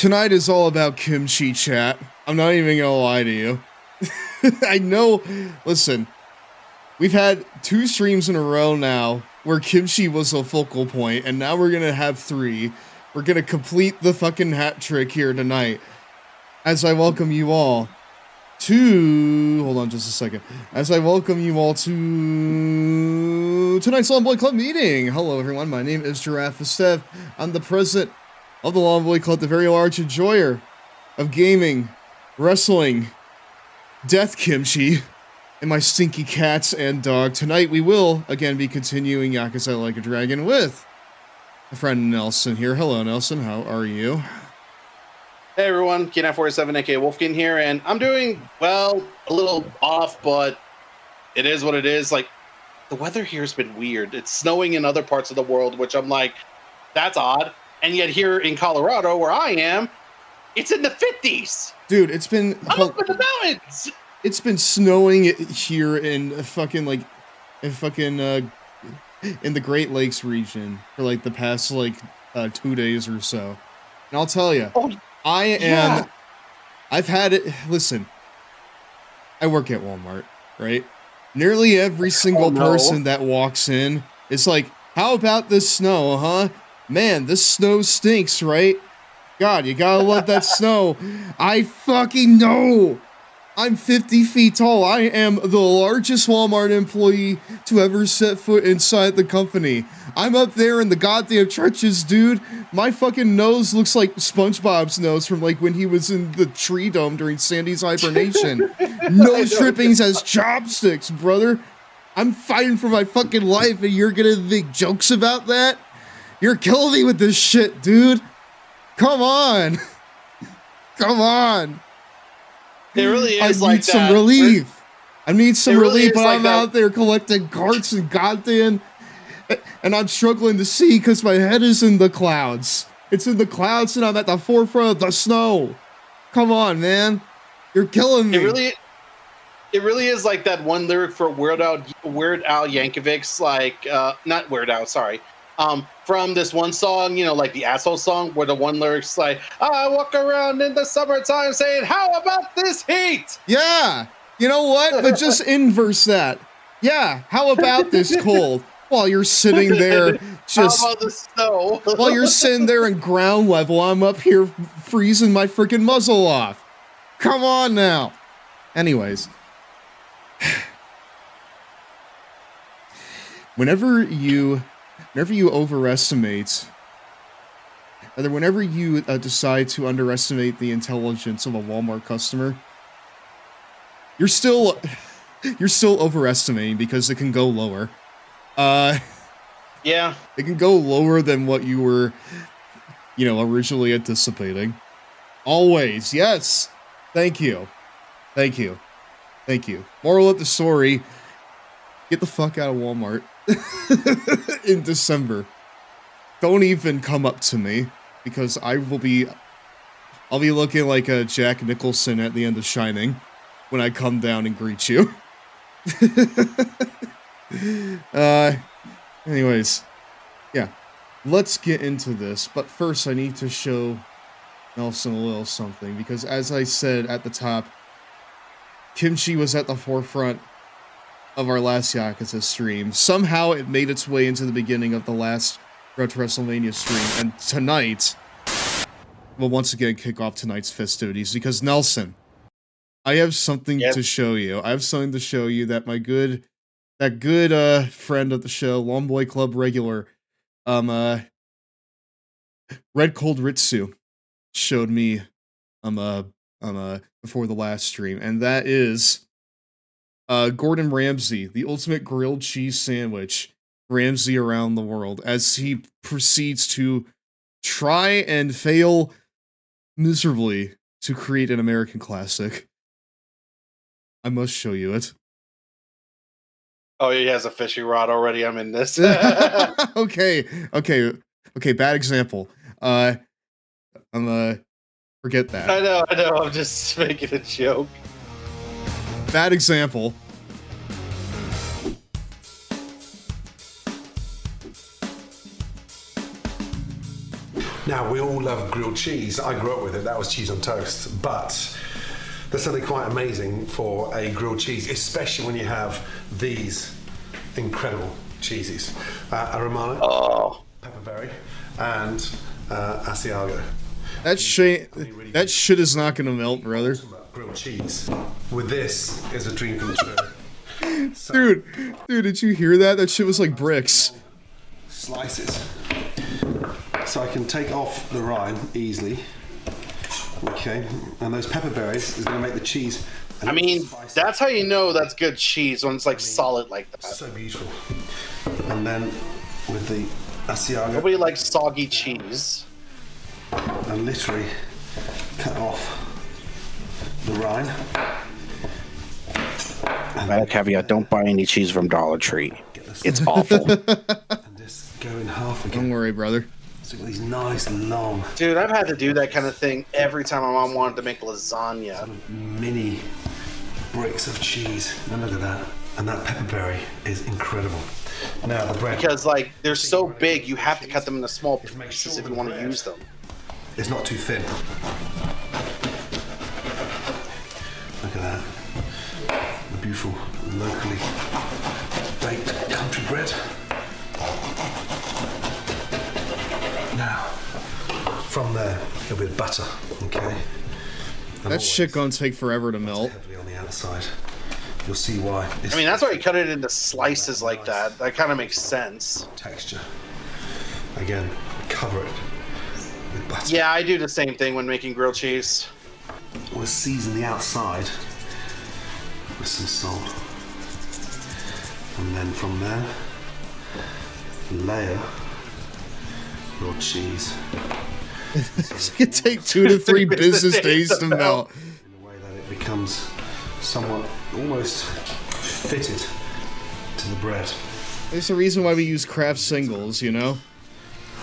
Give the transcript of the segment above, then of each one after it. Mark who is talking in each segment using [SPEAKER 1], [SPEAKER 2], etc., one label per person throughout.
[SPEAKER 1] Tonight is all about kimchi, chat. I'm not even gonna lie to you. I know, listen, we've had 2 streams in a row now where kimchi was a focal point, and now we're gonna have 3. We're gonna complete the fucking hat trick here tonight. As I welcome you all to, hold on just a second. As I welcome you all to tonight's Long Boy Club meeting. Hello everyone, my name is GirafaStev. I'm the president of the Long Boy Club, the very large enjoyer of gaming, wrestling, death kimchi, and my stinky cats and dog. Tonight we will, again, be continuing Yakuza Like a Dragon with my friend Nelson here. Hello Nelson, how are you?
[SPEAKER 2] Hey everyone, Kina47 aka Wolfkin here, and I'm doing, well, a little off, but it is what it is. Like, the weather here has been weird. It's snowing in other parts of the world, which I'm like, that's odd. And yet here in Colorado, where I am, it's in the 50s.
[SPEAKER 1] Dude, it's been...
[SPEAKER 2] I'm up in the mountains.
[SPEAKER 1] It's been snowing here in fucking, like, in the Great Lakes region for, like, the past, like, 2 days or so. And I'll tell you, I've had it, listen, I work at Walmart, right? Nearly every single person that walks in is like, how about this snow, huh? Man, this snow stinks, right? God, you gotta love that snow. I fucking know. I'm 50 feet tall. I am the largest Walmart employee to ever set foot inside the company. I'm up there in the goddamn trenches, dude. My fucking nose looks like SpongeBob's nose from like when he was in the tree dome during Sandy's hibernation. Nose trippings as chopsticks, brother. I'm fighting for my fucking life and you're gonna make jokes about that? You're killing me with this shit, dude. Come on. Come on.
[SPEAKER 2] It really is
[SPEAKER 1] I need some relief. I need some relief, but I'm out there collecting carts and goddamn... And I'm struggling to see because my head is in the clouds. It's in the clouds and I'm at the forefront of the snow. Come on, man. You're killing me.
[SPEAKER 2] It really is like that one lyric for Weird Al Yankovic's, like, not Weird Al, sorry. From this one song, you know, like the Asshole song, where the one lyric's like, I walk around in the summertime saying, how about this heat?
[SPEAKER 1] Yeah. You know what? But just inverse that. Yeah. How about this cold? While you're sitting there just...
[SPEAKER 2] How about the snow?
[SPEAKER 1] While you're sitting there in ground level, I'm up here freezing my freaking muzzle off. Come on now. Anyways. Whenever you overestimate, or whenever you decide to underestimate the intelligence of a Walmart customer, you're still overestimating because it can go lower.
[SPEAKER 2] Yeah,
[SPEAKER 1] it can go lower than what you were, you know, originally anticipating. Always, yes. Thank you, thank you, thank you. Moral of the story: get the fuck out of Walmart. In December. Don't even come up to me because I'll be looking like a Jack Nicholson at the end of Shining when I come down and greet you. Anyways, yeah, let's get into this, but first I need to show Nelson a little something because as I said at the top, kimchi was at the forefront of our last Yakuza stream. Somehow it made its way into the beginning of the last Road to WrestleMania stream, and tonight we'll once again kick off tonight's festivities because Nelson, I have something to show you. I have something to show you that my good friend of the show, Long Boy Club regular, Red Cold Ritsu, showed me before the last stream, and that is Gordon Ramsay, the ultimate grilled cheese sandwich, Ramsay around the world, as he proceeds to try and fail miserably to create an American classic. I must show you it.
[SPEAKER 2] Oh, he has a fishing rod already. I'm in this.
[SPEAKER 1] Okay, bad example. Forget that.
[SPEAKER 2] I know, I'm just making a joke.
[SPEAKER 1] Bad example.
[SPEAKER 3] Now, we all love grilled cheese. I grew up with it. That was cheese on toast. But there's something quite amazing for a grilled cheese, especially when you have these incredible cheeses. A Romano, pepperberry, and Asiago.
[SPEAKER 1] That shit is not gonna melt, brother.
[SPEAKER 3] Grilled cheese. With this is a dream come true. So,
[SPEAKER 1] Dude, did you hear that? That shit was like bricks.
[SPEAKER 3] slices. So I can take off the rind easily. Okay, and those pepper berries is going to make the cheese.
[SPEAKER 2] I mean, that's how you know that's good cheese, when it's like solid like that.
[SPEAKER 3] So beautiful. And then with the Asiago,
[SPEAKER 2] Nobody likes soggy cheese.
[SPEAKER 3] and literally cut off the rind.
[SPEAKER 2] Bad caveat: don't buy any cheese from Dollar Tree. It's awful.
[SPEAKER 3] And just go in half again.
[SPEAKER 1] Don't worry, brother.
[SPEAKER 3] So you've got these nice long
[SPEAKER 2] Dude, I've had to do that kind of thing every time my mom wanted to make lasagna.
[SPEAKER 3] mini bricks of cheese. And look at that. And that pepper berry is incredible. Now the bread.
[SPEAKER 2] Because like they're so big, you have to cut them into small pieces if you want to use them.
[SPEAKER 3] It's not too thin. Look at that. The beautiful, locally baked country bread. Now, from there, a little bit of butter, okay? And
[SPEAKER 1] That shit gonna take forever to melt.
[SPEAKER 3] heavily on the outside. You'll see why. It's
[SPEAKER 2] I mean, that's why you cut it into slices like that. That kind of makes sense.
[SPEAKER 3] texture. Again, cover it with butter.
[SPEAKER 2] Yeah, I do the same thing when making grilled cheese.
[SPEAKER 3] We'll season the outside with some salt. And then from there, layer your cheese
[SPEAKER 1] It could take 2 to 3 business days to melt.
[SPEAKER 3] in a way that it becomes somewhat almost fitted to the bread.
[SPEAKER 1] There's a reason why we use craft singles, you know?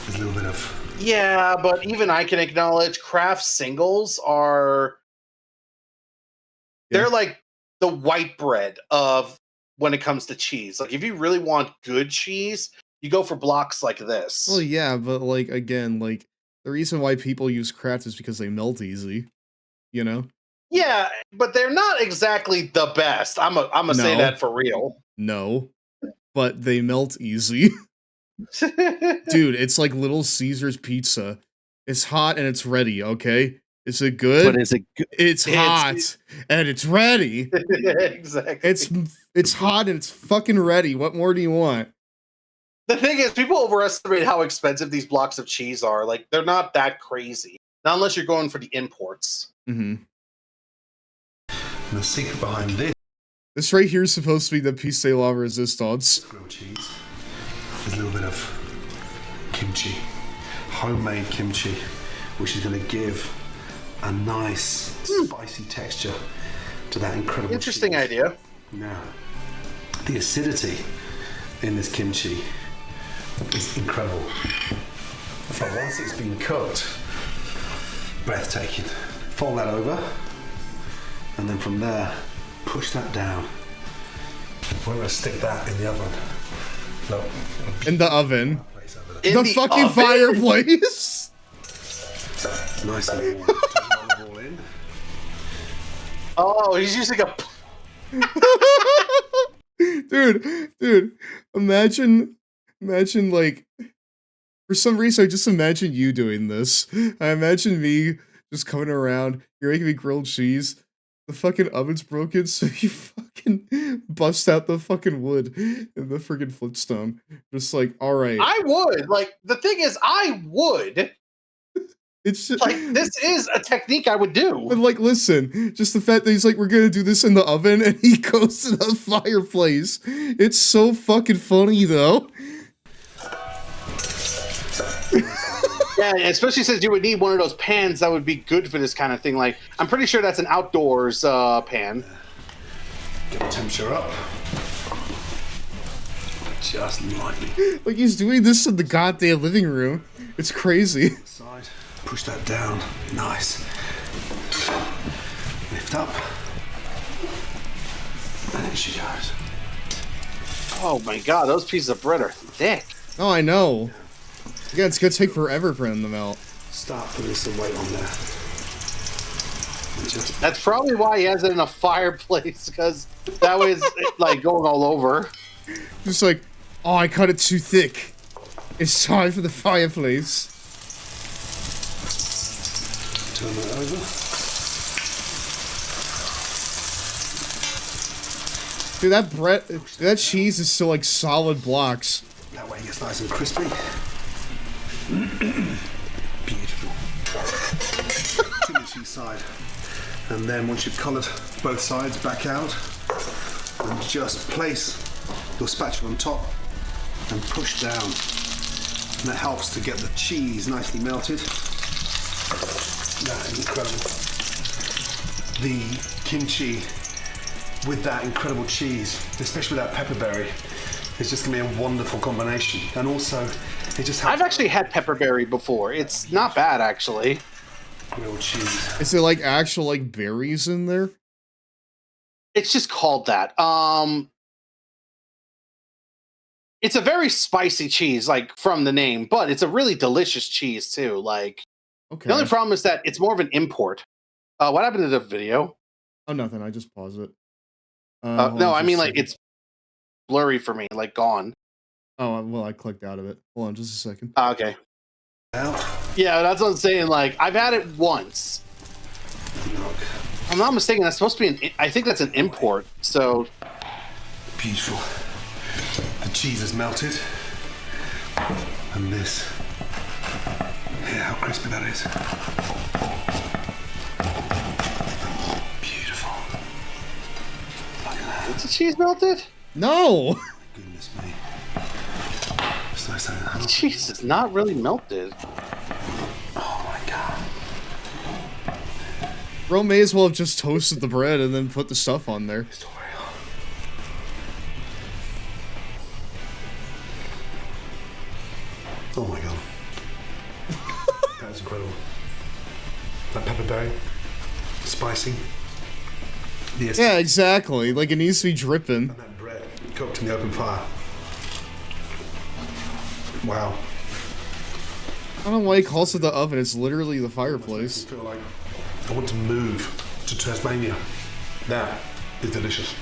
[SPEAKER 3] There's a little bit of
[SPEAKER 2] Yeah, but even I can acknowledge craft singles are... They're like the white bread of when it comes to cheese. Like, if you really want good cheese, you go for blocks like this.
[SPEAKER 1] Well, yeah, but like, again, like, the reason why people use craft is because they melt easy, you know?
[SPEAKER 2] Yeah, but they're not exactly the best. I'm gonna say
[SPEAKER 1] No.
[SPEAKER 2] that for real.
[SPEAKER 1] No. But they melt easy. Dude, it's like Little Caesar's pizza. It's hot and it's ready, okay? Is it good?
[SPEAKER 2] But is it good?
[SPEAKER 1] It's hot and it's ready.
[SPEAKER 2] Exactly.
[SPEAKER 1] It's hot and it's fucking ready. What more do you want?
[SPEAKER 2] The thing is, people overestimate how expensive these blocks of cheese are. Like, they're not that crazy. Not unless you're going for the imports.
[SPEAKER 1] Mm-hmm.
[SPEAKER 3] and the secret behind this
[SPEAKER 1] This right here is supposed to be the piece de la resistance.
[SPEAKER 3] grilled cheese. There's a little bit of kimchi, homemade kimchi, which is going to give a nice spicy texture to that incredible
[SPEAKER 2] Interesting
[SPEAKER 3] cheese.
[SPEAKER 2] idea.
[SPEAKER 3] Now, the acidity in this kimchi is incredible. But once it's been cooked, breathtaking. Fold that over, and then from there, push that down. We're going to stick that in the oven. Look,
[SPEAKER 1] In the oven.
[SPEAKER 3] place over there.
[SPEAKER 2] In
[SPEAKER 1] The fucking
[SPEAKER 2] oven?
[SPEAKER 1] fireplace!
[SPEAKER 3] Nice and warm. Turn the olive oil in.
[SPEAKER 2] Oh, he's using a...
[SPEAKER 1] Dude, imagine like, for some reason, I just imagine you doing this. I imagine me just coming around, you're making me grilled cheese, the fucking oven's broken, so you fucking bust out the fucking wood and the friggin' Flintstone. Just like, alright.
[SPEAKER 2] I would. Like, the thing is, I would.
[SPEAKER 1] It's just,
[SPEAKER 2] Like, this is a technique I would do.
[SPEAKER 1] but like, listen, just the fact that he's like, we're gonna do this in the oven, and he goes to the fireplace. It's so fucking funny, though.
[SPEAKER 2] Yeah, especially since you would need one of those pans that would be good for this kind of thing. Like, I'm pretty sure that's an outdoors pan.
[SPEAKER 3] Get the temperature up. Just lightly.
[SPEAKER 1] Like, he's doing this in the goddamn living room. It's crazy.
[SPEAKER 3] Side. Push that down. Nice. Lift up. And there she goes.
[SPEAKER 2] Oh my god, those pieces of bread are thick.
[SPEAKER 1] Oh, I know. Yeah, it's gonna take forever for him to melt.
[SPEAKER 3] start putting some weight on there.
[SPEAKER 2] That's probably why he has it in a fireplace, because that way it's like going all over.
[SPEAKER 1] Just like, oh, I cut it too thick. It's time for the fireplace.
[SPEAKER 3] Turn that over.
[SPEAKER 1] Dude, that cheese is still like solid blocks.
[SPEAKER 3] That way it gets nice and crispy. Beautiful. To the cheese side. And then once you've coloured both sides back out, and just place your spatula on top and push down. And that helps to get the cheese nicely melted. That is incredible. The kimchi with that incredible cheese, especially with that pepperberry, is just going to be a wonderful combination. And also, it just helps.
[SPEAKER 2] I've actually had pepperberry before. It's not bad, actually.
[SPEAKER 3] Grilled cheese.
[SPEAKER 1] Is there like actual like berries in there?
[SPEAKER 2] It's just called that. It's a very spicy cheese, like from the name, but it's a really delicious cheese too. Like,
[SPEAKER 1] Okay.
[SPEAKER 2] the only problem is that it's more of an import. What happened to the video?
[SPEAKER 1] Oh, nothing. I just pause it.
[SPEAKER 2] No, I mean like it's blurry for me, like gone.
[SPEAKER 1] Oh, well, I clicked out of it. Hold on just a second.
[SPEAKER 2] Okay. Yeah, that's what I'm saying. Like, I've had it once. If I'm not mistaken, that's supposed to be I think that's an import. So
[SPEAKER 3] Beautiful. The cheese is melted. And this. Yeah, how crispy that is. Beautiful. Look at that.
[SPEAKER 2] is the cheese melted?
[SPEAKER 1] No.
[SPEAKER 3] Goodness me. It's nice having that.
[SPEAKER 2] Cheese is not really melted.
[SPEAKER 3] Oh my god.
[SPEAKER 1] Bro may as well have just toasted the bread and then put the stuff on there.
[SPEAKER 3] Oh my god. That's incredible. That pepperberry. Spicy. Yes.
[SPEAKER 1] Yeah, exactly. Like, it needs to be dripping.
[SPEAKER 3] And that bread cooked in the open fire. Wow.
[SPEAKER 1] I don't know why he calls it the oven. It's literally the fireplace.
[SPEAKER 3] I feel like I want to move to Tasmania. That is delicious.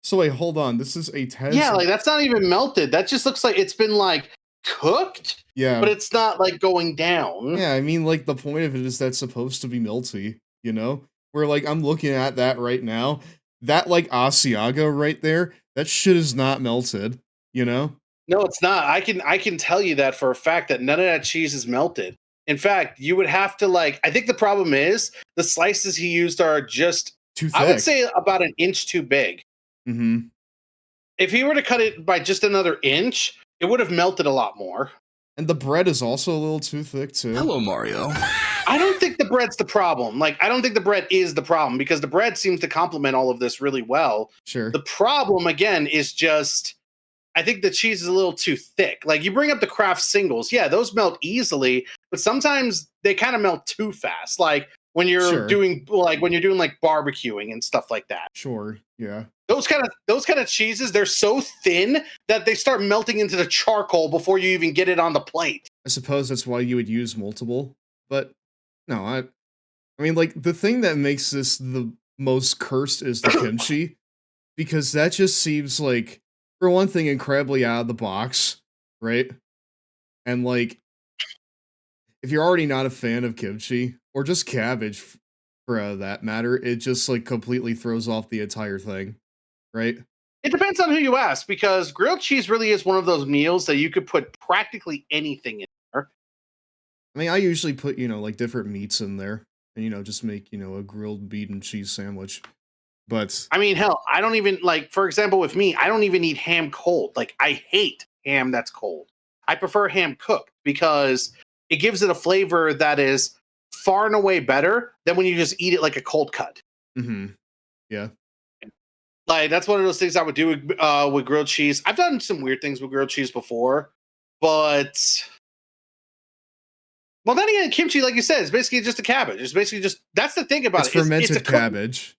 [SPEAKER 1] So wait, hold on. This is a test.
[SPEAKER 2] Yeah, like that's not even melted. That just looks like it's been like cooked.
[SPEAKER 1] Yeah.
[SPEAKER 2] But it's not like going down.
[SPEAKER 1] Yeah, I mean, like, the point of it is that's supposed to be melty, you know? Where, like, I'm looking at that right now. That, like, Asiago right there, that shit is not melted, you know?
[SPEAKER 2] No, it's not. I can tell you that for a fact that none of that cheese is melted. In fact, you would have to like. I think the problem is the slices he used are just.
[SPEAKER 1] Too thick.
[SPEAKER 2] I would say about an inch too big.
[SPEAKER 1] Mm-hmm.
[SPEAKER 2] If he were to cut it by just another inch, it would have melted a lot more.
[SPEAKER 1] And the bread is also a little too thick, too.
[SPEAKER 4] Hello, Mario.
[SPEAKER 2] I don't think the bread's the problem. Like, I don't think the bread is the problem because the bread seems to complement all of this really well.
[SPEAKER 1] Sure.
[SPEAKER 2] The problem, again, is just, I think the cheese is a little too thick. Like, you bring up the Kraft singles. Yeah, those melt easily, but sometimes they kind of melt too fast. Like, when you're doing barbecuing and stuff like that.
[SPEAKER 1] Sure, yeah.
[SPEAKER 2] Those kind of cheeses, they're so thin that they start melting into the charcoal before you even get it on the plate.
[SPEAKER 1] I suppose that's why you would use multiple, but no, I mean, like, the thing that makes this the most cursed is the kimchi, because that just seems like, for one thing, incredibly out of the box, right? And, like, if you're already not a fan of kimchi, or just cabbage, for that matter, it just, like, completely throws off the entire thing, right?
[SPEAKER 2] It depends on who you ask, because grilled cheese really is one of those meals that you could put practically anything in there.
[SPEAKER 1] I mean, I usually put, you know, like, different meats in there, and, you know, just make, you know, a grilled beef and cheese sandwich. But
[SPEAKER 2] I mean, hell, I don't even, like, for example, with me, I don't even eat ham cold. Like, I hate ham that's cold. I prefer ham cooked because it gives it a flavor that is far and away better than when you just eat it like a cold cut.
[SPEAKER 1] mm-hmm. Yeah.
[SPEAKER 2] Like, that's one of those things I would do with grilled cheese. I've done some weird things with grilled cheese before, but well, then again, kimchi, like you said, is basically just a cabbage. It's basically just, that's the thing about
[SPEAKER 1] it's
[SPEAKER 2] it.
[SPEAKER 1] Fermented
[SPEAKER 2] it's
[SPEAKER 1] cabbage.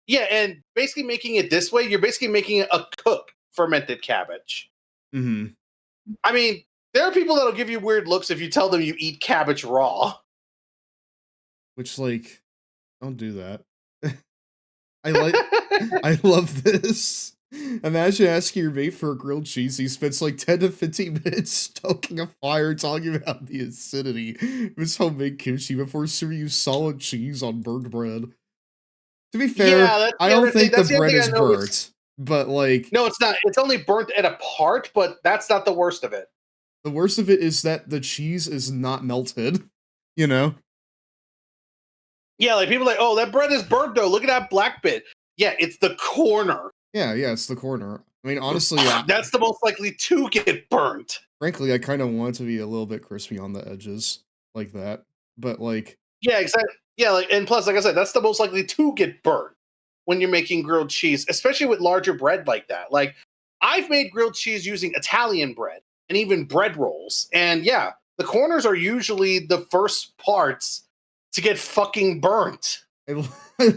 [SPEAKER 2] Yeah, and basically making it this way, you're basically making it a cooked fermented cabbage.
[SPEAKER 1] Mm-hmm.
[SPEAKER 2] I mean, There are people that'll give you weird looks if you tell them you eat cabbage raw.
[SPEAKER 1] Which, like, don't do that. I love this. Imagine asking your mate for a grilled cheese. He spends like 10 to 15 minutes stoking a fire talking about the acidity of his homemade kimchi before serving you solid cheese on burnt bread. To be fair, I don't think the bread is burnt, but like...
[SPEAKER 2] No, it's not. It's only burnt at a part, but that's not the worst of it.
[SPEAKER 1] The worst of it is that the cheese is not melted, you know?
[SPEAKER 2] Yeah, like people are like, oh, that bread is burnt though. Look at that black bit. Yeah, it's the corner.
[SPEAKER 1] Yeah, it's the corner. I mean, honestly,
[SPEAKER 2] that's the most likely to get burnt.
[SPEAKER 1] Frankly, I kind of want it to be a little bit crispy on the edges, like that. But like,
[SPEAKER 2] yeah, exactly. Yeah, like, and plus, like I said, that's the most likely to get burnt when you're making grilled cheese, especially with larger bread like that. Like, I've made grilled cheese using Italian bread and even bread rolls, and yeah, the corners are usually the first parts to get fucking burnt.
[SPEAKER 1] I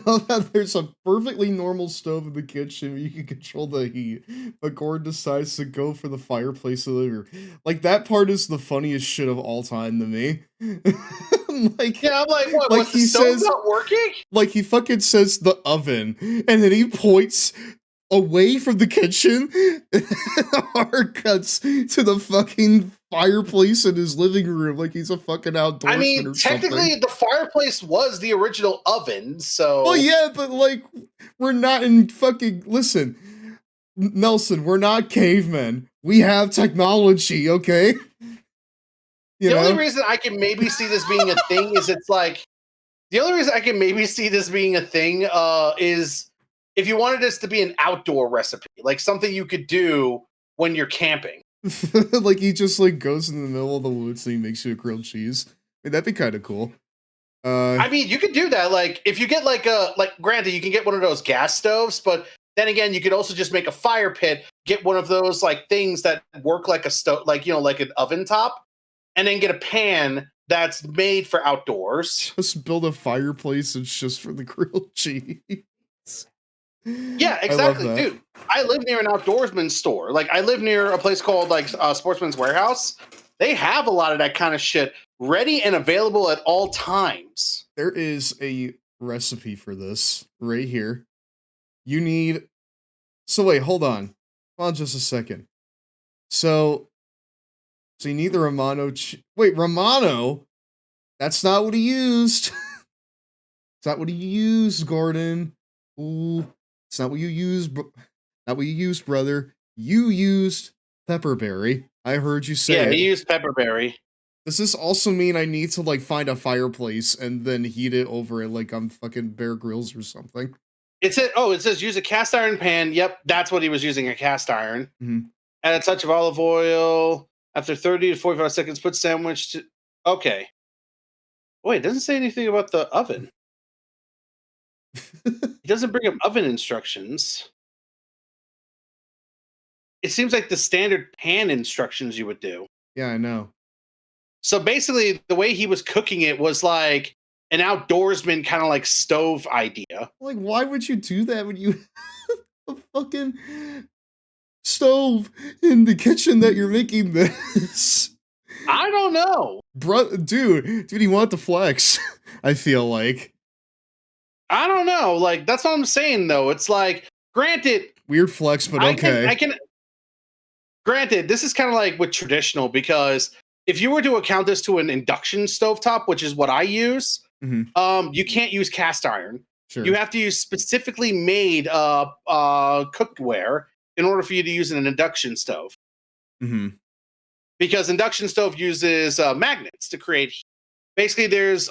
[SPEAKER 1] love how there's a perfectly normal stove in the kitchen where you can control the heat, but Gordon decides to go for the fireplace later. Like, that part is the funniest shit of all time to me. Like,
[SPEAKER 2] yeah, I'm like, what? Like, he says, not working?
[SPEAKER 1] Like, he fucking says the oven, and then he points away from the kitchen, and hard cuts to the fucking fireplace in his living room like he's a fucking outdoorsman. I mean,
[SPEAKER 2] technically, the fireplace was the original oven, so...
[SPEAKER 1] Well, yeah, but, like, we're not in fucking... Listen, Nelson, we're not cavemen. We have technology, okay?
[SPEAKER 2] The only reason I can maybe see this being a thing is it's like... The only reason I can maybe see this being a thing is if you wanted this to be an outdoor recipe, like something you could do when you're camping.
[SPEAKER 1] Like, he just, like, goes in the middle of the woods and he makes you a grilled cheese. I mean, that'd be kind of cool.
[SPEAKER 2] I mean, you could do that. Like, if you get, like, granted, you can get one of those gas stoves, but then again, you could also just make a fire pit, get one of those, like, things that work like a stove, like, you know, like an oven top, and then get a pan that's made for outdoors.
[SPEAKER 1] Just build a fireplace that's just for the grilled cheese.
[SPEAKER 2] Yeah, exactly, dude. I live near an outdoorsman store. Like, I live near a place called, like, Sportsman's Warehouse. They have a lot of that kind of shit ready and available at all times.
[SPEAKER 1] There is a recipe for this right here. You need... So wait, hold on. Hold on just a second. So you need the Romano... Wait, Romano? That's not what he used. It's not what he used, Gordon. Ooh. It's not what you used, not what you used, brother. You used pepperberry. I heard you say it.
[SPEAKER 2] Yeah, he used pepperberry.
[SPEAKER 1] Does this also mean I need to, like, find a fireplace and then heat it over it like I'm fucking Bear Grylls or something?
[SPEAKER 2] It says use a cast iron pan. Yep, that's what he was using, a cast iron.
[SPEAKER 1] Mm-hmm.
[SPEAKER 2] Add a touch of olive oil. After 30 to 45 seconds, put sandwich to... Okay. Wait, it doesn't say anything about the oven. It doesn't bring up oven instructions. It seems like the standard pan instructions you would do.
[SPEAKER 1] Yeah, I know.
[SPEAKER 2] So basically, the way he was cooking it was like an outdoorsman kind of like stove idea.
[SPEAKER 1] Like, why would you do that when you have a fucking stove in the kitchen that you're making this?
[SPEAKER 2] I don't know.
[SPEAKER 1] Dude, he wanted to flex, I feel like.
[SPEAKER 2] I don't know. Like, that's what I'm saying, though. It's like, granted...
[SPEAKER 1] Weird flex, but okay.
[SPEAKER 2] I can granted, this is kind of like with traditional, because if you were to account this to an induction stovetop, which is what I use, you can't use cast iron.
[SPEAKER 1] Sure.
[SPEAKER 2] You have to use specifically made cookware in order for you to use an induction stove.
[SPEAKER 1] Mm-hmm.
[SPEAKER 2] Because induction stove uses magnets to create heat. Basically, there's...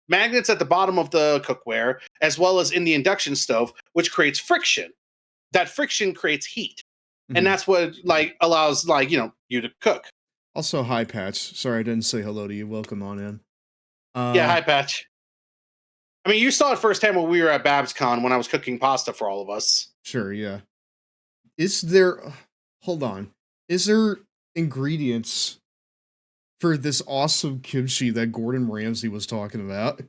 [SPEAKER 2] magnets at the bottom of the cookware, as well as in the induction stove, which creates friction. That friction creates heat. And that's what, like, allows, like, you know, you to cook.
[SPEAKER 1] Also, hi, Patch. Sorry I didn't say hello to you. Welcome on in.
[SPEAKER 2] Yeah, hi, Patch. I mean, you saw it firsthand when we were at BabsCon when I was cooking pasta for all of us.
[SPEAKER 1] Sure, yeah. Is there... Hold on. Is there ingredients for this awesome kimchi that Gordon Ramsay was talking about?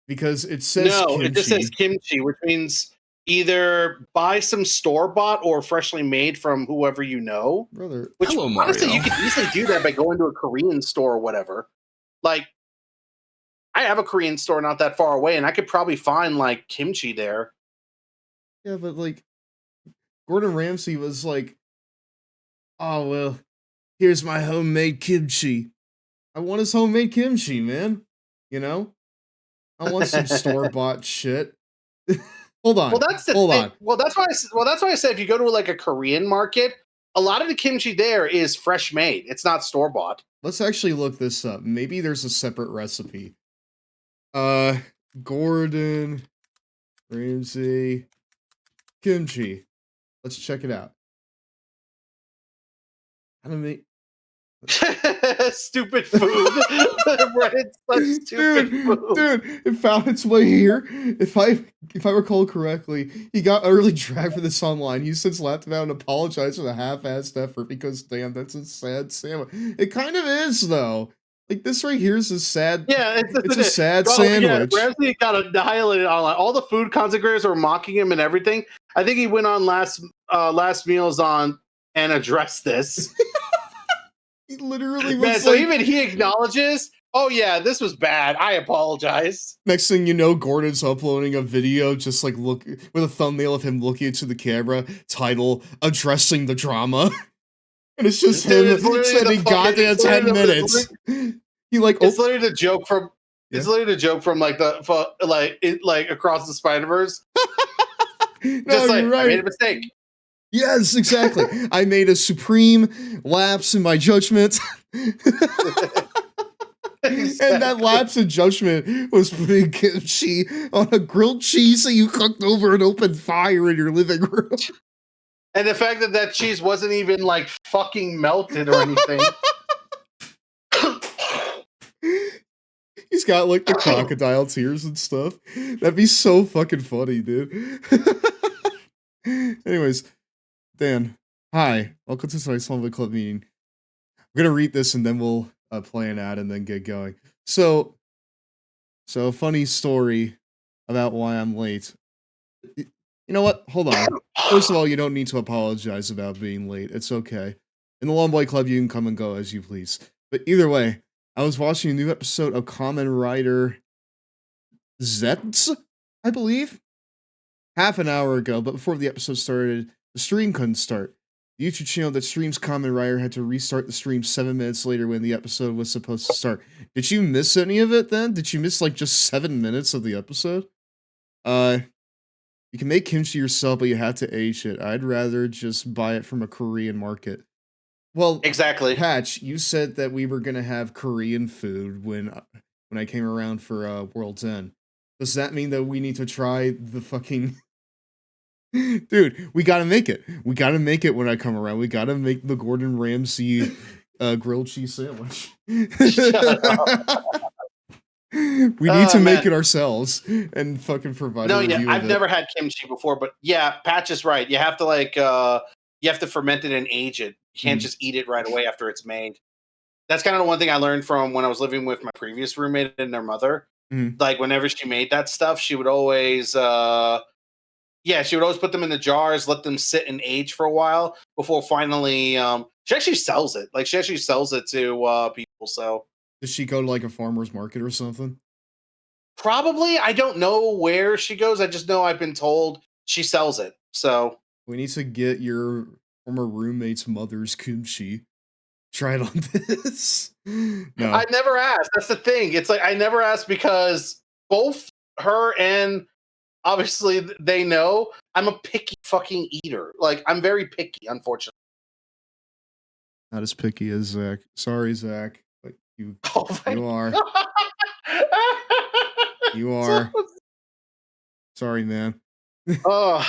[SPEAKER 1] Because it says kimchi.
[SPEAKER 2] It just says kimchi, which means either buy some store bought or freshly made from whoever you know.
[SPEAKER 1] Brother.
[SPEAKER 2] Which
[SPEAKER 4] Hello,
[SPEAKER 2] honestly,
[SPEAKER 4] Mario.
[SPEAKER 2] you could easily do that by going to a Korean store or whatever. Like, I have a Korean store not that far away, and I could probably find like kimchi there.
[SPEAKER 1] Yeah, but like Gordon Ramsay was like, oh well, here's my homemade kimchi. I want his homemade kimchi, man. You know? I want some store-bought shit. Hold on.
[SPEAKER 2] Well, that's the
[SPEAKER 1] Hold
[SPEAKER 2] thing.
[SPEAKER 1] on.
[SPEAKER 2] Well, that's why I said if you go to like a Korean market, a lot of the kimchi there is fresh made. It's not store bought.
[SPEAKER 1] Let's actually look this up. Maybe there's a separate recipe. Gordon Ramsay kimchi. Let's check it out. How to make
[SPEAKER 2] Stupid food. Reddit's such stupid food.
[SPEAKER 1] Dude, it found its way here. If I recall correctly, he got early drag for this online. He since laughed about and apologized for the half-assed effort because damn, that's a sad sandwich. It kind of is though. Like this right here is a sad.
[SPEAKER 2] Yeah,
[SPEAKER 1] it's a sad sandwich.
[SPEAKER 2] Yeah, Ramsey got annihilated online. All the food content creators were mocking him and everything. I think he went on last meals on and addressed this.
[SPEAKER 1] He literally was
[SPEAKER 2] Man, so
[SPEAKER 1] like,
[SPEAKER 2] even he acknowledges, oh yeah, this was bad. I apologize.
[SPEAKER 1] next thing you know, Gordon's uploading a video just like look with a thumbnail of him looking into the camera, title addressing the drama. And it's just
[SPEAKER 2] Dude,
[SPEAKER 1] him spending goddamn 10 minutes. He like
[SPEAKER 2] it's literally the joke from
[SPEAKER 1] Yeah.
[SPEAKER 2] it's literally the joke from like like across the Spider-Verse.
[SPEAKER 1] No,
[SPEAKER 2] Just like
[SPEAKER 1] you're right.
[SPEAKER 2] I made a mistake.
[SPEAKER 1] Yes, exactly. I made a supreme lapse in my judgment. And that lapse in judgment was putting kimchi on a grilled cheese that you cooked over an open fire in your living room.
[SPEAKER 2] And the fact that that cheese wasn't even like fucking melted or anything.
[SPEAKER 1] He's got like the crocodile tears and stuff. That'd be so fucking funny, dude. Anyways, Dan, hi. Welcome to tonight's Slumber Club meeting. I'm gonna read this and then we'll play an ad and then get going. So a funny story about why I'm late. You know what? Hold on. First of all, you don't need to apologize about being late. It's okay. In the Long Boy Club, you can come and go as you please. But either way, I was watching a new episode of Kamen Rider Zets, I believe, half an hour ago, but before the episode started, the stream couldn't start. The YouTube channel that streams Kamen Rider had to restart the stream 7 minutes later when the episode was supposed to start. Did you miss any of it then? Did you miss like just 7 minutes of the episode? You can make kimchi yourself, but you have to age it. I'd rather just buy it from a Korean market. Well,
[SPEAKER 2] Exactly.
[SPEAKER 1] Patch, you said that we were gonna have Korean food when I came around for World's End. Does that mean that we need to try the fucking... Dude, we gotta make it. We gotta make it when I come around. We gotta make the Gordon Ramsay grilled cheese sandwich.
[SPEAKER 2] Shut up.
[SPEAKER 1] We need to make
[SPEAKER 2] man.
[SPEAKER 1] it ourselves and fucking provide
[SPEAKER 2] No,
[SPEAKER 1] a review
[SPEAKER 2] yeah, I've
[SPEAKER 1] of
[SPEAKER 2] never
[SPEAKER 1] it.
[SPEAKER 2] had kimchi before, but yeah, Patch is right. You have to like you have to ferment it and age it. You can't just eat it right away after it's made. That's kind of the one thing I learned from when I was living with my previous roommate and their mother.
[SPEAKER 1] Mhm.
[SPEAKER 2] Like whenever she made that stuff, she would always she would always put them in the jars, let them sit and age for a while before finally she actually sells it. Like she actually sells it to people. So
[SPEAKER 1] Does she go to like a farmer's market or something?
[SPEAKER 2] probably I don't know where she goes. I just know I've been told she sells it. So
[SPEAKER 1] We need to get your former roommate's mother's kimchi. Try it on this. No.
[SPEAKER 2] I never asked. That's the thing. It's like I never asked because both her and obviously they know I'm a picky fucking eater. Like I'm very picky, unfortunately.
[SPEAKER 1] Not as picky as Zach. Sorry, Zach. But you
[SPEAKER 2] Oh my
[SPEAKER 1] you are.
[SPEAKER 2] God.
[SPEAKER 1] You are. Sorry, man.
[SPEAKER 2] Oh,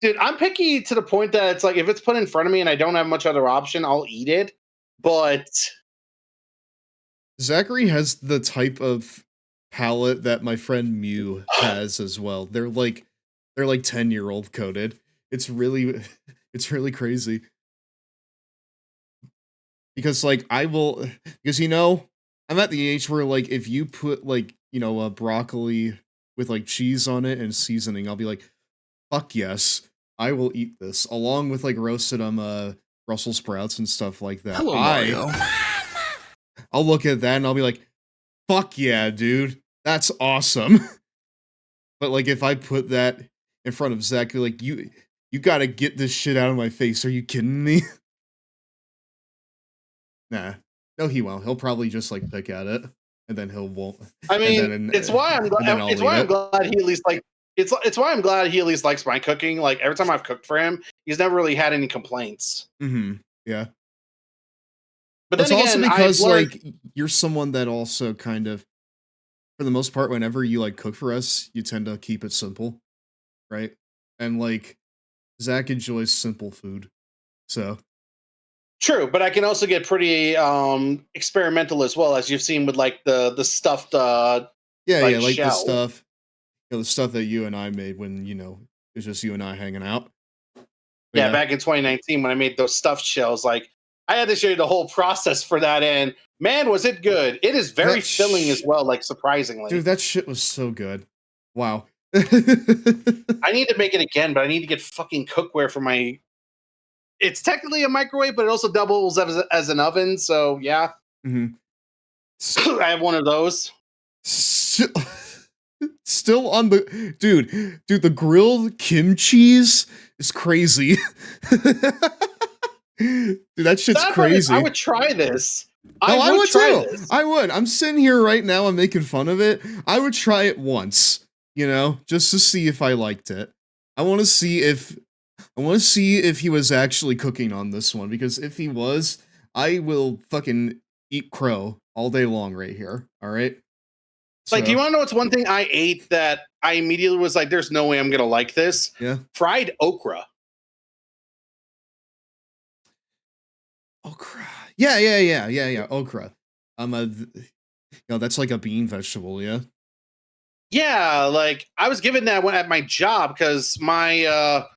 [SPEAKER 2] dude, I'm picky to the point that it's like if it's put in front of me and I don't have much other option, I'll eat it. But
[SPEAKER 1] Zachary has the type of palate that my friend Mew has as well. They're like 10-year-old coded. It's really crazy. Because like because I'm at the age where like if you put like, broccoli with like cheese on it and seasoning, I'll be like, fuck yes, I will eat this along with like roasted Brussels sprouts and stuff like that.
[SPEAKER 4] Hello, Mario.
[SPEAKER 1] I'll look at that and I'll be like, fuck yeah, dude, that's awesome. But like if I put that in front of Zach, you're like, you gotta get this shit out of my face. Are you kidding me? Nah. No, he won't. He'll probably just like pick at it, and then won't.
[SPEAKER 2] I mean, it's why I'm glad. It's why I'm glad he at least like. It's why I'm glad he at least likes my cooking. Like every time I've cooked for him, he's never really had any complaints.
[SPEAKER 1] Mm-hmm. Yeah.
[SPEAKER 2] But
[SPEAKER 1] it's
[SPEAKER 2] then
[SPEAKER 1] also
[SPEAKER 2] again,
[SPEAKER 1] because like you're someone that also kind of, for the most part, whenever you like cook for us, you tend to keep it simple, right? And like Zach enjoys simple food, so.
[SPEAKER 2] True, but I can also get pretty experimental as well, as you've seen with like the stuffed
[SPEAKER 1] like
[SPEAKER 2] shell.
[SPEAKER 1] the stuff, the stuff that you and I made when it's just you and I hanging out. But
[SPEAKER 2] yeah, back in 2019 when I made those stuffed shells, like I had to show you the whole process for that, and man, was it good! It is very filling as well, like surprisingly.
[SPEAKER 1] Dude, that shit was so good. Wow.
[SPEAKER 2] I need to make it again, but I need to get fucking cookware for my. It's technically a microwave, but it also doubles as an oven. So yeah,
[SPEAKER 1] mm-hmm.
[SPEAKER 2] I have one of those.
[SPEAKER 1] Still on the dude. The grilled kimchi's is crazy. Dude, that shit's crazy.
[SPEAKER 2] I would try this.
[SPEAKER 1] I would too. This. I would. I'm sitting here right now. I'm making fun of it. I would try it once, just to see if I liked it. I want to see if he was actually cooking on this one, because if he was, I will fucking eat crow all day long right here. All right.
[SPEAKER 2] Like, do you want to know what's one thing I ate that I immediately was like, "There's no way I'm gonna like this"?
[SPEAKER 1] Yeah.
[SPEAKER 2] Fried okra.
[SPEAKER 1] Okra. Yeah. Okra. That's like a bean vegetable. Yeah.
[SPEAKER 2] Yeah, like I was given that one at my job because my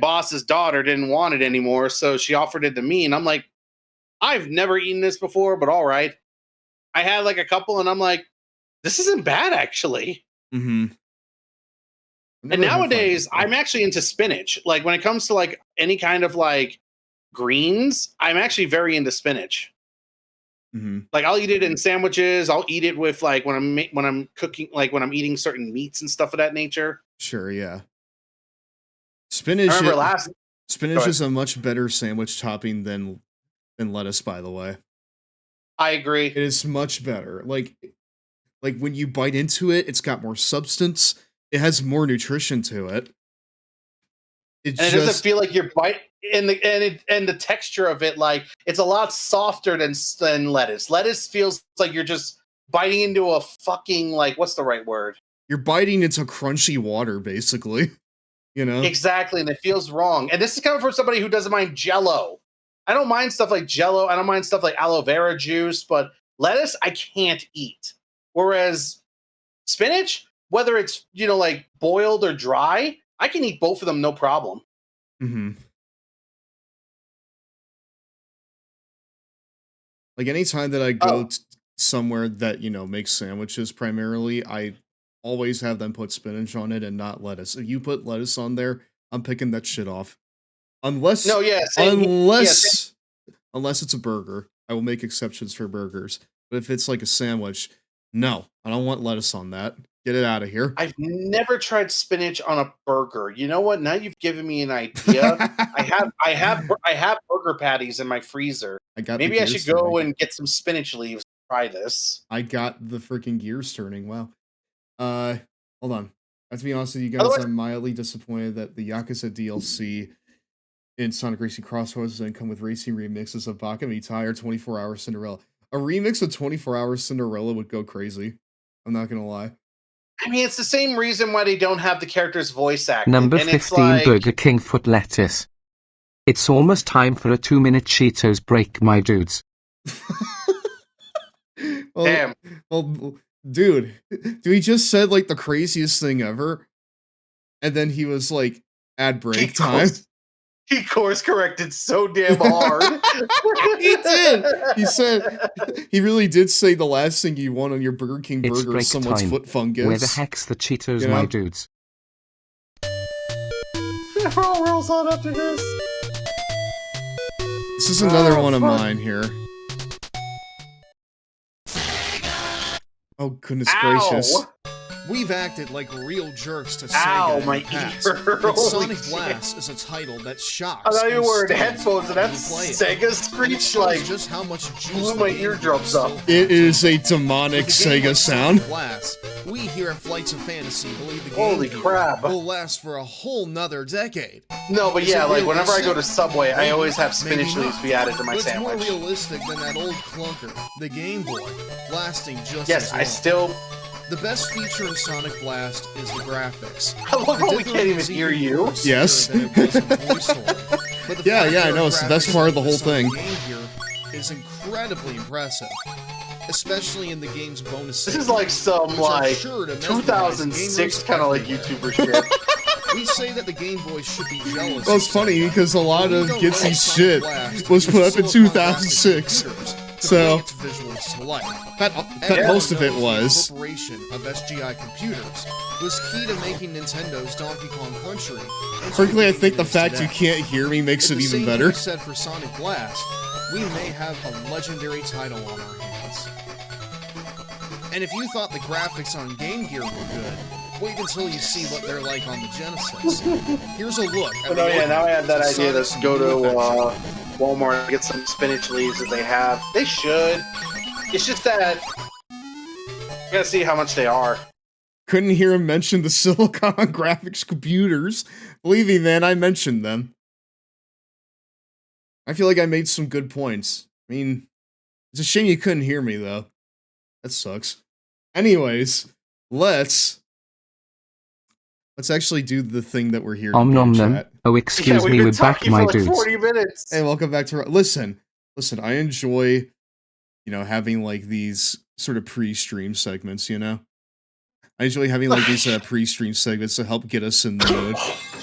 [SPEAKER 2] boss's daughter didn't want it anymore, so she offered it to me, and I'm like, I've never eaten this before, but all right. I had like a couple, and I'm like, this isn't bad actually.
[SPEAKER 1] Mm-hmm.
[SPEAKER 2] And nowadays, I'm actually into spinach. Like when it comes to like any kind of like greens, I'm actually very into spinach.
[SPEAKER 1] Mm-hmm.
[SPEAKER 2] Like I'll eat it in sandwiches. I'll eat it with like when I'm cooking, like when I'm eating certain meats and stuff of that nature.
[SPEAKER 1] Sure, yeah. Spinach is a much better sandwich topping than lettuce, by the way.
[SPEAKER 2] I agree.
[SPEAKER 1] It is much better. Like when you bite into it, it's got more substance. It has more nutrition to it.
[SPEAKER 2] It doesn't feel like you're biting, and the texture of it, like it's a lot softer than lettuce. Lettuce feels like you're just biting into a fucking, like, what's the right word?
[SPEAKER 1] You're biting into crunchy water, basically.
[SPEAKER 2] Exactly, and it feels wrong. And this is coming from somebody who doesn't mind Jell-O. I don't mind stuff like Jell-O. I don't mind stuff like aloe vera juice, but lettuce I can't eat. Whereas spinach, whether it's like boiled or dry, I can eat both of them no problem.
[SPEAKER 1] Mm-hmm. Like anytime that I go somewhere that makes sandwiches primarily, I always have them put spinach on it and not lettuce. If you put lettuce on there, I'm picking that shit off. Unless it's a burger, I will make exceptions for burgers. But if it's like a sandwich, no, I don't want lettuce on that. Get it out of here.
[SPEAKER 2] I've never tried spinach on a burger. You know what? Now you've given me an idea. I have burger patties in my freezer. Maybe I should go and get some spinach leaves to try this.
[SPEAKER 1] I got the freaking gears turning. Wow. Hold on. I have to be honest with you guys, I'm mildly disappointed that the Yakuza DLC in Sonic Racing Crossroads doesn't come with racing remixes of Baka Mitai or 24 Hour Cinderella. A remix of 24 Hour Cinderella would go crazy. I'm not gonna lie.
[SPEAKER 2] I mean, it's the same reason why they don't have the character's voice acting.
[SPEAKER 5] Number 15, Burger King foot lettuce. It's almost time for a 2-minute Cheetos break, my dudes.
[SPEAKER 2] Damn.
[SPEAKER 1] Well, dude, he just said like the craziest thing ever, and then he was like, ad break time.
[SPEAKER 2] He course corrected so damn hard.
[SPEAKER 1] He did. He said, he really did say the last thing you want on your Burger King burger is someone's foot fungus.
[SPEAKER 5] Where the heck's the Cheetos, my dudes?
[SPEAKER 2] Pro rolls on after this.
[SPEAKER 1] This is another one of mine here. Oh, goodness gracious.
[SPEAKER 4] We've acted like real jerks to
[SPEAKER 2] Ow,
[SPEAKER 4] Sega
[SPEAKER 2] my
[SPEAKER 4] in the past,
[SPEAKER 2] ear.
[SPEAKER 4] but
[SPEAKER 2] Holy
[SPEAKER 4] Sonic
[SPEAKER 2] shit.
[SPEAKER 4] Blast is a title that shocks
[SPEAKER 2] I thought you
[SPEAKER 4] and
[SPEAKER 2] were wearing
[SPEAKER 4] stuns
[SPEAKER 2] headphones and that
[SPEAKER 4] when you play it.
[SPEAKER 2] Sega
[SPEAKER 4] And it
[SPEAKER 2] screech
[SPEAKER 4] shows
[SPEAKER 2] like
[SPEAKER 4] just how much juice
[SPEAKER 2] blew
[SPEAKER 4] the
[SPEAKER 2] my
[SPEAKER 4] game
[SPEAKER 2] eardrums
[SPEAKER 4] still
[SPEAKER 2] up.
[SPEAKER 4] has.
[SPEAKER 1] It is a demonic
[SPEAKER 4] With a game
[SPEAKER 1] Sega
[SPEAKER 4] like
[SPEAKER 1] sound.
[SPEAKER 4] Sonic Blast, we here at Flights of Fantasy believe the game
[SPEAKER 2] Holy
[SPEAKER 4] here
[SPEAKER 2] crap.
[SPEAKER 4] will last for a whole nother decade.
[SPEAKER 2] No, but
[SPEAKER 4] Is
[SPEAKER 2] yeah,
[SPEAKER 4] it
[SPEAKER 2] like whenever I go to
[SPEAKER 4] realistic?
[SPEAKER 2] Subway, I
[SPEAKER 4] Maybe,
[SPEAKER 2] always have
[SPEAKER 4] maybe
[SPEAKER 2] spinach
[SPEAKER 4] not.
[SPEAKER 2] leaves be added to my
[SPEAKER 4] But it's more
[SPEAKER 2] sandwich.
[SPEAKER 4] realistic than that old clunker, the Game Boy, lasting just
[SPEAKER 2] Yes,
[SPEAKER 4] as
[SPEAKER 2] I
[SPEAKER 4] long.
[SPEAKER 2] still.
[SPEAKER 4] The best feature in Sonic Blast is the graphics.
[SPEAKER 2] I love how
[SPEAKER 4] The
[SPEAKER 2] we can't even
[SPEAKER 4] difference is
[SPEAKER 2] hear
[SPEAKER 4] even
[SPEAKER 2] you.
[SPEAKER 4] more
[SPEAKER 1] Yes.
[SPEAKER 4] than it was in Toy Story. But the
[SPEAKER 1] Yeah,
[SPEAKER 4] fact
[SPEAKER 1] yeah, I
[SPEAKER 4] that
[SPEAKER 1] know, it's the best
[SPEAKER 4] graphics
[SPEAKER 1] part of the whole
[SPEAKER 4] on
[SPEAKER 1] thing.
[SPEAKER 4] game here is incredibly impressive, especially in the game's bonus.
[SPEAKER 2] This is
[SPEAKER 4] segment,
[SPEAKER 2] like some
[SPEAKER 4] which are
[SPEAKER 2] like
[SPEAKER 4] sure to mesmerize
[SPEAKER 2] 2006
[SPEAKER 4] gamers
[SPEAKER 2] kind of like
[SPEAKER 4] everywhere.
[SPEAKER 2] YouTuber shit.
[SPEAKER 4] We say that the Game Boy should be jealous.
[SPEAKER 1] Well, it's
[SPEAKER 4] of
[SPEAKER 1] funny
[SPEAKER 4] Sega,
[SPEAKER 1] because a lot
[SPEAKER 4] but we
[SPEAKER 1] of
[SPEAKER 4] don't
[SPEAKER 1] Gitsy's
[SPEAKER 4] like Sonic
[SPEAKER 1] shit
[SPEAKER 4] Blast
[SPEAKER 1] was put up in
[SPEAKER 4] using Silicon
[SPEAKER 1] 2006.
[SPEAKER 4] graphics computers to
[SPEAKER 1] So-
[SPEAKER 4] bring its visuals to life.
[SPEAKER 1] That
[SPEAKER 4] Everyone
[SPEAKER 1] most of it
[SPEAKER 4] knows
[SPEAKER 1] was.
[SPEAKER 4] The incorporation of SGI computers was key to making Nintendo's Donkey Kong Country. into
[SPEAKER 1] Frankly, I
[SPEAKER 4] the
[SPEAKER 1] think the
[SPEAKER 4] game it is
[SPEAKER 1] fact you
[SPEAKER 4] today.
[SPEAKER 1] can't hear me makes
[SPEAKER 4] If
[SPEAKER 1] it
[SPEAKER 4] the
[SPEAKER 1] even
[SPEAKER 4] same
[SPEAKER 1] better.
[SPEAKER 4] can be said for Sonic Blast, we may have a legendary title on our hands. And if you thought the graphics on Game Gear were good, wait until you see what they're like on the Genesis. Here's a look at
[SPEAKER 2] But oh yeah, now I have that idea to
[SPEAKER 4] Sonic's
[SPEAKER 2] go
[SPEAKER 4] new
[SPEAKER 2] to
[SPEAKER 4] adventure.
[SPEAKER 2] Walmart and get some spinach leaves that they have. They should. It's just that I gotta see how much they are.
[SPEAKER 1] Couldn't hear him mention the Silicon graphics computers. Believe me, man, I mentioned them. I feel like I made some good points. I mean, it's a shame you couldn't hear me, though. That sucks. Anyways, let's actually do the thing that we're here to
[SPEAKER 5] Om
[SPEAKER 1] do,
[SPEAKER 5] nom nom.
[SPEAKER 1] chat.
[SPEAKER 5] Oh,
[SPEAKER 2] Yeah,
[SPEAKER 5] excuse
[SPEAKER 2] we've
[SPEAKER 5] me,
[SPEAKER 2] been
[SPEAKER 5] we're back,
[SPEAKER 2] talking
[SPEAKER 5] my
[SPEAKER 2] for like
[SPEAKER 5] dudes.
[SPEAKER 2] 40 minutes.
[SPEAKER 1] Hey, welcome back to... Listen, I enjoy, having, like, these sort of pre-stream segments, you know? I enjoy having, like, these pre-stream segments to help get us in the mood.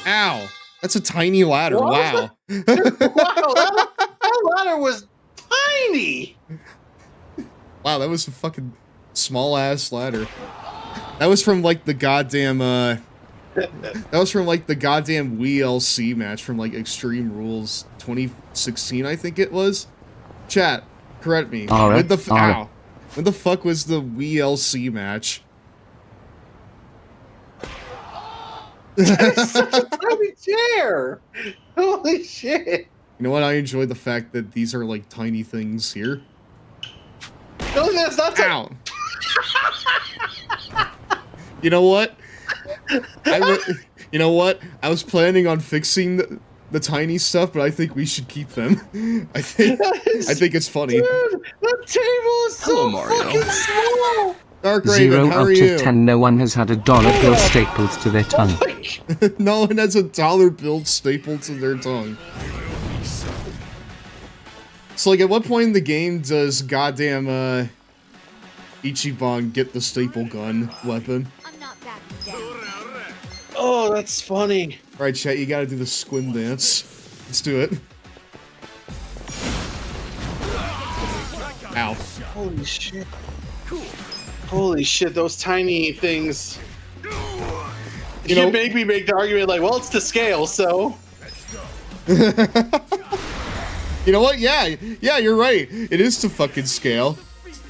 [SPEAKER 1] Ow! That's a tiny ladder,
[SPEAKER 2] What was
[SPEAKER 1] wow.
[SPEAKER 2] Wow, that ladder was tiny.
[SPEAKER 1] Wow, that was a fucking small-ass ladder. That was from, like, the goddamn, that was from, like, the goddamn Wii LC match from, like, Extreme Rules 2016, I think it was. Chat, correct me.
[SPEAKER 5] Alright,
[SPEAKER 1] Ow. When the fuck was the Wii LC match?
[SPEAKER 2] It's such a tiny chair. Holy shit.
[SPEAKER 1] You know what? I enjoy the fact that these are, like, tiny things here.
[SPEAKER 2] No, that's not.
[SPEAKER 1] Ow! You know what? You know what? I was planning on fixing the tiny stuff, but I think we should keep them. I think it's funny.
[SPEAKER 2] Dude, the table is so fucking small.
[SPEAKER 1] Dark Raven,
[SPEAKER 5] 0
[SPEAKER 1] how
[SPEAKER 5] out
[SPEAKER 1] are
[SPEAKER 5] of
[SPEAKER 1] you?
[SPEAKER 5] 10, no one has had a dollar bill stapled to their tongue.
[SPEAKER 1] No one has a dollar bill stapled to their tongue. So, like, at what point in the game does goddamn, Ichiban get the staple gun weapon?
[SPEAKER 6] I'm not backing down.
[SPEAKER 2] Oh, that's funny.
[SPEAKER 1] Alright, chat, you gotta do the squim dance. Let's do it. Ow.
[SPEAKER 2] Holy shit. Holy shit, those tiny things.
[SPEAKER 1] You know-
[SPEAKER 2] make me make the argument like, well, it's to scale, so.
[SPEAKER 1] You know what? Yeah, you're right. It is to fucking scale.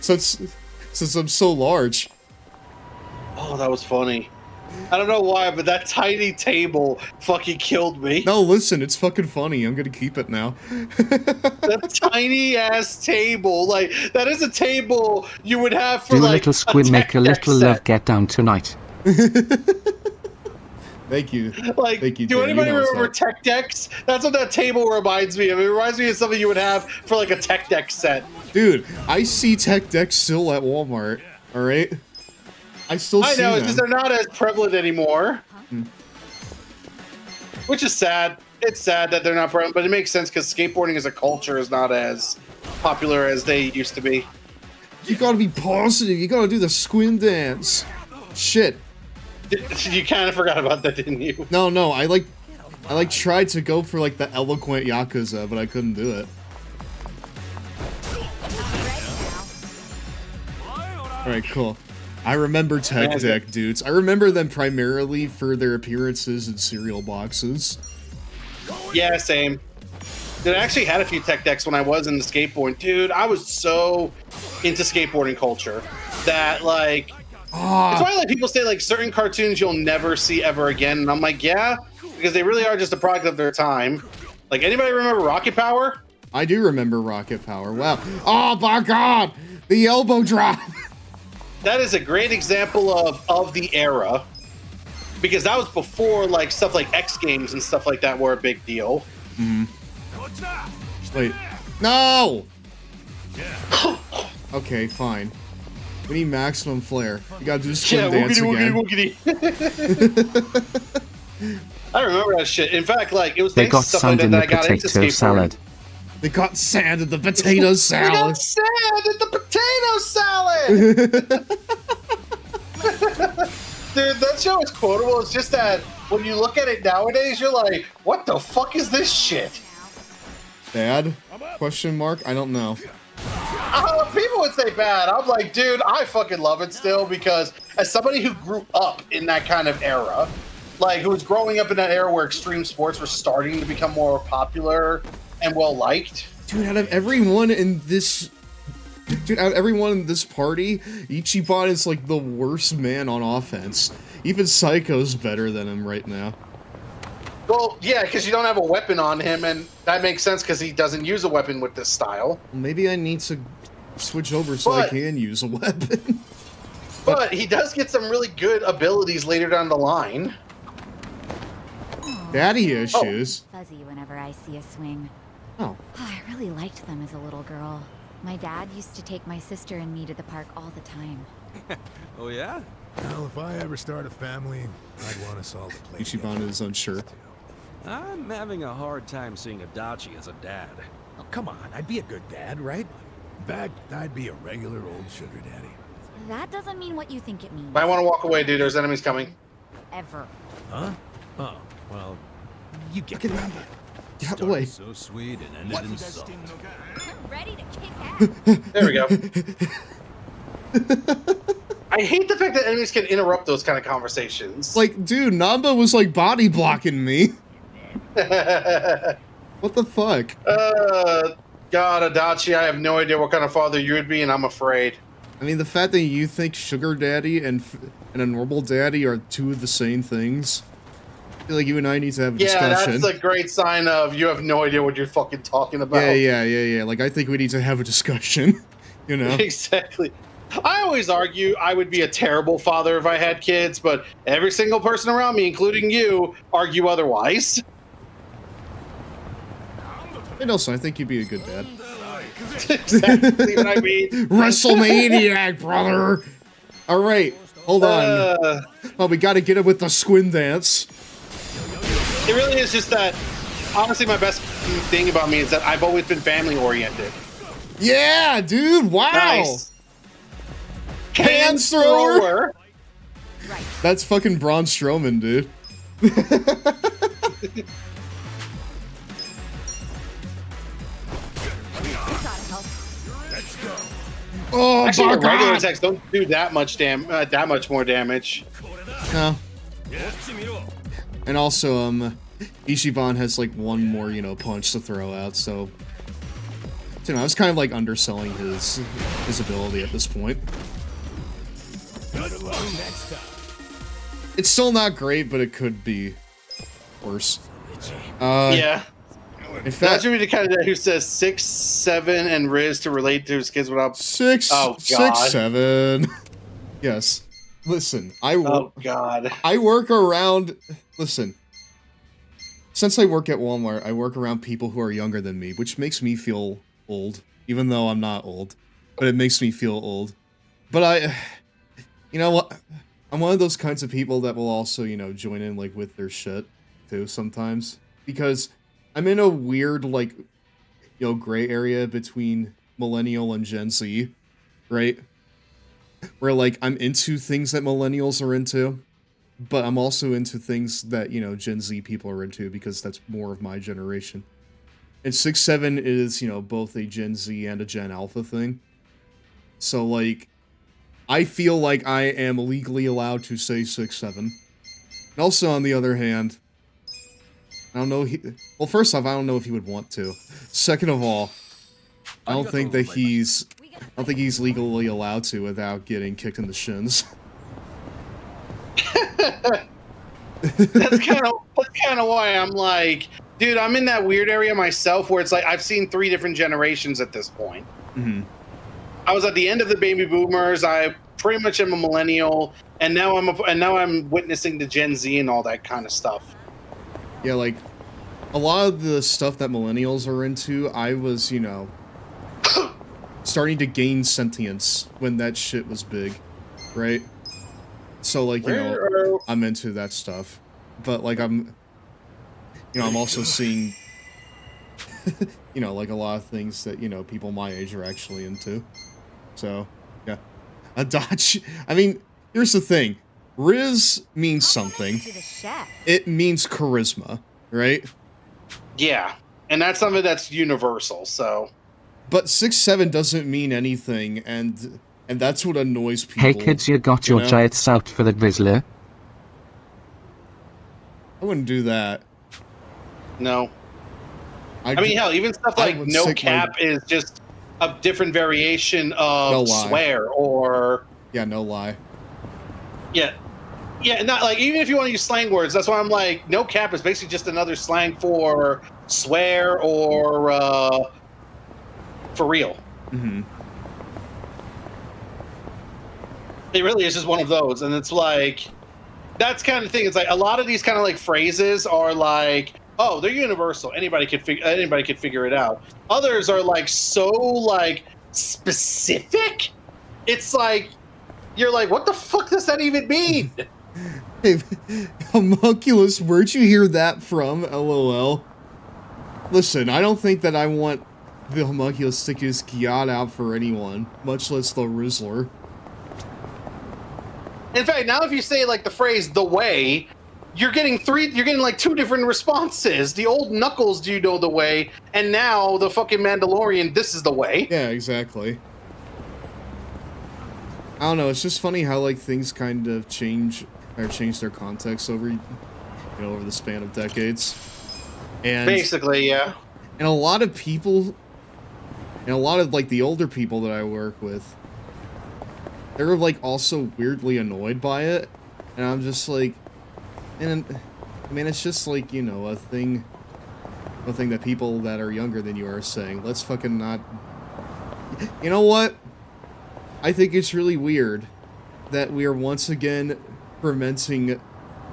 [SPEAKER 1] Since I'm so large.
[SPEAKER 2] Oh, that was funny. I don't know why, but that tiny table fucking killed me.
[SPEAKER 1] No, listen, it's fucking funny. I'm gonna keep it now.
[SPEAKER 2] That tiny ass table, like that is a table you would have for
[SPEAKER 5] Do a
[SPEAKER 2] like
[SPEAKER 5] little squid, make a
[SPEAKER 2] tech deck
[SPEAKER 5] little
[SPEAKER 2] set.
[SPEAKER 5] love, get down tonight.
[SPEAKER 1] Thank you.
[SPEAKER 2] Like,
[SPEAKER 1] Thank you,
[SPEAKER 2] do
[SPEAKER 1] Dan.
[SPEAKER 2] anybody
[SPEAKER 1] You know what's
[SPEAKER 2] remember
[SPEAKER 1] up.
[SPEAKER 2] tech decks? That's what that table reminds me of. It reminds me of something you would have for like a tech deck set.
[SPEAKER 1] Dude, I see tech decks still at Walmart. Alright? I still
[SPEAKER 2] I
[SPEAKER 1] see
[SPEAKER 2] know,
[SPEAKER 1] them.
[SPEAKER 2] it's just they're not as prevalent anymore. Which is sad. It's sad that they're not prevalent, but it makes sense because skateboarding as a culture is not as popular as they used to be.
[SPEAKER 1] You gotta be positive. You gotta do the squim dance. Shit.
[SPEAKER 2] You kind of forgot about that, didn't you?
[SPEAKER 1] No, I tried to go for like the eloquent Yakuza, but I couldn't do it. Alright, cool. I remember Tech Deck dudes. I remember them primarily for their appearances in cereal boxes.
[SPEAKER 2] Yeah, same. Dude, I actually had a few tech decks when I was in the skateboarding. Dude, I was so into skateboarding culture that, like, it's why, like, people say, like, certain cartoons you'll never see ever again. And I'm like, yeah, because they really are just a product of their time. Like, anybody remember Rocket Power?
[SPEAKER 1] I do remember Rocket Power. Wow. Oh my god! The elbow drop!
[SPEAKER 2] That is a great example of the era. Because that was before, like, stuff like X Games and stuff like that were a big deal.
[SPEAKER 1] Mm-hmm. Wait. No! Okay, fine. We need maximum flare. You gotta do the swim dance again.
[SPEAKER 2] I remember that shit. In fact, like, it was
[SPEAKER 5] They
[SPEAKER 2] thanks
[SPEAKER 5] got
[SPEAKER 2] to stuff
[SPEAKER 5] sand
[SPEAKER 2] like
[SPEAKER 5] in
[SPEAKER 2] that
[SPEAKER 5] the
[SPEAKER 2] that I got into
[SPEAKER 5] potato
[SPEAKER 2] skateboarding.
[SPEAKER 5] salad.
[SPEAKER 1] They got sand in the potato salad.
[SPEAKER 2] We got sand in the potato salad! Dude, that show is quotable. It's just that when you look at it nowadays, you're like, what the fuck is this shit?
[SPEAKER 1] Bad? Question mark? I don't know.
[SPEAKER 2] People would say bad. I'm like, dude, I fucking love it still because as somebody who grew up in that kind of era, like who was growing up in that era where extreme sports were starting to become more popular and well liked.
[SPEAKER 1] Dude, out of everyone in this party, Ichiban is like the worst man on offense. Even Psycho's better than him right now.
[SPEAKER 2] Well, yeah, because you don't have a weapon on him, and that makes sense because he doesn't use a weapon with this style.
[SPEAKER 1] Maybe I need to switch over so I can use a weapon.
[SPEAKER 2] But he does get some really good abilities later down the line.
[SPEAKER 1] Daddy issues.
[SPEAKER 6] Fuzzy whenever I see a swing.
[SPEAKER 1] Oh.
[SPEAKER 6] I really liked them as a little girl. My dad used to take my sister and me to the park all the time.
[SPEAKER 7] Oh yeah?
[SPEAKER 8] Well, if I ever start a family, I'd want us all to play.
[SPEAKER 1] Ichiban is unsure.
[SPEAKER 7] I'm having a hard time seeing Adachi as a dad.
[SPEAKER 8] Oh, come on, I'd be a good dad, right? In fact, I'd be a regular old sugar daddy.
[SPEAKER 6] That doesn't mean what you think it means.
[SPEAKER 2] I want to walk away, dude. There's enemies coming.
[SPEAKER 6] Ever.
[SPEAKER 8] Huh? Oh, well, you get it.
[SPEAKER 1] Get out the way.
[SPEAKER 8] So sweet and ended in salt.
[SPEAKER 6] I'm ready to kick ass.
[SPEAKER 2] There we go. I hate the fact that enemies can interrupt those kind of conversations.
[SPEAKER 1] Like, dude, Namba was like body blocking me. What the fuck?
[SPEAKER 2] God, Adachi, I have no idea what kind of father you would be, and I'm afraid.
[SPEAKER 1] I mean, the fact that you think sugar daddy and a normal daddy are two of the same things. I feel like you and I need to have a discussion.
[SPEAKER 2] Yeah, that's a great sign of you have no idea what you're fucking talking about.
[SPEAKER 1] Yeah. Like, I think we need to have a discussion, you know?
[SPEAKER 2] Exactly. I always argue I would be a terrible father if I had kids, but every single person around me, including you, argue otherwise.
[SPEAKER 1] And also, I think you'd be a good dad.
[SPEAKER 2] Exactly what I mean.
[SPEAKER 1] WrestleManiac, brother! Alright, hold on. Oh, we gotta get it with the squid dance.
[SPEAKER 2] It really is just that, honestly, my best thing about me is that I've always been family-oriented.
[SPEAKER 1] Yeah, dude, wow!
[SPEAKER 2] Nice.
[SPEAKER 1] Hands thrower!
[SPEAKER 6] Right.
[SPEAKER 1] That's fucking Braun Strowman, dude. Oh,
[SPEAKER 2] actually,
[SPEAKER 1] my
[SPEAKER 2] the regular
[SPEAKER 1] God.
[SPEAKER 2] attacks don't do that much more damage.
[SPEAKER 1] No. And also, Ichiban has like one more, punch to throw out, so I was kind of like underselling his ability at this point. It's still not great, but it could be worse.
[SPEAKER 2] Yeah.
[SPEAKER 1] In fact,
[SPEAKER 2] that should be the kind of guy who says 6, 7, and Riz to relate to his kids without
[SPEAKER 1] 6,
[SPEAKER 2] Oh,
[SPEAKER 1] 6,
[SPEAKER 2] God.
[SPEAKER 1] 7. Yes. Listen,
[SPEAKER 2] Oh God.
[SPEAKER 1] I work around. Listen. Since I work at Walmart, I work around people who are younger than me, which makes me feel old, even though I'm not old. But it makes me feel old. But you know what? I'm one of those kinds of people that will also, join in like with their shit too sometimes, because I'm in a weird like, gray area between millennial and Gen Z, right? Where like I'm into things that millennials are into, but I'm also into things that, Gen Z people are into because that's more of my generation. And 6-7 is, both a Gen Z and a Gen Alpha thing. So like, I feel like I am legally allowed to say 6-7. And also, on the other hand, I don't know. Well, first off, I don't know if he would want to. Second of all, I don't think he's legally allowed to without getting kicked in the shins.
[SPEAKER 2] That's kind of why I'm like, dude, I'm in that weird area myself where it's like I've seen 3 different generations at this point.
[SPEAKER 1] Mm-hmm.
[SPEAKER 2] I was at the end of the baby boomers. I pretty much am a millennial, and now I'm witnessing the Gen Z and all that kind of stuff.
[SPEAKER 1] Yeah, like a lot of the stuff that millennials are into, I was, you know, starting to gain sentience when that shit was big, right? So, like, you know, I'm into that stuff. But, like, I'm also seeing, you know, like, a lot of things that, you know, people my age are actually into. So, yeah. A dodge. I mean, here's the thing. Riz means something. It means charisma, right?
[SPEAKER 2] Yeah. And that's something that's universal, so.
[SPEAKER 1] But 6'7" doesn't mean anything, and that's what annoys people.
[SPEAKER 5] Hey kids, you got your giants out for the Grizzly?
[SPEAKER 1] I wouldn't do that.
[SPEAKER 2] No. I mean, hell, even stuff like no cap is just a different variation of swear or...
[SPEAKER 1] Yeah, no lie.
[SPEAKER 2] Yeah. Yeah, not like, even if you want to use slang words, that's why I'm like, no cap is basically just another slang for swear or for real.
[SPEAKER 1] Mm-hmm.
[SPEAKER 2] It really is just one of those, and it's like, that's kind of thing. It's like a lot of these kind of like phrases are like, oh, they're universal. Anybody could figure it out. Others are like so like specific. It's like you're like, what the fuck does that even mean?
[SPEAKER 1] Hey, homunculus, where'd you hear that from? LOL. Listen, I don't think that I want the homunculus stick his gyat out for anyone, much less the Rizzler.
[SPEAKER 2] In fact, now if you say like the phrase "the way," you're getting like 2 different responses. The old Knuckles, do you know the way? And now the fucking Mandalorian, this is the way.
[SPEAKER 1] Yeah, exactly. I don't know, it's just funny how like things kind of change their context over over the span of decades. And
[SPEAKER 2] basically, yeah.
[SPEAKER 1] And a lot of people, and a lot of like the older people that I work with, they're like also weirdly annoyed by it, and I'm just like, and I mean, it's just like, you know, a thing that people that are younger than you are saying. Let's fucking not. You know what? I think it's really weird that we are once again fermenting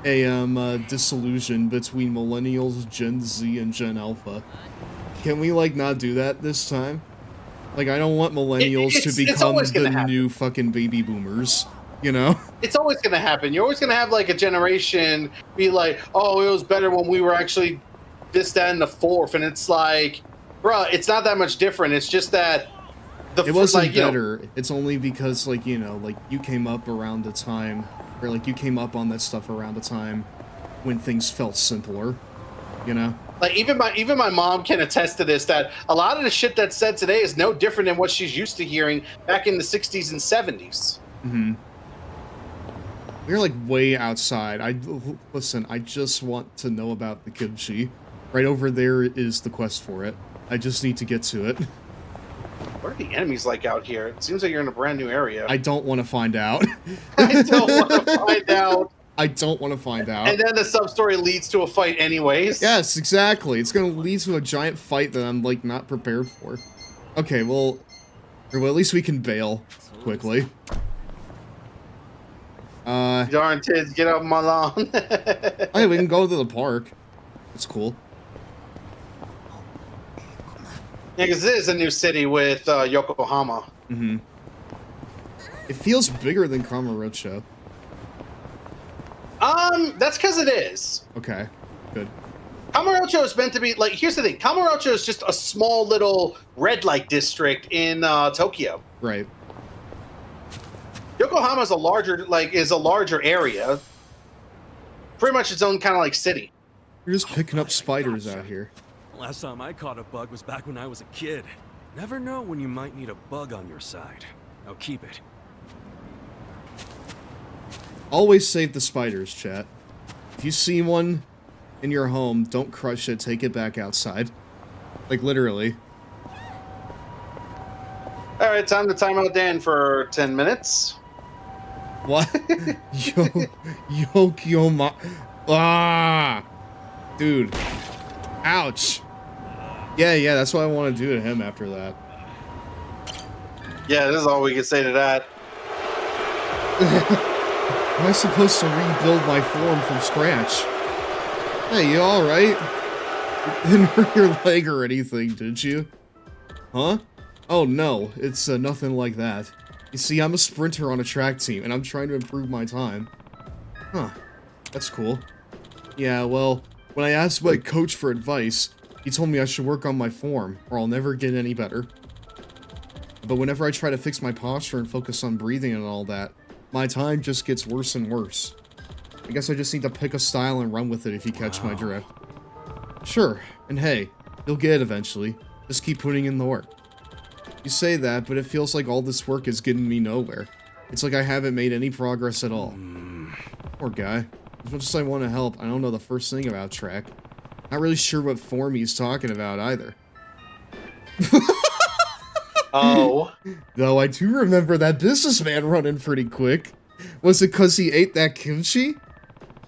[SPEAKER 1] a disillusion between millennials, Gen Z, and Gen Alpha. Can we like not do that this time? Like, I don't want millennials to become the new fucking baby boomers, you know?
[SPEAKER 2] It's always going to happen. You're always going to have, like, a generation be like, oh, it was better when we were actually this, that, and the fourth. And it's like, bruh, it's not that much different. It's just that...
[SPEAKER 1] It wasn't like, better. It's only because, like, you know, like, you came up around the time, or, like, you came up on that stuff around the time when things felt simpler, you know?
[SPEAKER 2] Like, even my mom can attest to this, that a lot of the shit that's said today is no different than what she's used to hearing back in the 60s and 70s.
[SPEAKER 1] Mm-hmm. We're, like, way outside. Listen, I just want to know about the kimchi. Right over there is the quest for it. I just need to get to it.
[SPEAKER 2] What are the enemies like out here? It seems like you're in a brand new area.
[SPEAKER 1] I don't want to find out.
[SPEAKER 2] I don't want to find out.
[SPEAKER 1] I don't want to find out.
[SPEAKER 2] And then the sub-story leads to a fight anyways.
[SPEAKER 1] Yes, exactly. It's going to lead to a giant fight that I'm, like, not prepared for. Okay, well, at least we can bail quickly.
[SPEAKER 2] Darn kids, get off my lawn.
[SPEAKER 1] Hey, we can go to the park. It's cool.
[SPEAKER 2] Yeah, because this is a new city with Yokohama.
[SPEAKER 1] Mm-hmm. It feels bigger than Kamurocho.
[SPEAKER 2] That's because it is.
[SPEAKER 1] Okay, good.
[SPEAKER 2] Kamurocho is meant to be, like, here's the thing. Kamurocho is just a small little red light district in Tokyo.
[SPEAKER 1] Right.
[SPEAKER 2] Yokohama is a larger area. Pretty much its own kind of like city.
[SPEAKER 1] You're just picking up spiders out here.
[SPEAKER 7] Last time I caught a bug was back when I was a kid. Never know when you might need a bug on your side. Now keep it.
[SPEAKER 1] Always save the spiders, chat. If you see one, in your home, don't crush it, take it back outside. Like, literally.
[SPEAKER 2] All right, time to time out Dan for 10 minutes.
[SPEAKER 1] What? Yo, ah! Dude. Ouch. Yeah, that's what I want to do to him after that.
[SPEAKER 2] Yeah, this is all we can say to that.
[SPEAKER 1] Am I supposed to rebuild my form from scratch? Hey, you alright? You didn't hurt your leg or anything, did you? Huh? Oh no, it's nothing like that. You see, I'm a sprinter on a track team, and I'm trying to improve my time. Huh. That's cool. Yeah, well, when I asked my coach for advice, he told me I should work on my form, or I'll never get any better. But whenever I try to fix my posture and focus on breathing and all that, my time just gets worse and worse. I guess I just need to pick a style and run with it if you catch my drift. Sure, and hey, you'll get it eventually. Just keep putting in the work. You say that, but it feels like all this work is getting me nowhere. It's like I haven't made any progress at all. Poor guy. As much as I want to help, I don't know the first thing about track. Not really sure what form he's talking about either.
[SPEAKER 2] Oh.
[SPEAKER 1] Though I do remember that businessman running pretty quick. Was it because he ate that kimchi?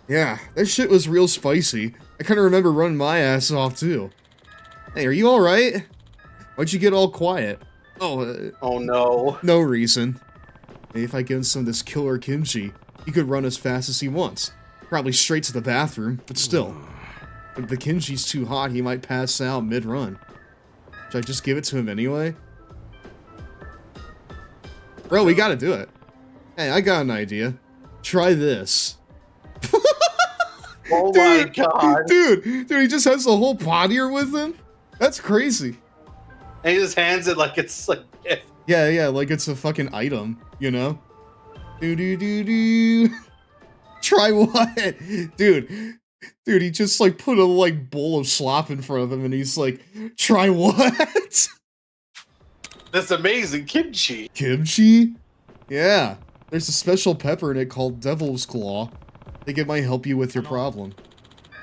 [SPEAKER 1] Yeah, that shit was real spicy. I kind of remember running my ass off too. Hey, are you alright? Why'd you get all quiet?
[SPEAKER 2] Oh no.
[SPEAKER 1] No reason. Maybe if I give him some of this killer kimchi, he could run as fast as he wants. Probably straight to the bathroom, but still. If the kimchi's too hot, he might pass out mid-run. Should I just give it to him anyway? Bro, we gotta do it. Hey, I got an idea. Try this.
[SPEAKER 2] Oh my god.
[SPEAKER 1] Dude, he just has the whole pot here with him? That's crazy.
[SPEAKER 2] And he just hands it like it's like if
[SPEAKER 1] Yeah, like it's a fucking item, you know? Do. Try what? Dude, he just like put a like bowl of slop in front of him and he's like, try what?
[SPEAKER 2] this amazing kimchi.
[SPEAKER 1] Kimchi? Yeah. There's a special pepper in it called Devil's Claw. I think it might help you with your problem.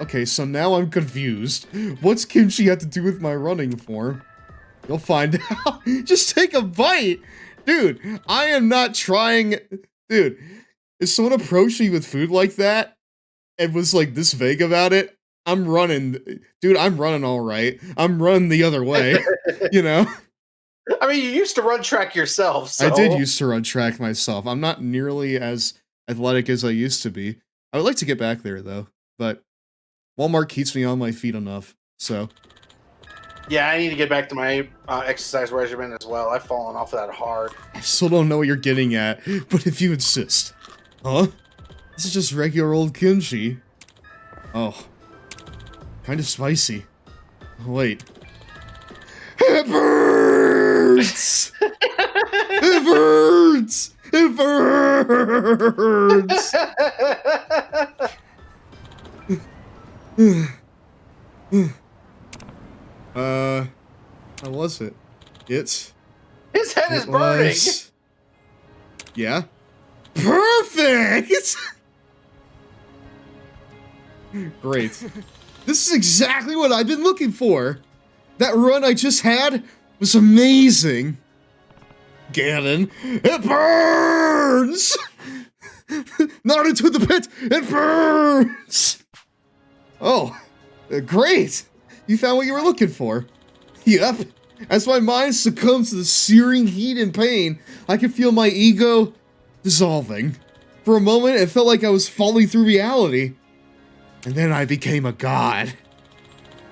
[SPEAKER 1] Okay, so now I'm confused. What's kimchi have to do with my running form? You'll find out. Just take a bite! Dude, I am not trying... Dude, if someone approached me with food like that and was like this vague about it, I'm running. Dude, I'm running alright. I'm running the other way, you know?
[SPEAKER 2] I mean, you used to run track yourself, so...
[SPEAKER 1] I did used to run track myself. I'm not nearly as athletic as I used to be. I would like to get back there, though. But Walmart keeps me on my feet enough, so...
[SPEAKER 2] Yeah, I need to get back to my exercise regimen as well. I've fallen off that hard.
[SPEAKER 1] I still don't know what you're getting at, but if you insist. Huh? This is just regular old kimchi. Oh. Kind of spicy. Oh, wait. It burns! It burns! It burns! How was it?
[SPEAKER 2] His head is burning!
[SPEAKER 1] Yeah. Perfect! Great. This is exactly what I've been looking for. That run I just had was amazing. Ganon, it burns! Not into the pit, it burns! Oh, great! You found what you were looking for. Yep. As my mind succumbs to the searing heat and pain, I can feel my ego dissolving. For a moment, it felt like I was falling through reality. And then I became a god.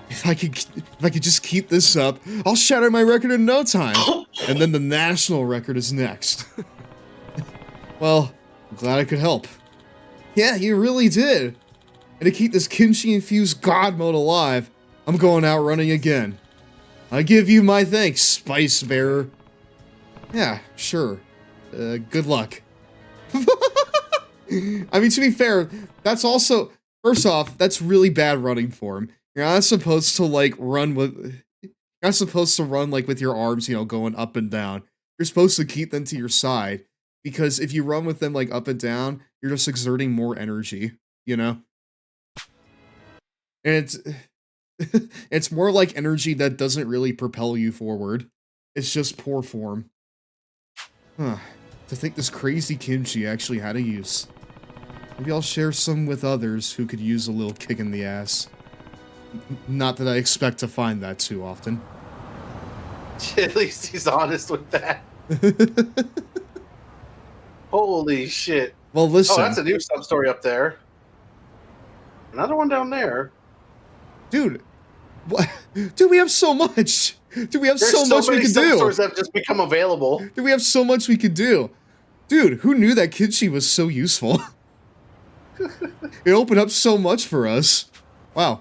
[SPEAKER 1] If I could just keep this up, I'll shatter my record in no time. And then the national record is next. Well, I'm glad I could help. Yeah, you really did. And to keep this kimchi-infused god mode alive, I'm going out running again. I give you my thanks, Spice Bearer. Yeah, sure. Good luck. I mean, to be fair, that's also... First off, that's really bad running form. You're not supposed to, like, run with... You're not supposed to run, like, with your arms, you know, going up and down. You're supposed to keep them to your side. Because if you run with them, like, up and down, you're just exerting more energy, you know? And it's more like energy that doesn't really propel you forward. It's just poor form. Huh. To think this crazy kimchi actually had a use. Maybe I'll share some with others who could use a little kick in the ass. Not that I expect to find that too often.
[SPEAKER 2] At least he's honest with that. Holy shit.
[SPEAKER 1] Well, listen.
[SPEAKER 2] Oh, that's a new sub-story up there. Another one down there.
[SPEAKER 1] Dude. What? Dude, we have so much. Dude, we have so much we could do.
[SPEAKER 2] Sub-stores that have just become available.
[SPEAKER 1] Dude, we have so much we could do. Dude, who knew that kimchi was so useful? It opened up so much for us. Wow.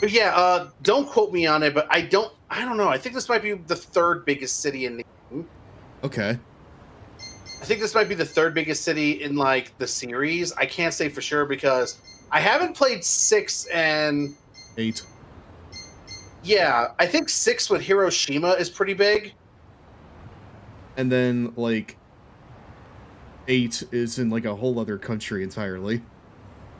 [SPEAKER 2] But yeah, don't quote me on it, but I don't know. I think this might be the third biggest city in the game.
[SPEAKER 1] Okay.
[SPEAKER 2] I think this might be the third biggest city in, like, the series. I can't say for sure because I haven't played 6 and...
[SPEAKER 1] 8.
[SPEAKER 2] Yeah, I think 6 with Hiroshima is pretty big.
[SPEAKER 1] And then, like, 8 is in, like, a whole other country entirely.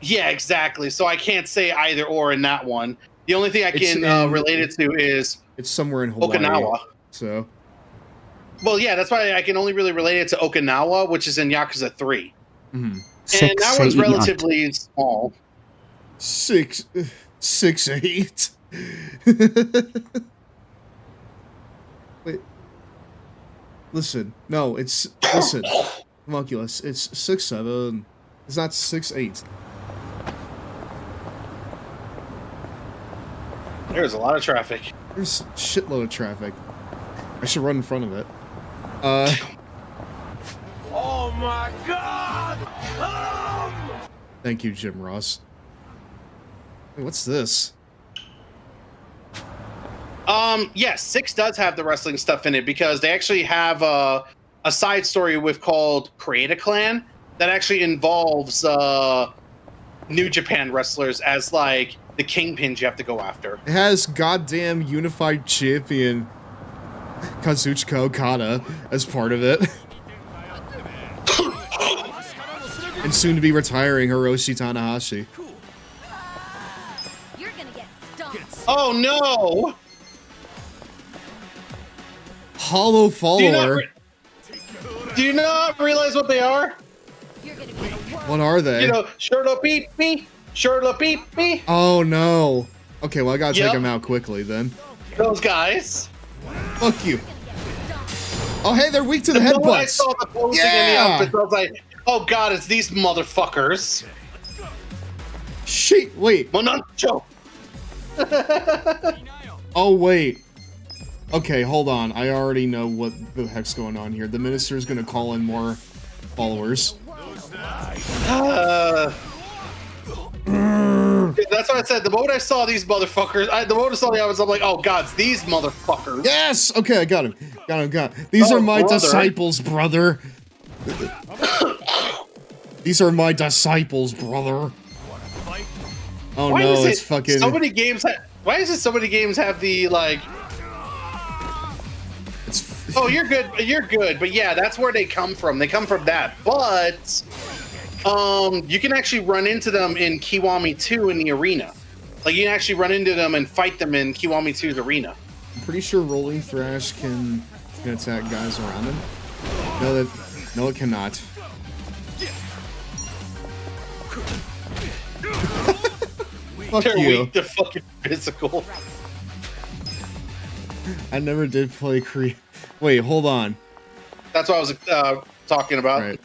[SPEAKER 2] Yeah, exactly. So I can't say either or in that one. The only thing I can relate it to is...
[SPEAKER 1] It's somewhere in Hawaii.
[SPEAKER 2] Okinawa.
[SPEAKER 1] So...
[SPEAKER 2] Well, yeah, that's why I can only really relate it to Okinawa, which is in Yakuza 3.
[SPEAKER 1] Mm-hmm.
[SPEAKER 2] And that one's relatively small.
[SPEAKER 1] 6, 8. Wait. Listen. No, it's... Listen. Homunculus. It's 6, 7. It's not 6, 8.
[SPEAKER 2] There's a lot of traffic.
[SPEAKER 1] There's a shitload of traffic. I should run in front of it.
[SPEAKER 7] Oh my god!
[SPEAKER 1] Thank you, Jim Ross. Wait, what's this?
[SPEAKER 2] Yes, 6 does have the wrestling stuff in it because they actually have a side story with called Create a Clan that actually involves New Japan wrestlers as like the kingpins you have to go after.
[SPEAKER 1] It has goddamn unified champion Kazuchika Okada as part of it. And soon to be retiring Hiroshi Tanahashi.
[SPEAKER 6] You're gonna get stomped.
[SPEAKER 2] Oh no!
[SPEAKER 1] Hollow follower.
[SPEAKER 2] Do you not realize what they are?
[SPEAKER 6] You're gonna get a world.
[SPEAKER 1] What are they?
[SPEAKER 2] You know, Shirtle beep me, Shirtle beep me.
[SPEAKER 1] Oh no. Okay, well I gotta take them out quickly then.
[SPEAKER 2] Those guys.
[SPEAKER 1] Fuck you. Oh hey, they're weak to the
[SPEAKER 2] moment I
[SPEAKER 1] headbutts.
[SPEAKER 2] saw the posing in the outfits, I was like, oh god, it's these motherfuckers.
[SPEAKER 1] Shit, wait.
[SPEAKER 2] Monancho.
[SPEAKER 1] Oh wait. Okay, hold on. I already know what the heck's going on here. The minister's gonna call in more followers.
[SPEAKER 2] That's what I said. The moment I saw these motherfuckers, the moment I saw the others, I'm like, oh god, it's these motherfuckers.
[SPEAKER 1] Yes! Okay, I got him. Got him. These are my disciples, brother. These are my disciples, brother. Oh
[SPEAKER 2] Why
[SPEAKER 1] no, it's fucking...
[SPEAKER 2] So many games why is it so many games have the, like... Oh, you're good. But yeah, that's where they come from. They come from that. But... you can actually run into them in Kiwami 2 in the arena. Like, you can actually run into them and fight them in Kiwami 2's arena.
[SPEAKER 1] I'm pretty sure Rolling Thrash can attack guys around him. No, it cannot. Fuck
[SPEAKER 2] They're
[SPEAKER 1] you.
[SPEAKER 2] weak to fucking physical.
[SPEAKER 1] I never did play Wait, hold on.
[SPEAKER 2] That's what I was talking about.
[SPEAKER 1] Right.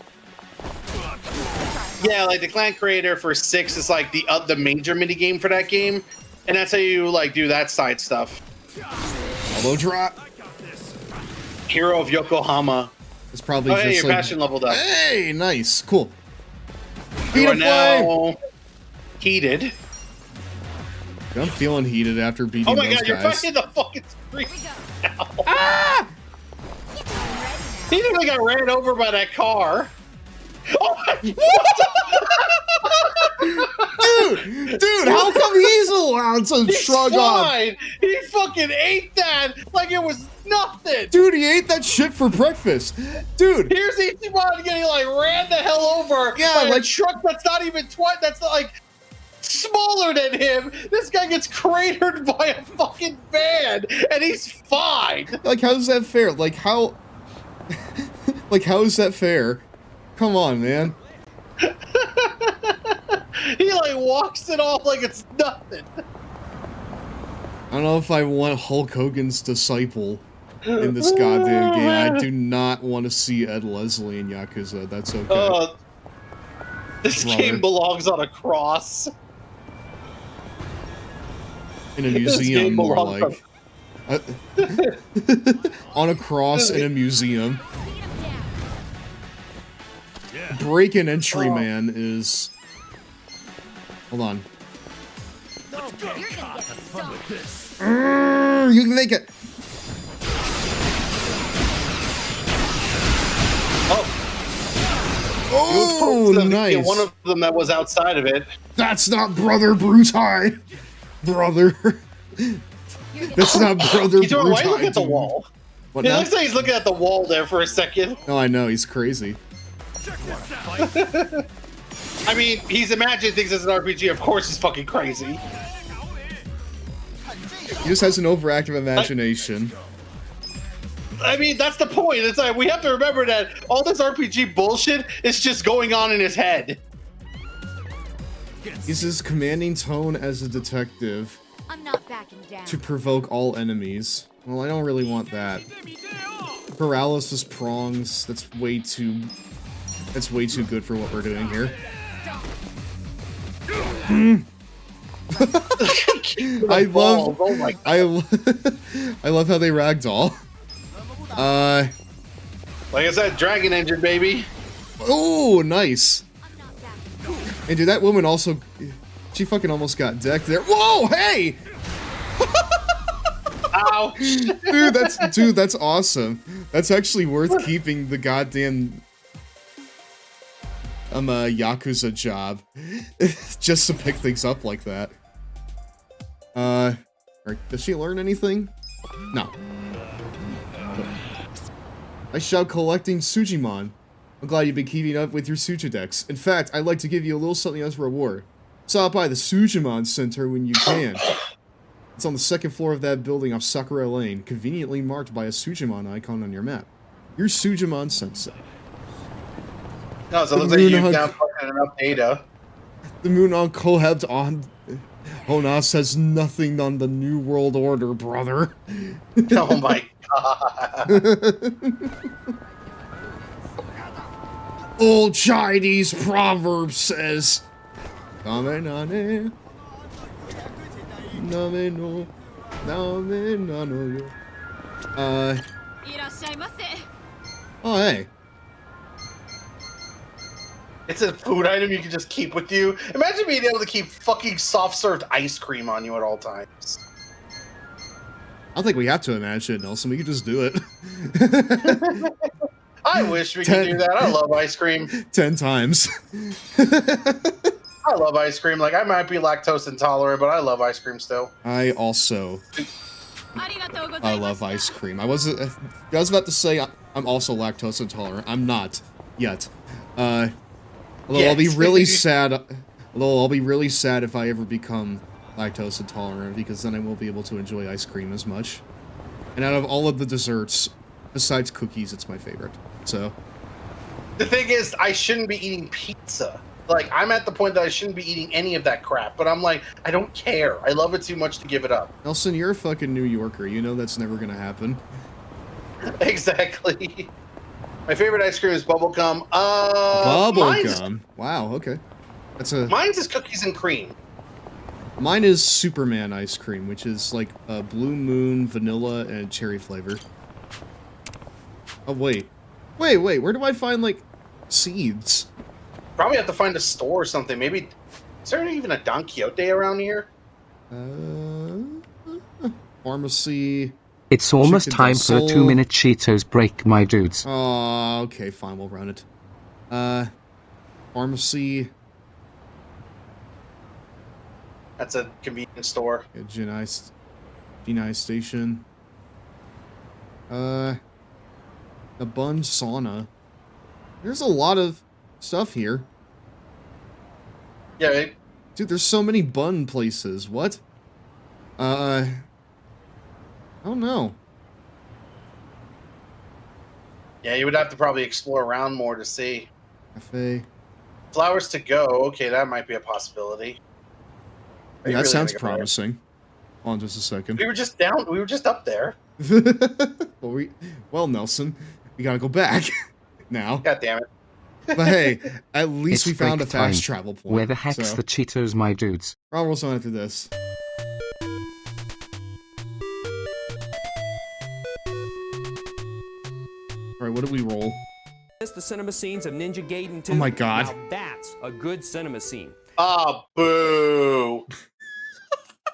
[SPEAKER 2] Yeah, like the clan creator for 6 is like the major mini game for that game, and that's how you like do that side stuff.
[SPEAKER 1] Elbow drop.
[SPEAKER 2] Hero of Yokohama.
[SPEAKER 1] It's probably
[SPEAKER 2] Oh,
[SPEAKER 1] just
[SPEAKER 2] hey, your
[SPEAKER 1] like,
[SPEAKER 2] passion leveled up.
[SPEAKER 1] Hey, nice, cool.
[SPEAKER 2] You are
[SPEAKER 1] Heat
[SPEAKER 2] now heated.
[SPEAKER 1] I'm feeling heated after beating
[SPEAKER 2] Oh my
[SPEAKER 1] those
[SPEAKER 2] god, you're
[SPEAKER 1] guys.
[SPEAKER 2] fighting the fucking street now.
[SPEAKER 1] Ah!
[SPEAKER 2] He nearly got ran over by that car. Oh my
[SPEAKER 1] Dude, how come he's allowed to shrug off?
[SPEAKER 2] He fucking ate that like it was nothing.
[SPEAKER 1] Dude, he ate that shit for breakfast. Dude.
[SPEAKER 2] Here's Ichiban getting like ran the hell over by a truck that's not even that's like small taller than him. This guy gets cratered by a fucking van, and he's fine.
[SPEAKER 1] Like, how's that fair? Like, how... like, how is that fair? Come on, man.
[SPEAKER 2] He, like, walks it off like it's nothing.
[SPEAKER 1] I don't know if I want Hulk Hogan's disciple in this goddamn game. I do not want to see Ed Leslie in Yakuza. That's okay.
[SPEAKER 2] This game belongs on a cross.
[SPEAKER 1] In a museum, more like. On a cross in a museum. Break and entry man is... Hold on. You can make it! Oh, nice.
[SPEAKER 2] One of them that was outside of it.
[SPEAKER 1] That's not Brother Brutai! Brother. That's not Brother Brutai.
[SPEAKER 2] Why are you looking at the wall?
[SPEAKER 1] What
[SPEAKER 2] It
[SPEAKER 1] now?
[SPEAKER 2] looks like he's looking at the wall there for a second.
[SPEAKER 1] Oh, I know, he's crazy.
[SPEAKER 2] I mean, he's imagining things as an RPG. Of course he's fucking crazy.
[SPEAKER 1] He just has an overactive imagination.
[SPEAKER 2] I mean, that's the point. It's like, we have to remember that all this RPG bullshit is just going on in his head.
[SPEAKER 1] He's his commanding tone as a detective.
[SPEAKER 6] I'm not backing down.
[SPEAKER 1] To provoke all enemies. Well, I don't really want that. Paralysis prongs. That's way too good for what we're doing here. I love I love how they ragdoll.
[SPEAKER 2] Like I said, Dragon Engine, baby.
[SPEAKER 1] Oh, nice. And dude, that woman also, she fucking almost got decked there. Whoa, hey!
[SPEAKER 2] Ouch.
[SPEAKER 1] Dude, that's awesome. That's actually worth keeping the goddamn Yakuza job. Just to pick things up like that. Does she learn anything? No. I shout collecting Sujimon. I'm glad you've been keeping up with your Suja decks. In fact, I'd like to give you a little something as a reward. Stop by the Sujimon Center when you can. It's on the second floor of that building off Sakura Lane, conveniently marked by a Sujimon icon on your map. Your Sujimon Sensei.
[SPEAKER 2] No, so it looks like you've downloaded enough data.
[SPEAKER 1] The moon on Kohebt on... Honas says nothing on the New World Order, brother.
[SPEAKER 2] Oh my god.
[SPEAKER 1] Old Chinese proverb says... Name nane. Name no. Name no yo. Oh, hey.
[SPEAKER 2] It's a food item you can just keep with you. Imagine being able to keep fucking soft-served ice cream on you at all times.
[SPEAKER 1] I don't think we have to imagine it, Nelson. We could just do it.
[SPEAKER 2] I wish we could do that. I love ice cream.
[SPEAKER 1] 10 times.
[SPEAKER 2] I love ice cream. Like, I might be lactose intolerant, but I love ice cream still.
[SPEAKER 1] I also... I love ice cream. I was about to say I'm also lactose intolerant. I'm not. Yet. Although I'll be really sad. Although I'll be really sad if I ever become lactose intolerant, because then I won't be able to enjoy ice cream as much. And out of all of the desserts, besides cookies, it's my favorite. So.
[SPEAKER 2] The thing is, I shouldn't be eating pizza. Like, I'm at the point that I shouldn't be eating any of that crap. But I'm like, I don't care. I love it too much to give it up.
[SPEAKER 1] Nelson, you're a fucking New Yorker. You know that's never gonna happen.
[SPEAKER 2] Exactly. My favorite ice cream is bubblegum.
[SPEAKER 1] Bubblegum? Wow, okay.
[SPEAKER 2] Mine's is cookies and cream.
[SPEAKER 1] Mine is Superman ice cream, which is like Blue Moon, vanilla, and cherry flavor. Oh, wait. Wait, where do I find, like, seeds?
[SPEAKER 2] Probably have to find a store or something. Maybe, is there even a Don Quixote around here?
[SPEAKER 1] Pharmacy...
[SPEAKER 5] It's almost time for a 2-minute Cheetos break, my dudes.
[SPEAKER 1] Oh, okay, fine, we'll run it. Pharmacy.
[SPEAKER 2] That's a convenience store.
[SPEAKER 1] Yeah, Genai Station. The Bun Sauna. There's a lot of stuff here.
[SPEAKER 2] Yeah,
[SPEAKER 1] Dude, there's so many bun places. What? I don't know.
[SPEAKER 2] Yeah, you would have to probably explore around more to see.
[SPEAKER 1] Cafe.
[SPEAKER 2] Flowers to go. Okay, that might be a possibility. Are you
[SPEAKER 1] Yeah, that
[SPEAKER 2] really
[SPEAKER 1] sounds
[SPEAKER 2] gonna go there?
[SPEAKER 1] promising. Hold on just a second.
[SPEAKER 2] We were just down. We were just up there.
[SPEAKER 1] Well, Nelson, we gotta go back now.
[SPEAKER 2] God damn it.
[SPEAKER 1] But hey, at least
[SPEAKER 5] It's
[SPEAKER 1] we found a
[SPEAKER 5] break time.
[SPEAKER 1] fast travel point.
[SPEAKER 5] Where the heck's
[SPEAKER 1] so.
[SPEAKER 5] the Cheetos, my dudes?
[SPEAKER 1] I'll roll some after this. Alright, what did we roll?
[SPEAKER 9] The cinema scenes of Ninja Gaiden 2.
[SPEAKER 1] Oh my god.
[SPEAKER 9] Now that's a good cinema scene.
[SPEAKER 2] Ah, boo.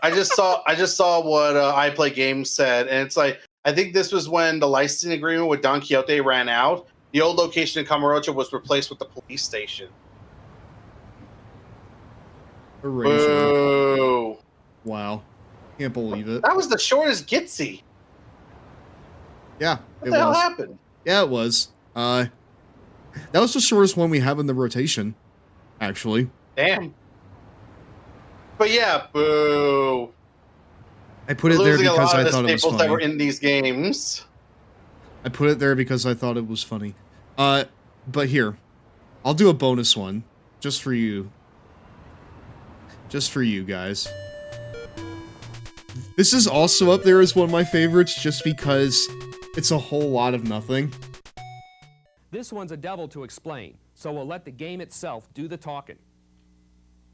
[SPEAKER 2] I just saw what I Play Games said, and it's like, I think this was when the licensing agreement with Don Quixote ran out. The old location in Camarocha was replaced with the police station.
[SPEAKER 1] Erasure.
[SPEAKER 2] Boo.
[SPEAKER 1] Wow. Can't believe it.
[SPEAKER 2] That was the shortest Gitsy.
[SPEAKER 1] Yeah,
[SPEAKER 2] What the hell happened?
[SPEAKER 1] Yeah, it was. That was the shortest one we have in the rotation, actually.
[SPEAKER 2] Damn. But yeah, boo.
[SPEAKER 1] I put it there
[SPEAKER 2] Losing a
[SPEAKER 1] because
[SPEAKER 2] lot
[SPEAKER 1] I
[SPEAKER 2] of the
[SPEAKER 1] thought it was
[SPEAKER 2] staples that were
[SPEAKER 1] funny.
[SPEAKER 2] in these games.
[SPEAKER 1] I put it there because I thought it was funny. But here, I'll do a bonus one, just for you. Just for you guys. This is also up there as one of my favorites, just because it's a whole lot of nothing.
[SPEAKER 9] This one's a devil to explain, so we'll let the game itself do the talking.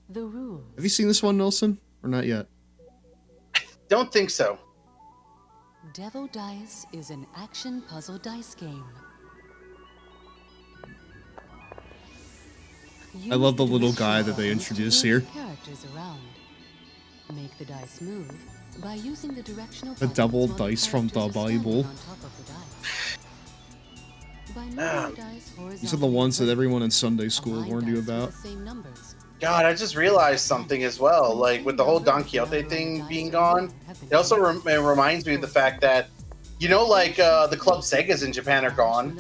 [SPEAKER 10] The rules.
[SPEAKER 1] Have you seen this one, Nelson? Or not yet?
[SPEAKER 2] Don't think so.
[SPEAKER 10] Devil Dice is an action puzzle dice game.
[SPEAKER 1] I love the little guy that they introduce here.
[SPEAKER 10] Characters around. Make the dice move by using the directional
[SPEAKER 1] The double dice from the Bible. These are the ones that everyone in Sunday school warned you about.
[SPEAKER 2] God, I just realized something as well. Like, with the whole Don Quixote thing being gone, it also reminds me of the fact that, you know, like, the Club Segas in Japan are gone.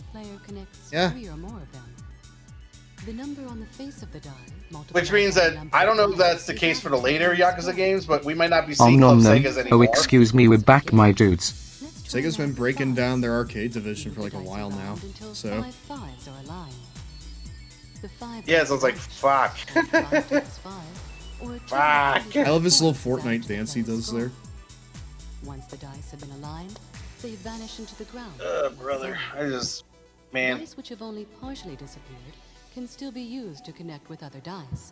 [SPEAKER 1] Yeah.
[SPEAKER 10] The number on the face of the die,
[SPEAKER 2] Which means that, I don't know if that's the case for the later Yakuza games, but we might not be seeing Club
[SPEAKER 5] Nom nom.
[SPEAKER 2] Segas
[SPEAKER 5] Oh,
[SPEAKER 2] anymore.
[SPEAKER 5] excuse me, we're back, my dudes.
[SPEAKER 1] Sega's been breaking down their arcade division for like a while now, so...
[SPEAKER 2] Yeah, it sounds like, fuck. Fuck.
[SPEAKER 1] I love this little Fortnite dance he does there.
[SPEAKER 10] Once the dice have been aligned, they vanish into the ground.
[SPEAKER 2] Brother, I just... Man.
[SPEAKER 10] Dice which have only partially disappeared can still be used to connect with other dice.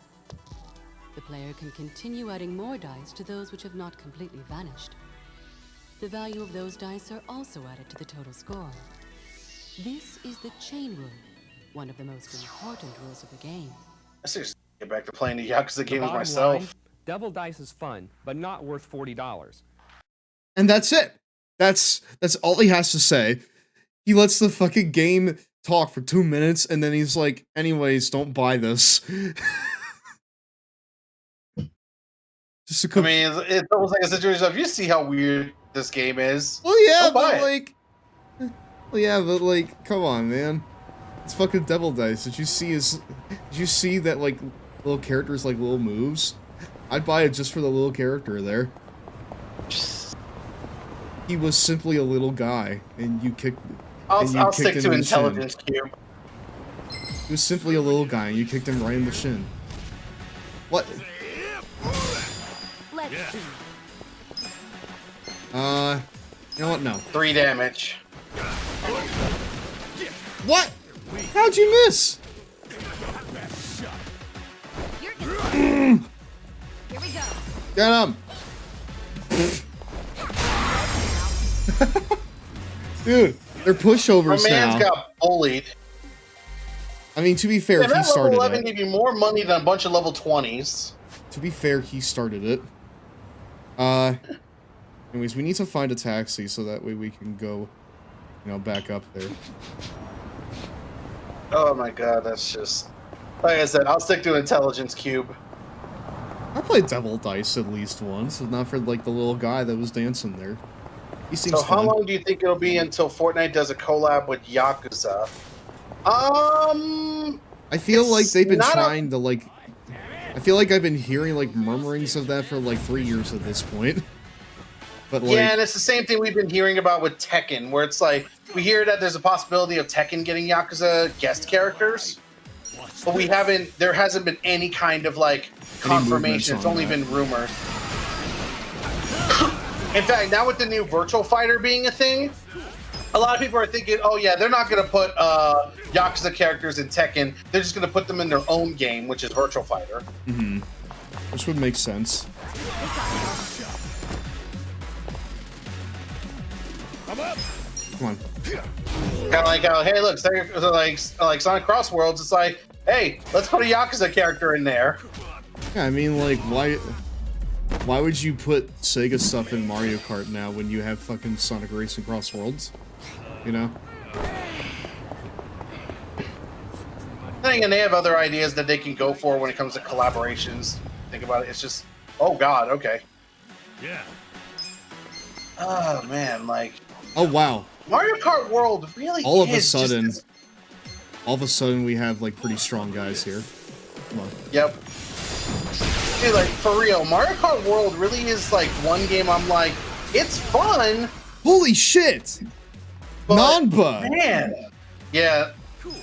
[SPEAKER 10] The player can continue adding more dice to those which have not completely vanished. The value of those dice are also added to the total score. This is the chain rule, one of the most important rules of the game.
[SPEAKER 2] I seriously get back to playing the Yakuza games
[SPEAKER 9] Bottom
[SPEAKER 2] myself.
[SPEAKER 9] line, Devil Dice is fun, but not worth $40.
[SPEAKER 1] And that's it. That's all he has to say. He lets the fucking game talk for 2 minutes, and then he's like, anyways, don't buy this. Just
[SPEAKER 2] I mean, it's almost like a situation of, you see how weird this game is.
[SPEAKER 1] Well, yeah,
[SPEAKER 2] Don't buy
[SPEAKER 1] but
[SPEAKER 2] it.
[SPEAKER 1] like... Well, yeah, but like, come on, man. It's fucking Devil Dice. Did you see that, like, little characters, like, little moves? I'd buy it just for the little character there. He was simply a little guy, and you kicked...
[SPEAKER 2] I'll stick to Intelligence Cube.
[SPEAKER 1] He was simply a little guy, and you kicked him right in the shin. What?
[SPEAKER 6] Let's see.
[SPEAKER 1] You know what? No.
[SPEAKER 2] 3 damage.
[SPEAKER 1] What? How'd you miss?
[SPEAKER 6] You're good. Here we go.
[SPEAKER 1] Get him! Dude, they're pushovers
[SPEAKER 2] My man's
[SPEAKER 1] now.
[SPEAKER 2] got bullied.
[SPEAKER 1] I mean, to be fair,
[SPEAKER 2] Yeah,
[SPEAKER 1] he
[SPEAKER 2] that
[SPEAKER 1] started
[SPEAKER 2] level 11
[SPEAKER 1] it.
[SPEAKER 2] gave you more money than a bunch of level 20s.
[SPEAKER 1] To be fair, he started it. Anyways, we need to find a taxi so that way we can go, you know, back up there.
[SPEAKER 2] Oh my god, that's just... Like I said, I'll stick to Intelligence Cube.
[SPEAKER 1] I played Devil Dice at least once, if not for, like, the little guy that was dancing there. He seems
[SPEAKER 2] So how
[SPEAKER 1] fun.
[SPEAKER 2] long do you think it'll be until Fortnite does a collab with Yakuza?
[SPEAKER 1] I feel like they've been
[SPEAKER 2] not a-
[SPEAKER 1] trying to, like, I feel like I've been hearing like murmurings of that for like 3 years at this point. But like,
[SPEAKER 2] yeah, and it's the same thing we've been hearing about with Tekken, where it's like we hear that there's a possibility of Tekken getting Yakuza guest characters, but we haven't. There hasn't been any kind of like confirmation. It's only been rumors. In fact, now with the new Virtual Fighter being a thing, a lot of people are thinking, oh yeah, they're not going to put Yakuza characters in Tekken. They're just going to put them in their own game, which is Virtual Fighter.
[SPEAKER 1] Mm-hmm. Which would make sense. Come on.
[SPEAKER 2] Kind of like how, hey, look, like Sonic Cross Worlds, it's like, hey, let's put a Yakuza character in there.
[SPEAKER 1] Yeah, I mean, like, why would you put Sega stuff in Mario Kart now when you have fucking Sonic Racing Cross Worlds? You know?
[SPEAKER 2] And they have other ideas that they can go for when it comes to collaborations. Think about it. It's just, oh god, okay.
[SPEAKER 8] Yeah.
[SPEAKER 2] Oh man, like.
[SPEAKER 1] Oh wow.
[SPEAKER 2] Mario Kart World really.
[SPEAKER 1] All of a sudden we have like pretty strong guys here. Come on.
[SPEAKER 2] Yep. Dude, like for real, Mario Kart World really is like one game I'm like, it's fun.
[SPEAKER 1] Holy shit! Nanba!
[SPEAKER 2] Man. Yeah,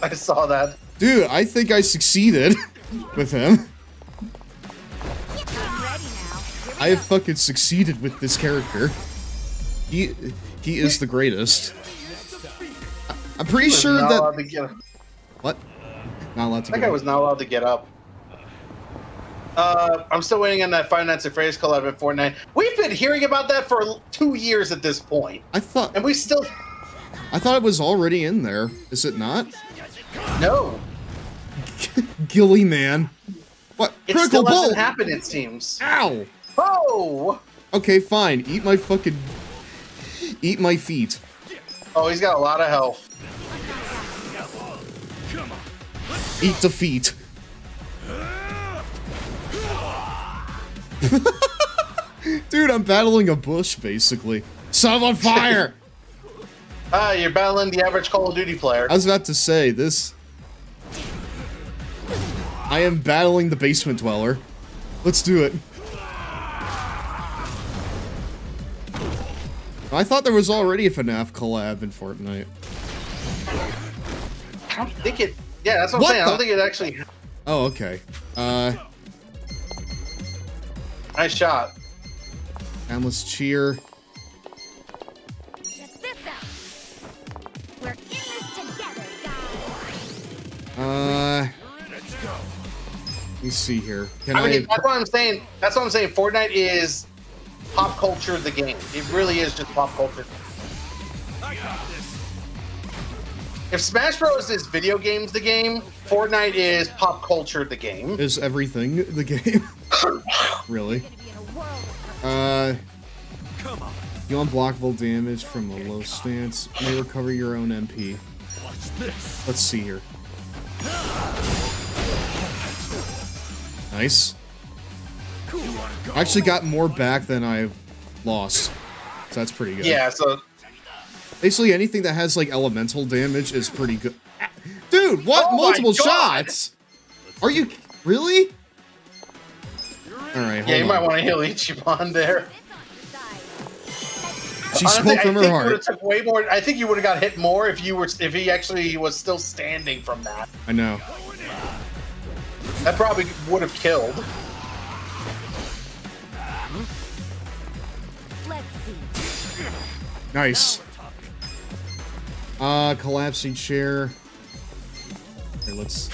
[SPEAKER 2] I saw that.
[SPEAKER 1] Dude, I think I succeeded with him. I have fucking succeeded with this character. He is the greatest. I'm pretty sure that... What? Not allowed to
[SPEAKER 2] get up. That guy was not allowed to get up. I'm still waiting on that Five Nights at Freddy's collab at Fortnite. We've been hearing about that for 2 years at this point.
[SPEAKER 1] I thought
[SPEAKER 2] it
[SPEAKER 1] was already in there. Is it not?
[SPEAKER 2] No.
[SPEAKER 1] Gilly man. What?
[SPEAKER 2] It
[SPEAKER 1] Critical
[SPEAKER 2] still hasn't
[SPEAKER 1] bolt!
[SPEAKER 2] happened, it seems.
[SPEAKER 1] Ow!
[SPEAKER 2] Oh!
[SPEAKER 1] Okay, fine. Eat my fucking... Eat my feet.
[SPEAKER 2] Oh, he's got a lot of health.
[SPEAKER 1] Eat the feet. Dude, I'm battling a bush, basically. So I'm on fire!
[SPEAKER 2] You're battling the average Call of Duty player.
[SPEAKER 1] I was about to say, this... I am battling the basement dweller. Let's do it. I thought there was already a FNAF collab in Fortnite.
[SPEAKER 2] I don't think it... Yeah, that's what I'm saying. I don't think it actually...
[SPEAKER 1] Oh, okay.
[SPEAKER 2] Nice shot.
[SPEAKER 1] And let's cheer.
[SPEAKER 6] Check this out. We're in this together, guys.
[SPEAKER 1] Let me see here.
[SPEAKER 2] I mean, that's what I'm saying. That's what I'm saying. Fortnite is pop culture the game. It really is just pop culture. If Smash Bros is video games the game, Fortnite is pop culture the game.
[SPEAKER 1] Is everything the game? Really? You unblockable damage from a low stance. May recover your own MP. Let's see here. Nice. I actually got more back than I lost. So that's pretty good.
[SPEAKER 2] Yeah, so...
[SPEAKER 1] Basically, anything that has, like, elemental damage is pretty good. Dude, what?
[SPEAKER 2] Oh
[SPEAKER 1] Multiple shots? Are you... Really? Alright,
[SPEAKER 2] yeah, you might want to heal Ichiban there.
[SPEAKER 1] She spoke from her heart.
[SPEAKER 2] Took way more. I think you would have got hit more if he actually was still standing from that.
[SPEAKER 1] I know.
[SPEAKER 2] That probably would have killed.
[SPEAKER 1] Nice. Collapsing chair. Here, let's...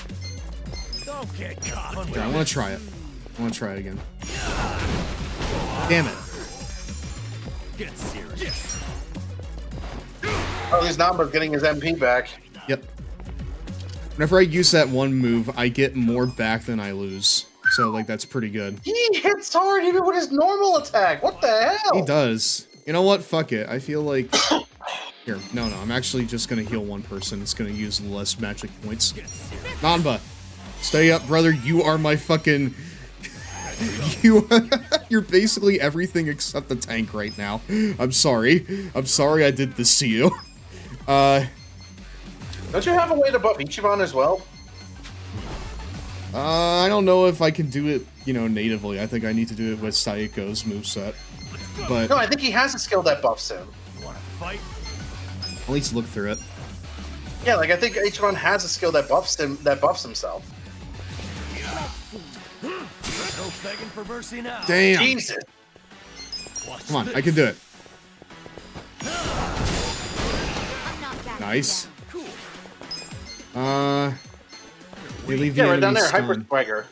[SPEAKER 8] Okay,
[SPEAKER 1] Here, I want to try it. I want to try it again. Damn it.
[SPEAKER 8] Get serious.
[SPEAKER 2] Oh, he's Namba's getting his MP back.
[SPEAKER 1] Yep. Whenever I use that one move, I get more back than I lose. So, like, that's pretty good.
[SPEAKER 2] He hits hard even with his normal attack. What the hell?
[SPEAKER 1] He does. You know what? Fuck it. I feel like... Here, no, I'm actually just gonna heal one person. It's gonna use less magic points. Nanba, stay up, brother. You are my fucking... You're basically everything except the tank right now. I'm sorry. I'm sorry I did this to you.
[SPEAKER 2] Don't you have a way to buff Ichiban as well?
[SPEAKER 1] I don't know if I can do it, you know, natively. I think I need to do it with Saiko's moveset. But
[SPEAKER 2] No, I think he has a skill that buffs him.
[SPEAKER 1] at least look through it.
[SPEAKER 2] Yeah, like I think each one has a skill that buffs him, that buffs himself.
[SPEAKER 7] No begging for mercy now.
[SPEAKER 1] Damn.
[SPEAKER 2] Jesus.
[SPEAKER 1] Come on, I can do it. Nice. They leave the
[SPEAKER 2] Yeah, right down
[SPEAKER 1] enemies
[SPEAKER 2] there, Hyper
[SPEAKER 1] stunned.
[SPEAKER 2] Swagger.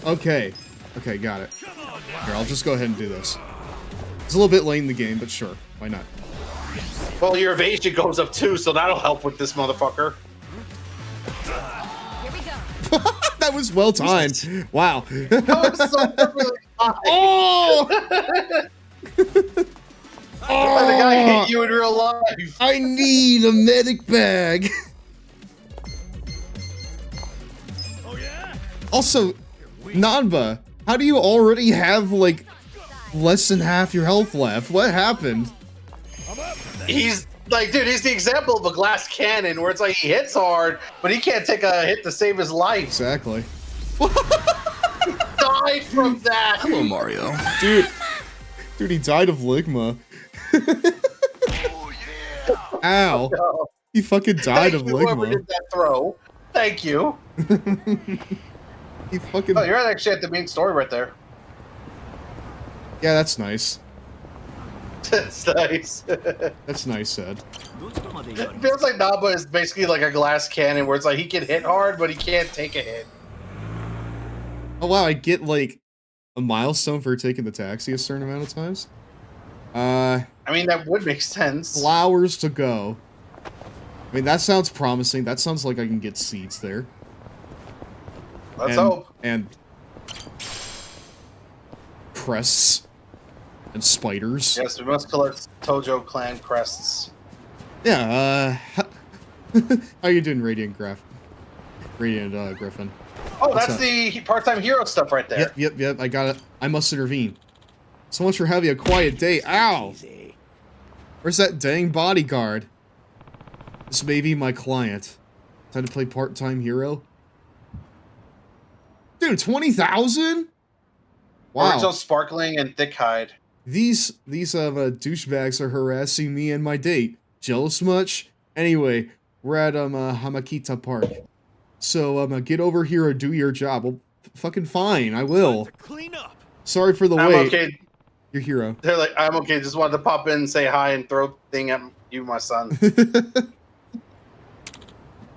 [SPEAKER 1] Okay. Okay, got it. Here, I'll just go ahead and do this. It's a little bit late in the game, but sure. Why not?
[SPEAKER 2] Well, your evasion goes up too, so that'll help with this motherfucker.
[SPEAKER 6] Here we go.
[SPEAKER 1] That was well timed. Wow.
[SPEAKER 2] That was so perfectly timed.
[SPEAKER 1] Oh!
[SPEAKER 2] The guy hit you in real life.
[SPEAKER 1] I need a medic bag.
[SPEAKER 7] Oh yeah.
[SPEAKER 1] Also, Nanba, how do you already have like less than half your health left? What happened?
[SPEAKER 2] He's like, dude, he's the example of a glass cannon where it's like he hits hard, but he can't take a hit to save his life.
[SPEAKER 1] Exactly.
[SPEAKER 2] Die from that.
[SPEAKER 11] Hello, Mario.
[SPEAKER 1] Dude, he died of ligma. Ow.
[SPEAKER 2] No.
[SPEAKER 1] He fucking died of
[SPEAKER 2] Whoever
[SPEAKER 1] ligma.
[SPEAKER 2] did that throw. Thank you.
[SPEAKER 1] He fucking...
[SPEAKER 2] Oh, you're actually at the main story right there.
[SPEAKER 1] Yeah, that's nice.
[SPEAKER 2] That's nice.
[SPEAKER 1] That's nice, Ed.
[SPEAKER 2] It feels like Naba is basically like a glass cannon where it's like he can hit hard, but he can't take a hit.
[SPEAKER 1] Oh wow, I get like a milestone for taking the taxi a certain amount of times.
[SPEAKER 2] I mean, that would make sense.
[SPEAKER 1] Flowers to go. I mean, that sounds promising. That sounds like I can get seeds there.
[SPEAKER 2] Let's hope.
[SPEAKER 1] And crests and spiders.
[SPEAKER 2] Yes, we must collect Tojo clan crests.
[SPEAKER 1] Yeah, how you doing, Radiant Griffin?
[SPEAKER 2] Oh,
[SPEAKER 1] What's
[SPEAKER 2] that's
[SPEAKER 1] up?
[SPEAKER 2] the part-time hero stuff right there.
[SPEAKER 1] Yep, I got it. I must intervene. So much for having a quiet day. Ow! Where's that dang bodyguard? This may be my client. Time to play part-time hero? Dude, 20,000? Wow.
[SPEAKER 2] Original Sparkling and Thick Hide.
[SPEAKER 1] These douchebags are harassing me and my date. Jealous much? Anyway, we're at Hamakita Park. So get over here or do your job. Well, fucking fine, I will.
[SPEAKER 7] Clean up.
[SPEAKER 1] Sorry for the
[SPEAKER 2] I'm
[SPEAKER 1] wait.
[SPEAKER 2] okay.
[SPEAKER 1] Your hero.
[SPEAKER 2] They're like, I'm okay. Just wanted to pop in and say hi and throw thing at you, my son.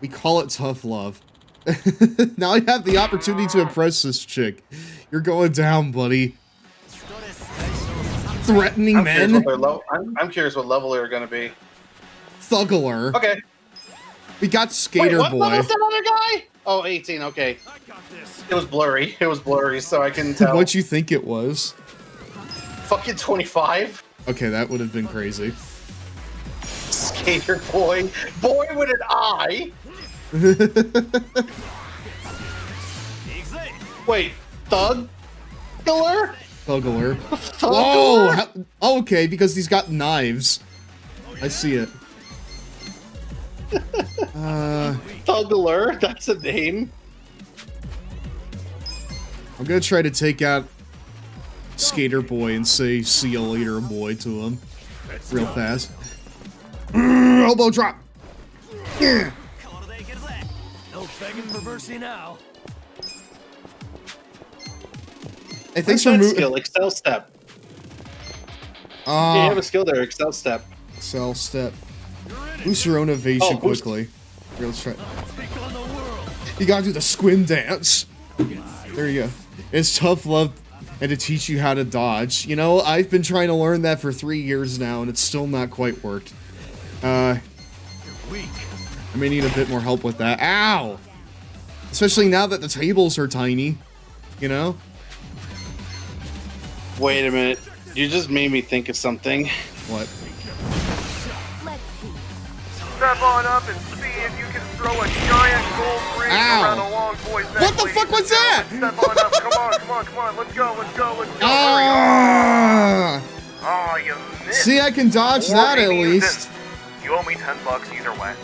[SPEAKER 1] We call it tough love. Now I have the opportunity to impress this chick. You're going down, buddy. Threatening
[SPEAKER 2] I'm curious
[SPEAKER 1] men?
[SPEAKER 2] what their I'm curious what level they're going to be.
[SPEAKER 1] Thuggler.
[SPEAKER 2] Okay.
[SPEAKER 1] We got Skater
[SPEAKER 2] Wait, what
[SPEAKER 1] Boy.
[SPEAKER 2] level's that other guy? Oh, 18. Okay.
[SPEAKER 7] I got this.
[SPEAKER 2] It was blurry. It was blurry, so I couldn't tell.
[SPEAKER 1] What'd you think it was?
[SPEAKER 2] Fucking 25.
[SPEAKER 1] Okay, that would have been crazy.
[SPEAKER 2] Skater Boy. Boy with an I. Wait, Thug? Killer?
[SPEAKER 1] Thuggler. Whoa! Okay, because he's got knives. I see it.
[SPEAKER 2] Thuggler? That's a name.
[SPEAKER 1] I'm gonna try to take out Skater Boy and say "see you later, boy" to him real fast. Elbow drop. Yeah.
[SPEAKER 7] No begging for mercy now.
[SPEAKER 1] Hey, thanks
[SPEAKER 2] What's
[SPEAKER 1] for
[SPEAKER 2] that
[SPEAKER 1] moving.
[SPEAKER 2] skill? Excel step. Yeah, you have a skill there. Excel step.
[SPEAKER 1] Excel step. Boost your own evasion
[SPEAKER 2] boost.
[SPEAKER 1] quickly. Here, let's try. You gotta do the squid dance. There you go. It's tough love and to teach you how to dodge. You know, I've been trying to learn that for 3 years now, and it's still not quite worked. I may need a bit more help with that. Ow! Especially now that the tables are tiny. You know?
[SPEAKER 2] Wait a minute. You just made me think of something.
[SPEAKER 1] What?
[SPEAKER 12] Step on up and see if you can throw a giant gold ring around a long boy's neck.
[SPEAKER 1] What the fuck was that?
[SPEAKER 12] Step on up. Come on. Let's go.
[SPEAKER 1] Ah!
[SPEAKER 12] Oh, you missed.
[SPEAKER 1] See, I can dodge
[SPEAKER 12] Or
[SPEAKER 1] that at
[SPEAKER 12] maybe you
[SPEAKER 1] least.
[SPEAKER 12] didn't. You owe me $10 either way.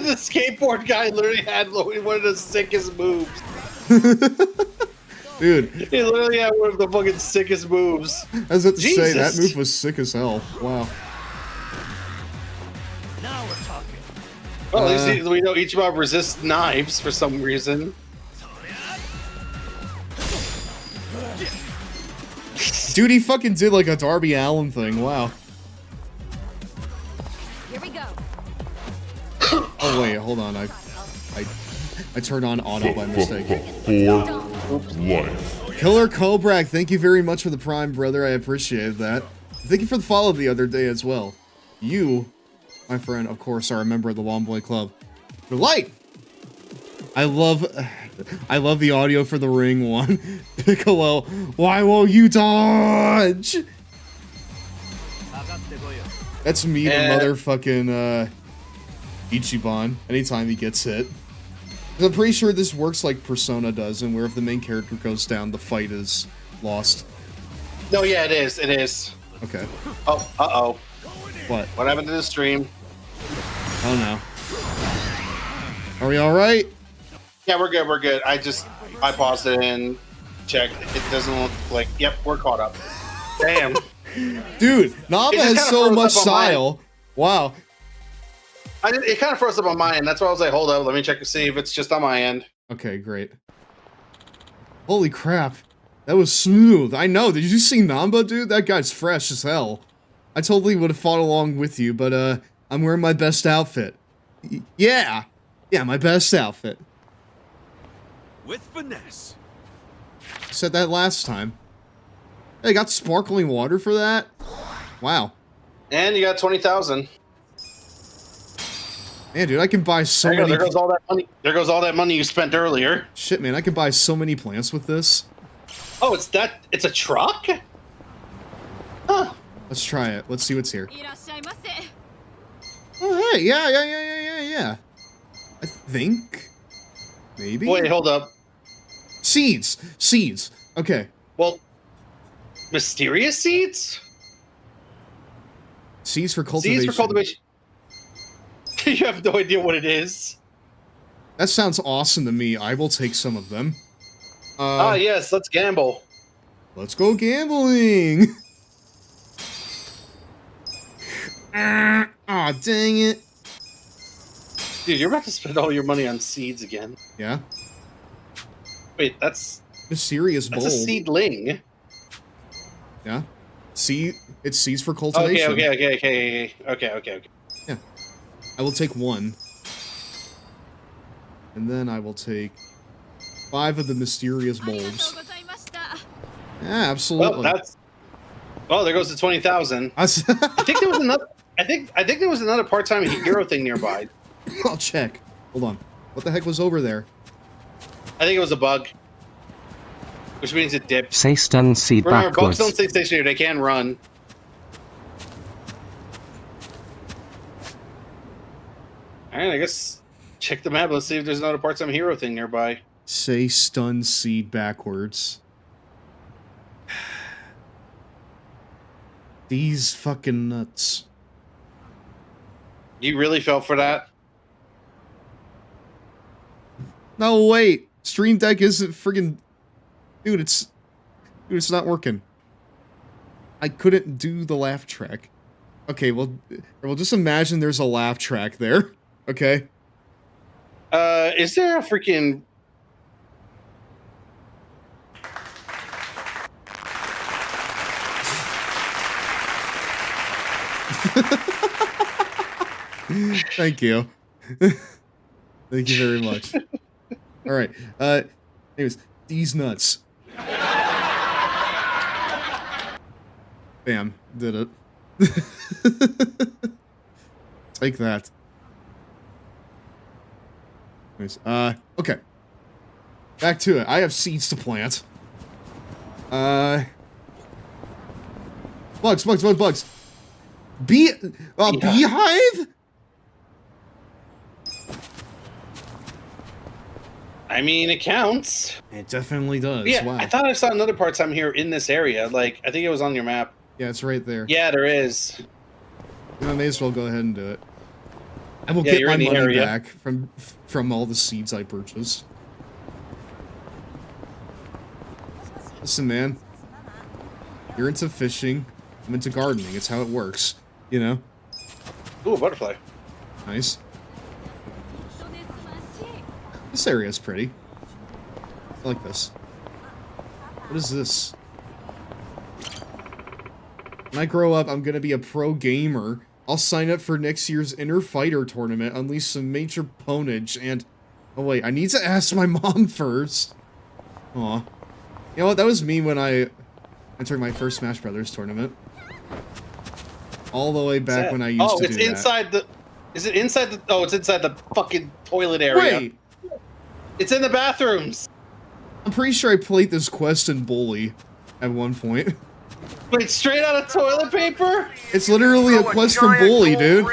[SPEAKER 2] The skateboard guy literally had one of the sickest moves.
[SPEAKER 1] Dude.
[SPEAKER 2] He literally had one of the fucking sickest moves.
[SPEAKER 1] I was about to say, that
[SPEAKER 2] Jesus.
[SPEAKER 1] move was sick as hell. Wow.
[SPEAKER 12] Now we're talking.
[SPEAKER 2] Well, at least we know each mob resists knives for some reason.
[SPEAKER 1] Dude, he fucking did like a Darby Allin thing. Wow.
[SPEAKER 6] Here we go.
[SPEAKER 1] Oh wait, hold on. I turned on auto by mistake. Killer Cobrak, thank you very much for the Prime, brother. I appreciate that. Thank you for the follow the other day as well. You, my friend, of course, are a member of the Womboy Club. The light. I love the audio for the ring one. Piccolo, why won't you dodge? That's me, the motherfucking Ichiban. Anytime he gets hit. I'm pretty sure this works like Persona does, and where if the main character goes down, the fight is lost.
[SPEAKER 2] No, yeah, it is. It is.
[SPEAKER 1] Okay.
[SPEAKER 2] Oh, uh-oh.
[SPEAKER 1] What?
[SPEAKER 2] What happened to the stream?
[SPEAKER 1] Oh no. Are we alright?
[SPEAKER 2] Yeah, we're good. We're good. I paused it and checked. It doesn't look like. Yep, we're caught up. Damn.
[SPEAKER 1] Dude, Nava has so much style. Wow.
[SPEAKER 2] It kind of froze up on my end. That's why I was like, hold up, let me check to see if it's just on my end.
[SPEAKER 1] Okay, great. Holy crap. That was smooth. I know. Did you see Namba, dude? That guy's fresh as hell. I totally would have fought along with you, but I'm wearing my best outfit. Yeah. Yeah, my best outfit.
[SPEAKER 7] With finesse.
[SPEAKER 1] Said that last time. Hey, I got sparkling water for that? Wow.
[SPEAKER 2] And you got 20,000.
[SPEAKER 1] Man, dude, I can buy so many...
[SPEAKER 2] There goes all that money. There goes all that money you spent earlier.
[SPEAKER 1] Shit, man, I can buy so many plants with this.
[SPEAKER 2] Oh, it's a truck? Huh.
[SPEAKER 1] Let's try it. Let's see what's here. Oh, hey, yeah. I think. Maybe?
[SPEAKER 2] Wait, hold up.
[SPEAKER 1] Seeds. Okay.
[SPEAKER 2] Well, mysterious seeds?
[SPEAKER 1] Seeds for cultivation.
[SPEAKER 2] Seeds for cultivation. You have no idea what it is.
[SPEAKER 1] That sounds awesome to me. I will take some of them.
[SPEAKER 2] Yes, let's gamble.
[SPEAKER 1] Let's go gambling. Aw, dang it.
[SPEAKER 2] Dude, you're about to spend all your money on seeds again.
[SPEAKER 1] Yeah?
[SPEAKER 2] Wait, that's...
[SPEAKER 1] Mysterious bowl.
[SPEAKER 2] That's a seedling.
[SPEAKER 1] Yeah? It's seeds for cultivation.
[SPEAKER 2] Okay.
[SPEAKER 1] Yeah. I will take one. And then I will take 5 of the mysterious bulbs. Yeah, absolutely.
[SPEAKER 2] Well, there goes the 20,000. I think there was another. I think there was another part-time hero thing nearby.
[SPEAKER 1] I'll check. Hold on. What the heck was over there?
[SPEAKER 2] I think it was a bug, which means it dipped.
[SPEAKER 5] Say stun seed
[SPEAKER 2] Remember,
[SPEAKER 5] backwards.
[SPEAKER 2] bugs don't stay stationary. They can run. All right, I guess check the map. Let's see if there's another part-time hero thing nearby.
[SPEAKER 1] Say stun seed backwards. These fucking nuts.
[SPEAKER 2] You really fell for that?
[SPEAKER 1] No, wait. Stream Deck isn't friggin'... Dude, it's not working. I couldn't do the laugh track. Okay, well just imagine there's a laugh track there. Okay?
[SPEAKER 2] Is there a freaking...
[SPEAKER 1] Thank you. Thank you very much. All right. Anyways, these nuts. Bam, did it. Take that. Anyways, okay. Back to it. I have seeds to plant. Bugs. Beehive?
[SPEAKER 2] I mean, it counts.
[SPEAKER 1] It definitely does.
[SPEAKER 2] Yeah,
[SPEAKER 1] wow.
[SPEAKER 2] I thought I saw another part-time here in this area. Like, I think it was on your map.
[SPEAKER 1] Yeah, it's right there.
[SPEAKER 2] Yeah, there is.
[SPEAKER 1] I may as well go ahead and do it. I will get my money back from all the seeds I purchased. Listen, man. You're into fishing. I'm into gardening. It's how it works. You know?
[SPEAKER 2] Ooh, a butterfly.
[SPEAKER 1] Nice. This area is pretty. I like this. What is this? When I grow up, I'm gonna be a pro gamer. I'll sign up for next year's Inner Fighter tournament, unleash some major ponage, and... Oh wait, I need to ask my mom first. Aw. You know what, that was me when I entered my first Smash Brothers tournament. All the way back when I used to do that.
[SPEAKER 2] Oh, it's inside the... Is it inside the... Oh, it's inside the fucking toilet area.
[SPEAKER 1] Wait!
[SPEAKER 2] It's in the bathrooms!
[SPEAKER 1] I'm pretty sure I played this quest in Bully at one point.
[SPEAKER 2] Wait, straight out of toilet paper?
[SPEAKER 1] It's literally a quest from Bully, dude.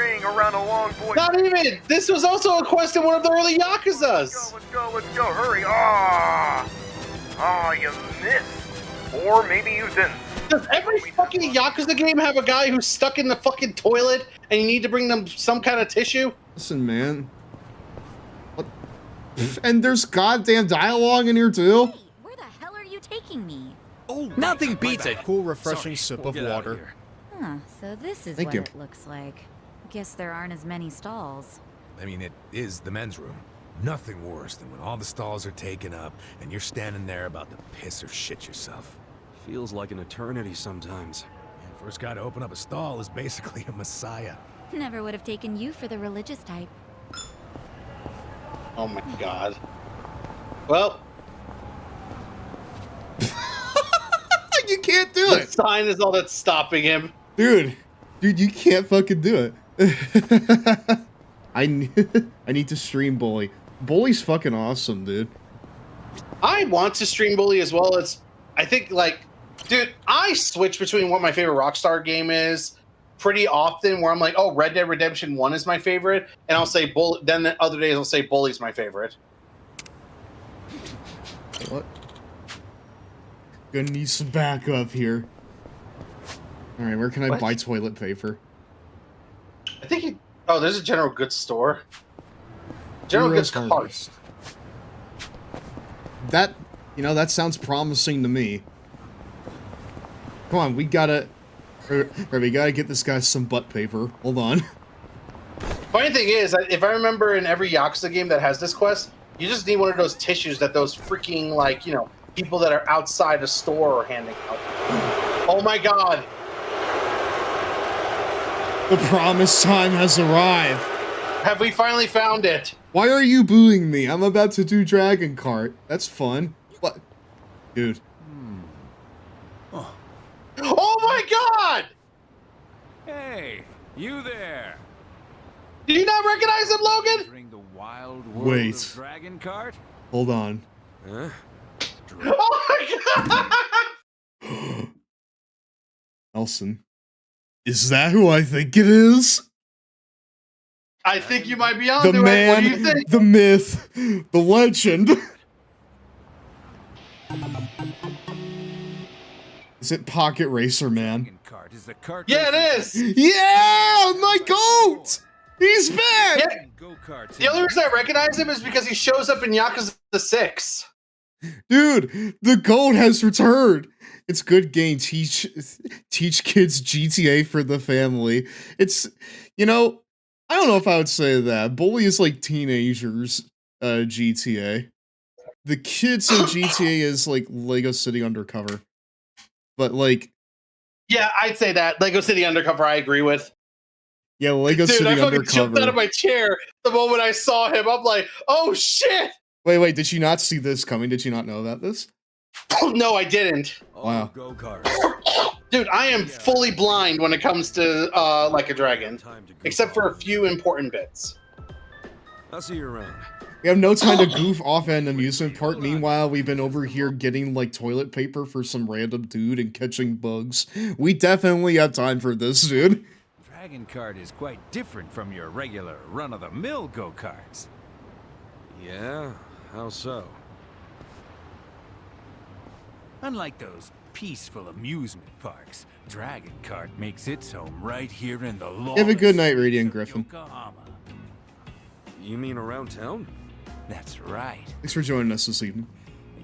[SPEAKER 2] Not even! This was also a quest in one of the early Yakuzas!
[SPEAKER 12] Let's go, hurry! You missed. Or maybe you didn't.
[SPEAKER 2] Does every fucking Yakuza game have a guy who's stuck in the fucking toilet and you need to bring them some kind of tissue?
[SPEAKER 1] Listen, man. What? And there's goddamn dialogue in here, too?
[SPEAKER 6] Hey, where the hell are you taking me?
[SPEAKER 11] Oh, nothing beats a cool, refreshing sip of
[SPEAKER 7] We'll get out
[SPEAKER 11] water.
[SPEAKER 7] here.
[SPEAKER 6] Huh, so this is
[SPEAKER 1] Thank
[SPEAKER 6] what
[SPEAKER 1] you.
[SPEAKER 6] it looks like. Guess there aren't as many stalls.
[SPEAKER 8] I mean, it is the men's room. Nothing worse than when all the stalls are taken up and you're standing there about to piss or shit yourself.
[SPEAKER 7] Feels like an eternity sometimes.
[SPEAKER 8] And first guy to open up a stall is basically a messiah.
[SPEAKER 6] Never would have taken you for the religious type.
[SPEAKER 2] Oh my god. Well...
[SPEAKER 1] You can't do
[SPEAKER 2] The
[SPEAKER 1] it!
[SPEAKER 2] sign is all that's stopping him.
[SPEAKER 1] Dude, you can't fucking do it. I need to stream Bully. Bully's fucking awesome, dude.
[SPEAKER 2] I want to stream Bully as well. It's, I think, like, dude, I switch between what my favorite Rockstar game is pretty often, where I'm like, oh, Red Dead Redemption 1 is my favorite, and I'll say Bully, then the other days I'll say Bully's my favorite.
[SPEAKER 1] What? Gonna need some backup here. Alright, where can I buy toilet paper?
[SPEAKER 2] I think oh, there's a general goods store. General goods KART.
[SPEAKER 1] That, you know, that sounds promising to me. Come on, we gotta get this guy some butt paper. Hold on.
[SPEAKER 2] Funny thing is, if I remember in every Yakuza game that has this quest, you just need one of those tissues that those freaking, like, you know, people that are outside a store are handing out. Oh my god.
[SPEAKER 1] The promised time has arrived.
[SPEAKER 2] Have we finally found it?
[SPEAKER 1] Why are you booing me? I'm about to do Dragon Kart. That's fun. What? Dude.
[SPEAKER 2] Oh my god!
[SPEAKER 13] Hey, you there.
[SPEAKER 2] Do you not recognize him, Logan?
[SPEAKER 13] Entering the wild world
[SPEAKER 1] Wait.
[SPEAKER 13] of Dragon Kart?
[SPEAKER 1] Hold on.
[SPEAKER 7] Huh?
[SPEAKER 2] Oh my god!
[SPEAKER 1] Nelson. Is that who I think it is?
[SPEAKER 2] I think you might be on
[SPEAKER 1] The
[SPEAKER 2] to it. What do you
[SPEAKER 1] man,
[SPEAKER 2] think?
[SPEAKER 1] the myth, the legend. Is it Pocket Racer Man?
[SPEAKER 13] Kart is the kart
[SPEAKER 2] Yeah, it is.
[SPEAKER 1] Yeah, my goat! He's back!
[SPEAKER 2] Yeah. The only reason I recognize him is because he shows up in Yakuza 6.
[SPEAKER 1] Dude, the goat has returned. It's good game. Teach kids GTA for the family. It's, you know, I don't know if I would say that. Bully is like teenagers GTA. The kids in GTA is like Lego City Undercover. But like,
[SPEAKER 2] Yeah, I'd say that. Lego City Undercover, I agree with.
[SPEAKER 1] yeah, Lego
[SPEAKER 2] Dude,
[SPEAKER 1] City
[SPEAKER 2] I fucking
[SPEAKER 1] Undercover.
[SPEAKER 2] jumped out of my chair the moment I saw him. I'm like, oh shit!
[SPEAKER 1] Wait, did you not see this coming? Did you not know about this?
[SPEAKER 2] No, I didn't.
[SPEAKER 1] Wow.
[SPEAKER 7] Go-kart.
[SPEAKER 2] Dude, I am fully blind when it comes to Like a Dragon. Except for a few important bits.
[SPEAKER 7] I'll see you around.
[SPEAKER 1] We have no time to goof off at an amusement park. Meanwhile, we've been over here getting, like, toilet paper for some random dude and catching bugs. We definitely have time for this, dude.
[SPEAKER 13] Dragon Kart is quite different from your regular run-of-the-mill go-karts.
[SPEAKER 7] Yeah? How so?
[SPEAKER 13] Unlike those peaceful amusement parks, Dragon Kart makes its home right here in the lawless
[SPEAKER 1] Have a good night, Radiant
[SPEAKER 13] streets of
[SPEAKER 1] Griffin.
[SPEAKER 13] Yokohama.
[SPEAKER 7] You mean around town?
[SPEAKER 13] That's right.
[SPEAKER 1] Thanks for joining us this evening.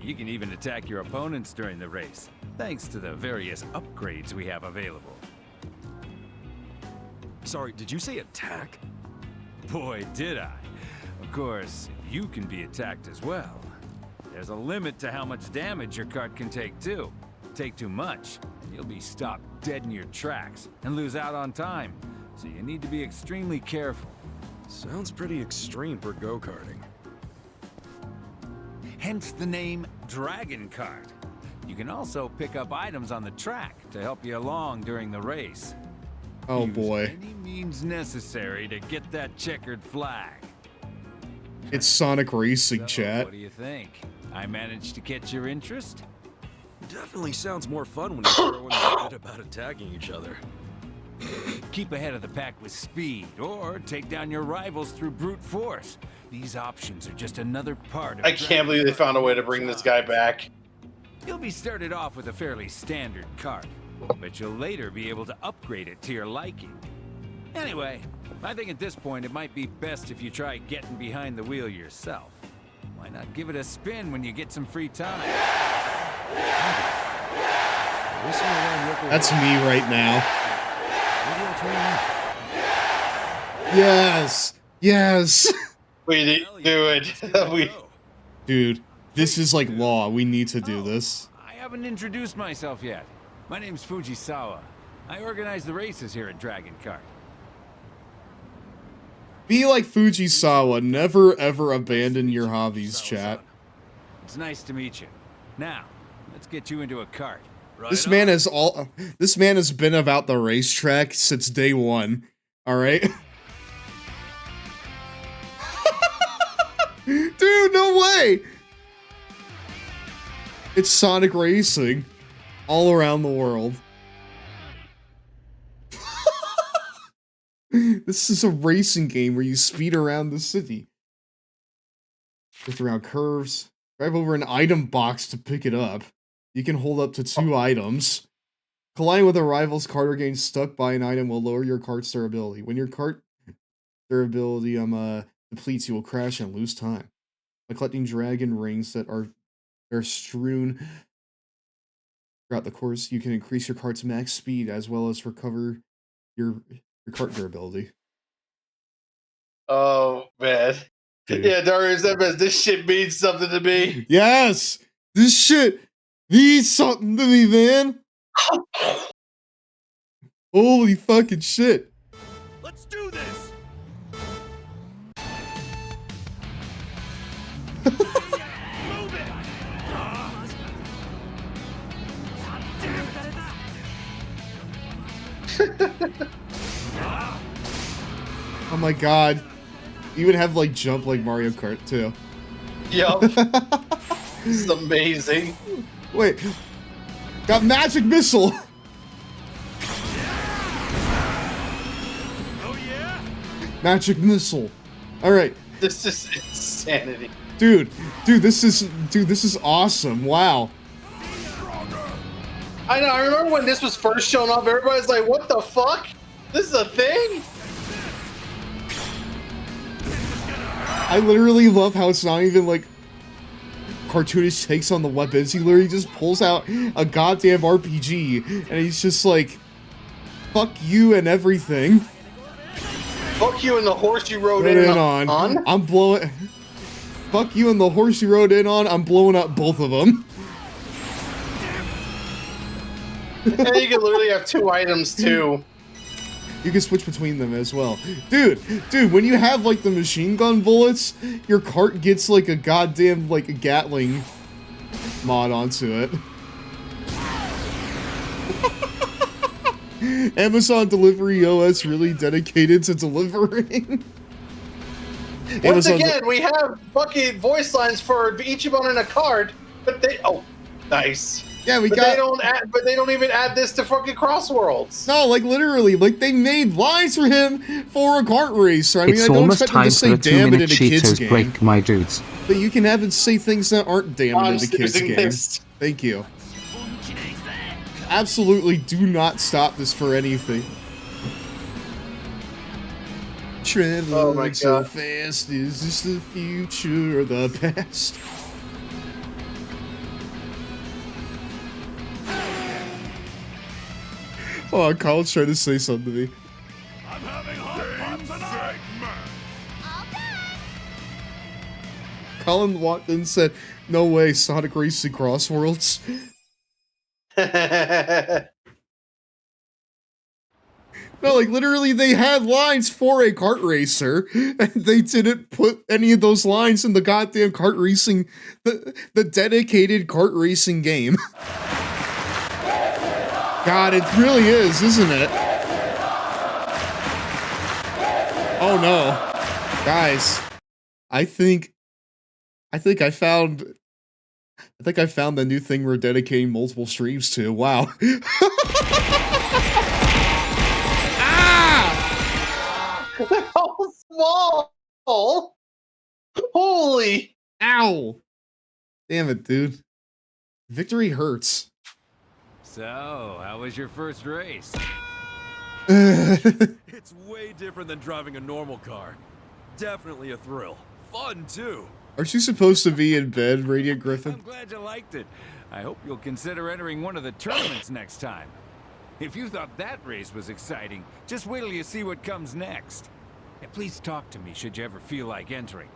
[SPEAKER 13] You can even attack your opponents during the race, thanks to the various upgrades we have available.
[SPEAKER 7] Sorry, did you say attack?
[SPEAKER 13] Boy, did I. Of course, you can be attacked as well. There's a limit to how much damage your cart can take, too. Take too much, and you'll be stopped dead in your tracks and lose out on time. So you need to be extremely careful.
[SPEAKER 7] Sounds pretty extreme for go-karting.
[SPEAKER 13] Hence the name Dragon Kart. You can also pick up items on the track to help you along during the race.
[SPEAKER 1] Oh
[SPEAKER 13] Use
[SPEAKER 1] boy.
[SPEAKER 13] any means necessary to get that checkered flag.
[SPEAKER 1] It's Sonic Racing,
[SPEAKER 13] So,
[SPEAKER 1] chat.
[SPEAKER 13] what do you think? I managed to catch your interest?
[SPEAKER 7] Definitely sounds more fun when you throw in a bit about attacking each other.
[SPEAKER 13] Keep ahead of the pack with speed, or take down your rivals through brute force. These options are just another part of
[SPEAKER 2] I can't believe they found a way to bring this guy back.
[SPEAKER 13] You'll be started off with a fairly standard cart, but you'll later be able to upgrade it to your liking. Anyway, I think at this point it might be best if you try getting behind the wheel yourself. Why not give it a spin when you get some free time?
[SPEAKER 1] That's me right now. Yes! Yes!
[SPEAKER 2] We need to do it.
[SPEAKER 1] Dude, this is like law. We need to do this.
[SPEAKER 13] I haven't introduced myself yet. My name's Fujisawa. I organize the races here at Dragon Kart.
[SPEAKER 1] Be like Fujisawa. Never ever abandon your hobbies, chat.
[SPEAKER 13] It's nice to meet you. Now, let's get you into a cart.
[SPEAKER 1] This man has been about the racetrack since day one. Alright? Dude, no way! It's Sonic Racing. All around the world. This is a racing game where you speed around the city. Drift around curves. Drive over an item box to pick it up. You can hold up to 2 items. Colliding with a rival's cart or getting stuck by an item will lower your cart's durability. When your cart durability depletes, you will crash and lose time. By collecting dragon rings that are strewn throughout the course, you can increase your cart's max speed as well as recover your cart durability.
[SPEAKER 2] Oh man.
[SPEAKER 1] Dude.
[SPEAKER 2] Yeah, Darius, this shit means something to me.
[SPEAKER 1] Yes! This shit means something to me, man! Holy fucking shit!
[SPEAKER 7] Let's do this! Move it!
[SPEAKER 1] Oh my god. You even have like jump like Mario Kart too.
[SPEAKER 2] Yup. This is amazing.
[SPEAKER 1] Wait. Got magic missile!
[SPEAKER 7] Oh yeah?
[SPEAKER 1] Magic missile. Alright.
[SPEAKER 2] This is insanity.
[SPEAKER 1] Dude, this is awesome. Wow.
[SPEAKER 2] I know, I remember when this was first shown up, everybody's like, what the fuck? This is a thing?
[SPEAKER 1] I literally love how it's not even like cartoonish takes on the weapons. He literally just pulls out a goddamn RPG and he's just like, fuck you and everything.
[SPEAKER 2] Fuck you and the horse you rode in on.
[SPEAKER 1] I'm blowing. Fuck you and the horse you rode in on. I'm blowing up both of them.
[SPEAKER 2] And you can literally have 2 items too.
[SPEAKER 1] You can switch between them as well. Dude, when you have like the machine gun bullets, your cart gets like a goddamn like a Gatling mod onto it. Amazon Delivery OS really dedicated to delivering.
[SPEAKER 2] Once again, we have fucking voice lines for Ichiban in a card, but they nice.
[SPEAKER 1] Yeah,
[SPEAKER 2] but they don't even add this to fucking Crossworlds.
[SPEAKER 1] No, like literally, like they made lines for him for a kart race. I mean,
[SPEAKER 5] It's
[SPEAKER 1] I don't
[SPEAKER 5] almost
[SPEAKER 1] expect him
[SPEAKER 5] time
[SPEAKER 1] to say
[SPEAKER 5] for a
[SPEAKER 1] damn it in
[SPEAKER 5] 2-minute
[SPEAKER 1] a kid's
[SPEAKER 5] Cheetos
[SPEAKER 1] game.
[SPEAKER 5] break, my dudes.
[SPEAKER 1] But you can have it say things that aren't damn it in a kid's game.
[SPEAKER 2] This.
[SPEAKER 1] Thank you. Absolutely do not stop this for anything. Traveling so fast, is this the future or the past? Oh, Colin's trying to say something to me.
[SPEAKER 7] I'm having hot fun tonight.
[SPEAKER 1] Colin walked in and said, "No way, Sonic Racing Cross Worlds." No, like literally they had lines for a kart racer, and they didn't put any of those lines in the goddamn kart racing, the dedicated kart racing game. God, it really is, isn't it? Oh no. Guys, I think I found the new thing we're dedicating multiple streams to. Wow.
[SPEAKER 2] They're all small. Holy.
[SPEAKER 1] Ow. Damn it, dude. Victory hurts.
[SPEAKER 13] So, how was your first race?
[SPEAKER 7] It's way different than driving a normal car. Definitely a thrill. Fun, too.
[SPEAKER 1] Aren't you supposed to be in bed, Radiant Griffin?
[SPEAKER 13] I'm glad you liked it. I hope you'll consider entering one of the tournaments next time. If you thought that race was exciting, just wait till you see what comes next. And please talk to me should you ever feel like entering.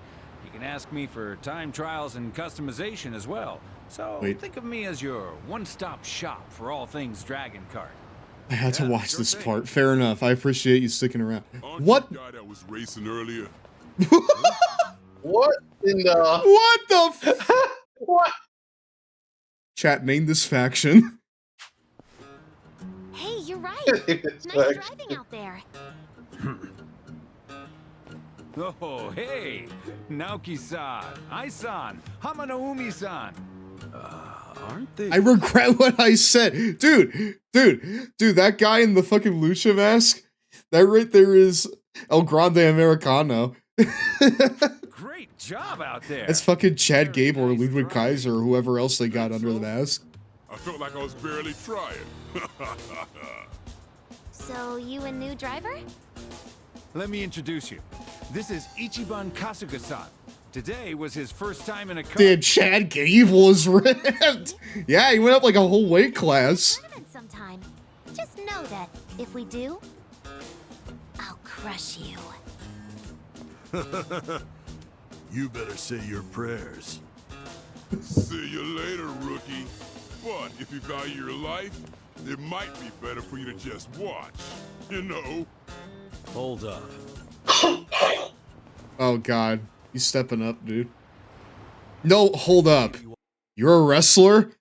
[SPEAKER 13] You can ask me for time trials and customization as well. So think of me as your one-stop shop for all things Dragon Kart.
[SPEAKER 1] I had to watch this part. Fair enough. I appreciate you sticking around. What?
[SPEAKER 14] The guy that was racing earlier.
[SPEAKER 2] What in the?
[SPEAKER 1] What the?
[SPEAKER 2] What?
[SPEAKER 1] Chat, name this faction.
[SPEAKER 6] Hey, you're right. Nice driving out there.
[SPEAKER 13] Oh, hey! Naoki-san, Ai-san, Hamanoumi-san.
[SPEAKER 7] Aren't they?
[SPEAKER 1] I regret what I said. Dude, that guy in the fucking Lucha mask, that right there is El Grande Americano.
[SPEAKER 13] Great job out there.
[SPEAKER 1] That's fucking Chad Gable or Ludwig Kaiser or whoever else they got under the mask.
[SPEAKER 14] I felt like I was barely trying.
[SPEAKER 6] So, you a new driver?
[SPEAKER 13] Let me introduce you. This is Ichiban Kasuga-san. Today was his first time in a car.
[SPEAKER 1] Dude, Chad Gable is ripped. Yeah, he went up like a whole weight class.
[SPEAKER 6] Sometime. Just know that if we do, I'll crush you.
[SPEAKER 14] You better say your prayers. See you later, rookie. But if you value your life, it might be better for you to just watch. You know.
[SPEAKER 7] Hold up.
[SPEAKER 1] Oh god, you stepping up, dude. No, hold up. You're a wrestler?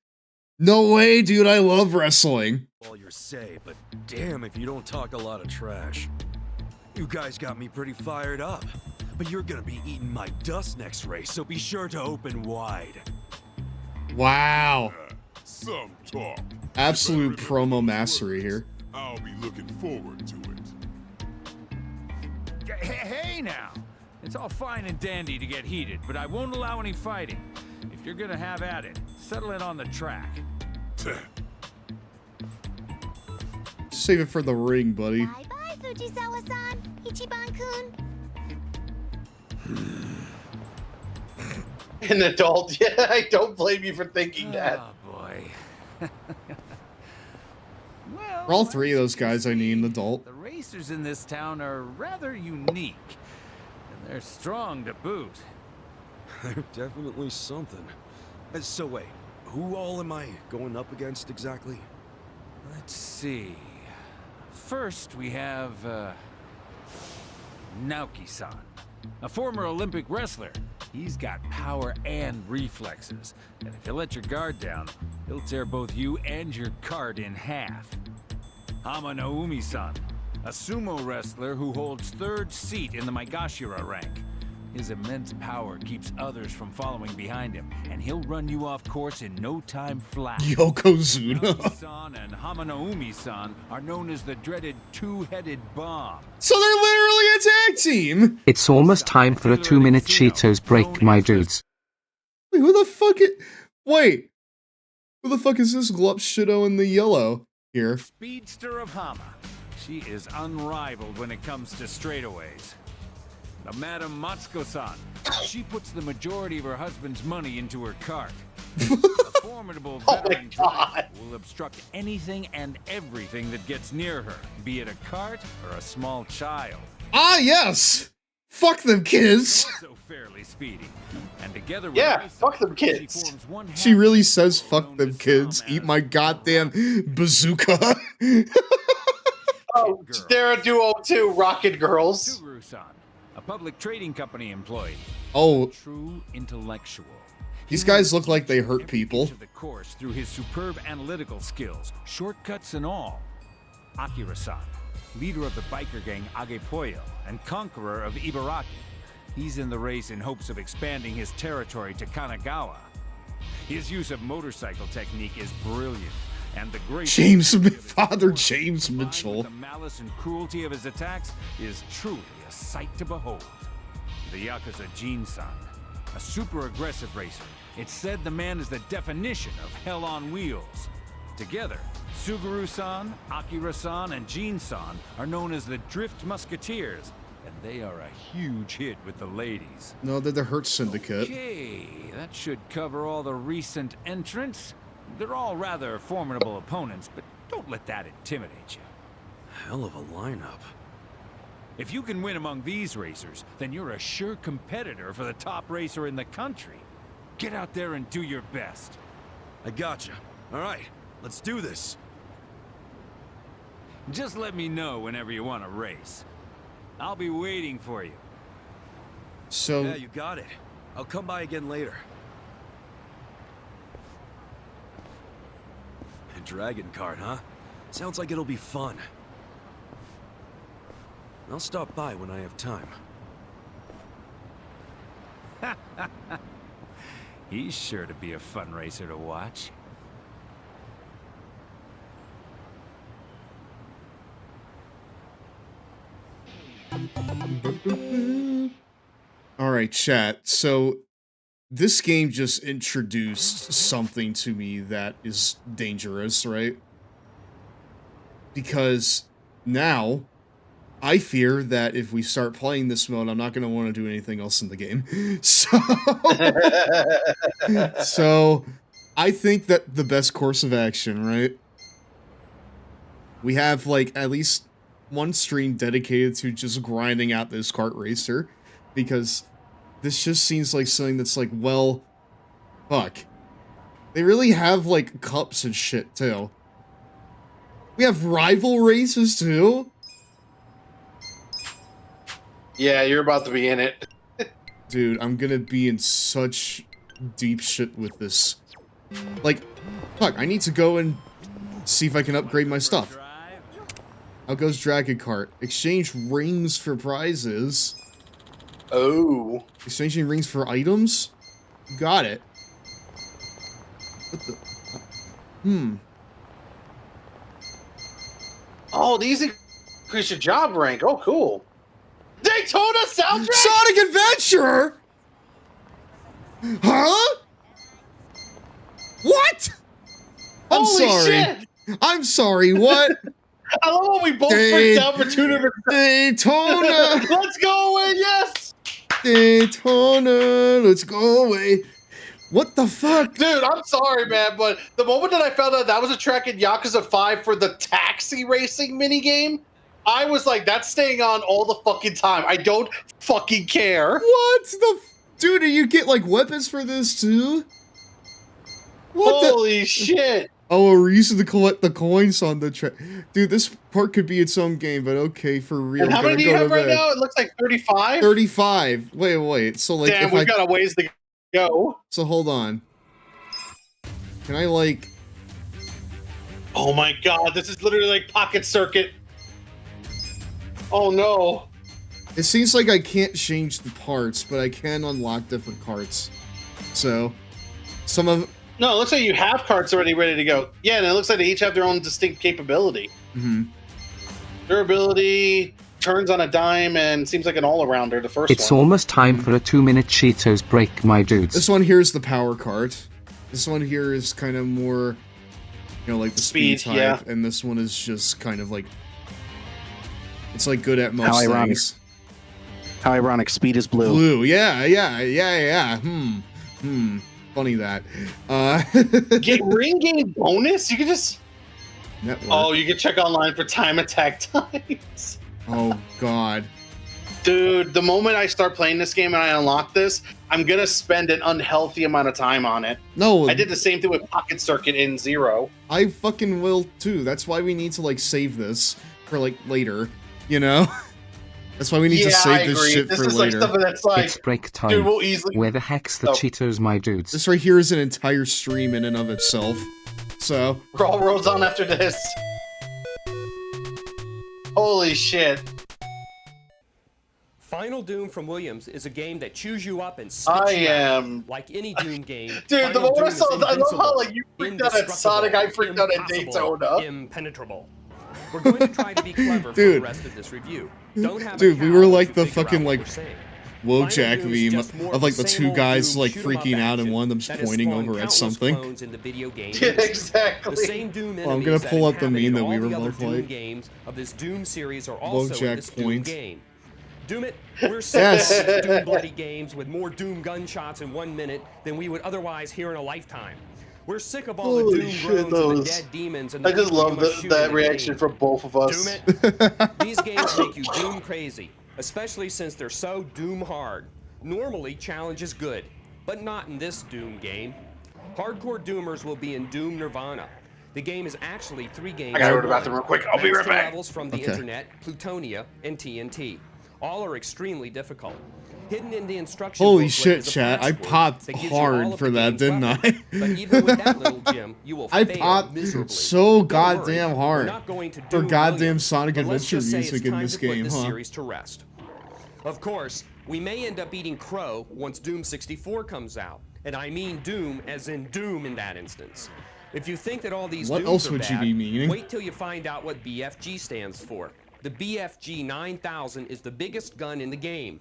[SPEAKER 1] No way, dude, I love wrestling.
[SPEAKER 7] All your say, but damn if you don't talk a lot of trash. You guys got me pretty fired up. But you're gonna be eating my dust next race, so be sure to open wide.
[SPEAKER 1] Wow.
[SPEAKER 14] Some talk.
[SPEAKER 1] Absolute promo mastery here.
[SPEAKER 14] I'll be looking forward to it.
[SPEAKER 13] Hey now! It's all fine and dandy to get heated, but I won't allow any fighting. If you're gonna have at it, settle it on the track.
[SPEAKER 1] Save it for the ring, buddy.
[SPEAKER 6] Bye-bye, Fujisawa-san, Ichiban-kun.
[SPEAKER 2] An adult, yeah, I don't blame you for thinking that.
[SPEAKER 13] Oh boy.
[SPEAKER 1] For all three of those guys, I need an adult.
[SPEAKER 13] The racers in this town are rather unique. And they're strong to boot.
[SPEAKER 7] They're definitely something. So wait, who all am I going up against exactly?
[SPEAKER 13] Let's see. First, we have, Naoki-san, a former Olympic wrestler. He's got power and reflexes. And if you let your guard down, he'll tear both you and your kart in half. Hamanoumi-san, a sumo wrestler who holds third seat in the Maegashira rank. His immense power keeps others from following behind him, and he'll run you off course in no time flat.
[SPEAKER 1] Yokozuna.
[SPEAKER 13] Naoki-san and Hamanoumi-san are known as the dreaded two-headed bomb.
[SPEAKER 1] So they're literally a tag team.
[SPEAKER 5] It's almost time for a 2-minute Cheetos break, my dudes.
[SPEAKER 1] Wait, who the fuck wait. Who the fuck is this Glup Shido in the yellow here?
[SPEAKER 13] Speedster of Hama. She is unrivaled when it comes to straightaways. The Madam Matsuko-san. She puts the majority of her husband's money into her cart. The formidable
[SPEAKER 2] Oh my
[SPEAKER 13] veteran
[SPEAKER 2] God.
[SPEAKER 13] driver will obstruct anything and everything that gets near her, be it a cart or a small child.
[SPEAKER 1] Ah, yes! Fuck them kids!
[SPEAKER 13] Also fairly speedy. And together with
[SPEAKER 2] Yeah,
[SPEAKER 13] Risa,
[SPEAKER 2] fuck them
[SPEAKER 13] she
[SPEAKER 2] kids.
[SPEAKER 13] forms one
[SPEAKER 1] She
[SPEAKER 13] half
[SPEAKER 1] really
[SPEAKER 13] of the
[SPEAKER 1] says
[SPEAKER 13] duo
[SPEAKER 1] fuck
[SPEAKER 13] known
[SPEAKER 1] them
[SPEAKER 13] to
[SPEAKER 1] kids,
[SPEAKER 13] some
[SPEAKER 1] eat
[SPEAKER 13] as
[SPEAKER 1] my goddamn bazooka.
[SPEAKER 2] Oh, they're a duo too, Rocket Girls.
[SPEAKER 13] Suguru-san, a public trading company employee.
[SPEAKER 1] Oh.
[SPEAKER 13] True intellectual.
[SPEAKER 1] These guys look like they hurt people.
[SPEAKER 13] Of the course through his superb analytical skills, shortcuts and all. Akira-san, leader of the biker gang Agepoyo and conqueror of Ibaraki. He's in the race in hopes of expanding his territory to Kanagawa. His use of motorcycle technique is brilliant, and the great
[SPEAKER 1] Father James Mitchell.
[SPEAKER 13] The malice and cruelty of his attacks is truly a sight to behold. The Yakuza Jin-san, a super aggressive racer. It's said the man is the definition of hell on wheels. Together, Suguru-san, Akira-san, and Jin-san are known as the Drift Musketeers, and they are a huge hit with the ladies.
[SPEAKER 1] No, they're the Hurt Syndicate.
[SPEAKER 13] Okay, that should cover all the recent entrants. They're all rather formidable opponents, but don't let that intimidate you.
[SPEAKER 7] Hell of a lineup.
[SPEAKER 13] If you can win among these racers, then you're a sure competitor for the top racer in the country. Get out there and do your best.
[SPEAKER 7] I gotcha. All right, let's do this.
[SPEAKER 13] Just let me know whenever you want to race. I'll be waiting for you.
[SPEAKER 1] So...
[SPEAKER 7] Yeah, you got it. I'll come by again later. A dragon cart, huh? Sounds like it'll be fun. I'll stop by when I have time.
[SPEAKER 13] He's sure to be a fun racer to watch.
[SPEAKER 1] Alright, chat. So, this game just introduced something to me that is dangerous, right? Because now, I fear that if we start playing this mode, I'm not going to want to do anything else in the game. So, I think that the best course of action, right? We have, like, at least one stream dedicated to just grinding out this kart racer. Because this just seems like something that's like, well, fuck. They really have, like, cups and shit, too. We have rival races, too?
[SPEAKER 2] Yeah, you're about to be in it.
[SPEAKER 1] Dude, I'm gonna be in such deep shit with this. Like, fuck, I need to go and see if I can upgrade my stuff. How goes Dragon Cart? Exchange rings for prizes.
[SPEAKER 2] Oh.
[SPEAKER 1] Exchanging rings for items? Got it. What the...
[SPEAKER 2] Oh, these increase your job rank. Oh, cool. Daytona soundtrack?
[SPEAKER 1] Sonic Adventure? Huh? What? I'm
[SPEAKER 2] Holy
[SPEAKER 1] sorry.
[SPEAKER 2] shit.
[SPEAKER 1] I'm sorry, what?
[SPEAKER 2] I love when we both freaked out for 2 different...
[SPEAKER 1] Daytona!
[SPEAKER 2] Let's go away, yes!
[SPEAKER 1] Daytona, let's go away. What the fuck?
[SPEAKER 2] Dude, I'm sorry, man, but the moment that I found out that was a track in Yakuza 5 for the taxi racing minigame, I was like, that's staying on all the fucking time. I don't fucking care.
[SPEAKER 1] What the... Dude, do you get, like, weapons for this, too? What
[SPEAKER 2] Holy shit.
[SPEAKER 1] Oh, a reason to collect the coins on the track. Dude, this part could be its own game, but okay, for real.
[SPEAKER 2] And how many do you have right now? It looks like 35?
[SPEAKER 1] 35. Wait. So, like,
[SPEAKER 2] damn, we've got a ways to go.
[SPEAKER 1] So, hold on. Can I, like...
[SPEAKER 2] Oh my god, this is literally like Pocket Circuit. Oh no.
[SPEAKER 1] It seems like I can't change the parts, but I can unlock different carts. So, some of...
[SPEAKER 2] No, it looks like you have carts already ready to go. Yeah, and it looks like they each have their own distinct capability.
[SPEAKER 1] Mm-hmm.
[SPEAKER 2] Durability, turns on a dime, and seems like an all-arounder, the first
[SPEAKER 5] It's
[SPEAKER 2] one.
[SPEAKER 5] almost time for a 2-minute Cheetos break, my dudes.
[SPEAKER 1] This one here is the power cart. This one here is kind of more, you know, like the speed type.
[SPEAKER 2] Yeah.
[SPEAKER 1] And this one is just kind of like... It's like good at most things.
[SPEAKER 2] How ironic, speed is blue.
[SPEAKER 1] Blue, yeah. funny that.
[SPEAKER 2] Get ring game bonus? You can just...
[SPEAKER 1] Network.
[SPEAKER 2] Oh, you can check online for time attack times.
[SPEAKER 1] Oh, God.
[SPEAKER 2] Dude, the moment I start playing this game and I unlock this, I'm going to spend an unhealthy amount of time on it.
[SPEAKER 1] No.
[SPEAKER 2] I did the same thing with Pocket Circuit in Zero.
[SPEAKER 1] I fucking will, too. That's why we need to, like, save this for, like, later. You know? That's why we need to save this shit for later.
[SPEAKER 2] Like that's like,
[SPEAKER 5] It's break time.
[SPEAKER 2] dude, we'll easily...
[SPEAKER 5] Where the heck's the Cheetos, my dudes?
[SPEAKER 1] This right here is an entire stream in and of itself. So...
[SPEAKER 2] All roads on after this. Holy shit.
[SPEAKER 9] Final Doom from Williams is a game that chews you up and spits you out. Like any Doom game.
[SPEAKER 2] Dude, the moment I saw that, I love how like you freaked out at Sonic, I freaked out at Daytona.
[SPEAKER 9] Impenetrable. We're going to try to be clever for the rest of this review. Don't have
[SPEAKER 1] dude, we were like the fucking like Wojak meme of like the two guys like freaking out and one of them's pointing over at something.
[SPEAKER 2] Yeah, exactly.
[SPEAKER 9] The same Doom
[SPEAKER 1] well, I'm gonna pull up the meme that we were
[SPEAKER 9] all the
[SPEAKER 1] both
[SPEAKER 9] other Doom
[SPEAKER 1] like.
[SPEAKER 9] games of this Doom series are also in this Doom
[SPEAKER 1] point.
[SPEAKER 9] game. Doom it, we're sick of Doom bloody games with more Doom gunshots in 1 minute than we would otherwise hear in a lifetime. We're sick of all the Doom groans and the dead demons and
[SPEAKER 2] I just love that reaction from both of us.
[SPEAKER 9] Doom it. These games make you Doom crazy, especially since they're so Doom hard. Normally, challenge is good, but not in this Doom game. Hardcore Doomers will be in Doom Nirvana. The game is actually 3 games.
[SPEAKER 2] I gotta go to the bathroom real quick. I'll be right back.
[SPEAKER 9] Levels from the internet, Plutonia, and TNT. All are extremely difficult. Hidden in the instruction
[SPEAKER 1] Holy
[SPEAKER 9] booklet
[SPEAKER 1] shit,
[SPEAKER 9] is a
[SPEAKER 1] chat. I
[SPEAKER 9] password
[SPEAKER 1] popped
[SPEAKER 9] that gives you all
[SPEAKER 1] hard
[SPEAKER 9] of
[SPEAKER 1] for
[SPEAKER 9] the
[SPEAKER 1] that,
[SPEAKER 9] game's
[SPEAKER 1] didn't
[SPEAKER 9] weapons.
[SPEAKER 1] I?
[SPEAKER 9] But even with that little gem, you will
[SPEAKER 1] I
[SPEAKER 9] fail
[SPEAKER 1] popped
[SPEAKER 9] miserably.
[SPEAKER 1] so
[SPEAKER 9] Don't
[SPEAKER 1] goddamn
[SPEAKER 9] worry,
[SPEAKER 1] hard
[SPEAKER 9] we're not going to
[SPEAKER 1] for
[SPEAKER 9] Doom
[SPEAKER 1] goddamn
[SPEAKER 9] Williams,
[SPEAKER 1] Sonic
[SPEAKER 9] but let's
[SPEAKER 1] Adventure
[SPEAKER 9] just say
[SPEAKER 1] music
[SPEAKER 9] it's
[SPEAKER 1] in
[SPEAKER 9] time
[SPEAKER 1] this
[SPEAKER 9] to put
[SPEAKER 1] game,
[SPEAKER 9] this
[SPEAKER 1] huh?
[SPEAKER 9] series to rest. Of course, we may end up eating crow once Doom 64 comes out. And I mean Doom as in Doom in that instance. If you think that all these
[SPEAKER 1] What
[SPEAKER 9] Dooms
[SPEAKER 1] else
[SPEAKER 9] are
[SPEAKER 1] would you
[SPEAKER 9] bad,
[SPEAKER 1] be meaning?
[SPEAKER 9] wait till you find out what BFG stands for. The BFG 9000 is the biggest gun in the game.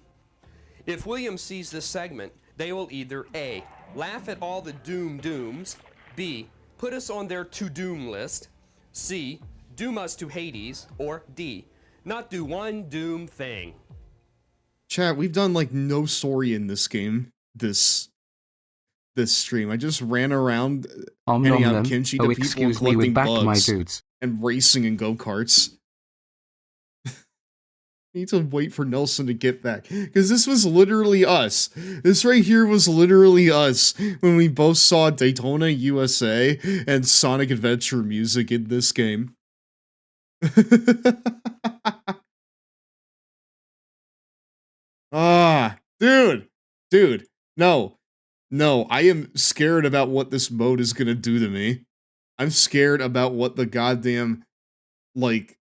[SPEAKER 9] If Williams sees this segment, they will either A, laugh at all the Dooms, B, put us on their to-doom list, C, doom us to Hades, or D, not do one Doom thing.
[SPEAKER 1] Chat, we've done like no story in this game, this stream. I just ran around handing out kimchi to people and
[SPEAKER 5] excuse me,
[SPEAKER 1] collecting
[SPEAKER 5] we're back, my
[SPEAKER 1] bugs
[SPEAKER 5] dudes.
[SPEAKER 1] and racing in go-karts. Need to wait for Nelson to get back, because this was literally us. This right here was literally us when we both saw Daytona USA and Sonic Adventure music in this game. Dude, no, I am scared about what this mode is gonna do to me. I'm scared about what the goddamn, like,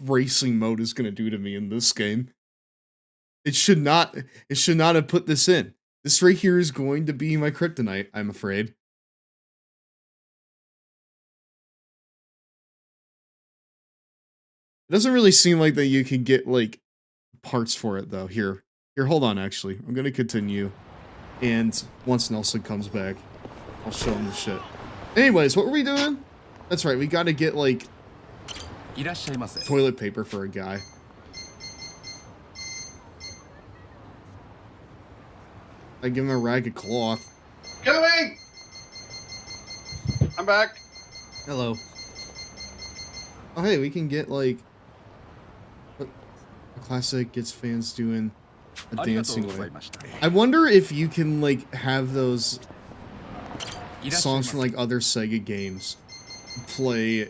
[SPEAKER 1] racing mode is gonna do to me in this game. It should not have put this in. This right here is going to be my kryptonite, I'm afraid. It doesn't really seem like that you can get, like, parts for it, though. Here, hold on, actually. I'm gonna continue. And once Nelson comes back, I'll show him the shit. Anyways, what were we doing? That's right, we gotta get, like, toilet paper for a guy. I give him a rag of cloth.
[SPEAKER 2] Coming! I'm back.
[SPEAKER 1] Hello. Oh, hey, we can get, like, a classic gets fans doing a dancing way. I wonder if you can, like, have those songs from, like, other Sega games play, you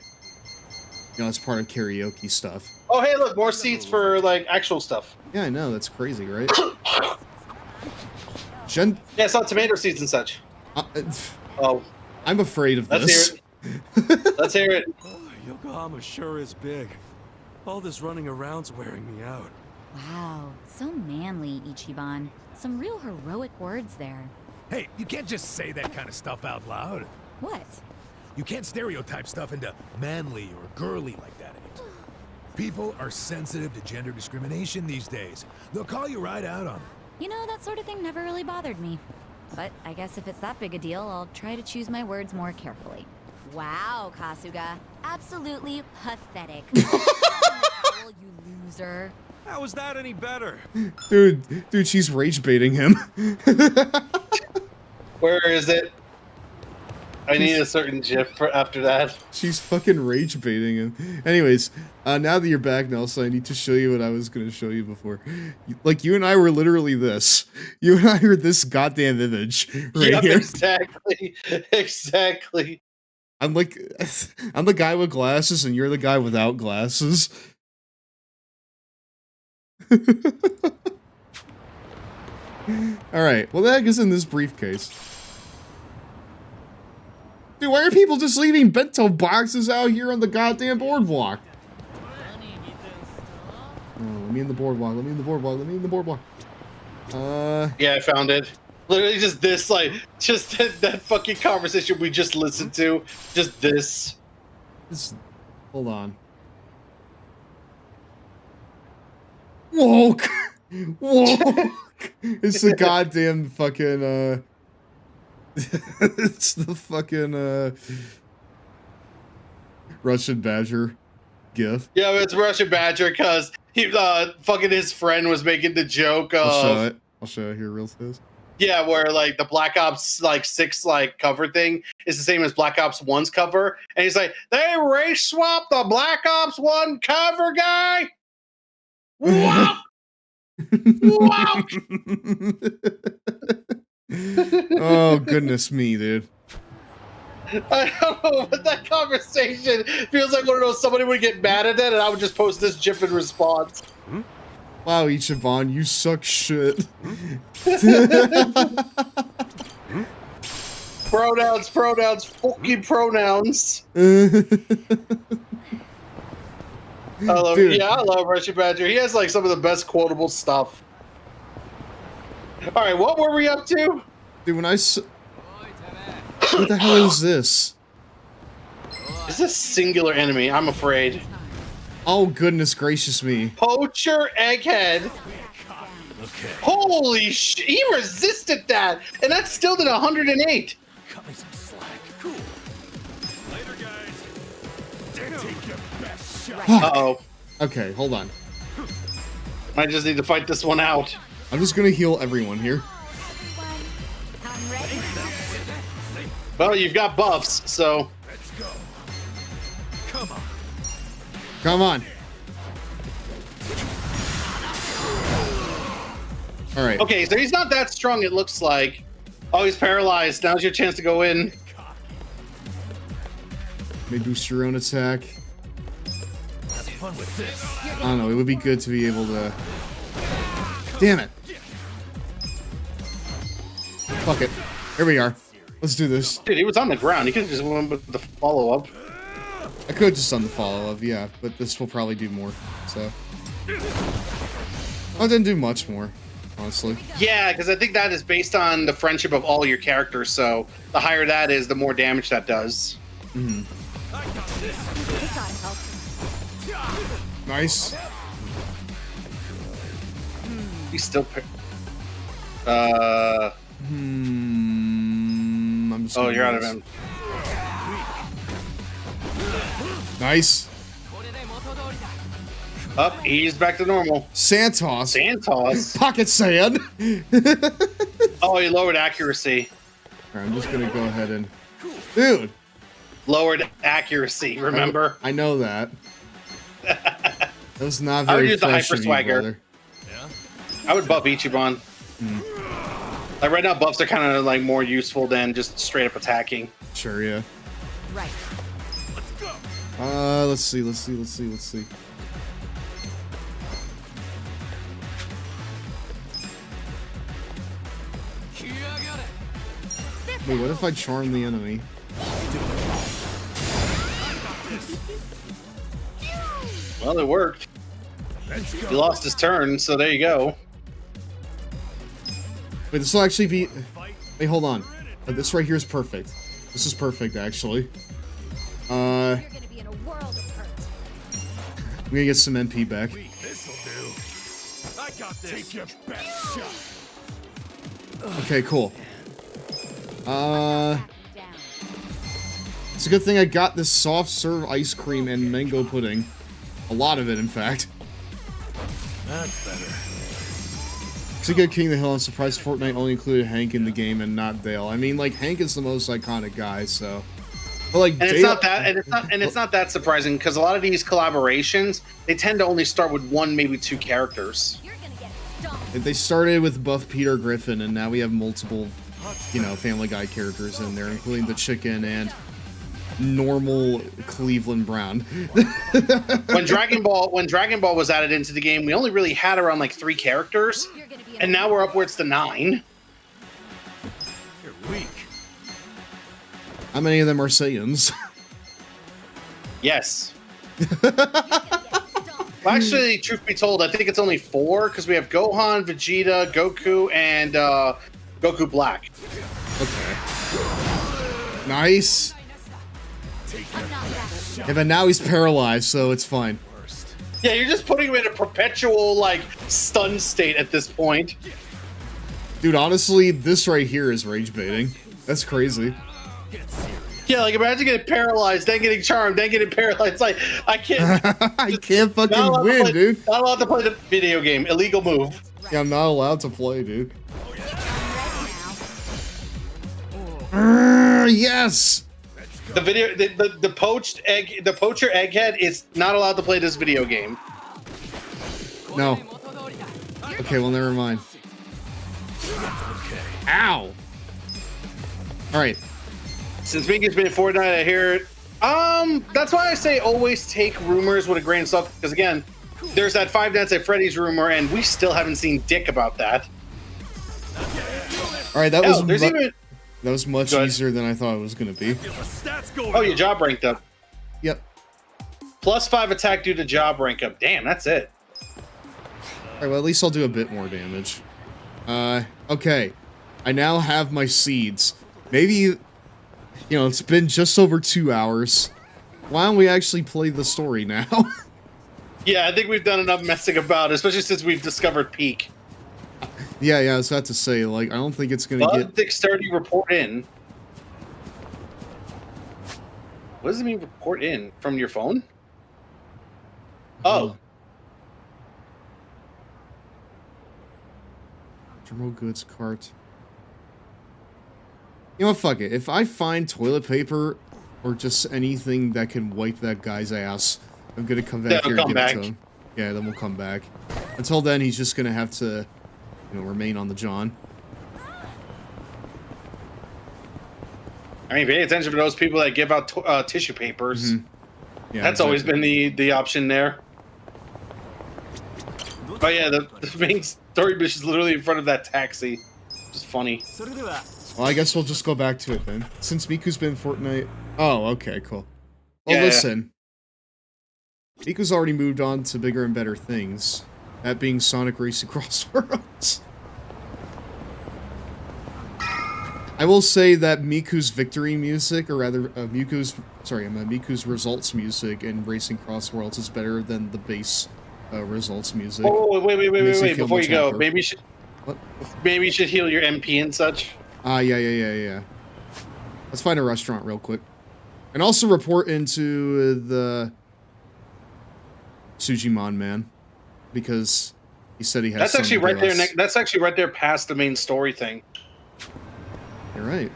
[SPEAKER 1] know, as part of karaoke stuff.
[SPEAKER 2] Oh, hey, look, more seats for, like, actual stuff.
[SPEAKER 1] Yeah, I know, that's crazy, right?
[SPEAKER 2] Yeah, it's not tomato seeds and such. Oh.
[SPEAKER 1] I'm afraid of this.
[SPEAKER 2] Let's hear it.
[SPEAKER 7] Yokohama sure is big. All this running around's wearing me out.
[SPEAKER 6] Wow, so manly, Ichiban. Some real heroic words there.
[SPEAKER 8] Hey, you can't just say that kind of stuff out loud.
[SPEAKER 6] What?
[SPEAKER 8] You can't stereotype stuff into manly or girly like that. People are sensitive to gender discrimination these days. They'll call you right out on it.
[SPEAKER 6] You know, that sort of thing never really bothered me. But I guess if it's that big a deal, I'll try to choose my words more carefully. Wow, Kasuga. Absolutely pathetic. Owl, you loser.
[SPEAKER 7] How is that any better?
[SPEAKER 1] Dude, she's rage baiting him.
[SPEAKER 2] Where is it? I need a certain GIF for after that.
[SPEAKER 1] She's fucking rage baiting him. Anyways, now that you're back, Nelson, I need to show you what I was gonna show you before. Like, you and I were literally this. You and I were this goddamn image right here.
[SPEAKER 2] Exactly. Exactly.
[SPEAKER 1] I'm like, I'm the guy with glasses, and you're the guy without glasses. Alright, well, that is in this briefcase. Dude, why are people just leaving bento boxes out here on the goddamn boardwalk? Oh, let me in the boardwalk, let me in the boardwalk, let me in the boardwalk.
[SPEAKER 2] Yeah, I found it. Literally just this, like, just that fucking conversation we just listened to. Just this.
[SPEAKER 1] Hold on. Whoa! Whoa! It's the goddamn fucking, it's the fucking, Russian Badger gif.
[SPEAKER 2] Yeah, it's Russian Badger because he, fucking his friend was making the joke of.
[SPEAKER 1] I'll show it. I'll show it here real fast.
[SPEAKER 2] Yeah, where like the Black Ops like 6 like cover thing is the same as Black Ops 1's cover, and he's like, they race swapped the Black Ops 1 cover guy. Wow! Wow!
[SPEAKER 1] Oh goodness me, dude.
[SPEAKER 2] I don't know, but that conversation feels like one of those somebody would get mad at it, and I would just post this GIF in response.
[SPEAKER 1] Wow, Ichiban, you suck shit.
[SPEAKER 2] Pronouns, pronouns, fucking pronouns. I love Russian Badger. He has like some of the best quotable stuff. All right, what were we up to?
[SPEAKER 1] Dude, when what the hell is this?
[SPEAKER 2] Is this singular enemy? I'm afraid.
[SPEAKER 1] Oh goodness gracious me.
[SPEAKER 2] Poacher Egghead. Holy shit, he resisted that, and that's still at 108.
[SPEAKER 7] Cut me some slack. Cool. Later, guys. Damn. Take your best shot.
[SPEAKER 2] Uh-oh.
[SPEAKER 1] Okay, hold on.
[SPEAKER 2] I just need to fight this one out.
[SPEAKER 1] I'm just gonna heal everyone here.
[SPEAKER 2] Well, you've got buffs, so.
[SPEAKER 7] Let's go. Come on.
[SPEAKER 1] Come on. All right.
[SPEAKER 2] Okay, so he's not that strong, it looks like. Oh, he's paralyzed. Now's your chance to go in.
[SPEAKER 1] Maybe boost your own attack.
[SPEAKER 7] Have fun with this.
[SPEAKER 1] I don't know, it would be good to be able to... Damn it. Fuck it. Here we are. Let's do this.
[SPEAKER 2] Dude, he was on the ground. He could have just went with the follow-up.
[SPEAKER 1] I could have just done the follow-up, yeah, but this will probably do more, so... I didn't do much more, honestly.
[SPEAKER 2] Yeah, because I think that is based on the friendship of all your characters, so the higher that is, the more damage that does.
[SPEAKER 1] Mm-hmm. Nice.
[SPEAKER 2] He's still...
[SPEAKER 1] I'm just
[SPEAKER 2] oh, you're out of him.
[SPEAKER 1] Nice.
[SPEAKER 2] Up, he's back to normal.
[SPEAKER 1] Santos.
[SPEAKER 2] Santos?
[SPEAKER 1] Pocket sand.
[SPEAKER 2] Oh, he lowered accuracy.
[SPEAKER 1] All right, I'm just gonna go ahead and... Dude!
[SPEAKER 2] Lowered accuracy, remember?
[SPEAKER 1] I know that. That was not
[SPEAKER 2] I would
[SPEAKER 1] very
[SPEAKER 2] use the
[SPEAKER 1] fresh
[SPEAKER 2] Hyper
[SPEAKER 1] of you,
[SPEAKER 2] Swagger.
[SPEAKER 1] brother.
[SPEAKER 2] Yeah? I would buff Ichiban. Like right now, buffs are kind of like more useful than just straight up attacking.
[SPEAKER 1] Sure, yeah.
[SPEAKER 6] Right.
[SPEAKER 7] Let's go.
[SPEAKER 1] Let's see. Wait, what if I charm the enemy?
[SPEAKER 2] Well, it worked. He lost his turn, so there you go.
[SPEAKER 1] Wait, this will actually be... Wait, hold on. This right here is perfect. This is perfect, actually. I'm gonna get some MP back.
[SPEAKER 7] This'll do. I got this. Take your best shot.
[SPEAKER 1] Okay, cool. It's a good thing I got this soft serve ice cream and mango pudding. A lot of it, in fact.
[SPEAKER 7] That's better.
[SPEAKER 1] Speaking of King of the Hill, I'm surprised Fortnite only included Hank in the game and not Dale. I mean, like, Hank is the most iconic guy, so. But like,
[SPEAKER 2] And
[SPEAKER 1] Dale,
[SPEAKER 2] it's not that surprising because a lot of these collaborations they tend to only start with one, maybe two characters.
[SPEAKER 1] they started with Buff Peter Griffin, and now we have multiple, you know, Family Guy characters in there, including the chicken and normal Cleveland Brown.
[SPEAKER 2] when Dragon Ball was added into the game, we only really had around like 3 characters, and now we're upwards to 9.
[SPEAKER 7] You're weak.
[SPEAKER 1] How many of them are Saiyans?
[SPEAKER 2] Yes. Well, actually, truth be told, I think it's only 4 because we have Gohan, Vegeta, Goku, and Goku Black.
[SPEAKER 1] Okay. Nice. Yeah, but now he's paralyzed, so it's fine.
[SPEAKER 2] Yeah, you're just putting him in a perpetual, like, stun state at this point.
[SPEAKER 1] Dude, honestly, this right here is rage baiting. That's crazy.
[SPEAKER 2] Yeah, like, imagine getting paralyzed, then getting charmed, then getting paralyzed. Like, I can't...
[SPEAKER 1] I can't fucking win, dude.
[SPEAKER 2] Not allowed to play the video game. Illegal move.
[SPEAKER 1] Yeah, I'm not allowed to play, dude. Yes!
[SPEAKER 2] The poacher egghead is not allowed to play this video game.
[SPEAKER 1] No. Okay, well, never mind. Ow! Alright.
[SPEAKER 2] Since Minky's been in Fortnite, I hear it. That's why I say always take rumors with a grain of salt, because again, there's that Five Nights at Freddy's rumor, and we still haven't seen dick about that.
[SPEAKER 1] Alright, that was much easier than I thought it was gonna be.
[SPEAKER 2] Oh, your job ranked up.
[SPEAKER 1] Yep.
[SPEAKER 2] +5 attack due to job rank up. Damn, that's it.
[SPEAKER 1] Alright, well, at least I'll do a bit more damage. Okay. I now have my seeds. Maybe, you know, it's been just over 2 hours. Why don't we actually play the story now?
[SPEAKER 2] Yeah, I think we've done enough messing about, especially since we've discovered Peak.
[SPEAKER 1] Yeah, I was about to say, like, I don't think it's gonna get...
[SPEAKER 2] Dexterity report in. What does it mean, report in? From your phone? Oh.
[SPEAKER 1] General goods cart. You know what, fuck it. If I find toilet paper or just anything that can wipe that guy's ass, I'm gonna come back here and give it to him. Yeah, then we'll come back. Until then, he's just gonna have to, you know, remain on the John.
[SPEAKER 2] I mean, pay attention to those people that give out tissue papers.
[SPEAKER 1] Mm-hmm. Yeah,
[SPEAKER 2] that's always been the option there. Oh yeah, the main story bitch is literally in front of that taxi. Just funny.
[SPEAKER 1] Well, I guess we'll just go back to it then. Since Miku's been Fortnite... Oh, okay, cool. Well,
[SPEAKER 2] Yeah.
[SPEAKER 1] Listen. Miku's already moved on to bigger and better things. That being Sonic Racing Crossworlds. I will say that Miku's victory music, or rather, Miku's results music in Racing Crossworlds is better than the base results music.
[SPEAKER 2] Oh, wait, before you go,
[SPEAKER 1] happier.
[SPEAKER 2] maybe you should heal your MP and such.
[SPEAKER 1] Yeah. Let's find a restaurant real quick. And also report into the Sujimon man. Because he said he has
[SPEAKER 2] That's actually
[SPEAKER 1] something
[SPEAKER 2] right
[SPEAKER 1] to
[SPEAKER 2] there.
[SPEAKER 1] us.
[SPEAKER 2] That's actually right there past the main story thing.
[SPEAKER 1] You're right.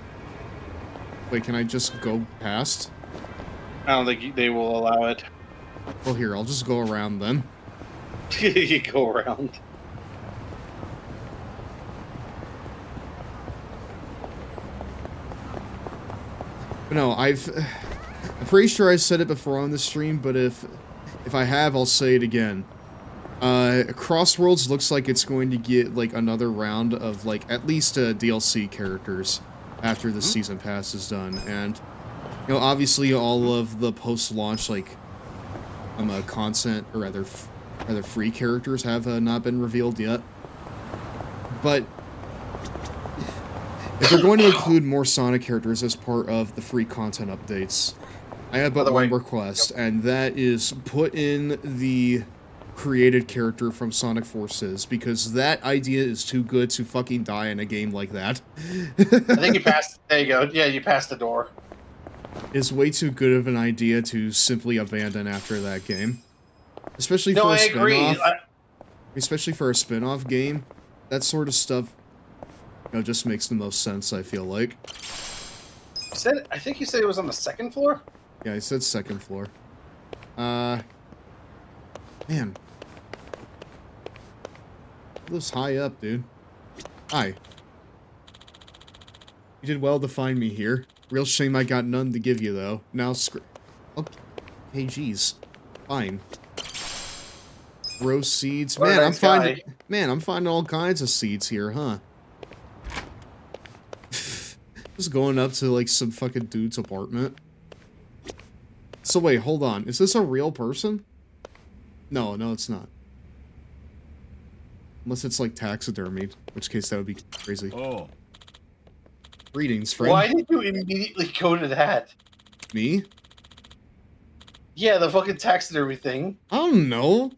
[SPEAKER 1] Wait, can I just go past?
[SPEAKER 2] I don't think they will allow it.
[SPEAKER 1] Well, here, I'll just go around then.
[SPEAKER 2] You go around.
[SPEAKER 1] But no, I'm pretty sure I said it before on the stream, but if I have, I'll say it again. Crossworlds looks like it's going to get, like, another round of, like, at least DLC characters after the season pass is done. And, you know, obviously all of the post-launch, like, content, or rather free characters have not been revealed yet. But if they're going to include more Sonic characters as part of the free content updates, I have but one request, and that is put in the created character from Sonic Forces, because that idea is too good to fucking die in a game like that.
[SPEAKER 2] I think you passed. There you go. Yeah, you passed the door.
[SPEAKER 1] It's way too good of an idea to simply abandon after that game. Especially for a spin-off. Especially for a spin-off game. that sort of stuff, you know, just makes the most sense, I feel like.
[SPEAKER 2] I think you said it was on the second floor?
[SPEAKER 1] Yeah, I said second floor. Man. He lives high up, dude. Hi. You did well to find me here. Real shame I got none to give you, though. Now okay, hey, geez. Fine. Grow seeds.
[SPEAKER 2] What a
[SPEAKER 1] Man,
[SPEAKER 2] nice guy.
[SPEAKER 1] I'm finding all kinds of seeds here, huh? Just going up to, like, some fucking dude's apartment. So wait, hold on. Is this a real person? No, it's not. Unless it's, like, taxidermied. In which case, that would be crazy.
[SPEAKER 8] Oh.
[SPEAKER 1] Greetings, friend.
[SPEAKER 2] Why did you immediately go to that?
[SPEAKER 1] Me?
[SPEAKER 2] Yeah, the fucking taxidermy thing.
[SPEAKER 1] I don't know.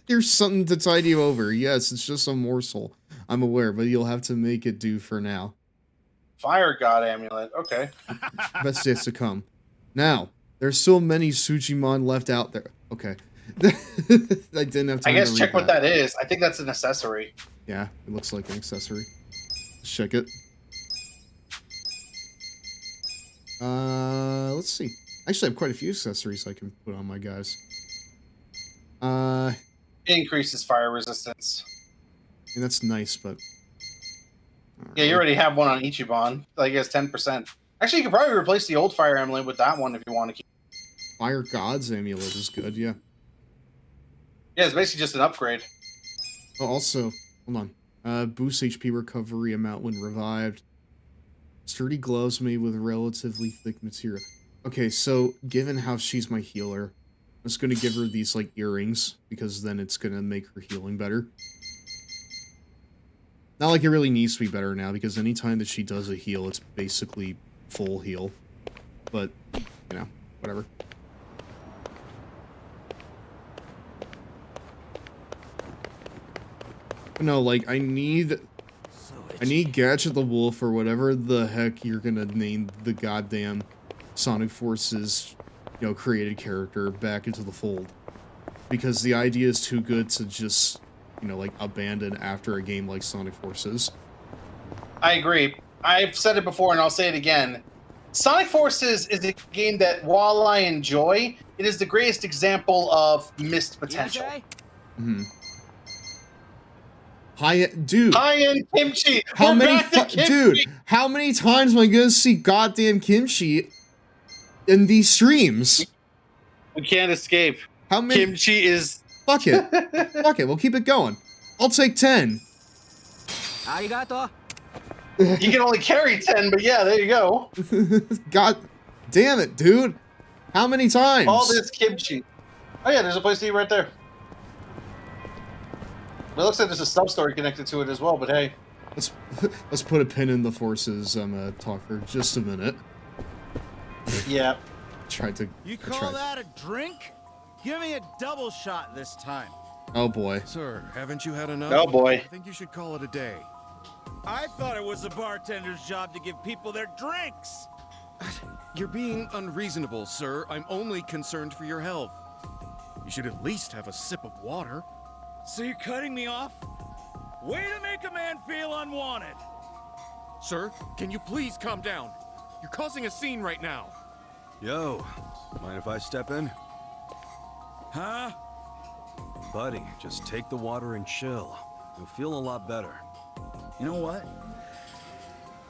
[SPEAKER 1] Here's something to tide you over. Yes, it's just a morsel. I'm aware, but you'll have to make it do for now.
[SPEAKER 2] Fire god amulet. Okay.
[SPEAKER 1] Best days to come. Now, there's so many Sujimon left out there. Okay. I didn't have time
[SPEAKER 2] I guess
[SPEAKER 1] to
[SPEAKER 2] check
[SPEAKER 1] read
[SPEAKER 2] what that is. I think that's an accessory.
[SPEAKER 1] Yeah, it looks like an accessory. Let's check it. Let's see. Actually, I have quite a few accessories I can put on my guys.
[SPEAKER 2] It increases fire resistance.
[SPEAKER 1] And that's nice, but...
[SPEAKER 2] Yeah, you already have one on Ichiban. Like, it has 10%. Actually, you could probably replace the old fire amulet with that one if you want to keep.
[SPEAKER 1] Fire God's amulet is good, yeah.
[SPEAKER 2] Yeah, it's basically just an upgrade.
[SPEAKER 1] Oh, also, hold on. Boost HP recovery amount when revived. Sturdy gloves made with relatively thick material. Okay, so given how she's my healer, I'm just gonna give her these, like, earrings, because then it's gonna make her healing better. Not like it really needs to be better now, because anytime that she does a heal, it's basically full heal. But, you know, whatever. No, like, I need Gadget the Wolf, or whatever the heck you're gonna name the goddamn Sonic Forces, you know, created character back into the fold. Because the idea is too good to just, you know, like, abandon after a game like Sonic Forces.
[SPEAKER 2] I agree. I've said it before and I'll say it again. Sonic Forces is a game that, while I enjoy, it is the greatest example of missed potential.
[SPEAKER 1] Mm-hmm. Dude.
[SPEAKER 2] High-end kimchi.
[SPEAKER 1] How many dude, how many times am I gonna see goddamn kimchi in these streams?
[SPEAKER 2] We can't escape.
[SPEAKER 1] How many?
[SPEAKER 2] Kimchi is...
[SPEAKER 1] Fuck it. Fuck it, we'll keep it going. I'll take 10.
[SPEAKER 2] Arigato. You can only carry 10, but yeah, there you go.
[SPEAKER 1] God damn it, dude. How many times?
[SPEAKER 2] All this kimchi. Oh yeah, there's a place to eat right there. It looks like there's a sub-story connected to it as well, but hey.
[SPEAKER 1] Let's put a pin in the Forces talk for just a minute.
[SPEAKER 2] Yeah.
[SPEAKER 11] You call that a drink? Give me a double shot this time.
[SPEAKER 1] Oh boy.
[SPEAKER 15] Sir, haven't you had enough?
[SPEAKER 2] Oh boy.
[SPEAKER 15] I think you should call it a day.
[SPEAKER 11] I thought it was the bartender's job to give people their drinks.
[SPEAKER 15] You're being unreasonable, sir. I'm only concerned for your health. You should at least have a sip of water.
[SPEAKER 11] So you're cutting me off? Way to make a man feel unwanted.
[SPEAKER 15] Sir, can you please calm down? You're causing a scene right now.
[SPEAKER 7] Yo, mind if I step in?
[SPEAKER 11] Huh?
[SPEAKER 7] Buddy, just take the water and chill. You'll feel a lot better.
[SPEAKER 11] You know what?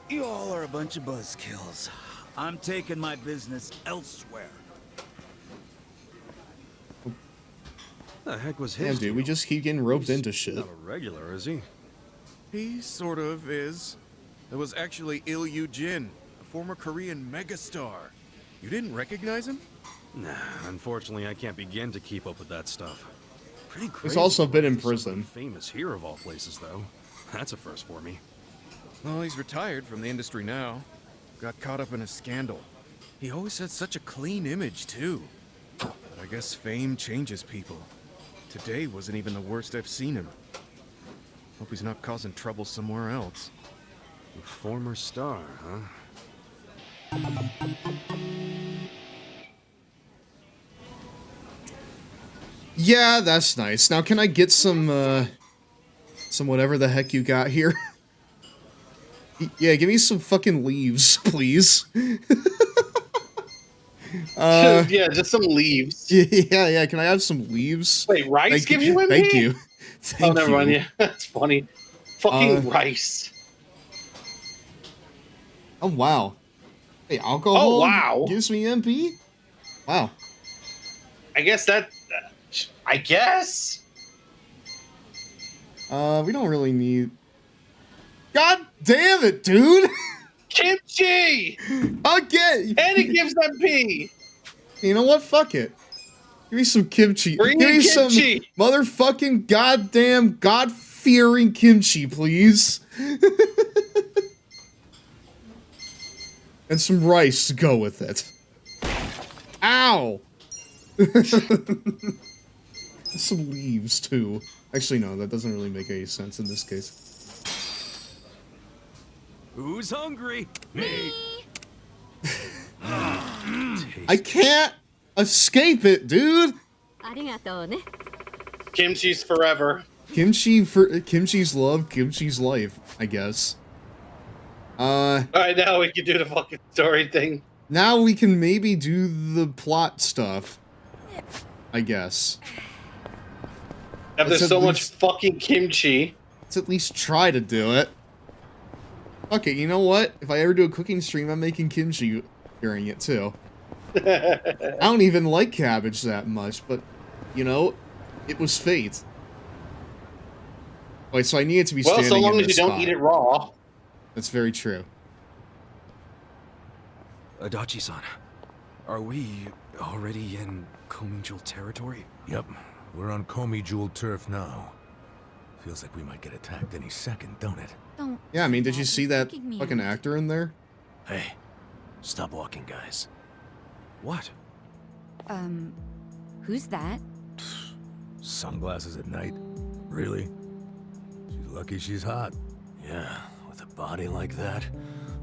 [SPEAKER 11] You all are a bunch of buzzkills. I'm taking my business elsewhere.
[SPEAKER 7] The heck was his?
[SPEAKER 1] Yeah, dude, we just keep getting roped into shit.
[SPEAKER 7] Not a regular, is he?
[SPEAKER 15] He sort of is. It was actually Il Jin, a former Korean megastar. You didn't recognize him?
[SPEAKER 7] Nah, unfortunately, I can't begin to keep up with that stuff. Pretty crazy.
[SPEAKER 1] He's also been in prison.
[SPEAKER 7] Famous here of all places, though. That's a first for me.
[SPEAKER 15] Well, he's retired from the industry now. Got caught up in a scandal. He always had such a clean image, too. But I guess fame changes people. Today wasn't even the worst I've seen him. Hope he's not causing trouble somewhere else.
[SPEAKER 7] A former star, huh?
[SPEAKER 1] Yeah, that's nice. Now, can I get some some whatever the heck you got here. Yeah, give me some fucking leaves, please.
[SPEAKER 2] Yeah, just some leaves.
[SPEAKER 1] Yeah, can I have some leaves?
[SPEAKER 2] Wait, rice
[SPEAKER 1] Thank
[SPEAKER 2] gives you MP?
[SPEAKER 1] Thank you. Thank
[SPEAKER 2] never mind.
[SPEAKER 1] you.
[SPEAKER 2] Yeah, that's funny. Fucking rice.
[SPEAKER 1] Oh, wow. Hey, alcohol
[SPEAKER 2] Oh, wow.
[SPEAKER 1] gives me MP? Wow.
[SPEAKER 2] I guess that... I guess?
[SPEAKER 1] We don't really need... God damn it, dude!
[SPEAKER 2] Kimchi!
[SPEAKER 1] Again!
[SPEAKER 2] And it gives MP!
[SPEAKER 1] You know what? Fuck it. Give me some kimchi.
[SPEAKER 2] Bring
[SPEAKER 1] Give
[SPEAKER 2] me
[SPEAKER 1] me some
[SPEAKER 2] kimchi!
[SPEAKER 1] motherfucking goddamn God-fearing kimchi, please. And some rice to go with it. Ow! Some leaves, too. Actually, no, that doesn't really make any sense in this case.
[SPEAKER 7] Who's hungry? Me.
[SPEAKER 1] I can't escape it, dude!
[SPEAKER 2] Kimchi's forever.
[SPEAKER 1] Kimchi's love, kimchi's life, I guess.
[SPEAKER 2] Alright, now we can do the fucking story thing.
[SPEAKER 1] Now we can maybe do the plot stuff. I guess.
[SPEAKER 2] After so much fucking kimchi.
[SPEAKER 1] Let's at least try to do it. Okay, you know what? If I ever do a cooking stream, I'm making kimchi during it too. I don't even like cabbage that much, but, you know, it was fate. Wait, so I need it to be standing in this
[SPEAKER 2] Well, so long as you don't
[SPEAKER 1] spot.
[SPEAKER 2] eat it raw.
[SPEAKER 1] That's very true.
[SPEAKER 7] Adachi-san, are we already in Komijul territory?
[SPEAKER 8] Yep, we're on Komijul turf now. Feels like we might get attacked any second, don't it?
[SPEAKER 1] Yeah, I mean, did you see that fucking actor in there?
[SPEAKER 8] Hey, stop walking, guys.
[SPEAKER 7] What?
[SPEAKER 6] Who's that?
[SPEAKER 8] Sunglasses at night? Really? She's lucky she's hot. Yeah, with a body like that,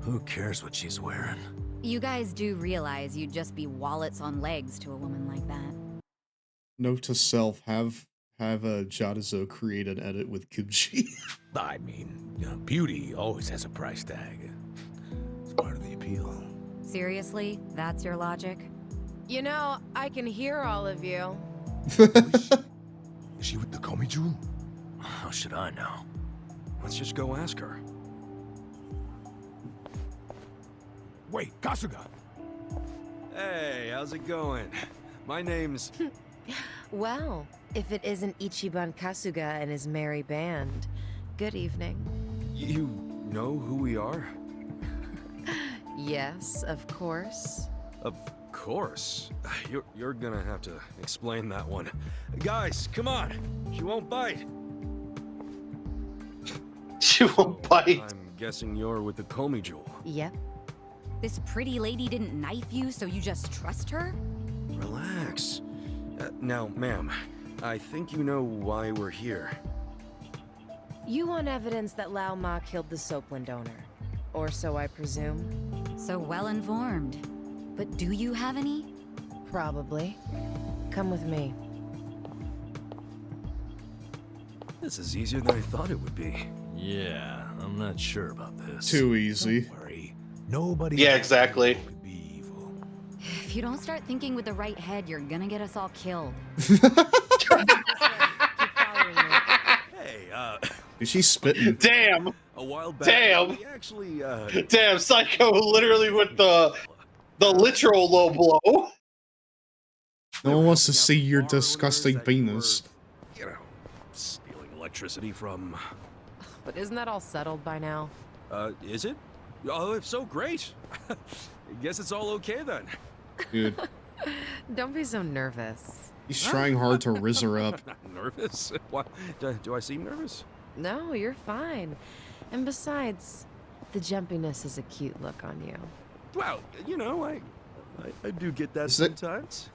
[SPEAKER 8] who cares what she's wearing?
[SPEAKER 6] You guys do realize you'd just be wallets on legs to a woman like that.
[SPEAKER 1] Note to self, have a Jadazo create an edit with kimchi.
[SPEAKER 8] I mean, you know, beauty always has a price tag. It's part of the appeal.
[SPEAKER 6] Seriously? That's your logic?
[SPEAKER 16] You know, I can hear all of you.
[SPEAKER 8] Is she with the Komijul? How should I know?
[SPEAKER 7] Let's just go ask her.
[SPEAKER 8] Wait, Kasuga!
[SPEAKER 7] Hey, how's it going? My name's...
[SPEAKER 16] Well, if it isn't Ichiban Kasuga and his merry band, good evening.
[SPEAKER 7] You know who we are?
[SPEAKER 16] Yes, of course.
[SPEAKER 7] Of course. You're gonna have to explain that one. Guys, come on! She won't bite!
[SPEAKER 2] She won't bite.
[SPEAKER 7] I'm guessing you're with the Komijul.
[SPEAKER 16] Yep.
[SPEAKER 6] This pretty lady didn't knife you, so you just trust her?
[SPEAKER 7] Relax. Now, ma'am, I think you know why we're here.
[SPEAKER 16] You want evidence that Lao Ma killed the Soapland owner. Or so I presume.
[SPEAKER 6] So well informed. But do you have any?
[SPEAKER 16] Probably. Come with me.
[SPEAKER 7] This is easier than I thought it would be.
[SPEAKER 8] Yeah, I'm not sure about this.
[SPEAKER 1] Too easy.
[SPEAKER 8] Don't worry. Nobody.
[SPEAKER 2] Yeah, exactly.
[SPEAKER 6] If you don't start thinking with the right head, you're gonna get us all killed.
[SPEAKER 7] Hey,
[SPEAKER 1] Is she spitting?
[SPEAKER 2] Damn.
[SPEAKER 7] A while back,
[SPEAKER 2] Damn.
[SPEAKER 7] we actually,
[SPEAKER 2] Damn, Psycho literally with the literal low blow.
[SPEAKER 1] No one wants to see your disgusting penis.
[SPEAKER 7] You know, stealing electricity from...
[SPEAKER 16] But isn't that all settled by now?
[SPEAKER 7] Is it? Oh, if so, great. I guess it's all okay then.
[SPEAKER 1] Dude,
[SPEAKER 16] Don't be so nervous.
[SPEAKER 1] he's trying hard to rizz her up.
[SPEAKER 7] I'm not nervous. What? Do I seem nervous?
[SPEAKER 16] No, you're fine. And besides, the jumpiness is a cute look on you.
[SPEAKER 7] Well, you know, I do get that
[SPEAKER 1] Is it-
[SPEAKER 7] sometimes.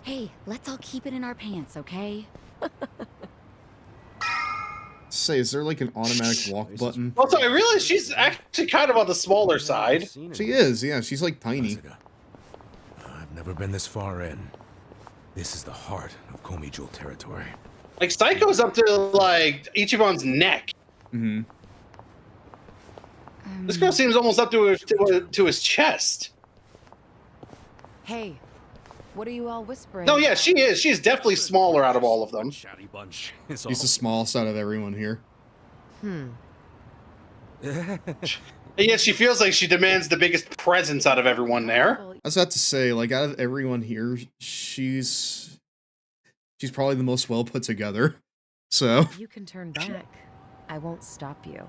[SPEAKER 6] Hey, let's all keep it in our pants, okay?
[SPEAKER 1] Say, is there like an automatic walk button?
[SPEAKER 2] Also, I realize she's actually kind of on the smaller side.
[SPEAKER 1] She is, yeah, she's like tiny.
[SPEAKER 8] I've never been this far in. This is the heart of Komijul territory.
[SPEAKER 2] Like, Psycho's up to, like, Ichiban's neck.
[SPEAKER 1] Mm-hmm.
[SPEAKER 2] This girl seems almost up to his chest.
[SPEAKER 16] Hey, what are you all whispering?
[SPEAKER 2] No, yeah, she is. She's definitely smaller out of all of them.
[SPEAKER 7] Chatty bunch.
[SPEAKER 1] He's the smallest out of everyone here.
[SPEAKER 16] Hmm.
[SPEAKER 2] And yet she feels like she demands the biggest presence out of everyone there.
[SPEAKER 1] I was about to say, like, out of everyone here, she's probably the most well put together. So
[SPEAKER 16] If you can turn back, I won't stop you.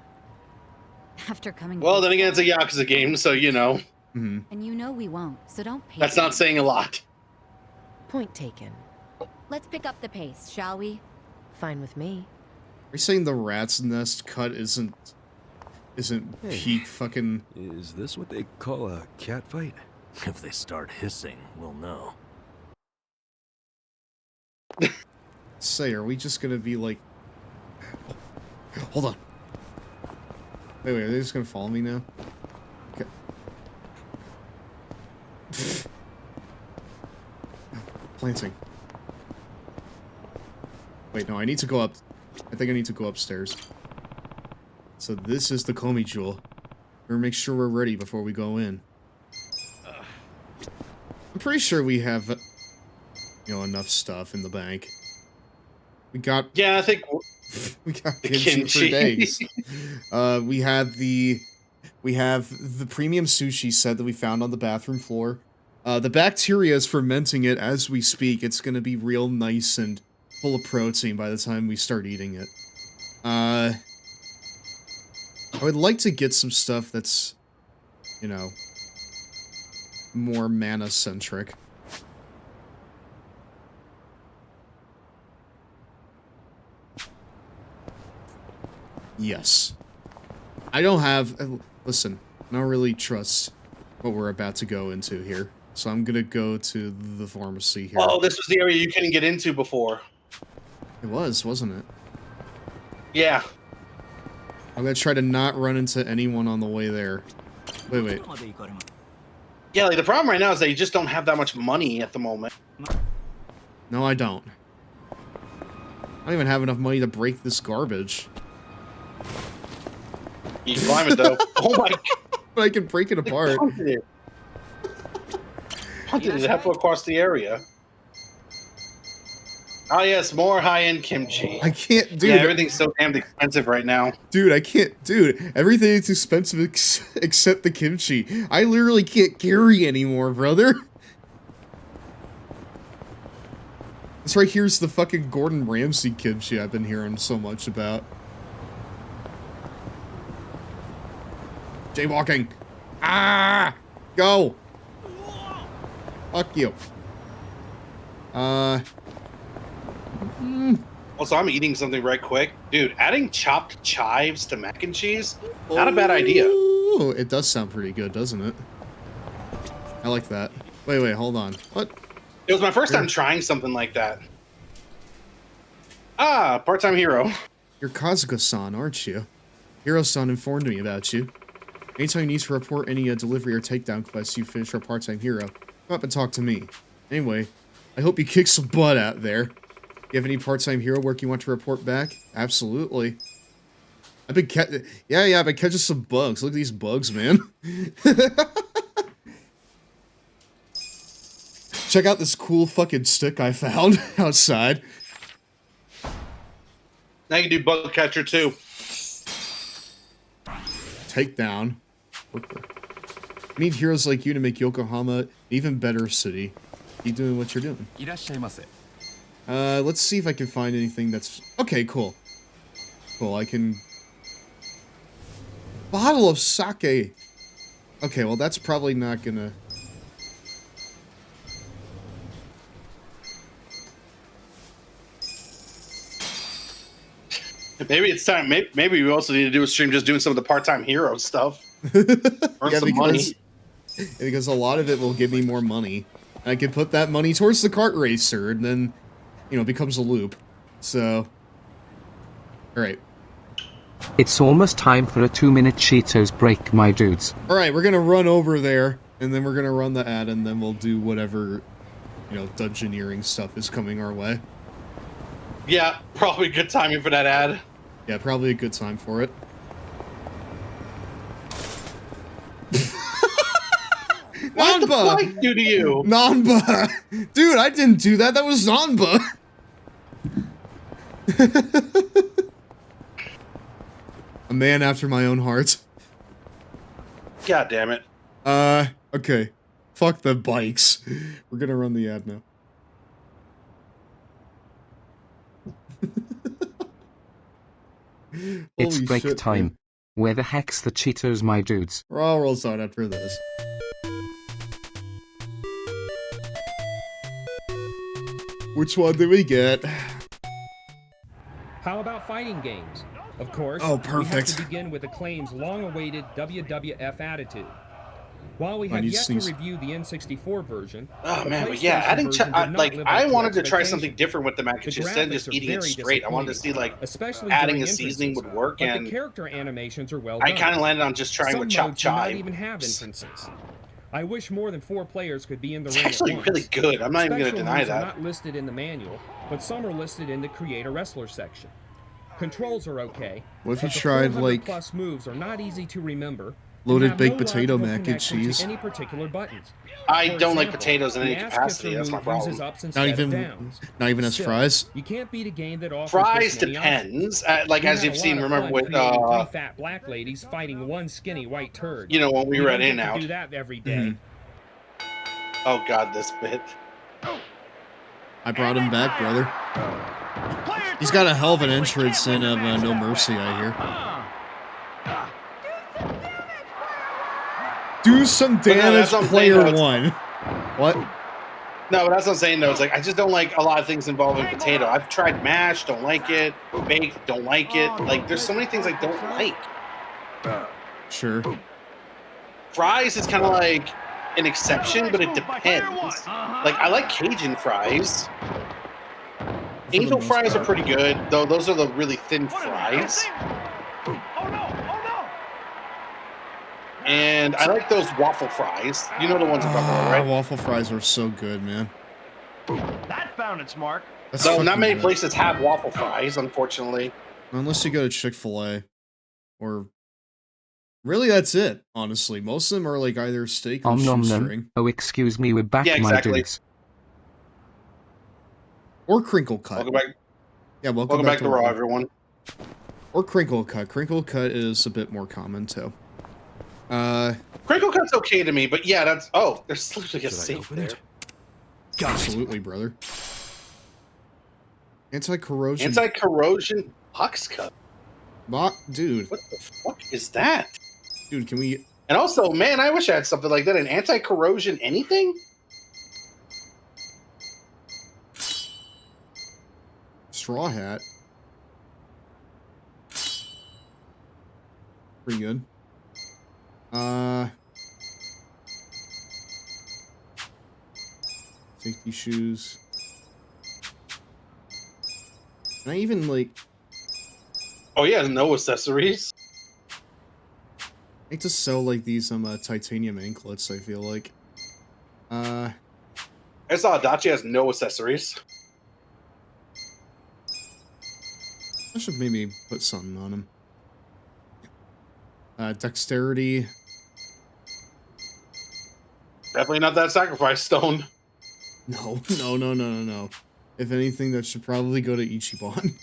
[SPEAKER 6] After coming.
[SPEAKER 2] Well, then again, it's a Yakuza game, so you know.
[SPEAKER 1] Mm-hmm.
[SPEAKER 6] And you know we won't, so don't pay.
[SPEAKER 2] That's not saying a lot.
[SPEAKER 16] Point taken.
[SPEAKER 6] Let's pick up the pace, shall we?
[SPEAKER 16] Fine with me.
[SPEAKER 1] Are you saying the rat's nest cut isn't peak fucking?
[SPEAKER 7] Is this what they call a cat fight? If they start hissing, we'll know.
[SPEAKER 1] Say, are we just gonna be like? Hold on. Wait, are they just gonna follow me now? Okay. Planting. Wait, no, I need to go up. I think I need to go upstairs. So this is the Komi Jewel. We're make sure we're ready before we go in. I'm pretty sure we have, enough stuff in the bank. We got.
[SPEAKER 2] Yeah, I think
[SPEAKER 1] we got
[SPEAKER 2] the
[SPEAKER 1] kimchi for days. We have the premium sushi set that we found on the bathroom floor. The bacteria is fermenting it as we speak. It's gonna be real nice and full of protein by the time we start eating it. I would like to get some stuff that's, more mana-centric. Yes. I don't have... listen, I don't really trust what we're about to go into here. So I'm gonna go to the pharmacy here.
[SPEAKER 2] Oh, this was the area you couldn't get into before.
[SPEAKER 1] It was, wasn't it?
[SPEAKER 2] Yeah.
[SPEAKER 1] I'm gonna try to not run into anyone on the way there. Wait.
[SPEAKER 2] Yeah, like the problem right now is that you just don't have that much money at the moment.
[SPEAKER 1] No, I don't. I don't even have enough money to break this garbage.
[SPEAKER 2] You can climb it though. Oh my!
[SPEAKER 1] But I can break it apart.
[SPEAKER 2] Punted it halfway across the area. Oh yes, more high-end kimchi.
[SPEAKER 1] I can't, dude.
[SPEAKER 2] Yeah, everything's so damn expensive right now.
[SPEAKER 1] Dude, I can't, dude. Everything is expensive except the kimchi. I literally can't carry anymore, brother. This right here's the fucking Gordon Ramsay kimchi I've been hearing so much about. Jaywalking. Ah! Go! Fuck you.
[SPEAKER 2] Also, I'm eating something right quick. Dude, adding chopped chives to mac and cheese? Not a bad idea.
[SPEAKER 1] Ooh, it does sound pretty good, doesn't it? I like that. Wait, hold on. What?
[SPEAKER 2] It was my first time trying something like that. Ah, part-time hero.
[SPEAKER 1] You're Kazuka-san, aren't you? Hiro-san informed me about you. Anytime you need to report any delivery or takedown quests you finish our part-time hero, come up and talk to me. Anyway, I hope you kick some butt out there. You have any part-time hero work you want to report back? Absolutely. I've been I've been catching some bugs. Look at these bugs, man. Check out this cool fucking stick I found outside.
[SPEAKER 2] Now you can do bug catcher too.
[SPEAKER 1] Takedown. I need heroes like you to make Yokohama an even better city. Keep doing what you're doing. Let's see if I can find anything that's... Okay, cool. Cool, I can... Bottle of sake! Okay, well that's probably not gonna...
[SPEAKER 2] Maybe it's time. Maybe we also need to do a stream just doing some of the part-time hero stuff. Earn some money.
[SPEAKER 1] Because a lot of it will give me more money. I can put that money towards the kart racer, and then, it becomes a loop. So, alright.
[SPEAKER 5] It's almost time for a 2-minute Cheetos break, my dudes.
[SPEAKER 1] Alright, we're gonna run over there, and then we're gonna run the ad, and then we'll do whatever, dungeoneering stuff is coming our way.
[SPEAKER 2] Yeah, probably good timing for that ad.
[SPEAKER 1] Yeah, probably a good time for it.
[SPEAKER 2] What did the
[SPEAKER 1] Nanba!
[SPEAKER 2] bike do to you?
[SPEAKER 1] Nanba! Dude, I didn't do that. That was Nanba. A man after my own heart.
[SPEAKER 2] God damn it.
[SPEAKER 1] Okay. Fuck the bikes. We're gonna run the ad now.
[SPEAKER 5] It's
[SPEAKER 1] Holy
[SPEAKER 5] break
[SPEAKER 1] shit,
[SPEAKER 5] time.
[SPEAKER 1] man.
[SPEAKER 5] Where the heck's the Cheetos, my dudes?
[SPEAKER 1] We're all rolls out after this. Which one did we get?
[SPEAKER 17] How about fighting games? Of course,
[SPEAKER 1] Oh,
[SPEAKER 17] we have
[SPEAKER 1] perfect.
[SPEAKER 17] to begin with Acclaim's long-awaited WWF Attitude. While we
[SPEAKER 1] I
[SPEAKER 17] have
[SPEAKER 1] need to
[SPEAKER 17] yet to
[SPEAKER 1] sneeze.
[SPEAKER 17] review the N64 version,
[SPEAKER 2] Oh
[SPEAKER 17] the
[SPEAKER 2] man, but yeah,
[SPEAKER 17] PlayStation
[SPEAKER 2] adding
[SPEAKER 17] version did not
[SPEAKER 2] like
[SPEAKER 17] live
[SPEAKER 2] I
[SPEAKER 17] up to
[SPEAKER 2] wanted to try
[SPEAKER 17] expectations.
[SPEAKER 2] something different with the mac and
[SPEAKER 17] The
[SPEAKER 2] cheese instead of
[SPEAKER 17] graphics
[SPEAKER 2] just
[SPEAKER 17] are
[SPEAKER 2] eating it
[SPEAKER 17] very
[SPEAKER 2] straight. I wanted to see
[SPEAKER 17] disappointing,
[SPEAKER 2] like
[SPEAKER 17] especially
[SPEAKER 2] adding
[SPEAKER 17] during
[SPEAKER 2] the seasoning
[SPEAKER 17] entrances,
[SPEAKER 2] would work,
[SPEAKER 17] but
[SPEAKER 2] and
[SPEAKER 17] the character animations are well
[SPEAKER 2] I
[SPEAKER 17] done.
[SPEAKER 2] kind of landed on just trying
[SPEAKER 17] Some
[SPEAKER 2] with chop
[SPEAKER 17] modes do not
[SPEAKER 2] chai.
[SPEAKER 17] even have entrances. I wish more than 4 players could be in the
[SPEAKER 2] It's
[SPEAKER 17] ring
[SPEAKER 2] actually
[SPEAKER 17] at once.
[SPEAKER 2] really good. I'm not even gonna
[SPEAKER 17] Special
[SPEAKER 2] deny
[SPEAKER 17] moves
[SPEAKER 2] that.
[SPEAKER 17] are not listed in the manual, but some are listed in the Create a Wrestler section. Controls are okay.
[SPEAKER 1] What if you
[SPEAKER 17] but the
[SPEAKER 1] tried,
[SPEAKER 17] 400
[SPEAKER 1] like,
[SPEAKER 17] plus moves are not easy to remember.
[SPEAKER 1] loaded
[SPEAKER 17] have
[SPEAKER 1] baked
[SPEAKER 17] no
[SPEAKER 1] potato
[SPEAKER 17] logical
[SPEAKER 1] mac and
[SPEAKER 17] connection to
[SPEAKER 1] cheese?
[SPEAKER 17] Any particular buttons.
[SPEAKER 2] I
[SPEAKER 17] For
[SPEAKER 2] don't like
[SPEAKER 17] example,
[SPEAKER 2] potatoes in
[SPEAKER 17] the
[SPEAKER 2] any
[SPEAKER 17] ass
[SPEAKER 2] capacity.
[SPEAKER 17] kisser
[SPEAKER 2] That's my
[SPEAKER 17] move
[SPEAKER 2] problem.
[SPEAKER 17] uses ups
[SPEAKER 1] Not
[SPEAKER 17] instead of
[SPEAKER 1] even,
[SPEAKER 17] downs.
[SPEAKER 1] not even as
[SPEAKER 17] Still,
[SPEAKER 1] fries?
[SPEAKER 17] You can't beat a game that offers
[SPEAKER 2] Fries
[SPEAKER 17] this many
[SPEAKER 2] depends.
[SPEAKER 17] options.
[SPEAKER 2] Like
[SPEAKER 17] We
[SPEAKER 2] as
[SPEAKER 17] had
[SPEAKER 2] you've
[SPEAKER 17] a
[SPEAKER 2] seen,
[SPEAKER 17] lot of
[SPEAKER 2] remember
[SPEAKER 17] fun
[SPEAKER 2] with
[SPEAKER 17] creating 3 fat black ladies fighting 1 skinny white turd.
[SPEAKER 2] you know, when we were
[SPEAKER 17] don't
[SPEAKER 2] at
[SPEAKER 17] get
[SPEAKER 2] In
[SPEAKER 17] to
[SPEAKER 2] Out.
[SPEAKER 17] do that every day.
[SPEAKER 2] Oh god, this bit.
[SPEAKER 1] I brought him back, brother. He's got a hell of an entrance in of No Mercy, I hear. Do some
[SPEAKER 2] But no,
[SPEAKER 1] damage,
[SPEAKER 2] that's what I'm saying,
[SPEAKER 1] player
[SPEAKER 2] though.
[SPEAKER 1] 1. What?
[SPEAKER 2] No, but that's what I'm saying though. It's like I just don't like a lot of things involving potato. I've tried mashed, don't like it. Baked, don't like it. Like there's so many things I don't like.
[SPEAKER 1] Sure.
[SPEAKER 2] Fries is kind of like an exception, but it depends. Like I like Cajun fries. Angel fries are pretty good, though. Those are the really thin fries. And I like those waffle fries. You know the ones I'm talking about, right?
[SPEAKER 1] Waffle fries are so good, man.
[SPEAKER 12] That found its mark.
[SPEAKER 1] That's
[SPEAKER 2] So not
[SPEAKER 1] fucking
[SPEAKER 2] many
[SPEAKER 1] good.
[SPEAKER 2] places have waffle fries, unfortunately.
[SPEAKER 1] Unless you go to Chick-fil-A. Or... really, that's it, honestly. Most of them are like either steak or
[SPEAKER 5] Nom nom
[SPEAKER 1] shoestring.
[SPEAKER 5] nom. Oh, excuse me, we're back,
[SPEAKER 2] Yeah,
[SPEAKER 5] my
[SPEAKER 2] exactly.
[SPEAKER 5] dudes.
[SPEAKER 1] Or crinkle cut.
[SPEAKER 2] Welcome back.
[SPEAKER 1] Yeah,
[SPEAKER 2] Welcome back to Raw, everyone.
[SPEAKER 1] Or crinkle cut. Crinkle cut is a bit more common, too.
[SPEAKER 2] Crinkle cut's okay to me, but yeah, that's... Oh, there's literally a safe there.
[SPEAKER 1] Absolutely, brother. Anti-corrosion.
[SPEAKER 2] Anti-corrosion box cut.
[SPEAKER 1] Dude.
[SPEAKER 2] What the fuck is that?
[SPEAKER 1] Dude, can we...
[SPEAKER 2] And also, man, I wish I had something like that. An anti-corrosion anything?
[SPEAKER 1] Straw hat. Pretty good. Safety shoes. Can I even, like...
[SPEAKER 2] Oh yeah, no accessories.
[SPEAKER 1] I need to sell, like, these, titanium anklets, I feel like.
[SPEAKER 2] I saw Adachi has no accessories.
[SPEAKER 1] I should maybe put something on him. Dexterity.
[SPEAKER 2] Definitely not that sacrifice stone.
[SPEAKER 1] No, no. If anything, that should probably go to Ichiban.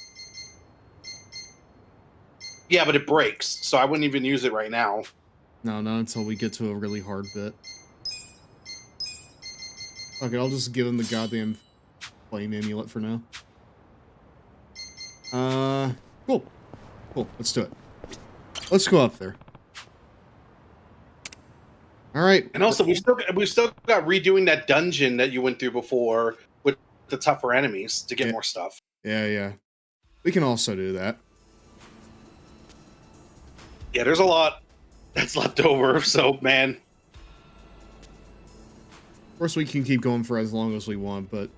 [SPEAKER 2] Yeah, but it breaks, so I wouldn't even use it right now.
[SPEAKER 1] No, not until we get to a really hard bit. Okay, I'll just give him the goddamn flame amulet for now. Cool. Cool, let's do it. Let's go up there. Alright.
[SPEAKER 2] And also, we still got redoing that dungeon that you went through before with the tougher enemies to get more stuff.
[SPEAKER 1] Yeah. We can also do that.
[SPEAKER 2] Yeah, there's a lot that's left over, so, man.
[SPEAKER 1] Of course, we can keep going for as long as we want, but...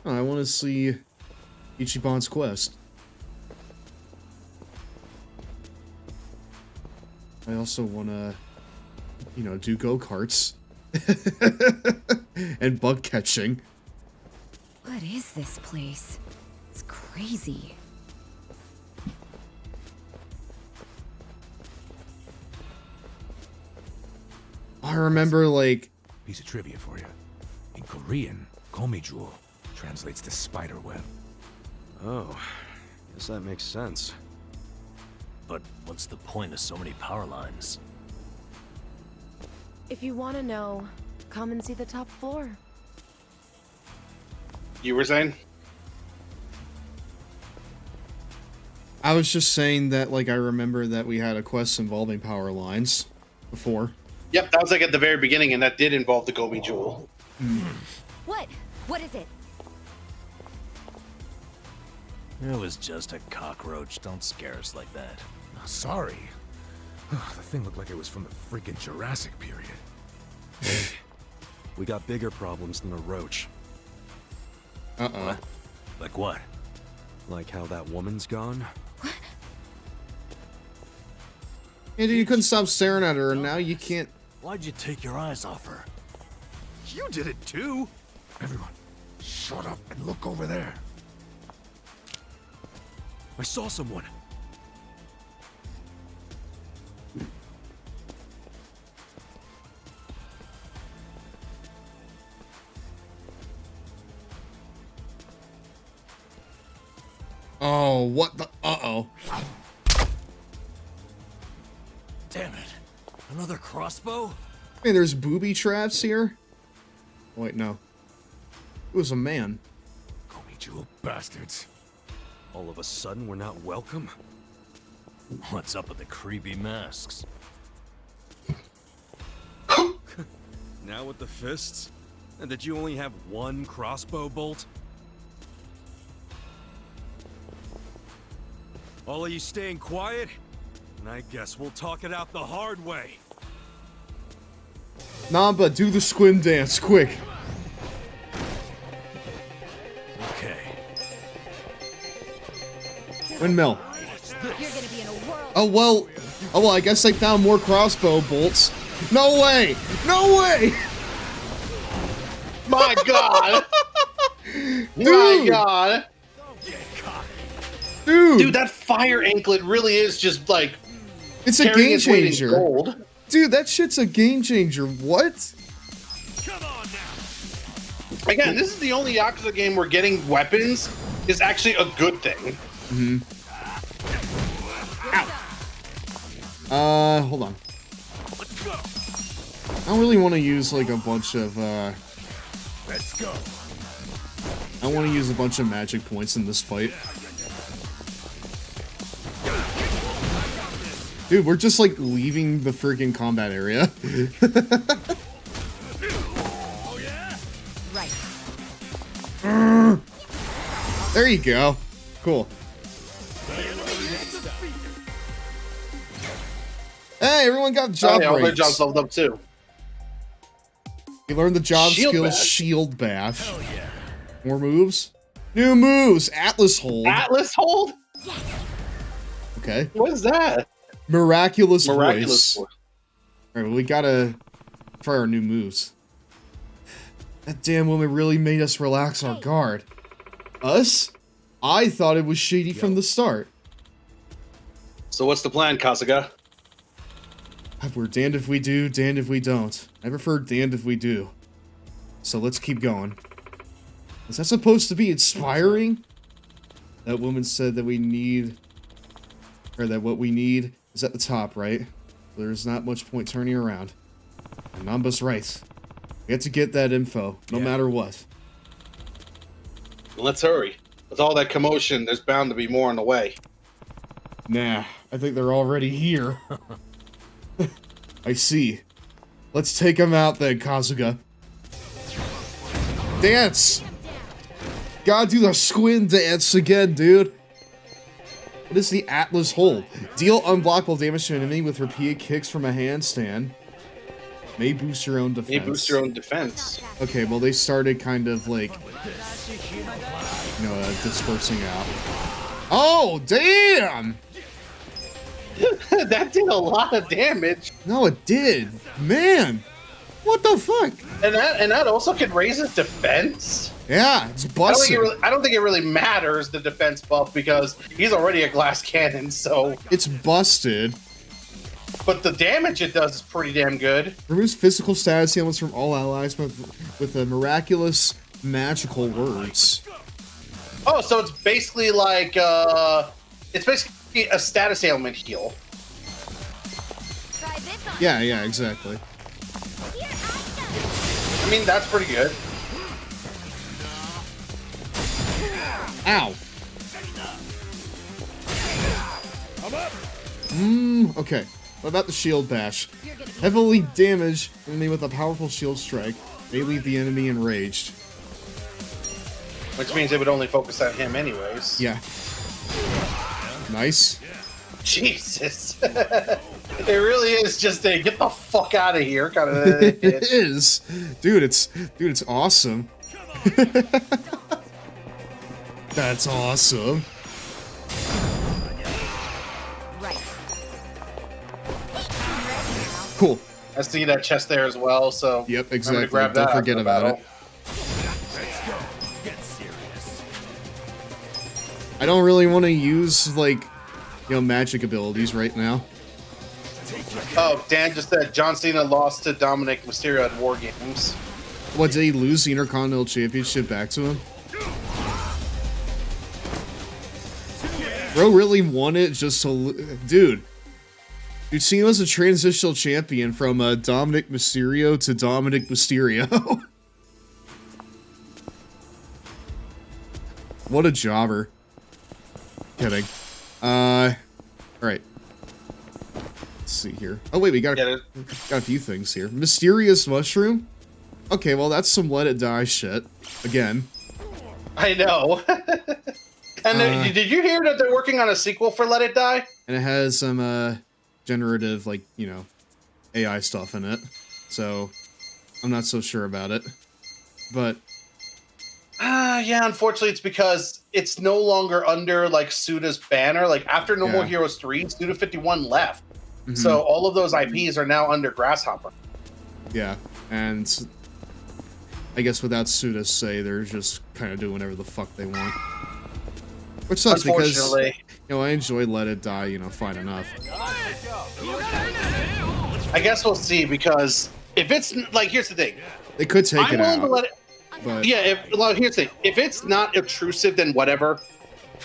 [SPEAKER 1] I want to see Ichiban's quest. I also want to, you know, do go-karts. and bug catching.
[SPEAKER 6] What is this place? It's crazy.
[SPEAKER 1] I remember, like...
[SPEAKER 8] Piece of trivia for you. In Korean, Komijul translates to spider web.
[SPEAKER 7] Oh, guess that makes sense.
[SPEAKER 18] But what's the point of so many power lines?
[SPEAKER 16] If you want to know, come and see the top floor.
[SPEAKER 2] You were saying?
[SPEAKER 1] I was just saying that, like, I remember that we had a quest involving power lines before.
[SPEAKER 2] Yep, that was like at the very beginning, and that did involve the Gobi Jewel.
[SPEAKER 6] What? What is it?
[SPEAKER 18] It was just a cockroach. Don't scare us like that.
[SPEAKER 8] Oh, sorry. The thing looked like it was from the freaking Jurassic period.
[SPEAKER 7] Hey, we got bigger problems than a roach.
[SPEAKER 1] Uh-oh.
[SPEAKER 18] Like what?
[SPEAKER 7] Like how that woman's gone?
[SPEAKER 1] Yeah, dude, you couldn't stop staring at her, and now you can't...
[SPEAKER 18] Why'd you take your eyes off her?
[SPEAKER 8] You did it too! Everyone, shut up and look over there.
[SPEAKER 7] I saw someone.
[SPEAKER 1] Oh, what the... Uh-oh.
[SPEAKER 18] Damn it. Another crossbow?
[SPEAKER 1] Hey, there's booby traps here? Oh, wait, no. It was a man.
[SPEAKER 8] Komijul bastards.
[SPEAKER 7] All of a sudden, we're not welcome?
[SPEAKER 18] What's up with the creepy masks?
[SPEAKER 7] Now with the fists? And that you only have one crossbow bolt? All of you staying quiet? And I guess we'll talk it out the hard way.
[SPEAKER 1] Namba, do the squid dance, quick.
[SPEAKER 18] Okay.
[SPEAKER 1] Windmill.
[SPEAKER 6] You're gonna be in a world.
[SPEAKER 1] Oh, well. Oh, well, I guess they found more crossbow bolts. No way! No way!
[SPEAKER 2] My God!
[SPEAKER 1] Dude!
[SPEAKER 2] My God!
[SPEAKER 1] Dude,
[SPEAKER 2] that fire anklet really is just like...
[SPEAKER 1] It's a
[SPEAKER 2] carrying
[SPEAKER 1] game
[SPEAKER 2] its weight in
[SPEAKER 1] changer.
[SPEAKER 2] gold.
[SPEAKER 1] Dude, that shit's a game changer. What?
[SPEAKER 2] Again, this is the only Yakuza game where getting weapons is actually a good thing.
[SPEAKER 1] Mm-hmm. Ow. Hold on. I don't really want to use, like, a bunch of,
[SPEAKER 8] Let's go.
[SPEAKER 1] I want to use a bunch of magic points in this fight. Dude, we're just, like, leaving the freaking combat area.
[SPEAKER 6] Right.
[SPEAKER 1] There you go. Cool. Hey, everyone got job
[SPEAKER 2] all their
[SPEAKER 1] breaks.
[SPEAKER 2] jobs leveled up too.
[SPEAKER 1] You learned the job
[SPEAKER 2] Shield
[SPEAKER 1] skill
[SPEAKER 2] bash.
[SPEAKER 1] Shield Bash. More moves? New moves! Atlas Hold.
[SPEAKER 2] Atlas Hold?
[SPEAKER 1] Okay.
[SPEAKER 2] What is that?
[SPEAKER 1] Miraculous
[SPEAKER 2] Miraculous
[SPEAKER 1] Voice. Alright, well, we gotta try our new moves. That damn woman really made us relax our guard. Us? I thought it was shady from the start.
[SPEAKER 2] So what's the plan, Kasuga?
[SPEAKER 1] We're damned if we do, damned if we don't. I prefer damned if we do. So let's keep going. Is that supposed to be inspiring? That woman said that we need... Or that what we need is at the top, right? There's not much point turning around. And Namba's right. We have to get that info, no matter what.
[SPEAKER 2] Let's hurry. With all that commotion, there's bound to be more on the way.
[SPEAKER 1] Nah, I think they're already here. I see. Let's take them out then, Kasuga. Dance! Gotta do the squid dance again, dude. What is the Atlas Hold? Deal unblockable damage to an enemy with repeated kicks from a handstand. May boost your own defense.
[SPEAKER 2] May boost your own defense.
[SPEAKER 1] Okay, well they started kind of like, you know, dispersing out. Oh, damn!
[SPEAKER 2] That did a lot of damage.
[SPEAKER 1] No, it did. Man! What the fuck?
[SPEAKER 2] And that also can raise his defense.
[SPEAKER 1] Yeah, it's busted.
[SPEAKER 2] I don't think it really matters, the defense buff, because he's already a glass cannon, so...
[SPEAKER 1] It's busted.
[SPEAKER 2] But the damage it does is pretty damn good.
[SPEAKER 1] Removes physical status ailments from all allies with a miraculous magical words.
[SPEAKER 2] Oh, so it's basically like, it's basically a status ailment heal.
[SPEAKER 1] Yeah, exactly.
[SPEAKER 2] I mean, that's pretty good.
[SPEAKER 1] Ow. Okay. What about the shield bash? Heavily damage enemy with a powerful shield strike. They leave the enemy enraged.
[SPEAKER 2] Which means it would only focus on him anyways.
[SPEAKER 1] Yeah. Nice.
[SPEAKER 2] Jesus. It really is just a get the fuck out of here kind of thing.
[SPEAKER 1] It is. Dude, it's awesome. That's awesome. Cool.
[SPEAKER 2] I see that chest there as well, so
[SPEAKER 1] yep, exactly.
[SPEAKER 2] I'm gonna grab that.
[SPEAKER 1] Don't forget about it. I don't really want to use, like, you know, magic abilities right now.
[SPEAKER 2] Oh, Dan just said John Cena lost to Dominic Mysterio at War Games.
[SPEAKER 1] What, did he lose the Intercontinental Championship back to him? Bro really won it just to... Dude, Cena's a transitional champion from Dominic Mysterio to Dominic Mysterio. What a jobber. Kidding. Alright. Let's see here. Oh wait, we got a few things here. Mysterious Mushroom? Okay, well that's some Let It Die shit. Again.
[SPEAKER 2] I know. And did you hear that they're working on a sequel for Let It Die?
[SPEAKER 1] And it has some generative, like, you know, AI stuff in it. So, I'm not so sure about it. But...
[SPEAKER 2] yeah, unfortunately it's because it's no longer under, like, Suda's banner. Like, after No More Heroes 3, Suda 51 left.
[SPEAKER 1] Mm-hmm.
[SPEAKER 2] So all of those IPs are now under Grasshopper.
[SPEAKER 1] Yeah, and I guess without Suda's say, they're just kind of doing whatever the fuck they want. Which sucks because, you know, I enjoy Let It Die, you know, fine enough.
[SPEAKER 2] I guess we'll see, because if it's, like, here's the thing.
[SPEAKER 1] They could take it out. But...
[SPEAKER 2] Yeah, here's the thing. If it's not obtrusive, then whatever.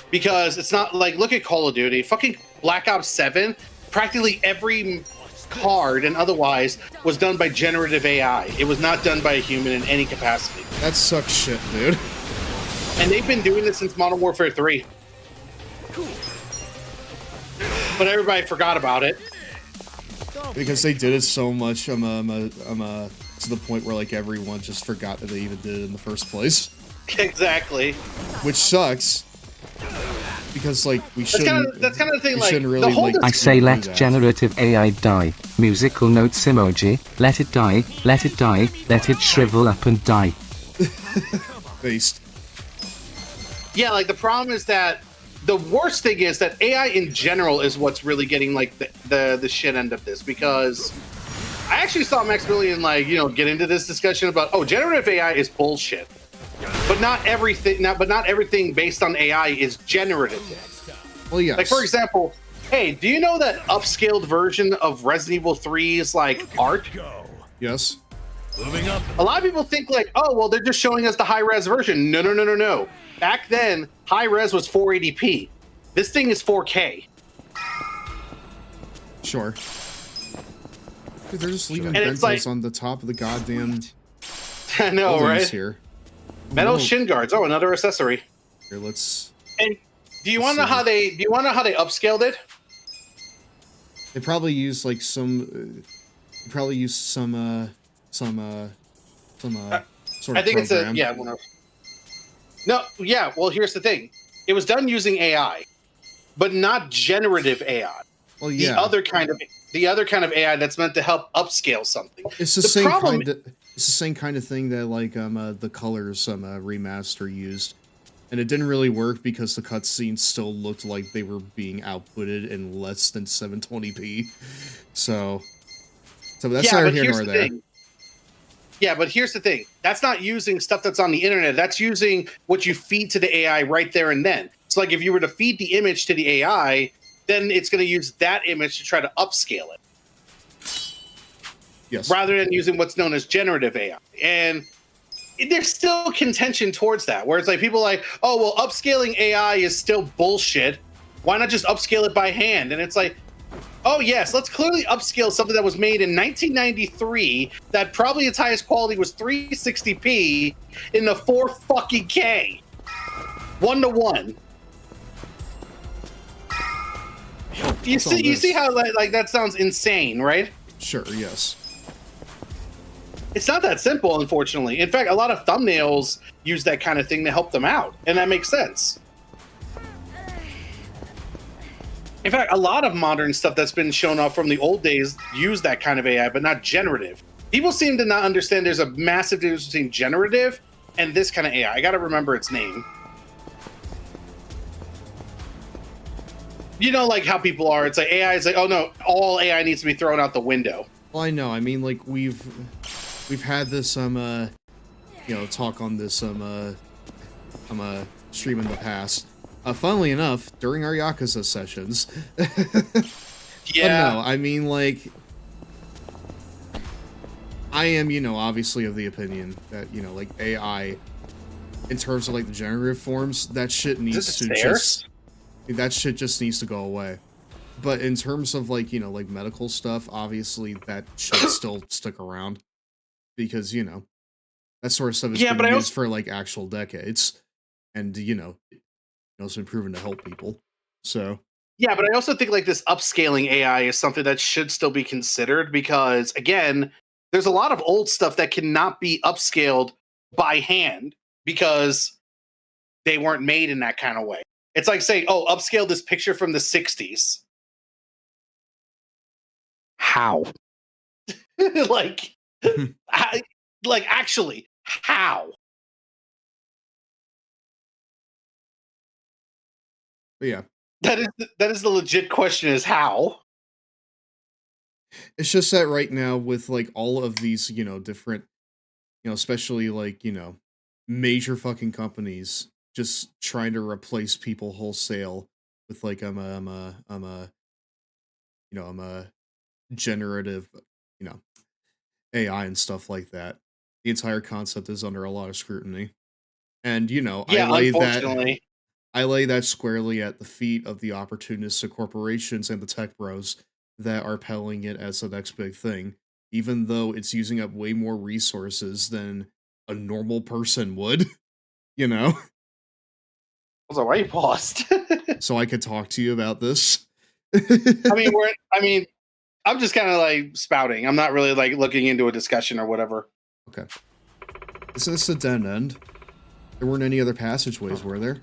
[SPEAKER 2] Because it's not, like, look at Call of Duty. Fucking Black Ops 7, practically every card and otherwise was done by generative AI. It was not done by a human in any capacity.
[SPEAKER 1] That sucks shit, dude.
[SPEAKER 2] And they've been doing this since Modern Warfare 3. But everybody forgot about it.
[SPEAKER 1] Because they did it so much, to the point where, like, everyone just forgot that they even did it in the first place.
[SPEAKER 2] Exactly.
[SPEAKER 1] Which sucks. Because, like, we shouldn't...
[SPEAKER 2] That's kind of the thing, like...
[SPEAKER 1] Really, like,
[SPEAKER 5] I say let generative AI die. Musical notes emoji. Let it die, let it die, let it shrivel up and die.
[SPEAKER 1] Based.
[SPEAKER 2] Yeah, like, the problem is that the worst thing is that AI in general is what's really getting, like, the shit end of this, because I actually saw Maximilian, like, you know, get into this discussion about, oh, generative AI is bullshit. But not everything based on AI is generative.
[SPEAKER 1] Well, yes.
[SPEAKER 2] Like, for example, hey, do you know that upscaled version of Resident Evil 3's, like, art?
[SPEAKER 1] Yes.
[SPEAKER 11] Moving up.
[SPEAKER 2] A lot of people think, like, oh, well, they're just showing us the high-res version. No. Back then, high-res was 480p. This thing is 4K.
[SPEAKER 1] Sure. Dude, they're just leaving
[SPEAKER 2] bentos
[SPEAKER 1] like, on the top of the goddamn...
[SPEAKER 2] I know, right?
[SPEAKER 1] Here.
[SPEAKER 2] Metal shin guards. Oh, another accessory.
[SPEAKER 1] Here, let's...
[SPEAKER 2] And do you want to know how they upscaled it?
[SPEAKER 1] They probably used like some sort of
[SPEAKER 2] I think
[SPEAKER 1] program.
[SPEAKER 2] Well, here's the thing. It was done using AI, but not generative AI.
[SPEAKER 1] Well, yeah.
[SPEAKER 2] The other kind of AI that's meant to help upscale something.
[SPEAKER 1] It's the same kind of... It's the same kind of thing that, like, the Colors remaster used. And it didn't really work because the cutscenes still looked like they were being outputted in less than 720p. So that's neither here nor there.
[SPEAKER 2] Yeah, but here's the thing. That's not using stuff that's on the internet. That's using what you feed to the AI right there and then. So like if you were to feed the image to the AI, then it's going to use that image to try to upscale it.
[SPEAKER 1] Yes.
[SPEAKER 2] Rather than using what's known as generative AI. And there's still contention towards that, where it's like people are like, oh, well, upscaling AI is still bullshit. Why not just upscale it by hand? And it's like, oh, yes, let's clearly upscale something that was made in 1993 that probably its highest quality was 360p in the 4 fucking K. 1-to-1. You see how like that sounds insane, right?
[SPEAKER 1] Sure, yes.
[SPEAKER 2] It's not that simple, unfortunately. In fact, a lot of thumbnails use that kind of thing to help them out, and that makes sense. In fact, a lot of modern stuff that's been shown off from the old days use that kind of AI, but not generative. People seem to not understand there's a massive difference between generative and this kind of AI. I gotta remember its name. You know, like how people are. It's like AI is like, oh no, all AI needs to be thrown out the window.
[SPEAKER 1] Well, I know. I mean, like we've had this talk on this stream in the past. Funnily enough, during our Yakuza sessions.
[SPEAKER 2] Yeah.
[SPEAKER 1] But no, I mean, like, I am, obviously of the opinion that, like, AI, in terms of, like, the generative forms, that shit needs to just... That shit just needs to go away. But in terms of, like, like, medical stuff, obviously, that should still stick around. Because, that sort of stuff has been used for, like, actual decades. And, it's been proven to help people. So
[SPEAKER 2] yeah, but I also think like this upscaling AI is something that should still be considered because again, there's a lot of old stuff that cannot be upscaled by hand because they weren't made in that kind of way. It's like saying, "Oh, upscale this picture from the 60s." How? like actually, how?
[SPEAKER 1] But yeah.
[SPEAKER 2] That is the legit question is how?
[SPEAKER 1] It's just that right now with like all of these, different, especially like, major fucking companies just trying to replace people wholesale with like I'm a generative, AI and stuff like that. The entire concept is under a lot of scrutiny. And,
[SPEAKER 2] yeah, unfortunately.
[SPEAKER 1] I lay that squarely at the feet of the opportunistic corporations and the tech bros that are peddling it as the next big thing, even though it's using up way more resources than a normal person would,
[SPEAKER 2] So why you paused?
[SPEAKER 1] So I could talk to you about this.
[SPEAKER 2] I mean, I'm just kind of like spouting. I'm not really like looking into a discussion or whatever.
[SPEAKER 1] Okay. Is this a dead end? There weren't any other passageways, were there?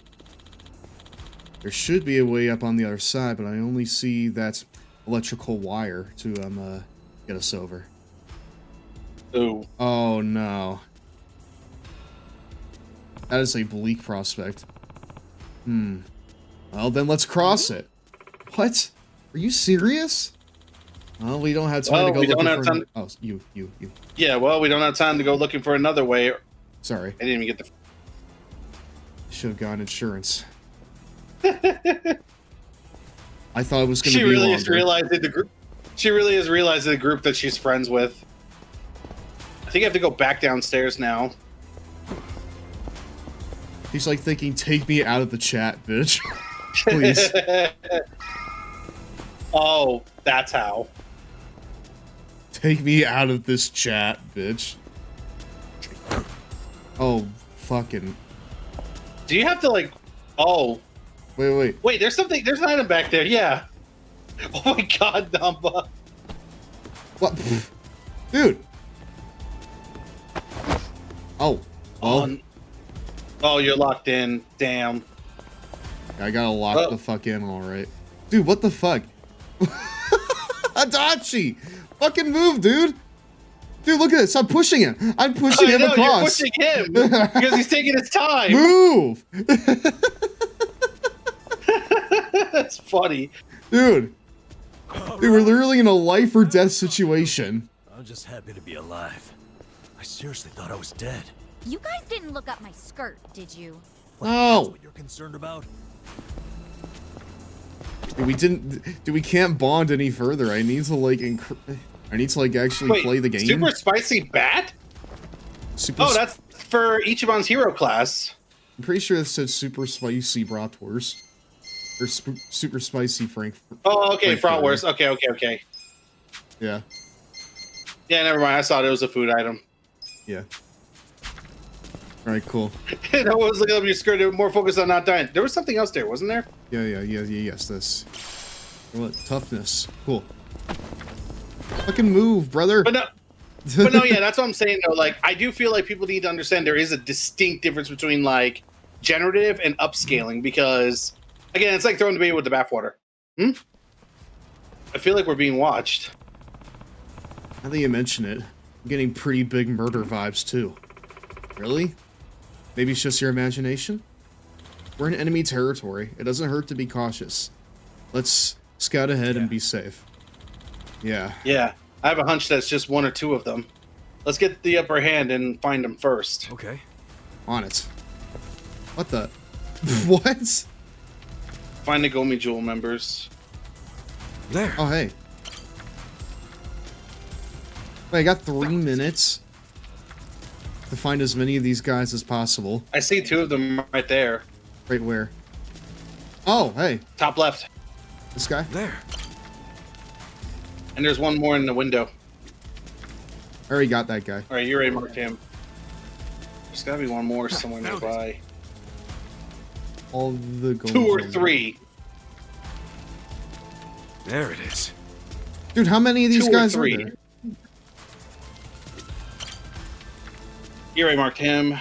[SPEAKER 1] There should be a way up on the other side, but I only see that electrical wire to get us over.
[SPEAKER 2] Ooh.
[SPEAKER 1] Oh no. That is a bleak prospect. Well, then let's cross it. What? Are you serious? Well, we don't have time to go looking for... Oh, you.
[SPEAKER 2] Yeah, well, we don't have time to go looking for another way.
[SPEAKER 1] Sorry.
[SPEAKER 2] I didn't even get the...
[SPEAKER 1] Should have gotten insurance. I thought it was going to be
[SPEAKER 2] really
[SPEAKER 1] longer.
[SPEAKER 2] Is realizing the group. She really is realizing the group that she's friends with. I think I have to go back downstairs now.
[SPEAKER 1] He's like thinking, take me out of the chat, bitch. Please.
[SPEAKER 2] Oh, that's how.
[SPEAKER 1] Take me out of this chat, bitch. Oh, fucking.
[SPEAKER 2] Do you have to like... Oh.
[SPEAKER 1] Wait.
[SPEAKER 2] Wait, there's something... There's an item back there, yeah. Oh my god, Namba.
[SPEAKER 1] What? Dude. Oh.
[SPEAKER 2] Oh, you're locked in. Damn.
[SPEAKER 1] I gotta lock the fuck in, alright. Dude, what the fuck? Adachi! Fucking move, dude! Dude, look at this. I'm pushing him. I'm pushing him across.
[SPEAKER 2] You're pushing him because he's taking his time.
[SPEAKER 1] Move!
[SPEAKER 2] That's funny.
[SPEAKER 1] Dude. Dude, we're literally in a life or death situation.
[SPEAKER 18] I'm just happy to be alive. I seriously thought I was dead.
[SPEAKER 6] You guys didn't look up my skirt, did you?
[SPEAKER 18] That's what you're concerned about?
[SPEAKER 1] Dude, we can't bond any further. I need to like actually play the game.
[SPEAKER 2] Super spicy bat? That's for Ichiban's hero class.
[SPEAKER 1] I'm pretty sure it said super spicy bratwurst. Or super spicy Frank.
[SPEAKER 2] Oh, okay, bratwurst. Okay.
[SPEAKER 1] Yeah.
[SPEAKER 2] Yeah, never mind. I thought it was a food item.
[SPEAKER 1] Yeah. Alright, cool.
[SPEAKER 2] I was looking up your skirt. They were more focused on not dying. There was something else there, wasn't there?
[SPEAKER 1] Yes, this. What? Toughness. Cool. Fucking move, brother.
[SPEAKER 2] But no, yeah, that's what I'm saying, though. Like, I do feel like people need to understand there is a distinct difference between, like, generative and upscaling, because, again, it's like throwing the baby with the bathwater. I feel like we're being watched.
[SPEAKER 1] Now that you mention it, I'm getting pretty big murder vibes, too. Really? Maybe it's just your imagination? We're in enemy territory. It doesn't hurt to be cautious. Let's scout ahead and be safe. Yeah.
[SPEAKER 2] Yeah. I have a hunch that's just one or two of them. Let's get the upper hand and find them first.
[SPEAKER 15] Okay.
[SPEAKER 1] On it. What the? What?
[SPEAKER 2] Find the Gomi Jewel members.
[SPEAKER 15] There.
[SPEAKER 1] Oh, hey. Wait, I got 3 minutes to find as many of these guys as possible.
[SPEAKER 2] I see 2 of them right there.
[SPEAKER 1] Right where? Oh, hey.
[SPEAKER 2] Top left.
[SPEAKER 1] This guy?
[SPEAKER 15] There.
[SPEAKER 2] And there's one more in the window.
[SPEAKER 1] I already got that guy.
[SPEAKER 2] All right, you already marked him. There's got to be one more somewhere nearby.
[SPEAKER 1] All the gold.
[SPEAKER 2] 2 or 3.
[SPEAKER 15] There it is.
[SPEAKER 1] Dude, how many of these
[SPEAKER 2] 2
[SPEAKER 1] guys
[SPEAKER 2] or 3.
[SPEAKER 1] are there?
[SPEAKER 2] You already marked him.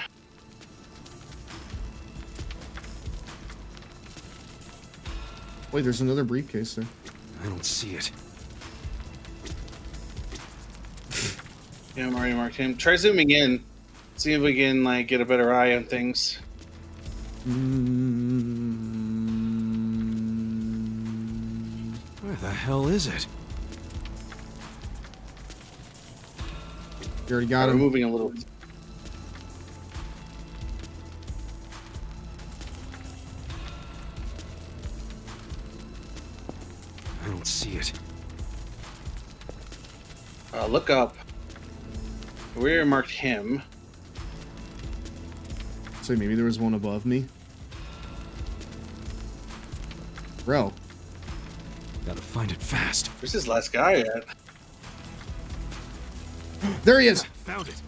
[SPEAKER 1] Wait, there's another briefcase there.
[SPEAKER 15] I don't see it.
[SPEAKER 2] Yeah, I'm already marked him. Try zooming in. See if we can like get a better eye on things.
[SPEAKER 15] Where the hell is it?
[SPEAKER 1] You already got him.
[SPEAKER 2] We're moving a little.
[SPEAKER 15] I don't see it.
[SPEAKER 2] Look up. We marked him.
[SPEAKER 1] So maybe there was one above me. Bro.
[SPEAKER 15] Gotta find it fast.
[SPEAKER 2] Where's this last guy at?
[SPEAKER 1] There he is.
[SPEAKER 15] Found it.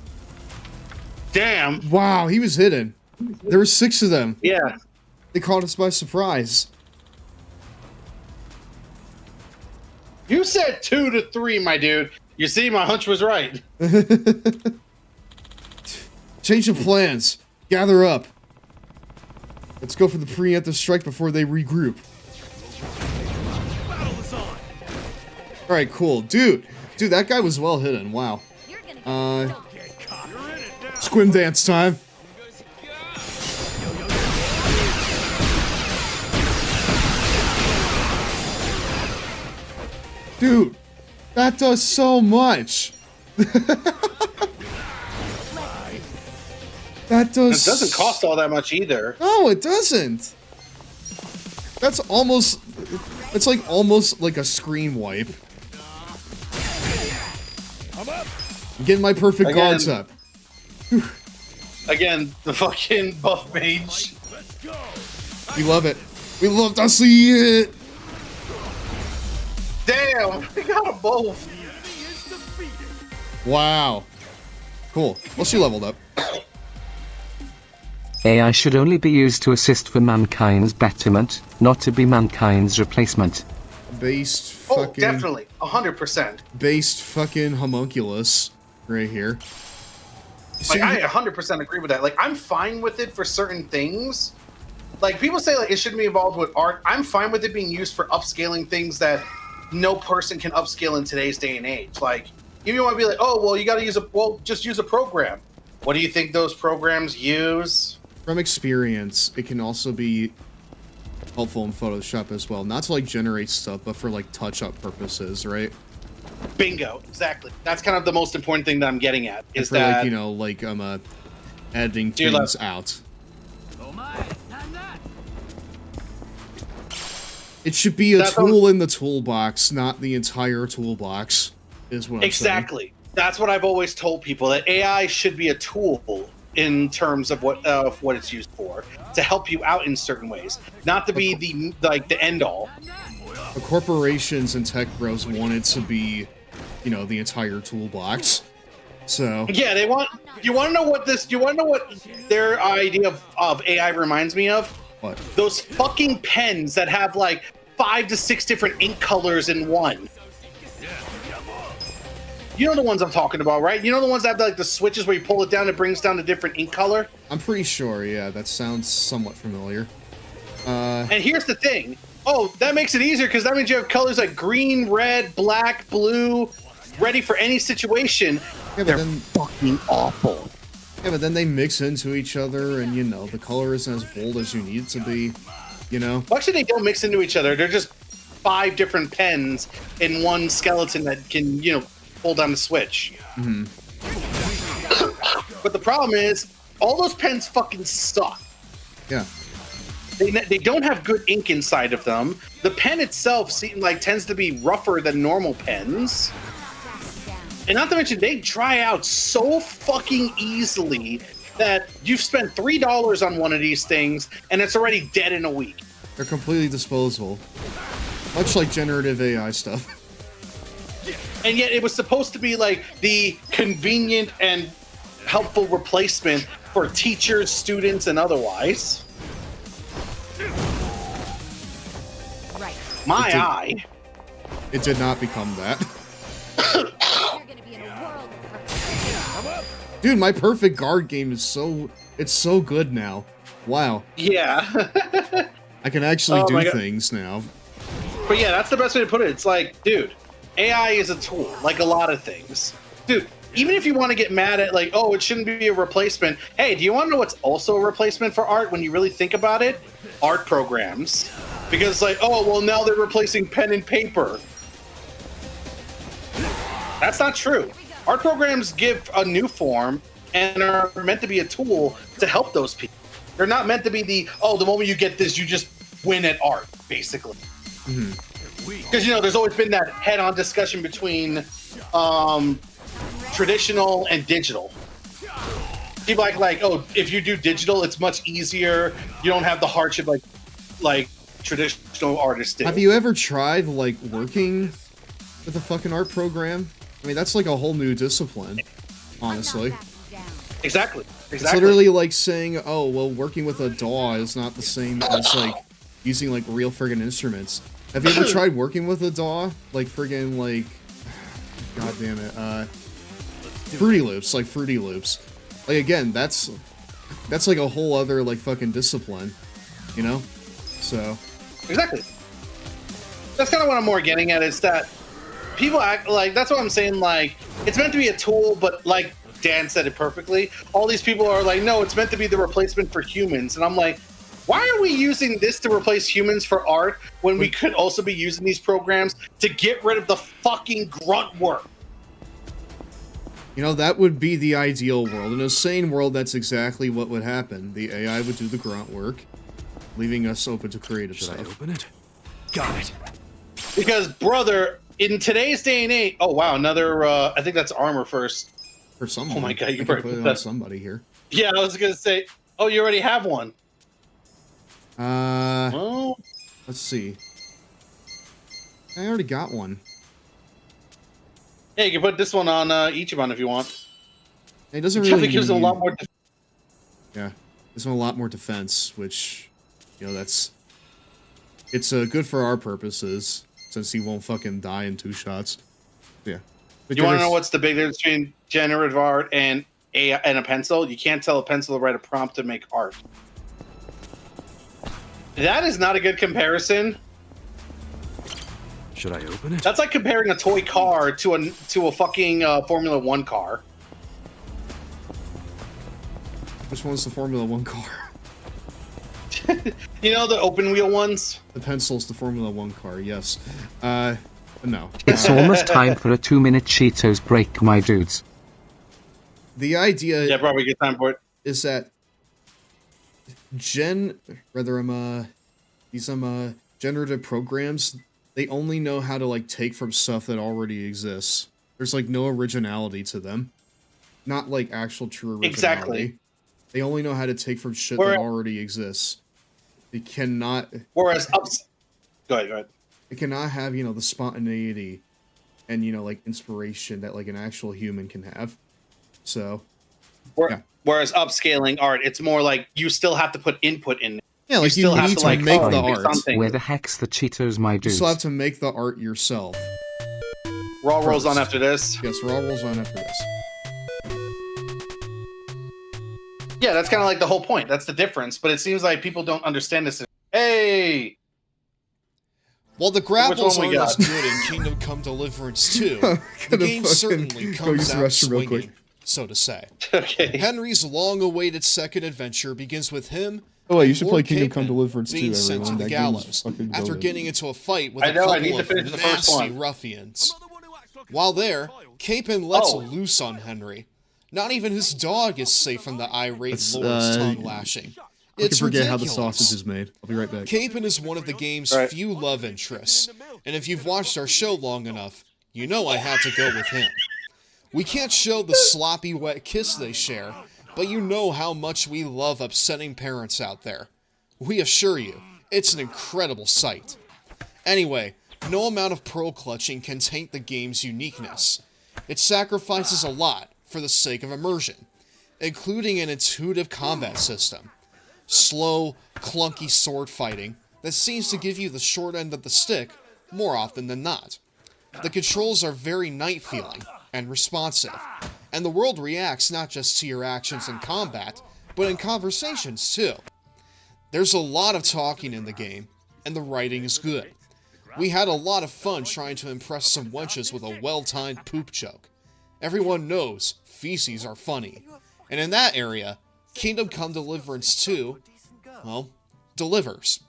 [SPEAKER 2] Damn.
[SPEAKER 1] Wow, he was hidden. There were 6 of them.
[SPEAKER 2] Yeah.
[SPEAKER 1] They caught us by surprise.
[SPEAKER 2] You said 2 to 3, my dude. You see, my hunch was right.
[SPEAKER 1] Change of plans. Gather up. Let's go for the preemptive strike before they regroup. Alright, cool. Dude, that guy was well hidden. Wow. Squim dance time. Dude, that does so much. That does.
[SPEAKER 2] It doesn't cost all that much either.
[SPEAKER 1] No, it doesn't. That's almost. It's like almost like a screen wipe. I'm getting my perfect guards up.
[SPEAKER 2] Again, the fucking buff mage.
[SPEAKER 1] We love it. We love to see it.
[SPEAKER 2] Damn, we got them both.
[SPEAKER 1] Wow. Cool. Well, she leveled up.
[SPEAKER 5] AI should only be used to assist for mankind's betterment, not to be mankind's replacement.
[SPEAKER 1] Based
[SPEAKER 2] Oh,
[SPEAKER 1] fucking.
[SPEAKER 2] definitely. 100%.
[SPEAKER 1] Based fucking homunculus. Right here.
[SPEAKER 2] Like, I 100% agree with that. Like, I'm fine with it for certain things. Like, people say, like, it shouldn't be involved with art. I'm fine with it being used for upscaling things that no person can upscale in today's day and age. Like, you want to be like, oh, well, you got to use just use a program. What do you think those programs use?
[SPEAKER 1] From experience, it can also be helpful in Photoshop as well. Not to, like, generate stuff, but for, like, touch-up purposes, right?
[SPEAKER 2] Bingo, exactly. That's kind of the most important thing that I'm getting at. Is
[SPEAKER 1] for
[SPEAKER 2] that
[SPEAKER 1] like, you know, like editing
[SPEAKER 2] Dear
[SPEAKER 1] things
[SPEAKER 2] left.
[SPEAKER 1] out. It should be a
[SPEAKER 2] That's
[SPEAKER 1] tool in the toolbox, not the entire toolbox, is what I'm saying.
[SPEAKER 2] exactly. That's what I've always told people, that AI should be a tool in terms of what it's used for, to help you out in certain ways, not to be the end all.
[SPEAKER 1] The corporations and tech bros want it to be, you know, the entire toolbox. So
[SPEAKER 2] Yeah, they want. You want to know what their idea of AI reminds me of?
[SPEAKER 1] What?
[SPEAKER 2] Those fucking pens that have like 5 to 6 different ink colors in one. You know the ones I'm talking about, right? You know the ones that have like the switches where you pull it down, it brings down a different ink color?
[SPEAKER 1] I'm pretty sure, yeah, that sounds somewhat familiar.
[SPEAKER 2] And here's the thing. Oh, that makes it easier because that means you have colors like green, red, black, blue, ready for any situation.
[SPEAKER 1] Yeah,
[SPEAKER 2] They're fucking awful.
[SPEAKER 1] Yeah, but then they mix into each other, and you know the color isn't as bold as you need it to be. You know.
[SPEAKER 2] Well, actually, they don't mix into each other. They're just 5 different pens in one skeleton that can, you know, hold down the switch.
[SPEAKER 1] Mm-hmm.
[SPEAKER 2] But the problem is, all those pens fucking suck.
[SPEAKER 1] Yeah.
[SPEAKER 2] They don't have good ink inside of them. The pen itself tends to be rougher than normal pens. And not to mention, they dry out so fucking easily that you've spent $3 on one of these things, and it's already dead in a week.
[SPEAKER 1] They're completely disposable. Much like generative AI stuff.
[SPEAKER 2] And yet it was supposed to be like the convenient and helpful replacement for teachers, students, and otherwise.
[SPEAKER 6] Right.
[SPEAKER 1] It did not become that. Dude, my perfect guard game is so good now. Wow.
[SPEAKER 2] Yeah.
[SPEAKER 1] I can actually do things now.
[SPEAKER 2] But yeah, that's the best way to put it. It's like, dude, AI is a tool, like a lot of things. Dude, even if you want to get mad at like, oh, it shouldn't be a replacement. Hey, do you want to know what's also a replacement for art when you really think about it? Art programs. Because it's like, oh, well, now they're replacing pen and paper. That's not true. Art programs give a new form and are meant to be a tool to help those people. They're not meant to be the moment you get this, you just win at art, basically. Because, you know, there's always been that head-on discussion between traditional and digital. People like, oh, if you do digital, it's much easier. You don't have the hardship like traditional artists do.
[SPEAKER 1] Have you ever tried, like, working with a fucking art program? I mean, that's like a whole new discipline, honestly.
[SPEAKER 2] Exactly.
[SPEAKER 1] It's literally like saying, oh, well, working with a DAW is not the same as, like, using, like, real friggin' instruments. Have you ever tried working with a DAW? Like, friggin', like... God damn it. Fruity Loops, like Fruity Loops. Like, again, that's like a whole other, like, fucking discipline. You know? So...
[SPEAKER 2] Exactly. That's kind of what I'm more getting at, is that people act like, that's what I'm saying, like, it's meant to be a tool, but like Dan said it perfectly, all these people are like, no, it's meant to be the replacement for humans. And I'm like, why are we using this to replace humans for art when we could also be using these programs to get rid of the fucking grunt work?
[SPEAKER 1] You know, that would be the ideal world. In a sane world, that's exactly what would happen. The AI would do the grunt work, leaving us open to creative stuff.
[SPEAKER 7] Should I open it? Got it.
[SPEAKER 2] Because, brother, in today's day and age... Oh, wow, another... I think that's armor first.
[SPEAKER 1] For somebody.
[SPEAKER 2] Oh my god, you
[SPEAKER 1] can put it on somebody here.
[SPEAKER 2] Yeah, I was gonna say... Oh, you already have one.
[SPEAKER 1] Well, let's see. I already got one.
[SPEAKER 2] Yeah, you can put this one on Ichiban if you want.
[SPEAKER 1] It doesn't
[SPEAKER 2] It
[SPEAKER 1] really
[SPEAKER 2] definitely gives them a lot more...
[SPEAKER 1] Yeah, gives them a lot more defense, which, you know, it's good for our purposes, since he won't fucking die in 2 shots. Yeah. But
[SPEAKER 2] You want to know what's the big difference between generative art and a pencil? You can't tell a pencil to write a prompt to make art. That is not a good comparison.
[SPEAKER 7] Should I open it?
[SPEAKER 2] That's like comparing a toy car to a fucking Formula 1 car.
[SPEAKER 1] Which one's the Formula 1 car?
[SPEAKER 2] You know, the open wheel ones?
[SPEAKER 1] The pencil's the Formula 1 car, yes. But no.
[SPEAKER 5] It's almost time for a 2-minute Cheetos break, my dudes.
[SPEAKER 1] The idea
[SPEAKER 2] Yeah, probably good time for it.
[SPEAKER 1] Is that these generative programs, they only know how to like take from stuff that already exists. There's like no originality to them. Not like actual true originality.
[SPEAKER 2] Exactly.
[SPEAKER 1] They only know how to take from shit that already exists. They cannot
[SPEAKER 2] Whereas Go ahead.
[SPEAKER 1] They cannot have, the spontaneity and, like inspiration that like an actual human can have. So
[SPEAKER 2] Whereas upscaling art, it's more like you still have to put input in.
[SPEAKER 1] Yeah, like you need to make the art.
[SPEAKER 5] Where the heck's the Cheetos, my
[SPEAKER 1] You
[SPEAKER 5] dudes?
[SPEAKER 1] still have to make the art yourself.
[SPEAKER 2] Raw rolls on after this.
[SPEAKER 1] Yes, raw rolls on after this.
[SPEAKER 2] Yeah, that's kind of like the whole point. That's the difference. But it seems like people don't understand this. Hey!
[SPEAKER 4] While the grapples
[SPEAKER 2] one we
[SPEAKER 4] aren't as
[SPEAKER 2] got?
[SPEAKER 4] good in Kingdom Come Deliverance 2, the game certainly comes out swinging, so to say.
[SPEAKER 2] Okay.
[SPEAKER 4] Henry's long-awaited second adventure begins with him.
[SPEAKER 1] Oh, wait, you should
[SPEAKER 4] Lord
[SPEAKER 1] play Kingdom
[SPEAKER 4] Capeman
[SPEAKER 1] Come Deliverance 2,
[SPEAKER 4] being sent to
[SPEAKER 1] everyone.
[SPEAKER 4] the
[SPEAKER 1] That
[SPEAKER 4] gallows
[SPEAKER 1] game's fucking
[SPEAKER 4] after
[SPEAKER 1] goated.
[SPEAKER 4] getting into a fight with
[SPEAKER 2] I
[SPEAKER 4] a
[SPEAKER 2] know, I
[SPEAKER 4] couple
[SPEAKER 2] need to
[SPEAKER 4] of
[SPEAKER 2] finish the first
[SPEAKER 4] nasty
[SPEAKER 2] one.
[SPEAKER 4] ruffians. While there, Capeman lets
[SPEAKER 2] Oh.
[SPEAKER 4] loose on Henry. Not even his dog is safe from the irate Lord's tongue lashing.
[SPEAKER 1] I
[SPEAKER 4] It's
[SPEAKER 1] can forget how the
[SPEAKER 4] ridiculous.
[SPEAKER 1] sausage is made. I'll be right back.
[SPEAKER 4] Capeman is one of the game's few love interests, and if you've watched our show long enough, you know I had to go with him. We can't show the sloppy wet kiss they share, but you know how much we love upsetting parents out there. We assure you, it's an incredible sight. Anyway, no amount of pearl clutching can taint the game's uniqueness. It sacrifices a lot for the sake of immersion, including an intuitive combat system. Slow, clunky sword fighting that seems to give you the short end of the stick more often than not. The controls are very night-feeling and responsive, and the world reacts not just to your actions in combat, but in conversations too. There's a lot of talking in the game, and the writing is good. We had a lot of fun trying to impress some wenches with a well-timed poop joke. Everyone knows feces are funny, and in that area, Kingdom Come Deliverance 2, well, delivers.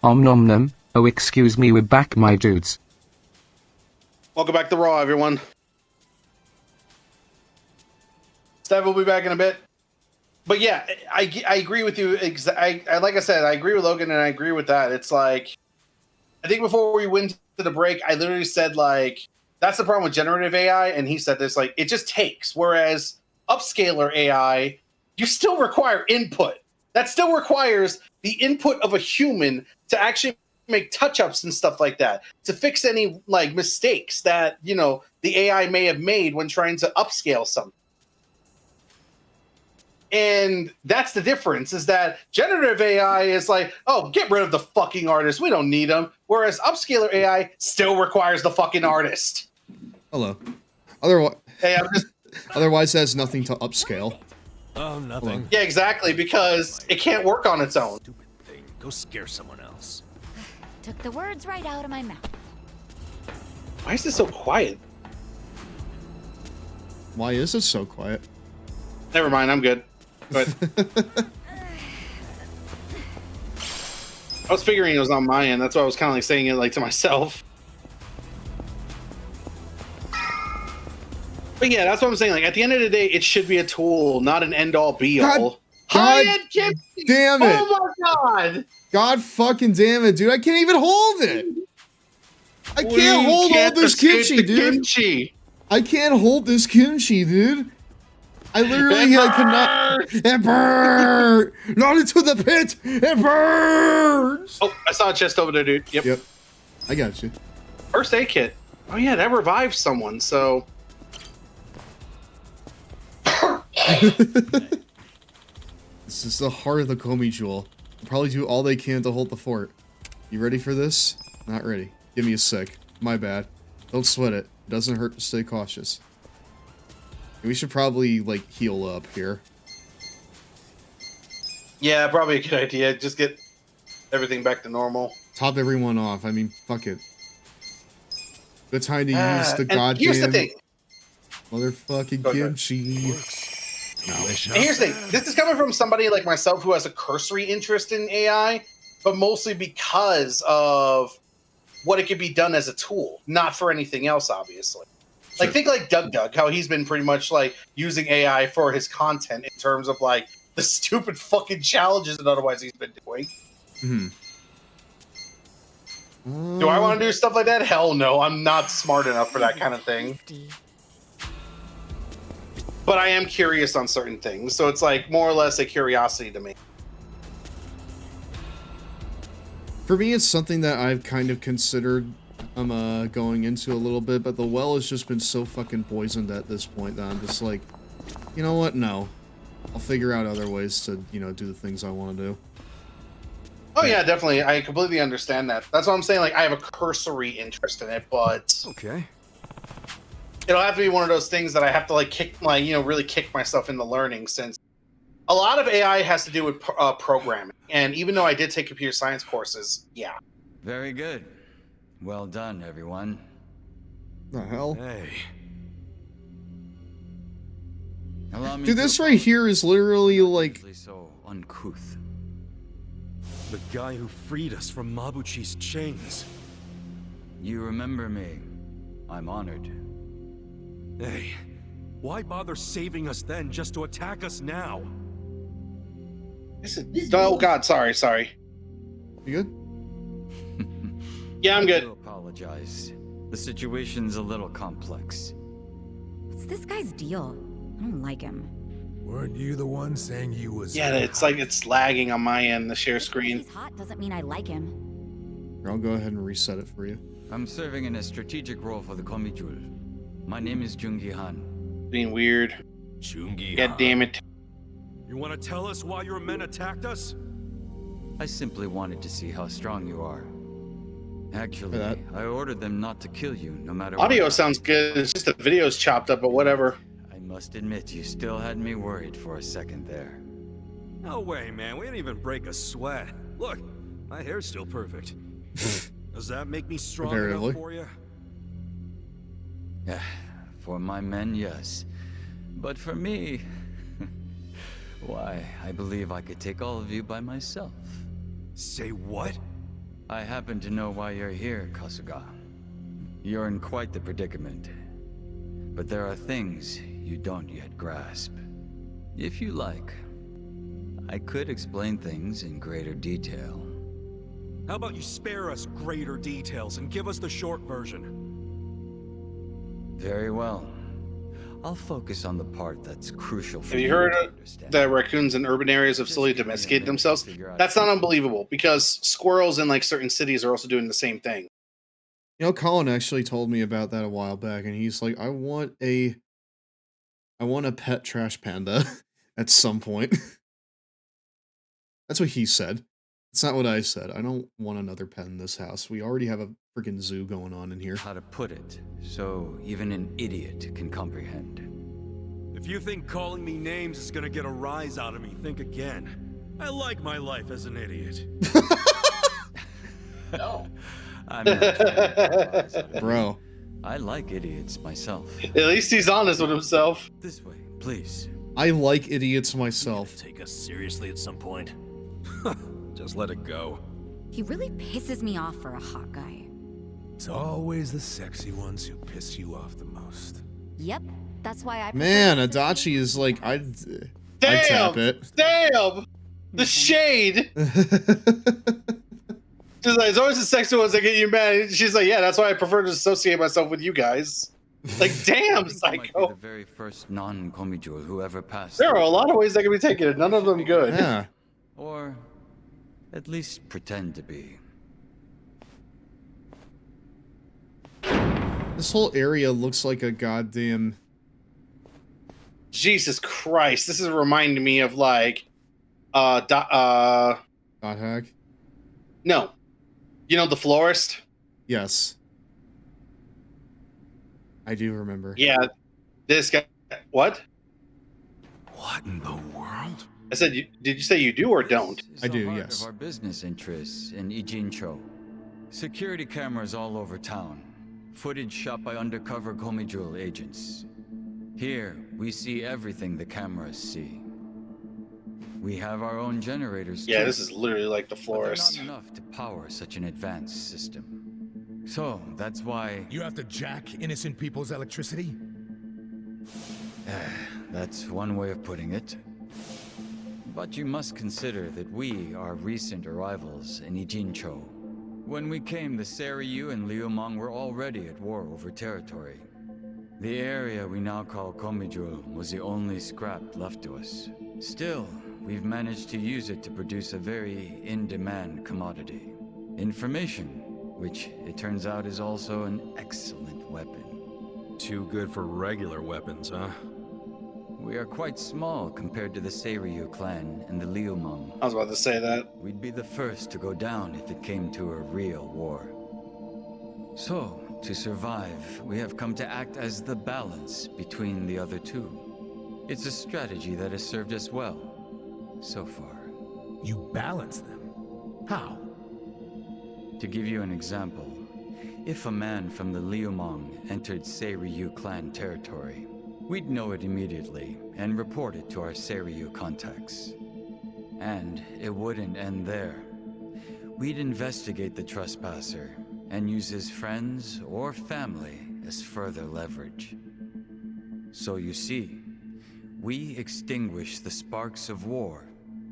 [SPEAKER 5] Om nom nom. Oh, excuse me, we're back, my dudes.
[SPEAKER 2] Welcome back to Raw, everyone. Stev will be back in a bit. But yeah, I agree with you. Like I said, I agree with Logan, and I agree with that. It's like, I think before we went to the break, I literally said, like, that's the problem with generative AI, and he said this, like, it just takes. Whereas upscaler AI, you still require input. That still requires the input of a human to actually make touch-ups and stuff like that, to fix any like mistakes that, the AI may have made when trying to upscale something. And that's the difference, is that generative AI is like, oh, get rid of the fucking artist. We don't need them. Whereas upscaler AI still requires the fucking artist.
[SPEAKER 1] Hello. Otherwise,
[SPEAKER 2] Hey, I'm just...
[SPEAKER 1] otherwise, it has nothing to upscale.
[SPEAKER 18] Oh, nothing.
[SPEAKER 2] Yeah, exactly, because it can't work on its own.
[SPEAKER 18] Stupid thing. Go scare someone else.
[SPEAKER 6] Took the words right out of my mouth.
[SPEAKER 2] Why is this so quiet?
[SPEAKER 1] Why is it so quiet?
[SPEAKER 2] Never mind, I'm good. Go ahead. I was figuring it was on my end. That's why I was kind of like saying it like to myself. But yeah, that's what I'm saying. Like, at the end of the day, it should be a tool, not an end-all, be-all. Hi-end KIMCHI!
[SPEAKER 1] Damn it!
[SPEAKER 2] Oh my god!
[SPEAKER 1] God fucking damn it, dude! I can't even hold it. I can't hold all this kimchi, dude.
[SPEAKER 2] Kimchi.
[SPEAKER 1] I can't hold this kimchi, dude. I literally I could not. It burns! Not into the pit. It burns.
[SPEAKER 2] Oh, I saw a chest over there, dude. Yep.
[SPEAKER 1] Yep. I got you.
[SPEAKER 2] First aid kit. Oh yeah, that revives someone. So.
[SPEAKER 1] This is the heart of the Komi Jewel. They'll probably do all they can to hold the fort. You ready for this? Not ready. Give me a sec. My bad. Don't sweat it. It doesn't hurt to stay cautious. We should probably, like, heal up here.
[SPEAKER 2] Yeah, probably a good idea. Just get everything back to normal.
[SPEAKER 1] Top everyone off. I mean, fuck it. Good time to use the
[SPEAKER 2] And
[SPEAKER 1] goddamn
[SPEAKER 2] here's the thing.
[SPEAKER 1] motherfucking kimchi.
[SPEAKER 2] And here's the thing. This is coming from somebody like myself who has a cursory interest in AI, but mostly because of what it could be done as a tool, not for anything else, obviously. Like, think like Doug, how he's been pretty much like using AI for his content in terms of like the stupid fucking challenges and otherwise he's been doing. Do I want to do stuff like that? Hell no. I'm not smart enough for that kind of thing. But I am curious on certain things, so it's like more or less a curiosity to me.
[SPEAKER 1] For me, it's something that I've kind of considered going into a little bit, but the well has just been so fucking poisoned at this point that I'm just like, you know what? No. I'll figure out other ways to, you know, do the things I want to do.
[SPEAKER 2] Oh yeah, definitely. I completely understand that. That's what I'm saying. Like, I have a cursory interest in it, but
[SPEAKER 7] okay,
[SPEAKER 2] it'll have to be one of those things that I have to like really kick myself into learning, since a lot of AI has to do with programming. And even though I did take computer science courses, yeah.
[SPEAKER 19] Very good. Well done, everyone.
[SPEAKER 1] The hell?
[SPEAKER 7] Hey.
[SPEAKER 1] Dude, this right here is literally like
[SPEAKER 19] so uncouth.
[SPEAKER 7] The guy who freed us from Mabuchi's chains.
[SPEAKER 19] You remember me. I'm honored.
[SPEAKER 7] Hey, why bother saving us then just to attack us now?
[SPEAKER 2] Oh god, sorry.
[SPEAKER 1] You good?
[SPEAKER 2] Yeah, I'm
[SPEAKER 19] I
[SPEAKER 2] good.
[SPEAKER 19] do apologize. The situation's a little complex.
[SPEAKER 6] What's this guy's deal? I don't like him.
[SPEAKER 8] Weren't you the one saying he was...
[SPEAKER 2] Yeah, it's like it's lagging on my end, the share screen.
[SPEAKER 6] He's hot doesn't mean I like him.
[SPEAKER 1] I'll go ahead and reset it for you.
[SPEAKER 19] I'm serving in a strategic role for the Komijul. My name is Jungi Han.
[SPEAKER 2] Being weird.
[SPEAKER 7] Jungi.
[SPEAKER 2] God damn it.
[SPEAKER 7] You want to tell us why your men attacked us?
[SPEAKER 19] I simply wanted to see how strong you are. Actually, I ordered them not to kill you, no matter what.
[SPEAKER 2] Audio sounds good. It's just the video's chopped up, but whatever.
[SPEAKER 19] I must admit, you still had me worried for a second there.
[SPEAKER 7] No way, man. We didn't even break a sweat. Look, my hair's still perfect. Does that make me strong enough for you?
[SPEAKER 19] For my men, yes. But for me, why, I believe I could take all of you by myself.
[SPEAKER 7] Say what?
[SPEAKER 19] I happen to know why you're here, Kasuga. You're in quite the predicament. But there are things you don't yet grasp. If you like, I could explain things in greater detail.
[SPEAKER 7] How about you spare us greater details and give us the short version?
[SPEAKER 19] Very well. I'll focus on the part that's crucial for
[SPEAKER 2] Have you heard that raccoons in urban areas have slowly domesticated themselves? That's not unbelievable, because squirrels in like certain cities are also doing the same thing.
[SPEAKER 1] You know, Colin actually told me about that a while back, and he's like, I want a pet trash panda at some point. That's what he said. It's not what I said. I don't want another pet in this house. We already have a freaking zoo going on in here.
[SPEAKER 19] How to put it, so even an idiot can comprehend.
[SPEAKER 7] If you think calling me names is gonna get a rise out of me, think again. I like my life as an idiot.
[SPEAKER 2] No.
[SPEAKER 19] I'm not trying to improvise.
[SPEAKER 1] Bro.
[SPEAKER 19] I like idiots myself.
[SPEAKER 2] At least he's honest with himself.
[SPEAKER 19] This way, please.
[SPEAKER 1] I like idiots myself.
[SPEAKER 18] Take us seriously at some point.
[SPEAKER 7] Just let it go.
[SPEAKER 6] He really pisses me off for a hot guy.
[SPEAKER 8] It's always the sexy ones who piss you off the most.
[SPEAKER 6] Yep, that's why I...
[SPEAKER 1] Man, Adachi is like, I'd tap it.
[SPEAKER 2] Damn! The shade! She's like, it's always the sexy ones that get you mad. She's like, yeah, that's why I prefer to associate myself with you guys. Like, damn, psycho.
[SPEAKER 19] The very first non-Komijul who ever passed.
[SPEAKER 2] There are a lot of ways that can be taken, and none of them good.
[SPEAKER 1] Yeah.
[SPEAKER 19] Or at least pretend to be.
[SPEAKER 1] This whole area looks like a goddamn...
[SPEAKER 2] Jesus Christ, this is reminding me of like,
[SPEAKER 1] Dot hack?
[SPEAKER 2] No. You know, The Florist?
[SPEAKER 1] Yes. I do remember.
[SPEAKER 2] Yeah, this guy. What?
[SPEAKER 7] What in the world?
[SPEAKER 2] I said, did you say you do or don't?
[SPEAKER 19] I do, yes. Of our business interests in Ijincho. Security cameras all over town. Footage shot by undercover Komijul agents. Here, we see everything the cameras see. We have our own generators
[SPEAKER 2] Yeah,
[SPEAKER 19] too,
[SPEAKER 2] this is literally like the florist.
[SPEAKER 19] but they're not enough to power such an advanced system. So, that's why...
[SPEAKER 8] You have to jack innocent people's electricity?
[SPEAKER 19] That's one way of putting it. But you must consider that we are recent arrivals in Ijincho. When we came, the Seiryu and Liumang were already at war over territory. The area we now call Komijul was the only scrap left to us. Still, we've managed to use it to produce a very in-demand commodity. Information, which it turns out is also an excellent weapon.
[SPEAKER 7] Too good for regular weapons, huh?
[SPEAKER 19] We are quite small compared to the Seiryu clan and the Liumang.
[SPEAKER 2] I was about to say that.
[SPEAKER 19] We'd be the first to go down if it came to a real war. So, to survive, we have come to act as the balance between the other two. It's a strategy that has served us well, so far.
[SPEAKER 8] You balance them? How?
[SPEAKER 19] To give you an example, if a man from the Liumang entered Seiryu clan territory, we'd know it immediately and report it to our Seiryu contacts. And it wouldn't end there. We'd investigate the trespasser and use his friends or family as further leverage. So you see, we extinguish the sparks of war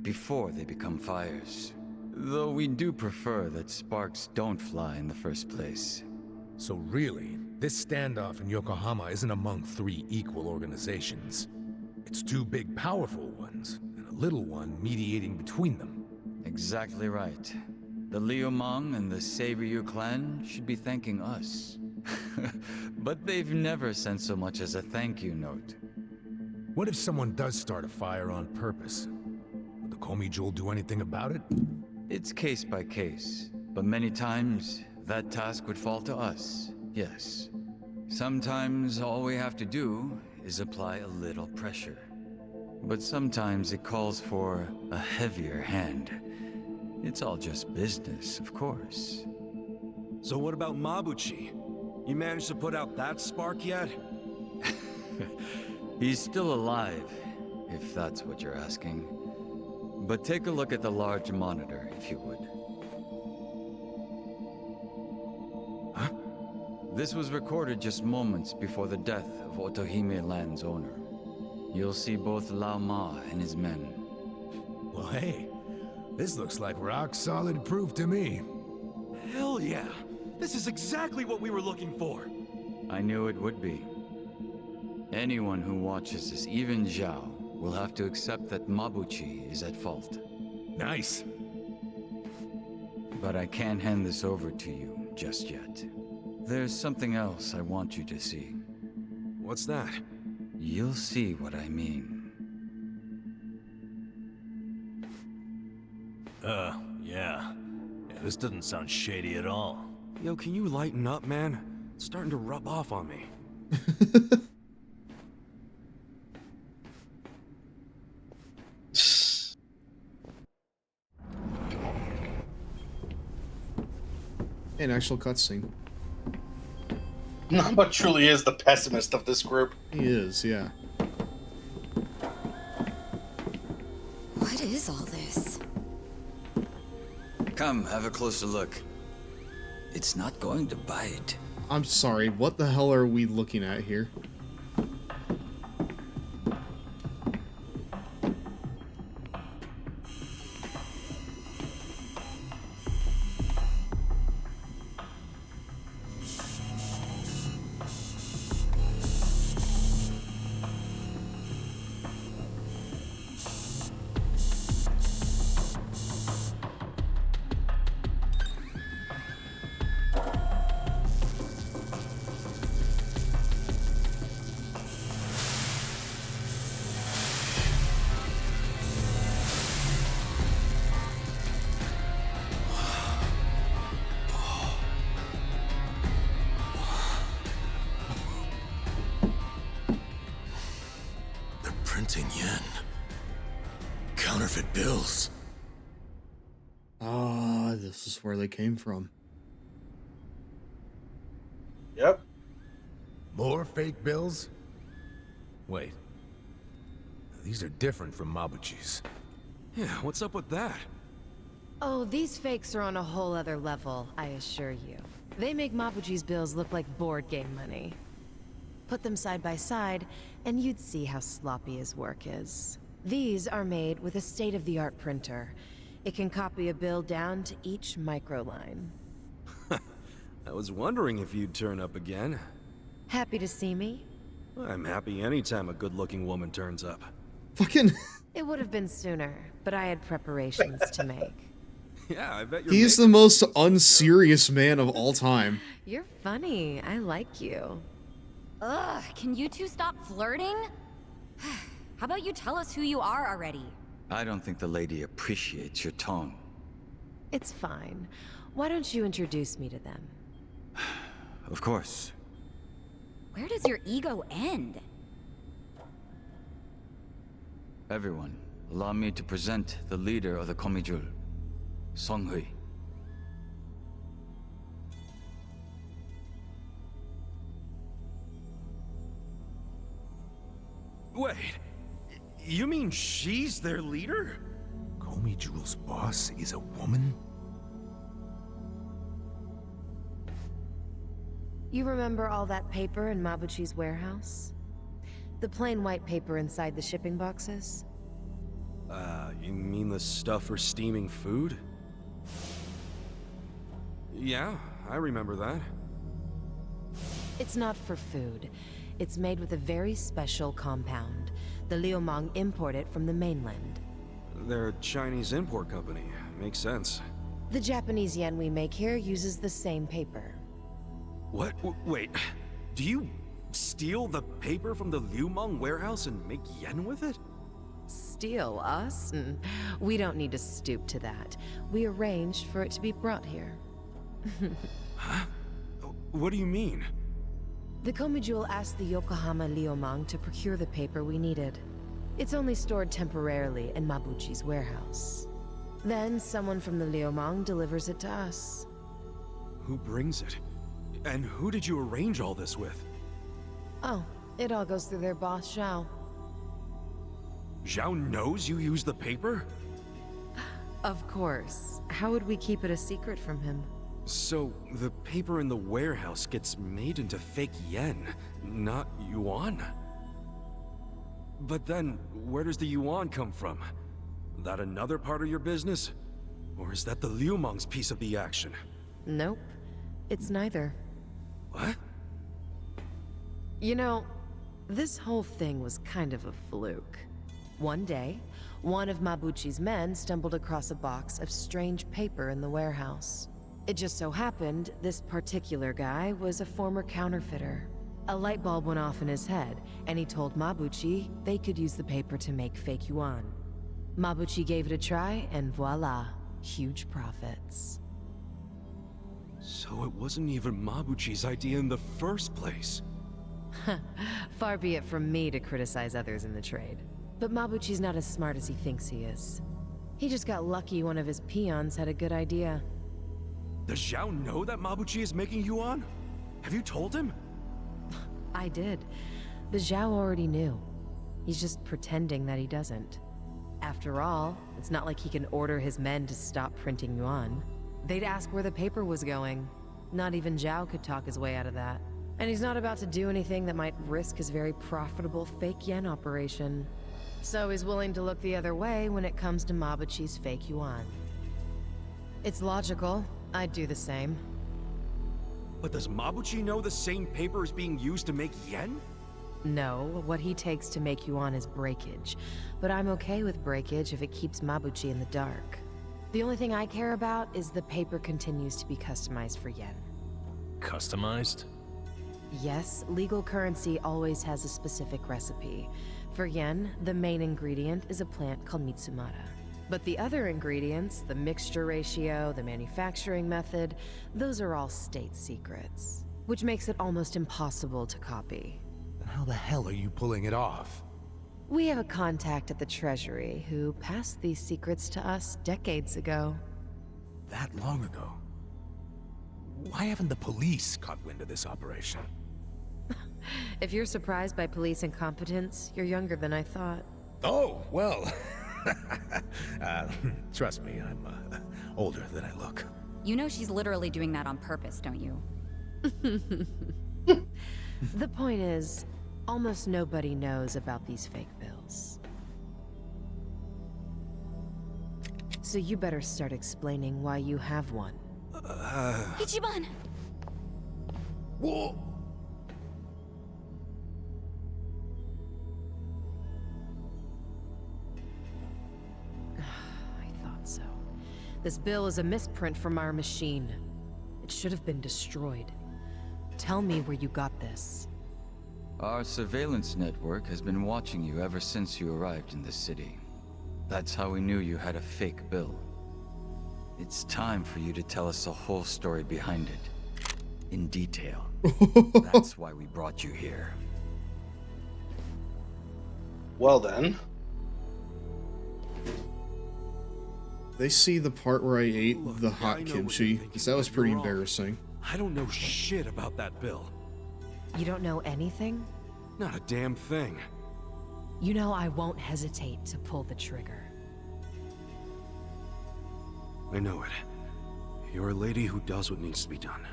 [SPEAKER 19] before they become fires. Though we do prefer that sparks don't fly in the first place.
[SPEAKER 8] So really, this standoff in Yokohama isn't among three equal organizations. It's two big, powerful ones, and a little one mediating between them.
[SPEAKER 19] Exactly right. The Liumang and the Seiryu clan should be thanking us. But they've never sent so much as a thank you note.
[SPEAKER 8] What if someone does start a fire on purpose? Would the Komijul do anything about it?
[SPEAKER 19] It's case by case, but many times that task would fall to us, yes. Sometimes all we have to do is apply a little pressure. But sometimes it calls for a heavier hand. It's all just business, of course.
[SPEAKER 7] So what about Mabuchi? You managed to put out that spark yet?
[SPEAKER 19] He's still alive, if that's what you're asking. But take a look at the large monitor, if you would.
[SPEAKER 7] Huh?
[SPEAKER 19] This was recorded just moments before the death of Otohime Land's owner. You'll see both Lao Ma and his men.
[SPEAKER 8] Well, hey, this looks like rock-solid proof to me.
[SPEAKER 7] Hell yeah! This is exactly what we were looking for!
[SPEAKER 19] I knew it would be. Anyone who watches this, even Zhao, will have to accept that Mabuchi is at fault.
[SPEAKER 8] Nice.
[SPEAKER 19] But I can't hand this over to you just yet. There's something else I want you to see.
[SPEAKER 7] What's that?
[SPEAKER 19] You'll see what I mean.
[SPEAKER 18] Yeah. This doesn't sound shady at all.
[SPEAKER 7] Yo, can you lighten up, man? It's starting to rub off on me.
[SPEAKER 1] An actual cutscene.
[SPEAKER 2] Namba truly is the pessimist of this group.
[SPEAKER 1] He is, yeah.
[SPEAKER 6] What is all this?
[SPEAKER 19] Come, have a closer look. It's not going to bite.
[SPEAKER 1] I'm sorry, what the hell are we looking at here?
[SPEAKER 8] Counterfeit bills.
[SPEAKER 1] Ah, this is where they came from.
[SPEAKER 2] Yep.
[SPEAKER 8] More fake bills? Wait. These are different from Mabuchi's.
[SPEAKER 7] Yeah, what's up with that?
[SPEAKER 16] Oh, these fakes are on a whole other level, I assure you. They make Mabuchi's bills look like board game money. Put them side by side, and you'd see how sloppy his work is. These are made with a state-of-the-art printer. It can copy a bill down to each microline.
[SPEAKER 7] I was wondering if you'd turn up again.
[SPEAKER 16] Happy to see me?
[SPEAKER 7] I'm happy anytime a good-looking woman turns up.
[SPEAKER 1] Fucking...
[SPEAKER 16] It would have been sooner, but I had preparations to make.
[SPEAKER 7] Yeah, I bet you're...
[SPEAKER 1] He's the most unserious man of all time.
[SPEAKER 16] You're funny. I like you.
[SPEAKER 6] Ugh, can you two stop flirting? How about you tell us who you are already?
[SPEAKER 19] I don't think the lady appreciates your tone.
[SPEAKER 16] It's fine. Why don't you introduce me to them?
[SPEAKER 19] Of course.
[SPEAKER 6] Where does your ego end?
[SPEAKER 19] Everyone, allow me to present the leader of the Komijul, Songhui.
[SPEAKER 7] Wait, you mean she's their leader?
[SPEAKER 8] Komijul's boss is a woman?
[SPEAKER 16] You remember all that paper in Mabuchi's warehouse? The plain white paper inside the shipping boxes?
[SPEAKER 7] You mean the stuff for steaming food? Yeah, I remember that.
[SPEAKER 16] It's not for food. It's made with a very special compound. The Liumang import it from the mainland.
[SPEAKER 7] They're a Chinese import company. Makes sense.
[SPEAKER 16] The Japanese yen we make here uses the same paper.
[SPEAKER 7] What? Wait, do you steal the paper from the Liumang warehouse and make yen with it?
[SPEAKER 16] Steal us? We don't need to stoop to that. We arranged for it to be brought here.
[SPEAKER 7] Huh? What do you mean?
[SPEAKER 16] The Komijul asked the Yokohama Liumang to procure the paper we needed. It's only stored temporarily in Mabuchi's warehouse. Then someone from the Liumang delivers it to us.
[SPEAKER 7] Who brings it? And who did you arrange all this with?
[SPEAKER 16] Oh, it all goes through their boss, Zhao.
[SPEAKER 7] Zhao knows you use the paper?
[SPEAKER 16] Of course. How would we keep it a secret from him?
[SPEAKER 7] So, the paper in the warehouse gets made into fake yen, not yuan? But then, where does the yuan come from? That another part of your business? Or is that the Liumang's piece of the action?
[SPEAKER 16] Nope. It's neither.
[SPEAKER 7] What?
[SPEAKER 16] You know, this whole thing was kind of a fluke. One day, one of Mabuchi's men stumbled across a box of strange paper in the warehouse. It just so happened this particular guy was a former counterfeiter. A light bulb went off in his head, and he told Mabuchi they could use the paper to make fake yuan. Mabuchi gave it a try, and voila, huge profits.
[SPEAKER 7] So it wasn't even Mabuchi's idea in the first place.
[SPEAKER 16] Far be it from me to criticize others in the trade. But Mabuchi's not as smart as he thinks he is. He just got lucky one of his peons had a good idea.
[SPEAKER 7] Does Zhao know that Mabuchi is making yuan? Have you told him?
[SPEAKER 16] I did. But Zhao already knew. He's just pretending that he doesn't. After all, it's not like he can order his men to stop printing yuan. They'd ask where the paper was going. Not even Zhao could talk his way out of that. And he's not about to do anything that might risk his very profitable fake yen operation. So he's willing to look the other way when it comes to Mabuchi's fake yuan. It's logical. I'd do the same.
[SPEAKER 7] But does Mabuchi know the same paper is being used to make yen?
[SPEAKER 16] No, what he takes to make yuan is breakage. But I'm okay with breakage if it keeps Mabuchi in the dark. The only thing I care about is the paper continues to be customized for yen.
[SPEAKER 18] Customized?
[SPEAKER 16] Yes, legal currency always has a specific recipe. For yen, the main ingredient is a plant called Mitsumara. But the other ingredients, the mixture ratio, the manufacturing method, those are all state secrets, which makes it almost impossible to copy.
[SPEAKER 8] Then how the hell are you pulling it off?
[SPEAKER 16] We have a contact at the Treasury who passed these secrets to us decades ago.
[SPEAKER 8] That long ago? Why haven't the police caught wind of this operation?
[SPEAKER 16] If you're surprised by police incompetence, you're younger than I thought.
[SPEAKER 8] Oh, well. Trust me, I'm older than I look.
[SPEAKER 6] You know she's literally doing that on purpose, don't you?
[SPEAKER 16] The point is, almost nobody knows about these fake bills. So you better start explaining why you have one.
[SPEAKER 6] Ichiban!
[SPEAKER 8] Whoa!
[SPEAKER 16] I thought so. This bill is a misprint from our machine. It should have been destroyed. Tell me where you got this.
[SPEAKER 19] Our surveillance network has been watching you ever since you arrived in the city. That's how we knew you had a fake bill. It's time for you to tell us the whole story behind it. In detail. That's why we brought you here.
[SPEAKER 2] Well then.
[SPEAKER 1] They see the part where I ate the hot kimchi, because that was pretty embarrassing.
[SPEAKER 7] I don't know shit about that bill.
[SPEAKER 16] You don't know anything?
[SPEAKER 7] Not a damn thing.
[SPEAKER 16] You know I won't hesitate to pull the trigger.
[SPEAKER 7] I know it. You're a lady who does what needs to be done.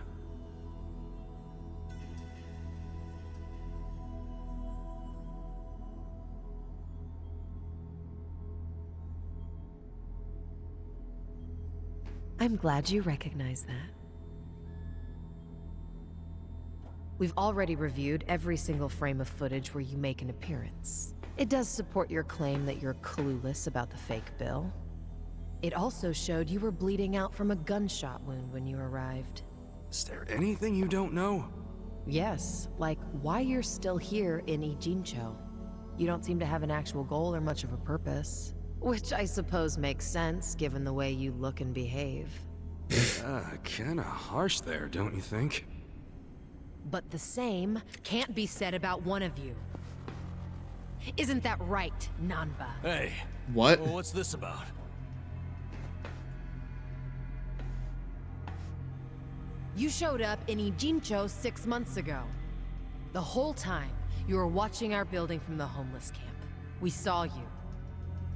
[SPEAKER 16] I'm glad you recognize that. We've already reviewed every single frame of footage where you make an appearance. It does support your claim that you're clueless about the fake bill. It also showed you were bleeding out from a gunshot wound when you arrived.
[SPEAKER 7] Is there anything you don't know?
[SPEAKER 16] Yes, like why you're still here in Ijincho. You don't seem to have an actual goal or much of a purpose. Which I suppose makes sense, given the way you look and behave.
[SPEAKER 7] Kinda harsh there, don't you think?
[SPEAKER 16] But the same can't be said about one of you. Isn't that right, Nanba?
[SPEAKER 18] Hey.
[SPEAKER 1] What?
[SPEAKER 18] Well, what's this about?
[SPEAKER 16] You showed up in Ijincho 6 months ago. The whole time, you were watching our building from the homeless camp. We saw you.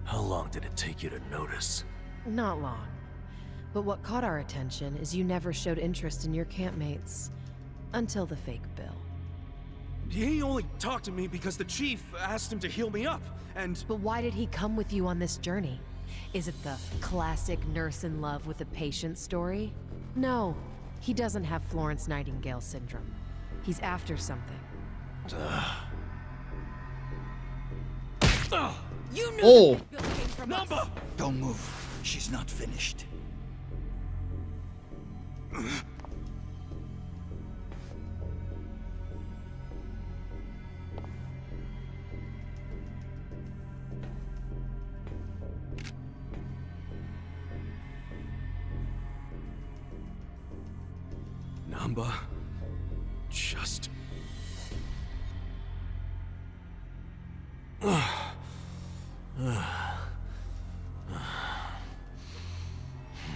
[SPEAKER 18] How long did it take you to notice?
[SPEAKER 16] Not long. But what caught our attention is you never showed interest in your campmates. Until the fake bill.
[SPEAKER 7] He only talked to me because the chief asked him to heal me up, and...
[SPEAKER 16] But why did he come with you on this journey? Is it the classic nurse in love with a patient story? No, he doesn't have Florence Nightingale syndrome. He's after something. You knew that bill came from us.
[SPEAKER 11] Don't move. She's not finished.
[SPEAKER 7] Namba, just...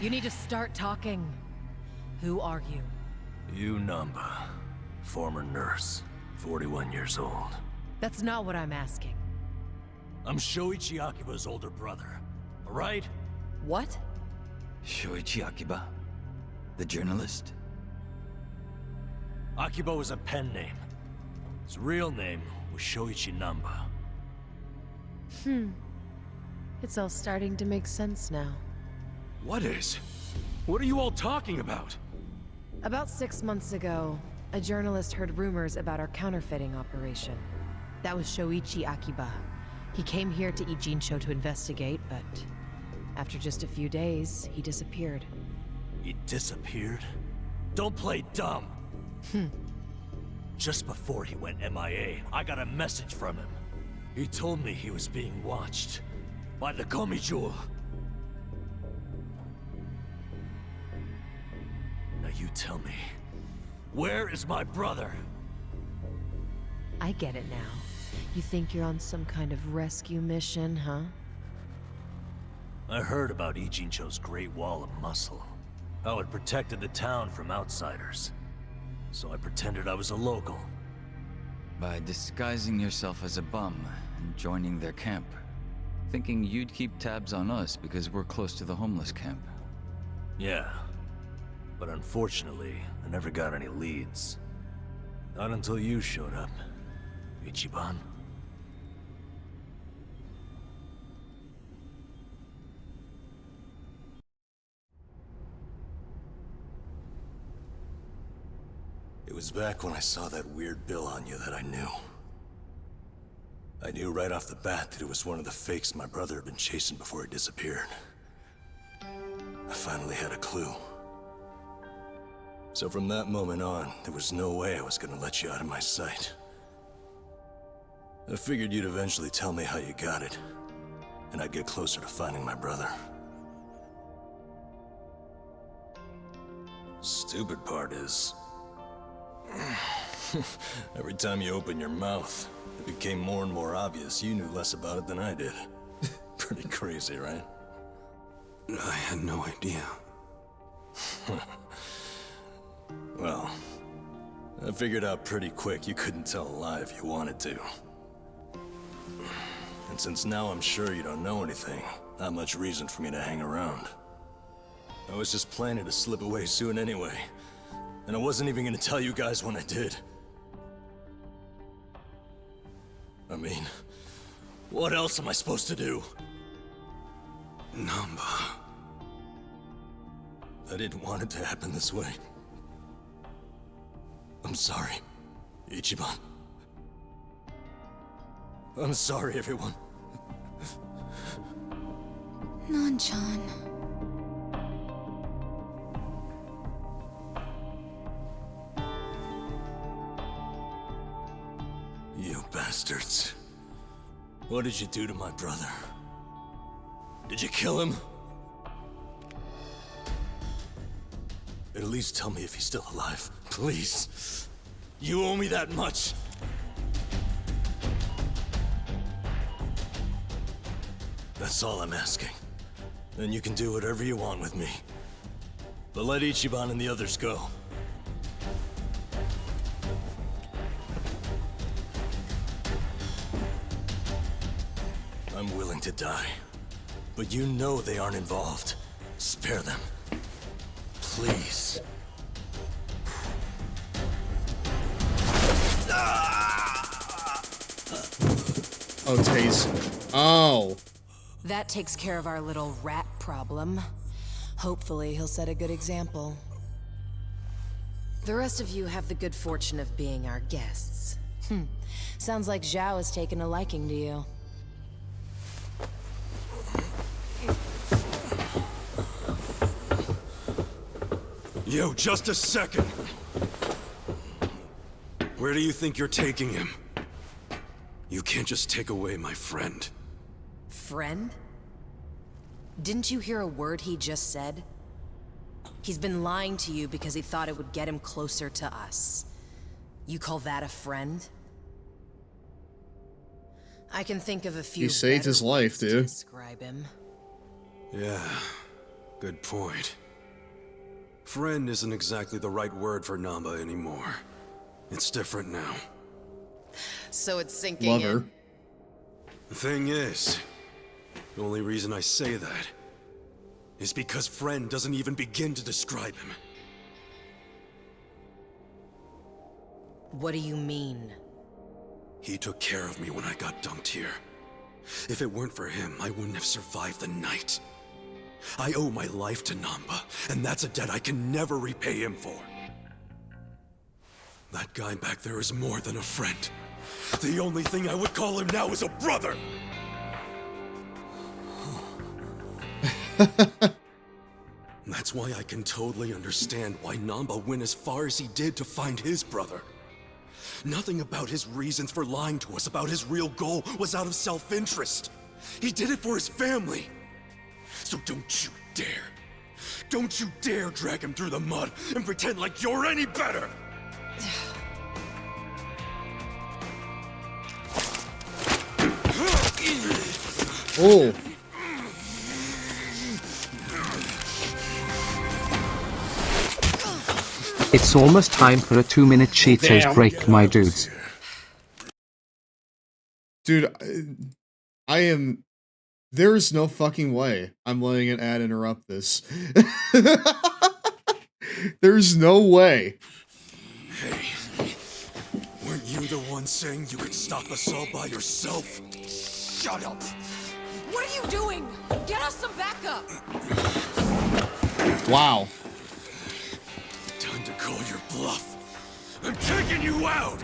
[SPEAKER 16] You need to start talking. Who are you?
[SPEAKER 18] You Namba, former nurse, 41 years old.
[SPEAKER 16] That's not what I'm asking.
[SPEAKER 18] I'm Shoichi Akiba's older brother, alright?
[SPEAKER 16] What?
[SPEAKER 19] Shoichi Akiba? The journalist?
[SPEAKER 18] Akiba was a pen name. His real name was Shoichi Namba.
[SPEAKER 16] It's all starting to make sense now.
[SPEAKER 7] What is? What are you all talking about?
[SPEAKER 16] About 6 months ago, a journalist heard rumors about our counterfeiting operation. That was Shoichi Akiba. He came here to Ijincho to investigate, but after just a few days, he disappeared.
[SPEAKER 18] He disappeared? Don't play dumb! Just before he went MIA, I got a message from him. He told me he was being watched by the Komijul. Now you tell me, where is my brother?
[SPEAKER 16] I get it now. You think you're on some kind of rescue mission, huh?
[SPEAKER 18] I heard about Ichincho's Great Wall of Muscle. How it protected the town from outsiders. So I pretended I was a local.
[SPEAKER 19] By disguising yourself as a bum and joining their camp. Thinking you'd keep tabs on us because we're close to the homeless camp.
[SPEAKER 18] Yeah. But unfortunately, I never got any leads. Not until you showed up, Ichiban.
[SPEAKER 20] It was back when I saw that weird bill on you that I knew. I knew right off the bat that it was one of the fakes my brother had been chasing before he disappeared. I finally had a clue. So from that moment on, there was no way I was gonna let you out of my sight. I figured you'd eventually tell me how you got it, and I'd get closer to finding my brother. Stupid part is... every time you open your mouth, it became more and more obvious you knew less about it than I did. Pretty crazy, right?
[SPEAKER 3] I had no idea.
[SPEAKER 20] Well, I figured out pretty quick you couldn't tell a lie if you wanted to. And since now I'm sure you don't know anything, not much reason for me to hang around. I was just planning to slip away soon anyway. And I wasn't even gonna tell you guys when I did. I mean, what else am I supposed to do?
[SPEAKER 3] Namba.
[SPEAKER 20] I didn't want it to happen this way. I'm sorry, Ichiban. I'm sorry, everyone.
[SPEAKER 21] Nan-chan.
[SPEAKER 20] You bastards. What did you do to my brother? Did you kill him? At least tell me if he's still alive, please. You owe me that much. That's all I'm asking. Then you can do whatever you want with me. But let Ichiban and the others go. I'm willing to die. But you know they aren't involved. Spare them. Please.
[SPEAKER 1] Oh, Taze. Oh.
[SPEAKER 16] That takes care of our little rat problem. Hopefully, he'll set a good example. The rest of you have the good fortune of being our guests. Sounds like Zhao has taken a liking to you.
[SPEAKER 3] Yo, just a second. Where do you think you're taking him? You can't just take away my friend.
[SPEAKER 16] Friend? Didn't you hear a word he just said? He's been lying to you because he thought it would get him closer to us. You call that a friend? I can think of a few.
[SPEAKER 1] He saved his life, dude.
[SPEAKER 16] Describe him.
[SPEAKER 3] Yeah, good point. Friend isn't exactly the right word for Namba anymore. It's different now.
[SPEAKER 16] So it's sinking
[SPEAKER 1] Lover.
[SPEAKER 16] in.
[SPEAKER 3] The thing is, the only reason I say that is because friend doesn't even begin to describe him.
[SPEAKER 16] What do you mean?
[SPEAKER 3] He took care of me when I got dumped here. If it weren't for him, I wouldn't have survived the night. I owe my life to Namba, and that's a debt I can never repay him for. That guy back there is more than a friend. The only thing I would call him now is a brother! That's why I can totally understand why Namba went as far as he did to find his brother. Nothing about his reasons for lying to us about his real goal was out of self-interest. He did it for his family. So don't you dare. Don't you dare drag him through the mud and pretend like you're any better!
[SPEAKER 1] Oh.
[SPEAKER 5] It's almost time for a 2-minute Cheetos
[SPEAKER 1] Damn.
[SPEAKER 5] break, my dudes.
[SPEAKER 1] Dude, I am... There's no fucking way I'm letting an ad interrupt this. There's no way.
[SPEAKER 11] Hey, weren't you the one saying you could stop us all by yourself? Shut up!
[SPEAKER 10] What are you doing? Get us some backup!
[SPEAKER 1] Wow.
[SPEAKER 11] Time to call your bluff. I'm taking you out!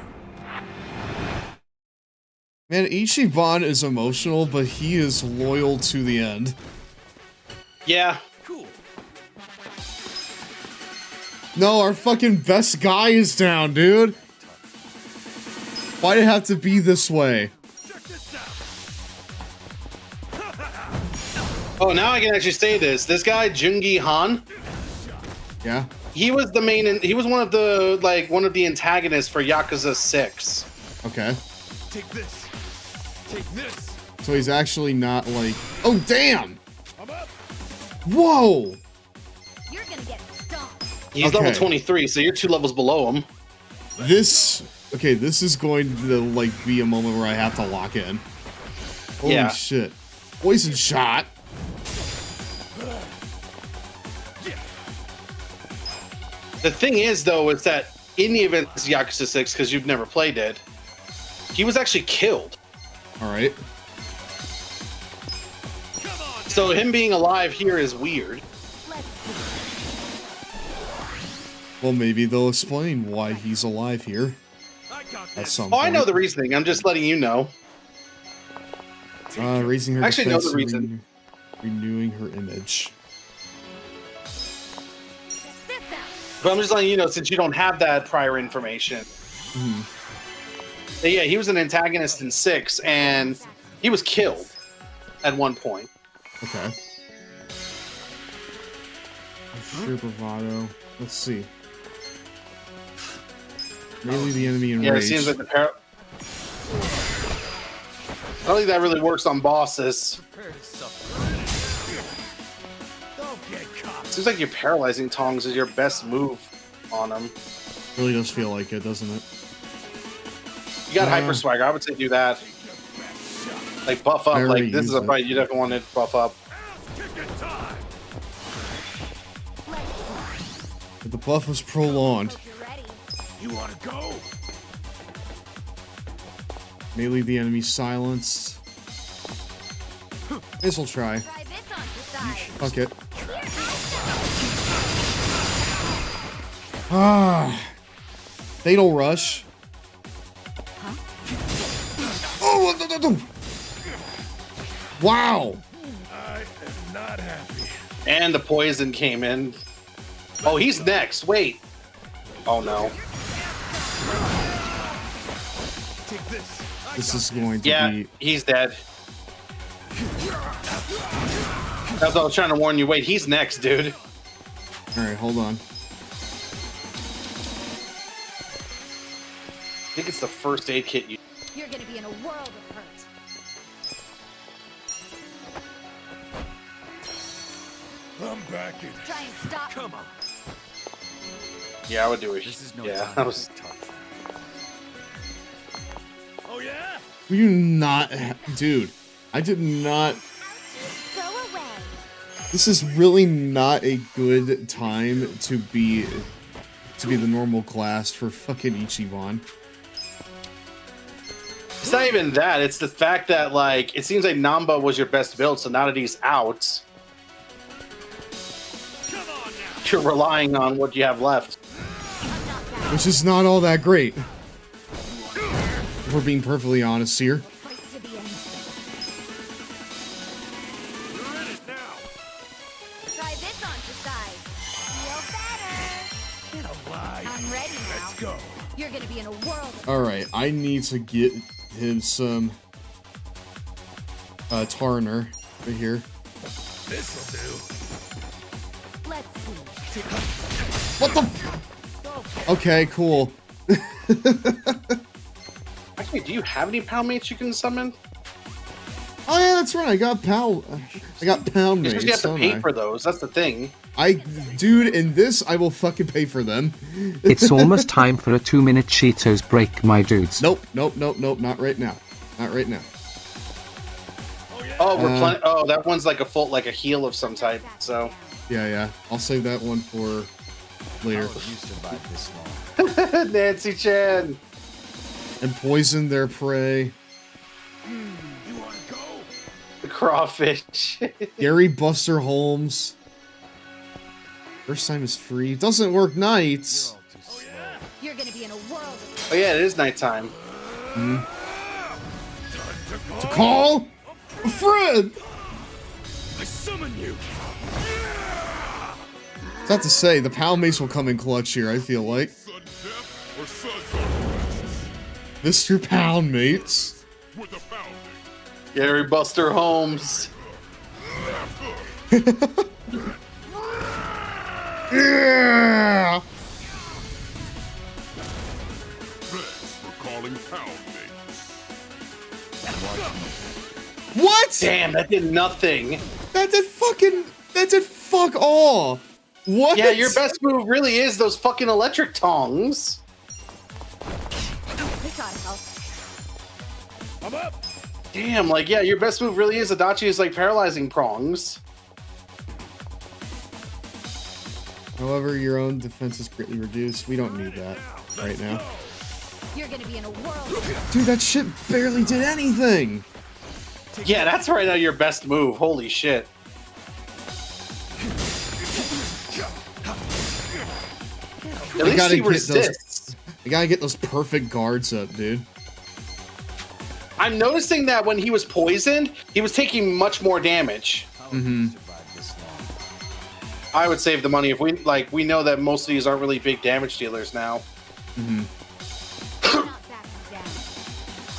[SPEAKER 1] Man, Ichiban is emotional, but he is loyal to the end.
[SPEAKER 2] Yeah.
[SPEAKER 11] Cool.
[SPEAKER 1] No, our fucking best guy is down, dude. Why'd it have to be this way?
[SPEAKER 2] Oh, now I can actually say this. This guy, Jungi Han.
[SPEAKER 1] Yeah.
[SPEAKER 2] He was the main. He was one of the antagonists for Yakuza 6.
[SPEAKER 1] Okay.
[SPEAKER 11] Take this. Take this.
[SPEAKER 1] So he's actually not like... Oh, damn! Whoa!
[SPEAKER 6] You're gonna get stomped.
[SPEAKER 2] He's level 23, so you're 2 levels below him.
[SPEAKER 1] This... Okay, this is going to, like, be a moment where I have to lock in. Holy
[SPEAKER 2] Yeah.
[SPEAKER 1] shit. Poison shot.
[SPEAKER 2] The thing is, though, is that in the event it's Yakuza 6, because you've never played it, he was actually killed.
[SPEAKER 1] Alright.
[SPEAKER 2] So him being alive here is weird.
[SPEAKER 1] Well, maybe they'll explain why he's alive here. At some
[SPEAKER 2] Oh, I know
[SPEAKER 1] point.
[SPEAKER 2] the reasoning. I'm just letting you know.
[SPEAKER 1] Raising her
[SPEAKER 2] I actually know
[SPEAKER 1] defense
[SPEAKER 2] the
[SPEAKER 1] and
[SPEAKER 2] reason.
[SPEAKER 1] renewing her image.
[SPEAKER 2] But I'm just letting you know, since you don't have that prior information.
[SPEAKER 1] Hmm.
[SPEAKER 2] But yeah, he was an antagonist in 6, and he was killed at one point.
[SPEAKER 1] Okay. Sheer bravado. Let's see. Melee the enemy in
[SPEAKER 2] Yeah, it
[SPEAKER 1] rage.
[SPEAKER 2] seems like the I don't think that really works on bosses. Seems like your paralyzing tongs is your best move on them.
[SPEAKER 1] Really does feel like it, doesn't it?
[SPEAKER 2] You got hyper swagger. I would say do that. Like buff
[SPEAKER 1] I
[SPEAKER 2] up.
[SPEAKER 1] already
[SPEAKER 2] Like this is
[SPEAKER 1] used
[SPEAKER 2] a
[SPEAKER 1] it.
[SPEAKER 2] fight you definitely want to buff up.
[SPEAKER 1] But the buff was prolonged.
[SPEAKER 11] You wanna go?
[SPEAKER 1] Melee the enemy silenced. This will try. Fuck it. Ah. Fatal rush. Oh, wow.
[SPEAKER 11] I am not happy.
[SPEAKER 2] And the poison came in. Oh, he's next. Wait. Oh no.
[SPEAKER 11] Take this.
[SPEAKER 1] This is going to
[SPEAKER 2] Yeah,
[SPEAKER 1] be.
[SPEAKER 2] he's dead. That's what I was trying to warn you. Wait, he's next, dude.
[SPEAKER 1] Alright, hold on.
[SPEAKER 2] I think it's the first aid kit you.
[SPEAKER 6] You're gonna be in a world of hurt.
[SPEAKER 11] I'm back in.
[SPEAKER 6] Try and stop.
[SPEAKER 11] Come on.
[SPEAKER 2] Yeah, I would do it.
[SPEAKER 11] This is no
[SPEAKER 2] Yeah,
[SPEAKER 11] time
[SPEAKER 2] that
[SPEAKER 11] to
[SPEAKER 2] was
[SPEAKER 11] be tough. Oh yeah?
[SPEAKER 1] We do not. Dude, I did not.
[SPEAKER 6] Go away.
[SPEAKER 1] This is really not a good time to be the normal class for fucking Ichiban.
[SPEAKER 2] It's not even that. It's the fact that, like, it seems like Namba was your best build, so now that he's out, you're relying on what you have left.
[SPEAKER 1] Which is not all that great. If we're being perfectly honest here.
[SPEAKER 6] Try this on for size. Feel better.
[SPEAKER 11] Get alive.
[SPEAKER 6] I'm ready now.
[SPEAKER 11] Let's go.
[SPEAKER 6] You're gonna be in a world of
[SPEAKER 1] Alright, I need to get him some Tarner right here.
[SPEAKER 11] This'll do.
[SPEAKER 6] Let's see.
[SPEAKER 1] What the? Okay, cool.
[SPEAKER 2] Actually, do you have any pound mates you can summon?
[SPEAKER 1] Oh yeah, that's right. I got pound
[SPEAKER 2] It's just you
[SPEAKER 1] mates.
[SPEAKER 2] have to pay for those. That's the thing.
[SPEAKER 1] Dude, in this, I will fucking pay for them.
[SPEAKER 5] It's almost time for a 2-minute Cheetos break, my dudes.
[SPEAKER 1] Nope, not right now. Not right now.
[SPEAKER 2] Oh, we're playing. Oh, that one's like a heal of some type. So.
[SPEAKER 1] Yeah. I'll save that one for later.
[SPEAKER 2] Nancy Chan.
[SPEAKER 1] And poison their prey.
[SPEAKER 2] The crawfish.
[SPEAKER 1] Gary Buster Holmes. First time is free. Doesn't work nights.
[SPEAKER 6] You're gonna be in a world.
[SPEAKER 2] Oh yeah, it is nighttime.
[SPEAKER 1] To call a friend.
[SPEAKER 13] I summon you.
[SPEAKER 1] It's not to say the pound mace will come in clutch here. I feel like Mr. Pound Mates.
[SPEAKER 2] Gary Buster Holmes.
[SPEAKER 1] Yeah. What?
[SPEAKER 2] Damn, that did nothing.
[SPEAKER 1] That did fuck all. What?
[SPEAKER 2] Yeah, your best move really is those fucking electric tongs.
[SPEAKER 6] This ought to help.
[SPEAKER 2] I'm up. Damn, like, yeah, your best move really is Adachi's, like, paralyzing prongs.
[SPEAKER 1] However, your own defense is greatly reduced. We don't need that right now.
[SPEAKER 6] You're gonna be in a world.
[SPEAKER 1] Dude, that shit barely did anything.
[SPEAKER 2] Yeah, that's right now your best move. Holy shit. At least he resists.
[SPEAKER 1] I gotta get those perfect guards up, dude.
[SPEAKER 2] I'm noticing that when he was poisoned, he was taking much more damage. I would save the money if we know that most of these aren't really big damage dealers now.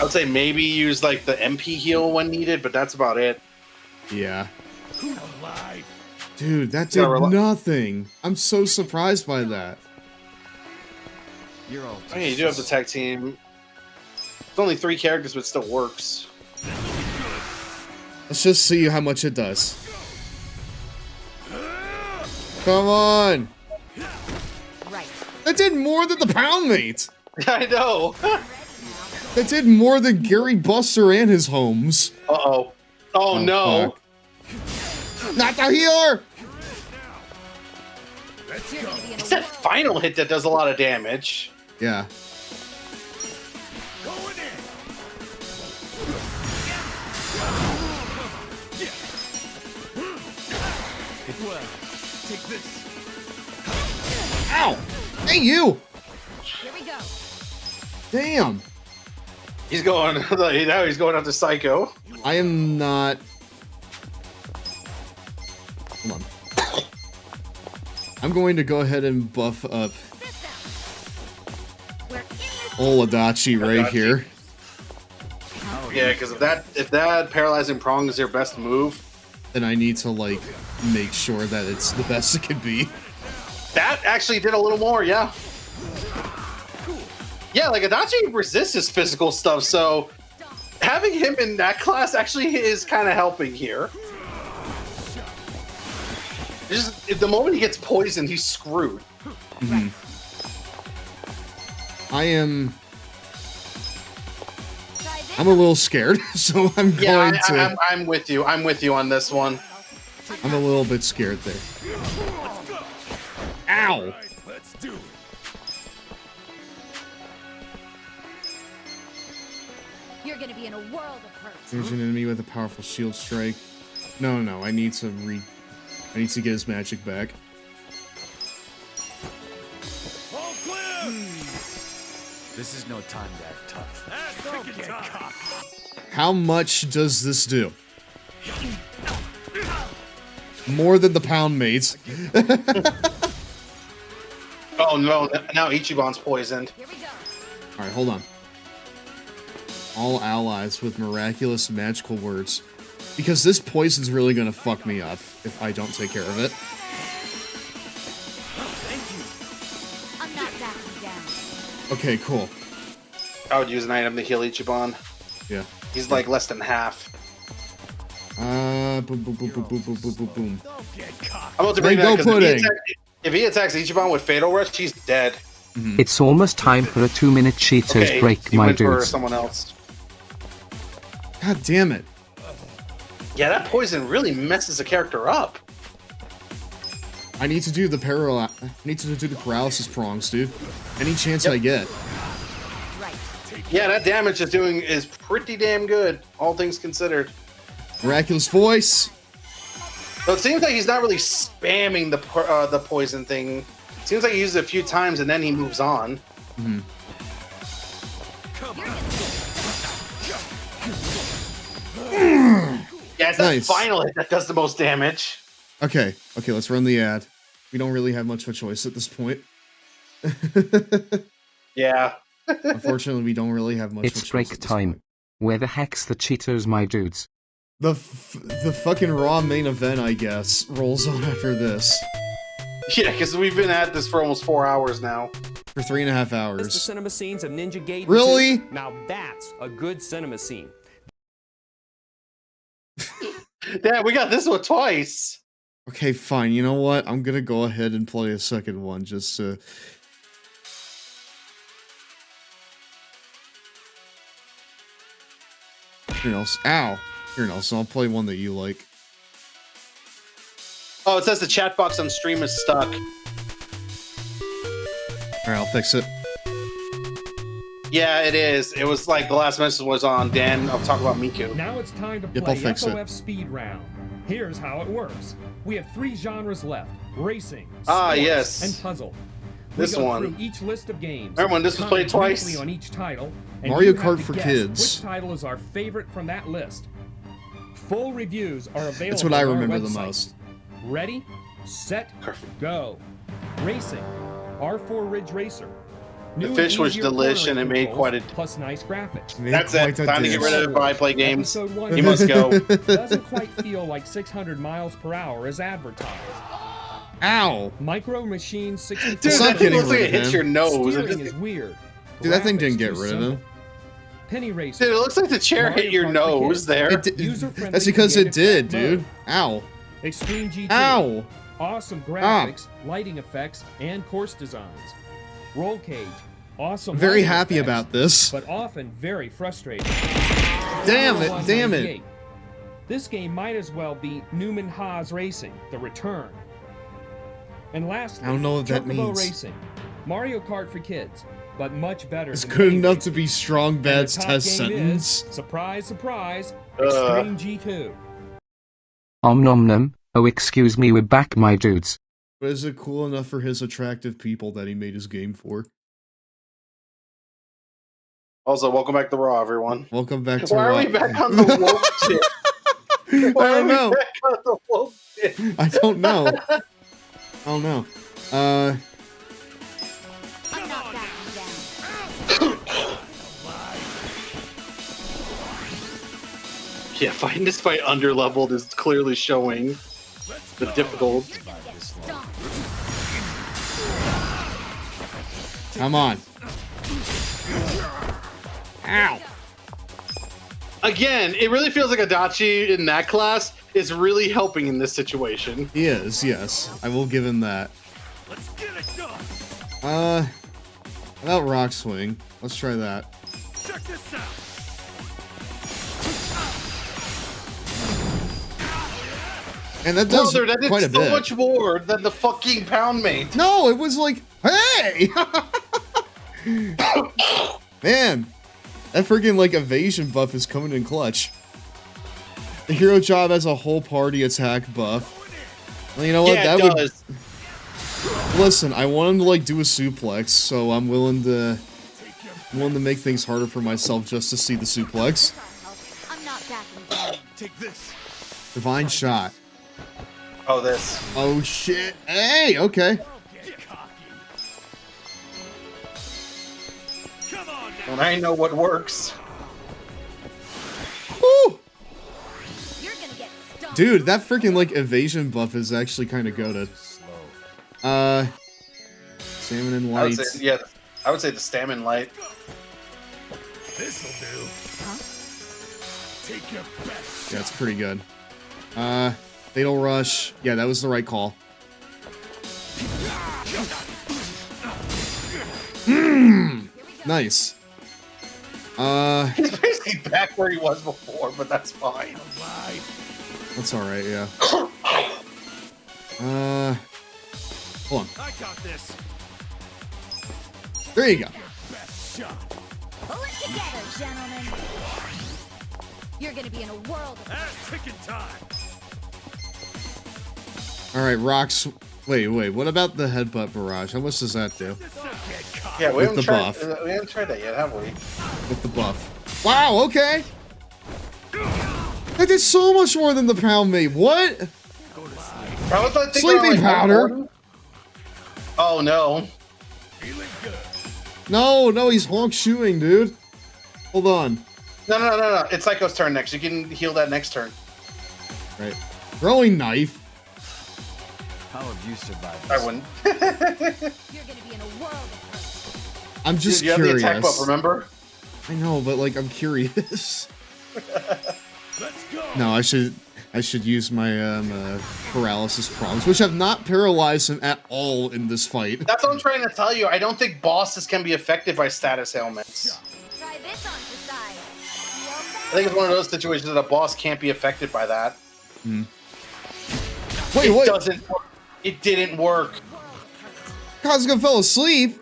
[SPEAKER 2] I would say maybe use like the MP heal when needed, but that's about it.
[SPEAKER 1] Yeah. Dude, that did nothing. I'm so surprised by that.
[SPEAKER 2] Oh, yeah, you do have the tag team. It's only 3 characters, but it still works.
[SPEAKER 1] Let's just see how much it does. Come on.
[SPEAKER 6] Right.
[SPEAKER 1] That did more than the pound mate.
[SPEAKER 2] I know.
[SPEAKER 1] That did more than Gary Buster and his homes.
[SPEAKER 2] Uh-oh. Oh, no.
[SPEAKER 1] Fuck. Not the healer.
[SPEAKER 2] It's that final hit that does a lot of damage.
[SPEAKER 1] Yeah.
[SPEAKER 13] Take this.
[SPEAKER 1] Ow! Hey, you!
[SPEAKER 6] Here we go.
[SPEAKER 1] Damn.
[SPEAKER 2] He's going. Now he's going after Psycho.
[SPEAKER 1] I am not. Hold on. I'm going to go ahead and buff up old Adachi right here.
[SPEAKER 2] Yeah, because if that paralyzing prong is your best move,
[SPEAKER 1] then I need to like make sure that it's the best it can be.
[SPEAKER 2] That actually did a little more, yeah. Yeah, like Adachi resists his physical stuff, so having him in that class actually is kind of helping here. Just the moment he gets poisoned, he's screwed.
[SPEAKER 1] I'm a little scared, so I'm going to.
[SPEAKER 2] I'm with you. I'm with you on this one.
[SPEAKER 1] I'm a little bit scared there. Ow!
[SPEAKER 13] Let's do it.
[SPEAKER 6] You're gonna be in a world of hurt.
[SPEAKER 1] There's an enemy with a powerful shield strike. No, I need to get his magic back.
[SPEAKER 13] All clear.
[SPEAKER 18] This is no time to act tough.
[SPEAKER 1] How much does this do? More than the pound mates.
[SPEAKER 2] Oh no! Now Ichiban's poisoned.
[SPEAKER 1] All right, hold on. All allies with miraculous magical words. Because this poison's really gonna fuck me up if I don't take care of it.
[SPEAKER 6] I'm not backing down.
[SPEAKER 1] Okay, cool.
[SPEAKER 2] I would use an item to heal Ichiban.
[SPEAKER 1] Yeah.
[SPEAKER 2] He's like less than half.
[SPEAKER 1] Boom, boom, boom, boom, boom, boom, boom, boom, boom.
[SPEAKER 2] I'm about to bring
[SPEAKER 1] Mango
[SPEAKER 2] that
[SPEAKER 1] pudding.
[SPEAKER 2] if he attacks Ichiban with Fatal Rush, he's dead.
[SPEAKER 5] It's almost time for a 2-minute Cheetos
[SPEAKER 2] Okay,
[SPEAKER 5] break,
[SPEAKER 2] he
[SPEAKER 5] my
[SPEAKER 2] went for
[SPEAKER 5] dudes.
[SPEAKER 2] someone else.
[SPEAKER 1] God damn it.
[SPEAKER 2] Yeah, that poison really messes the character up.
[SPEAKER 1] I need to do the paralysis prongs, dude. Any chance I get.
[SPEAKER 2] Yeah, that damage is pretty damn good, all things considered.
[SPEAKER 1] Miraculous voice.
[SPEAKER 2] So it seems like he's not really spamming the poison thing. It seems like he uses it a few times and then he moves on. Yeah, it's
[SPEAKER 1] Nice.
[SPEAKER 2] that final hit that does the most damage.
[SPEAKER 1] Okay, let's run the ad. We don't really have much of a choice at this point.
[SPEAKER 2] Yeah.
[SPEAKER 1] Unfortunately, we don't really have much of a
[SPEAKER 5] It's
[SPEAKER 1] choice.
[SPEAKER 5] break time. Where the heck's the Cheetos, my dudes?
[SPEAKER 1] The fucking Raw main event, I guess, rolls on after this.
[SPEAKER 2] Yeah, because we've been at this for almost 4 hours now.
[SPEAKER 1] For 3.5
[SPEAKER 9] The
[SPEAKER 1] hours.
[SPEAKER 9] cinema scenes of Ninja Gaiden.
[SPEAKER 1] Really?
[SPEAKER 9] 2. Now that's a good cinema scene.
[SPEAKER 2] Damn, we got this one twice.
[SPEAKER 1] Okay, fine. You know what? I'm gonna go ahead and play a second one just to... Here, Nelson. Ow! Here, Nelson. I'll play one that you like.
[SPEAKER 2] Oh, it says the chat box on stream is stuck.
[SPEAKER 1] Alright, I'll fix it.
[SPEAKER 2] Yeah, it is. It was like the last message was on Dan. I'll talk about Miku.
[SPEAKER 17] Now it's time to
[SPEAKER 1] Yep,
[SPEAKER 17] play
[SPEAKER 1] I'll fix it.
[SPEAKER 17] FOF Speed Round. Here's how it works. We have 3 genres left: racing,
[SPEAKER 2] Ah,
[SPEAKER 17] sports,
[SPEAKER 2] yes.
[SPEAKER 17] and puzzle.
[SPEAKER 2] This
[SPEAKER 17] we go
[SPEAKER 2] one.
[SPEAKER 17] through each list of games.
[SPEAKER 2] Remember when this was played
[SPEAKER 17] comment
[SPEAKER 2] twice?
[SPEAKER 17] briefly on each title, and
[SPEAKER 1] Mario
[SPEAKER 17] you have
[SPEAKER 1] Kart
[SPEAKER 17] to
[SPEAKER 1] for
[SPEAKER 17] guess
[SPEAKER 1] kids.
[SPEAKER 17] Which title is our favorite from that list? Full reviews are available.
[SPEAKER 1] That's what I
[SPEAKER 17] on our
[SPEAKER 1] remember the
[SPEAKER 17] website.
[SPEAKER 1] most.
[SPEAKER 17] Ready, set, go. Racing, R4 Ridge Racer.
[SPEAKER 2] The
[SPEAKER 17] New
[SPEAKER 2] fish
[SPEAKER 17] and
[SPEAKER 2] was
[SPEAKER 17] easier
[SPEAKER 2] delish and it
[SPEAKER 17] cornering
[SPEAKER 2] made
[SPEAKER 17] controls,
[SPEAKER 2] quite a...
[SPEAKER 17] plus nice graphics.
[SPEAKER 2] That's it. Time to get rid of it. Bye, play games.
[SPEAKER 17] Episode 1
[SPEAKER 2] You must go.
[SPEAKER 17] doesn't quite feel like 600 miles per hour as advertised.
[SPEAKER 1] Ow!
[SPEAKER 17] Micro Machine 64.
[SPEAKER 1] Dude, that thing looks
[SPEAKER 2] like it hits your nose.
[SPEAKER 17] Steering is weird.
[SPEAKER 1] Dude, that thing didn't
[SPEAKER 17] Graphics
[SPEAKER 1] get
[SPEAKER 17] too
[SPEAKER 1] rid of
[SPEAKER 17] simple.
[SPEAKER 1] him.
[SPEAKER 17] Penny Racer.
[SPEAKER 2] Dude, it looks like the chair
[SPEAKER 17] Mario
[SPEAKER 2] hit your
[SPEAKER 17] Kart for
[SPEAKER 2] nose
[SPEAKER 17] kids.
[SPEAKER 2] there.
[SPEAKER 1] It did-
[SPEAKER 17] User-friendly
[SPEAKER 1] That's because it
[SPEAKER 17] creative
[SPEAKER 1] did,
[SPEAKER 17] track
[SPEAKER 1] dude.
[SPEAKER 17] mode.
[SPEAKER 1] Ow.
[SPEAKER 17] Extreme GT.
[SPEAKER 1] Ow.
[SPEAKER 17] Awesome graphics, lighting effects, and course designs. Roll Cage. Awesome.
[SPEAKER 1] I'm very
[SPEAKER 17] lighting
[SPEAKER 1] happy
[SPEAKER 17] effects,
[SPEAKER 1] about this.
[SPEAKER 17] but often very frustrating.
[SPEAKER 1] Damn
[SPEAKER 17] Formula
[SPEAKER 1] it, damn it.
[SPEAKER 17] 98. This game might as well be Newman Haas Racing: The Return. And lastly,
[SPEAKER 1] I don't know what that
[SPEAKER 17] Chocobo
[SPEAKER 1] means.
[SPEAKER 17] Racing. Mario Kart for kids, but much better.
[SPEAKER 1] It's
[SPEAKER 17] than
[SPEAKER 1] good
[SPEAKER 17] Mini
[SPEAKER 1] enough
[SPEAKER 17] Racing.
[SPEAKER 1] to be Strong
[SPEAKER 17] And the
[SPEAKER 1] Bad's
[SPEAKER 17] top
[SPEAKER 1] test
[SPEAKER 17] game
[SPEAKER 1] sentence.
[SPEAKER 17] is, surprise, surprise, Extreme G2.
[SPEAKER 5] Om nom nom. Oh, excuse me, we're back, my dudes.
[SPEAKER 1] But is it cool enough for his attractive people that he made his game for?
[SPEAKER 2] Also, welcome back to Raw, everyone.
[SPEAKER 1] Welcome back to
[SPEAKER 2] Why are
[SPEAKER 1] Raw.
[SPEAKER 2] we back on the woke shit? Why
[SPEAKER 1] I don't
[SPEAKER 2] are we
[SPEAKER 1] know.
[SPEAKER 2] back on the woke shit?
[SPEAKER 1] I don't know. I don't know.
[SPEAKER 6] I'm not backing down.
[SPEAKER 2] Yeah, fighting this fight underleveled is clearly showing the difficult.
[SPEAKER 1] Come on. Ow.
[SPEAKER 2] Again, it really feels like Adachi in that class is really helping in this situation.
[SPEAKER 1] He is, yes. I will give him that.
[SPEAKER 11] Let's get it done.
[SPEAKER 1] How about Rock Swing? Let's try that.
[SPEAKER 11] Check this out.
[SPEAKER 1] And that does
[SPEAKER 2] Brother, that did
[SPEAKER 1] quite a
[SPEAKER 2] so
[SPEAKER 1] bit.
[SPEAKER 2] much more than the fucking pound mate.
[SPEAKER 1] No, it was like, hey! Man, that freaking like evasion buff is coming in clutch. The hero job has a whole party attack buff. Well, you know what?
[SPEAKER 2] Yeah,
[SPEAKER 1] that
[SPEAKER 2] it
[SPEAKER 1] would.
[SPEAKER 2] does.
[SPEAKER 1] Listen, I want him to like do a suplex, so I'm willing to make things harder for myself just to see the suplex.
[SPEAKER 6] I'm not backing down.
[SPEAKER 11] Take this.
[SPEAKER 1] Divine shot.
[SPEAKER 2] Oh, this.
[SPEAKER 1] Oh shit! Hey, okay.
[SPEAKER 2] When I know what works.
[SPEAKER 1] Woo!
[SPEAKER 6] You're gonna get stung.
[SPEAKER 1] Dude, that freaking like evasion buff is actually kind of goated. Salmon and
[SPEAKER 2] I would
[SPEAKER 1] light.
[SPEAKER 2] say, yeah, I would say the stamina light.
[SPEAKER 11] This'll do.
[SPEAKER 6] Huh?
[SPEAKER 11] Take your best.
[SPEAKER 1] Yeah, it's pretty good. Fatal Rush. Yeah, that was the right call. Nice.
[SPEAKER 2] He's basically back where he was before, but that's fine.
[SPEAKER 1] That's alright, yeah. Hold on.
[SPEAKER 13] I got this.
[SPEAKER 1] There you go.
[SPEAKER 6] Pull it together, gentlemen. You're gonna be in a world of
[SPEAKER 13] ticking time.
[SPEAKER 1] Alright, rocks. Wait, what about the headbutt barrage? How much does that do?
[SPEAKER 2] Yeah, we
[SPEAKER 1] With
[SPEAKER 2] haven't
[SPEAKER 1] the
[SPEAKER 2] tried.
[SPEAKER 1] buff.
[SPEAKER 2] We haven't tried that yet, have we?
[SPEAKER 1] With the buff. Wow, okay. That did so much more than the pound me. What?
[SPEAKER 2] I was like,
[SPEAKER 1] Sleeping powder.
[SPEAKER 2] 140. Oh no.
[SPEAKER 1] No, he's honk shooing, dude. Hold on.
[SPEAKER 2] No. It's Psycho's turn next. You can heal that next turn.
[SPEAKER 1] Right. Throwing knife.
[SPEAKER 19] How have you survived?
[SPEAKER 2] I wouldn't.
[SPEAKER 6] You're gonna be in a world of
[SPEAKER 1] I'm just
[SPEAKER 2] Dude, you
[SPEAKER 1] curious.
[SPEAKER 2] have the attack buff, remember?
[SPEAKER 1] I know, but like I'm curious.
[SPEAKER 13] Let's go.
[SPEAKER 1] No, I should use my paralysis prongs, which have not paralyzed him at all in this fight.
[SPEAKER 2] That's what I'm trying to tell you. I don't think bosses can be affected by status ailments.
[SPEAKER 6] Try this on the side.
[SPEAKER 2] I think it's one of those situations that a boss can't be affected by that.
[SPEAKER 1] Hmm. Wait,
[SPEAKER 2] it
[SPEAKER 1] what?
[SPEAKER 2] Doesn't work. It didn't work.
[SPEAKER 1] Kasuga fell asleep.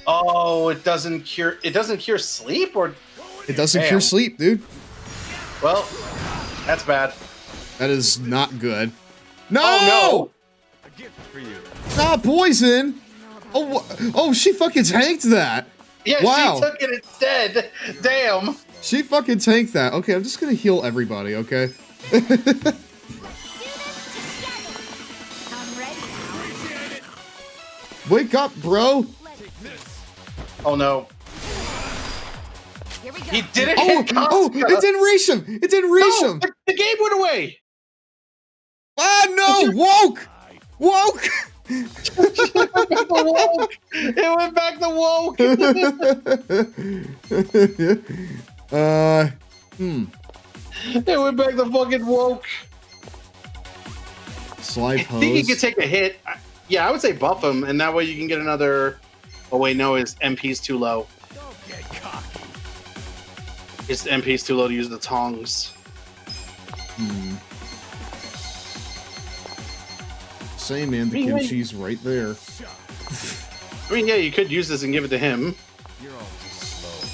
[SPEAKER 2] Oh, it doesn't cure. It doesn't cure sleep, or
[SPEAKER 1] It doesn't
[SPEAKER 2] Damn.
[SPEAKER 1] cure sleep, dude.
[SPEAKER 2] Well, that's bad.
[SPEAKER 1] That is not good. No!
[SPEAKER 2] Oh
[SPEAKER 19] A gift for you.
[SPEAKER 1] Not poison. Oh, she fucking tanked that.
[SPEAKER 2] no! Yeah,
[SPEAKER 1] Wow.
[SPEAKER 2] she took it instead. Damn.
[SPEAKER 1] She fucking tanked that. Okay, I'm just gonna heal everybody, okay?
[SPEAKER 6] I'm ready.
[SPEAKER 1] Wake up, bro.
[SPEAKER 2] Oh no.
[SPEAKER 6] Here we go.
[SPEAKER 2] He didn't
[SPEAKER 1] Oh,
[SPEAKER 2] hit Kasuga.
[SPEAKER 1] it didn't reach him. It didn't reach
[SPEAKER 2] No,
[SPEAKER 1] him.
[SPEAKER 2] the game went away.
[SPEAKER 1] Ah, no. Woke. Woke.
[SPEAKER 2] It went back to woke. It went back to fucking woke.
[SPEAKER 1] Slide
[SPEAKER 2] I think you
[SPEAKER 1] pose.
[SPEAKER 2] could take a hit. Yeah, I would say buff him, and that way you can get another. Oh wait, no, his MP's too low. His MP's too low to use the tongs.
[SPEAKER 1] Same, man. The kimchi's right there.
[SPEAKER 2] I mean, yeah, you could use this and give it to him.
[SPEAKER 19] You're all too slow.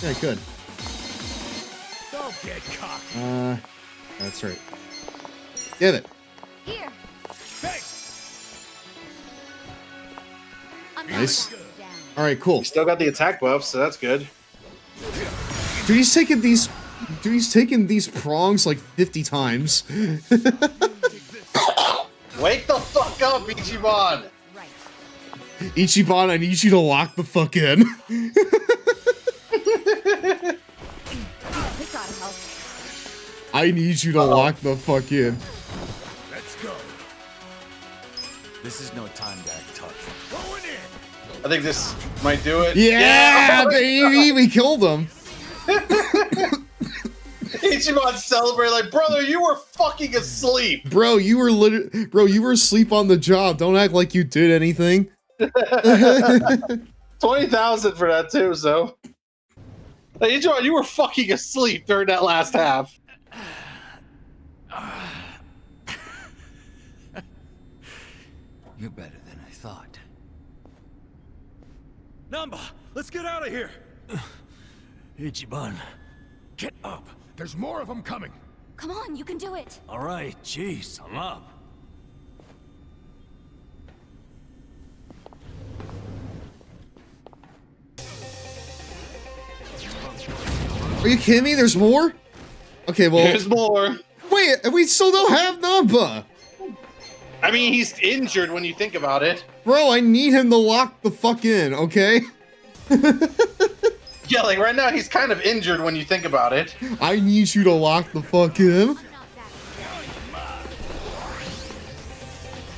[SPEAKER 1] Yeah, I could.
[SPEAKER 13] Don't get cocky.
[SPEAKER 1] That's right. Get it.
[SPEAKER 6] Here.
[SPEAKER 13] Hey.
[SPEAKER 6] I'm
[SPEAKER 1] Nice.
[SPEAKER 6] not down.
[SPEAKER 1] All right, cool.
[SPEAKER 2] You still got the attack buff, so that's good.
[SPEAKER 1] Dude, he's taken these. Dude, he's taken these prongs like 50 times.
[SPEAKER 2] Wake the fuck up, Ichiban!
[SPEAKER 6] Right.
[SPEAKER 1] Ichiban, I need you to lock the fuck in.
[SPEAKER 6] This ought to help.
[SPEAKER 1] I need you to lock the fuck in.
[SPEAKER 13] Let's go.
[SPEAKER 19] This is no time to act tough.
[SPEAKER 13] Going in.
[SPEAKER 2] I think this might do it.
[SPEAKER 1] Yeah,
[SPEAKER 2] Oh,
[SPEAKER 1] baby, we killed him.
[SPEAKER 2] Ichiban celebrated like, brother, you were fucking asleep.
[SPEAKER 1] Bro, you were you were asleep on the job. Don't act like you did anything.
[SPEAKER 2] 20,000 for that too, so. Hey, Ichiban, you were fucking asleep during that last half.
[SPEAKER 19] You're better than I thought.
[SPEAKER 13] Namba, let's get out of here.
[SPEAKER 18] Ichiban.
[SPEAKER 8] Get up. There's more of them coming.
[SPEAKER 6] Come on, you can do it.
[SPEAKER 18] All right, jeez, I'm up.
[SPEAKER 1] Are you kidding me? There's more? Okay, well.
[SPEAKER 2] There's more.
[SPEAKER 1] Wait, we still don't have Nampa.
[SPEAKER 2] I mean, he's injured when you think about it.
[SPEAKER 1] Bro, I need him to lock the fuck in, okay?
[SPEAKER 2] Yeah, like right now he's kind of injured when you think about it.
[SPEAKER 1] I need you to lock the fuck in.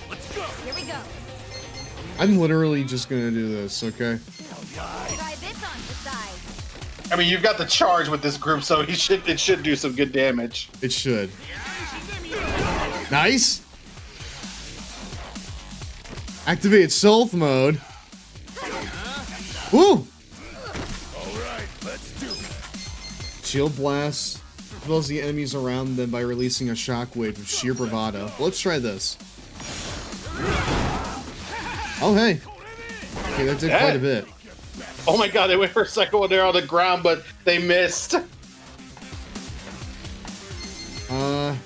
[SPEAKER 13] Let's go.
[SPEAKER 6] Here we go.
[SPEAKER 1] I'm literally just gonna do this, okay?
[SPEAKER 6] Try this on the side.
[SPEAKER 2] I mean, you've got the charge with this group, so it should do some good damage.
[SPEAKER 1] It should. Nice. Activate stealth mode. Woo!
[SPEAKER 8] Alright, let's do it.
[SPEAKER 1] Shield blast kills the enemies around them by releasing a shockwave of sheer bravado. Let's try this. Oh, hey. Okay, that did quite a bit.
[SPEAKER 2] Oh my god, they went for a second when they're on the ground, but they missed.
[SPEAKER 6] You're gonna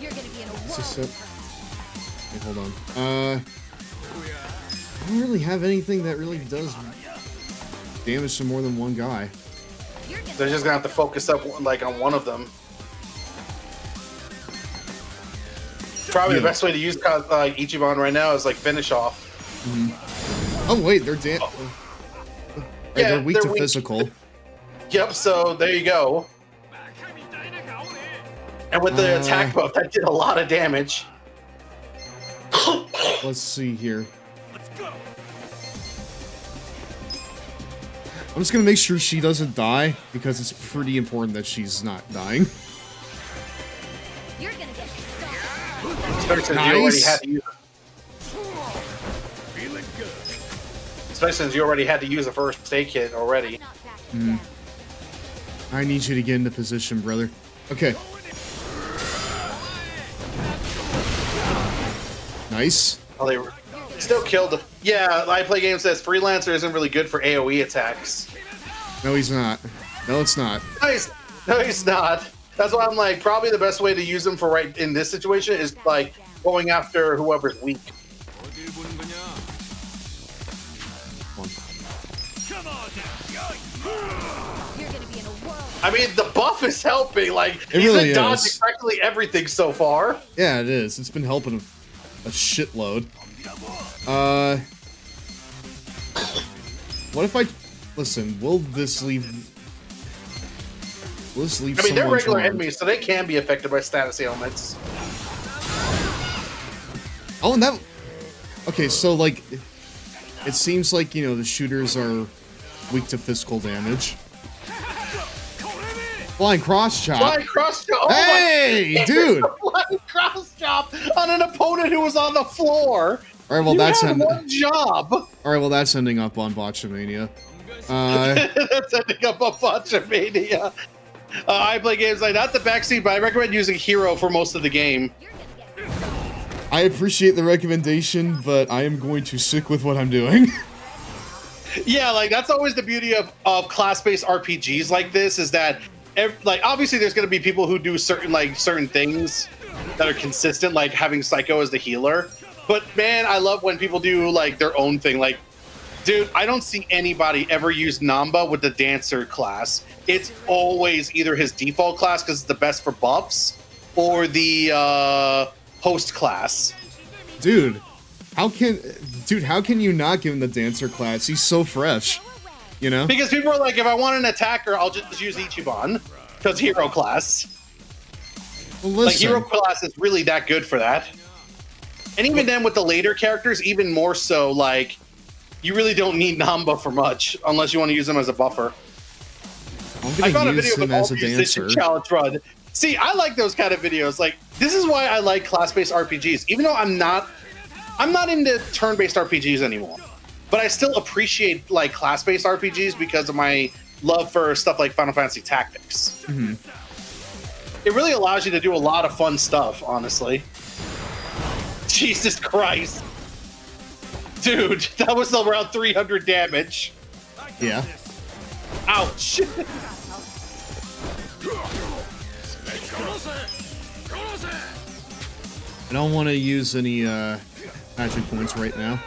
[SPEAKER 6] be in a
[SPEAKER 1] Okay, hold on. I don't really have anything that really does damage to more than one guy.
[SPEAKER 2] They're just gonna have to focus up like on one of them. Probably the best way to use Ichiban right now is like finish off.
[SPEAKER 1] Oh wait, they're they're weak to physical.
[SPEAKER 2] Yep, so there you go. And with the attack buff, that did a lot of damage.
[SPEAKER 1] Let's see here. I'm just gonna make sure she doesn't die because it's pretty important that she's not dying.
[SPEAKER 6] You're gonna get
[SPEAKER 2] Especially since you already had to use Especially since you already had to use a first aid kit already.
[SPEAKER 1] I need you to get into position, brother. Okay. Nice.
[SPEAKER 2] Oh, they still killed. Yeah, I play games that says Freelancer isn't really good for AoE attacks.
[SPEAKER 1] No, he's not. No, it's not.
[SPEAKER 2] No, he's not. That's why I'm like, probably the best way to use him for right in this situation is like going after whoever's weak. I mean, the buff is helping. Like, he's been dodging practically everything so far.
[SPEAKER 1] Yeah, it is. It's been helping a shitload. What if I... Listen, will this leave... Will this leave
[SPEAKER 2] I mean, they're
[SPEAKER 1] someone
[SPEAKER 2] regular
[SPEAKER 1] charmed?
[SPEAKER 2] enemies, so they can be affected by status ailments.
[SPEAKER 1] Oh, and that... Okay, so, like... It seems like, you know, the shooters are weak to physical damage. Flying cross chop.
[SPEAKER 2] Flying cross chop. Oh
[SPEAKER 1] hey, dude.
[SPEAKER 2] Flying cross chop on an opponent who was on the floor.
[SPEAKER 1] All right, well,
[SPEAKER 2] you
[SPEAKER 1] that's
[SPEAKER 2] had one job.
[SPEAKER 1] All right, well, that's ending up on Botchamania.
[SPEAKER 2] That's ending up on Botchamania. I play games like not the backseat, but I recommend using Hero for most of the game.
[SPEAKER 1] I appreciate the recommendation, but I am going to stick with what I'm doing.
[SPEAKER 2] Yeah, like that's always the beauty of class-based RPGs like this is that, like, obviously there's going to be people who do certain things that are consistent, like having Psycho as the healer. But man, I love when people do like their own thing. Like, dude, I don't see anybody ever use Namba with the Dancer class. It's always either his default class because it's the best for buffs, or the host class.
[SPEAKER 1] Dude, how can you not give him the Dancer class? He's so fresh, you know?
[SPEAKER 2] Because people are like, if I want an attacker, I'll just use Ichiban because hero class.
[SPEAKER 1] Well, listen.
[SPEAKER 2] Like hero class is really that good for that. And even then with the later characters, even more so, like, you really don't need Namba for much unless you want to use them as a buffer. I found a video of the musician challenge run. See, I like those kind of videos. Like, this is why I like class-based RPGs. Even though I'm not into turn-based RPGs anymore. But I still appreciate like class-based RPGs because of my love for stuff like Final Fantasy Tactics.
[SPEAKER 1] Mm-hmm.
[SPEAKER 2] It really allows you to do a lot of fun stuff, honestly. Jesus Christ. Dude, that was around 300 damage.
[SPEAKER 1] Yeah.
[SPEAKER 2] Ouch.
[SPEAKER 1] I don't want to use any magic points right now.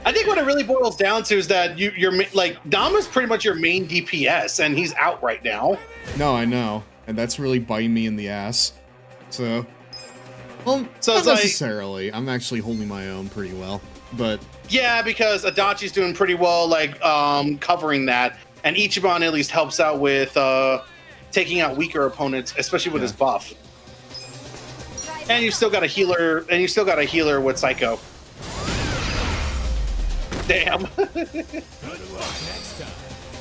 [SPEAKER 2] I think what it really boils down to is that you're like Dama's pretty much your main DPS, and he's out right now.
[SPEAKER 1] No, I know, and that's really biting me in the ass. So, well,
[SPEAKER 2] so
[SPEAKER 1] not
[SPEAKER 2] it's like,
[SPEAKER 1] necessarily. I'm actually holding my own pretty well, but
[SPEAKER 2] yeah, because Adachi's doing pretty well, like covering that, and Ichiban at least helps out with taking out weaker opponents, especially with his buff. And you still got a healer, with Psycho. Damn.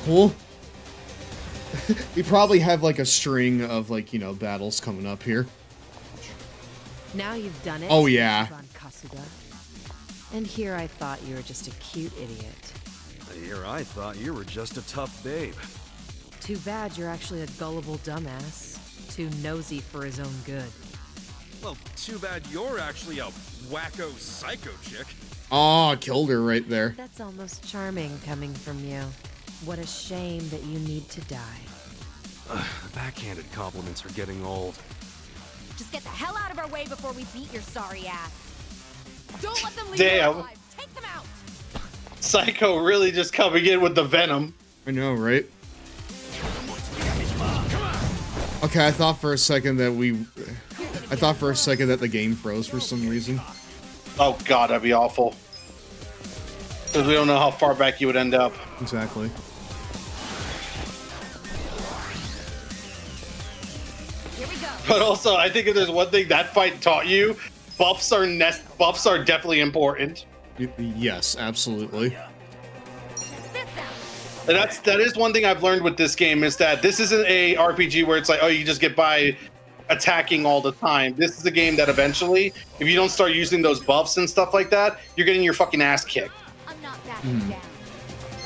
[SPEAKER 1] Cool. We probably have like a string of like, you know, battles coming up here.
[SPEAKER 16] Now you've done it.
[SPEAKER 1] Oh, yeah.
[SPEAKER 16] Kasuga. And here I thought you were just a cute idiot.
[SPEAKER 7] Here I thought you were just a tough babe.
[SPEAKER 16] Too bad you're actually a gullible dumbass. Too nosy for his own good.
[SPEAKER 7] Well, too bad you're actually a wacko psycho chick.
[SPEAKER 1] Oh, killed her right there.
[SPEAKER 16] That's almost charming coming from you. What a shame that you need to die.
[SPEAKER 7] Backhanded compliments are getting old.
[SPEAKER 6] Just get the hell out of our way before we beat your sorry ass. Don't let them leave
[SPEAKER 2] Damn.
[SPEAKER 6] you alive. Take them out.
[SPEAKER 2] Psycho really just coming in with the venom.
[SPEAKER 1] I know, right? Okay, I thought for a second that the game froze for some reason.
[SPEAKER 2] Oh god, that'd be awful. Because we don't know how far back you would end up.
[SPEAKER 1] Exactly.
[SPEAKER 6] Here we go.
[SPEAKER 2] But also, I think if there's one thing that fight taught you, buffs are definitely important.
[SPEAKER 1] Yes, absolutely.
[SPEAKER 2] And that is one thing I've learned with this game, is that this isn't a RPG where it's like, oh, you just get by attacking all the time. This is a game that eventually, if you don't start using those buffs and stuff like that, you're getting your fucking ass kicked.
[SPEAKER 6] I'm not backing down.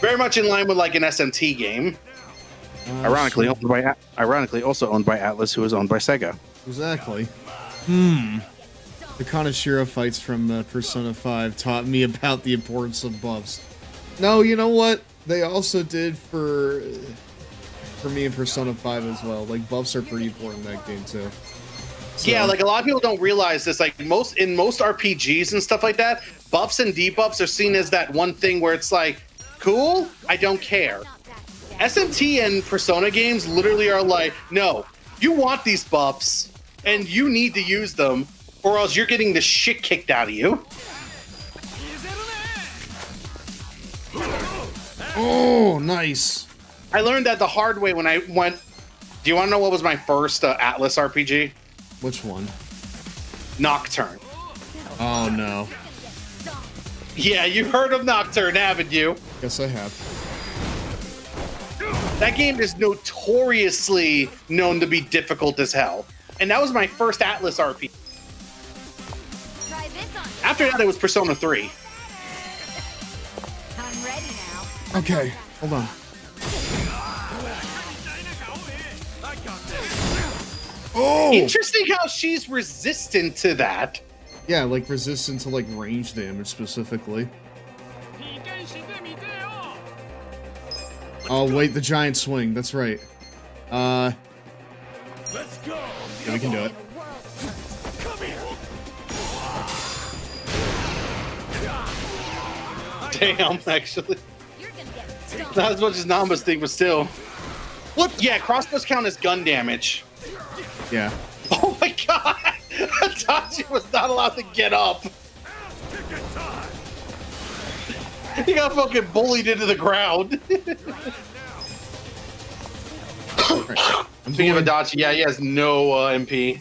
[SPEAKER 2] Very much in line with like an SMT game.
[SPEAKER 14] Ironically, also owned by Atlas, who is owned by Sega.
[SPEAKER 1] Exactly. The Kanashira fights from Persona 5 taught me about the importance of buffs. No, you know what? They also did for me in Persona 5 as well. Like, buffs are pretty important in that game too. So.
[SPEAKER 2] Yeah, like a lot of people don't realize this. Like in most RPGs and stuff like that, buffs and debuffs are seen as that one thing where it's like, cool, I don't care. SMT and Persona games literally are like, no, you want these buffs and you need to use them, or else you're getting the shit kicked out of you.
[SPEAKER 1] Oh, nice.
[SPEAKER 2] I learned that the hard way when I went. Do you want to know what was my first Atlas RPG?
[SPEAKER 1] Which one?
[SPEAKER 2] Nocturne.
[SPEAKER 1] Oh, no.
[SPEAKER 2] Yeah, you've heard of Nocturne, haven't you?
[SPEAKER 1] Yes, I have.
[SPEAKER 2] That game is notoriously known to be difficult as hell. And that was my first Atlas RPG. After that, it was Persona 3.
[SPEAKER 6] I'm ready now.
[SPEAKER 1] Okay, hold on. Oh!
[SPEAKER 2] Interesting how she's resistant to that.
[SPEAKER 1] Yeah, like resistant to like range damage specifically. Oh wait, the giant swing. That's right. Let's go. Yeah, we can do it.
[SPEAKER 2] Damn, actually. Not as much as Namba's thing, but still. What? Yeah, crossbows count as gun damage.
[SPEAKER 1] Yeah.
[SPEAKER 2] Oh my god! Itachi was not allowed to get up. He got fucking bullied into the ground. Speaking of Adachi, yeah, he has no MP.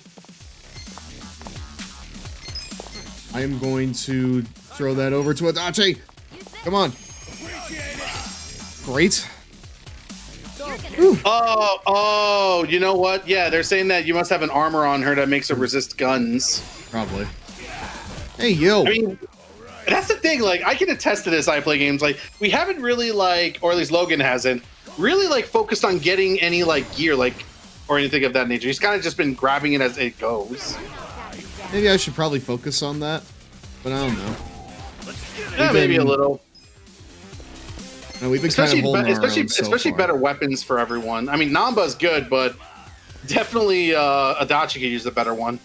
[SPEAKER 1] I am going to throw that over to Adachi. Come on. Great.
[SPEAKER 2] Oh, you know what? Yeah, they're saying that you must have an armor on her that makes her resist guns.
[SPEAKER 1] Probably. Hey, yo.
[SPEAKER 2] I mean, that's the thing. Like, I can attest to this. I play games. Like, we haven't really, like, or at least Logan hasn't, really, like, focused on getting any, like, gear, like, or anything of that nature. He's kind of just been grabbing it as it goes.
[SPEAKER 1] Maybe I should probably focus on that, but I don't know.
[SPEAKER 2] Yeah, maybe a little.
[SPEAKER 1] No, we've been kind of holding our own so
[SPEAKER 2] especially
[SPEAKER 1] far.
[SPEAKER 2] better weapons for everyone. I mean, Namba's good, but definitely Adachi could use a better one.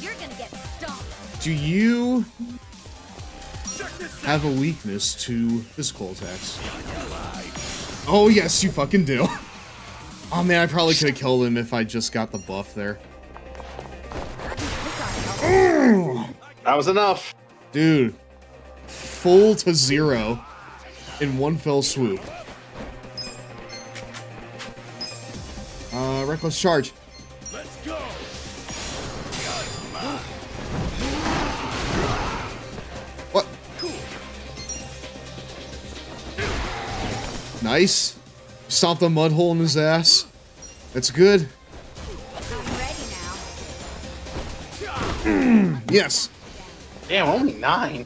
[SPEAKER 6] You're gonna get stomped.
[SPEAKER 1] Do you have a weakness to physical attacks? Oh, yes, you fucking do. Oh, man, I probably could have killed him if I just got the buff there.
[SPEAKER 2] That was enough.
[SPEAKER 1] Dude. Full to 0 in one fell swoop. Reckless charge.
[SPEAKER 12] Let's go.
[SPEAKER 1] What? Nice. Stomp the mud hole in his ass. That's good. Yes.
[SPEAKER 2] Damn, only 9.
[SPEAKER 1] I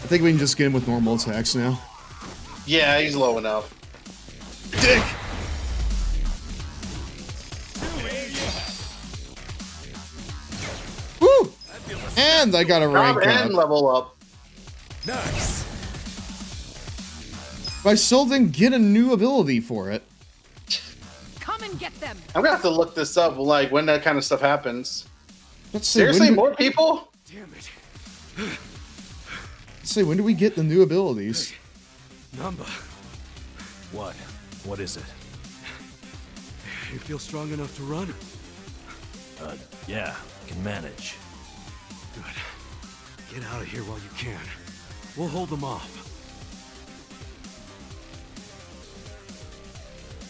[SPEAKER 1] think we can just get him with normal attacks now.
[SPEAKER 2] Yeah, he's low enough.
[SPEAKER 1] Dick! Woo! And I got a rank
[SPEAKER 2] And
[SPEAKER 1] up.
[SPEAKER 2] level up.
[SPEAKER 8] Nice.
[SPEAKER 1] But I still didn't get a new ability for it.
[SPEAKER 10] Come and get them.
[SPEAKER 2] I'm gonna have to look this up, like when that kind of stuff happens.
[SPEAKER 1] Let's see,
[SPEAKER 2] Seriously, more people?
[SPEAKER 7] Damn it.
[SPEAKER 1] Let's see, when do we get the new abilities?
[SPEAKER 7] Namba,
[SPEAKER 18] What? What is it?
[SPEAKER 7] you feel strong enough to run?
[SPEAKER 18] Yeah, can manage.
[SPEAKER 7] Good. Get out of here while you can. We'll hold them off.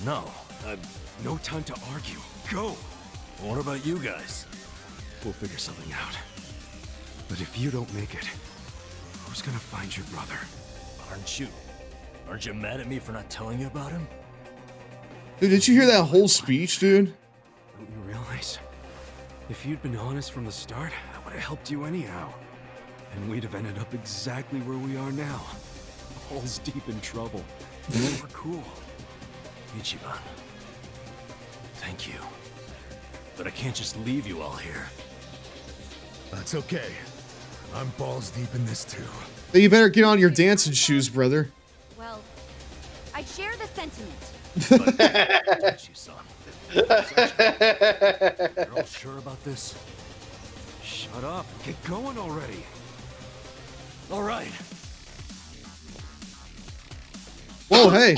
[SPEAKER 18] No,
[SPEAKER 7] No time to argue. Go!
[SPEAKER 18] what about you guys?
[SPEAKER 7] We'll figure something out. But if you don't make it, who's gonna find your brother?
[SPEAKER 18] Aren't you mad at me for not telling you about him?
[SPEAKER 1] Dude, did you hear that whole speech, dude?
[SPEAKER 7] Don't you realize? If you'd been honest from the start, I would have helped you anyhow. And we'd have ended up exactly where we are now. All's deep in trouble. And we're cool.
[SPEAKER 18] Ichiban. Thank you. But I can't just leave you all here.
[SPEAKER 8] That's okay. I'm balls deep in this too.
[SPEAKER 1] Then you better get on your dancing shoes, brother.
[SPEAKER 6] Well, I share the sentiment.
[SPEAKER 18] You're all sure about this?
[SPEAKER 7] Shut up. Get going already.
[SPEAKER 18] All right.
[SPEAKER 1] Whoa, hey.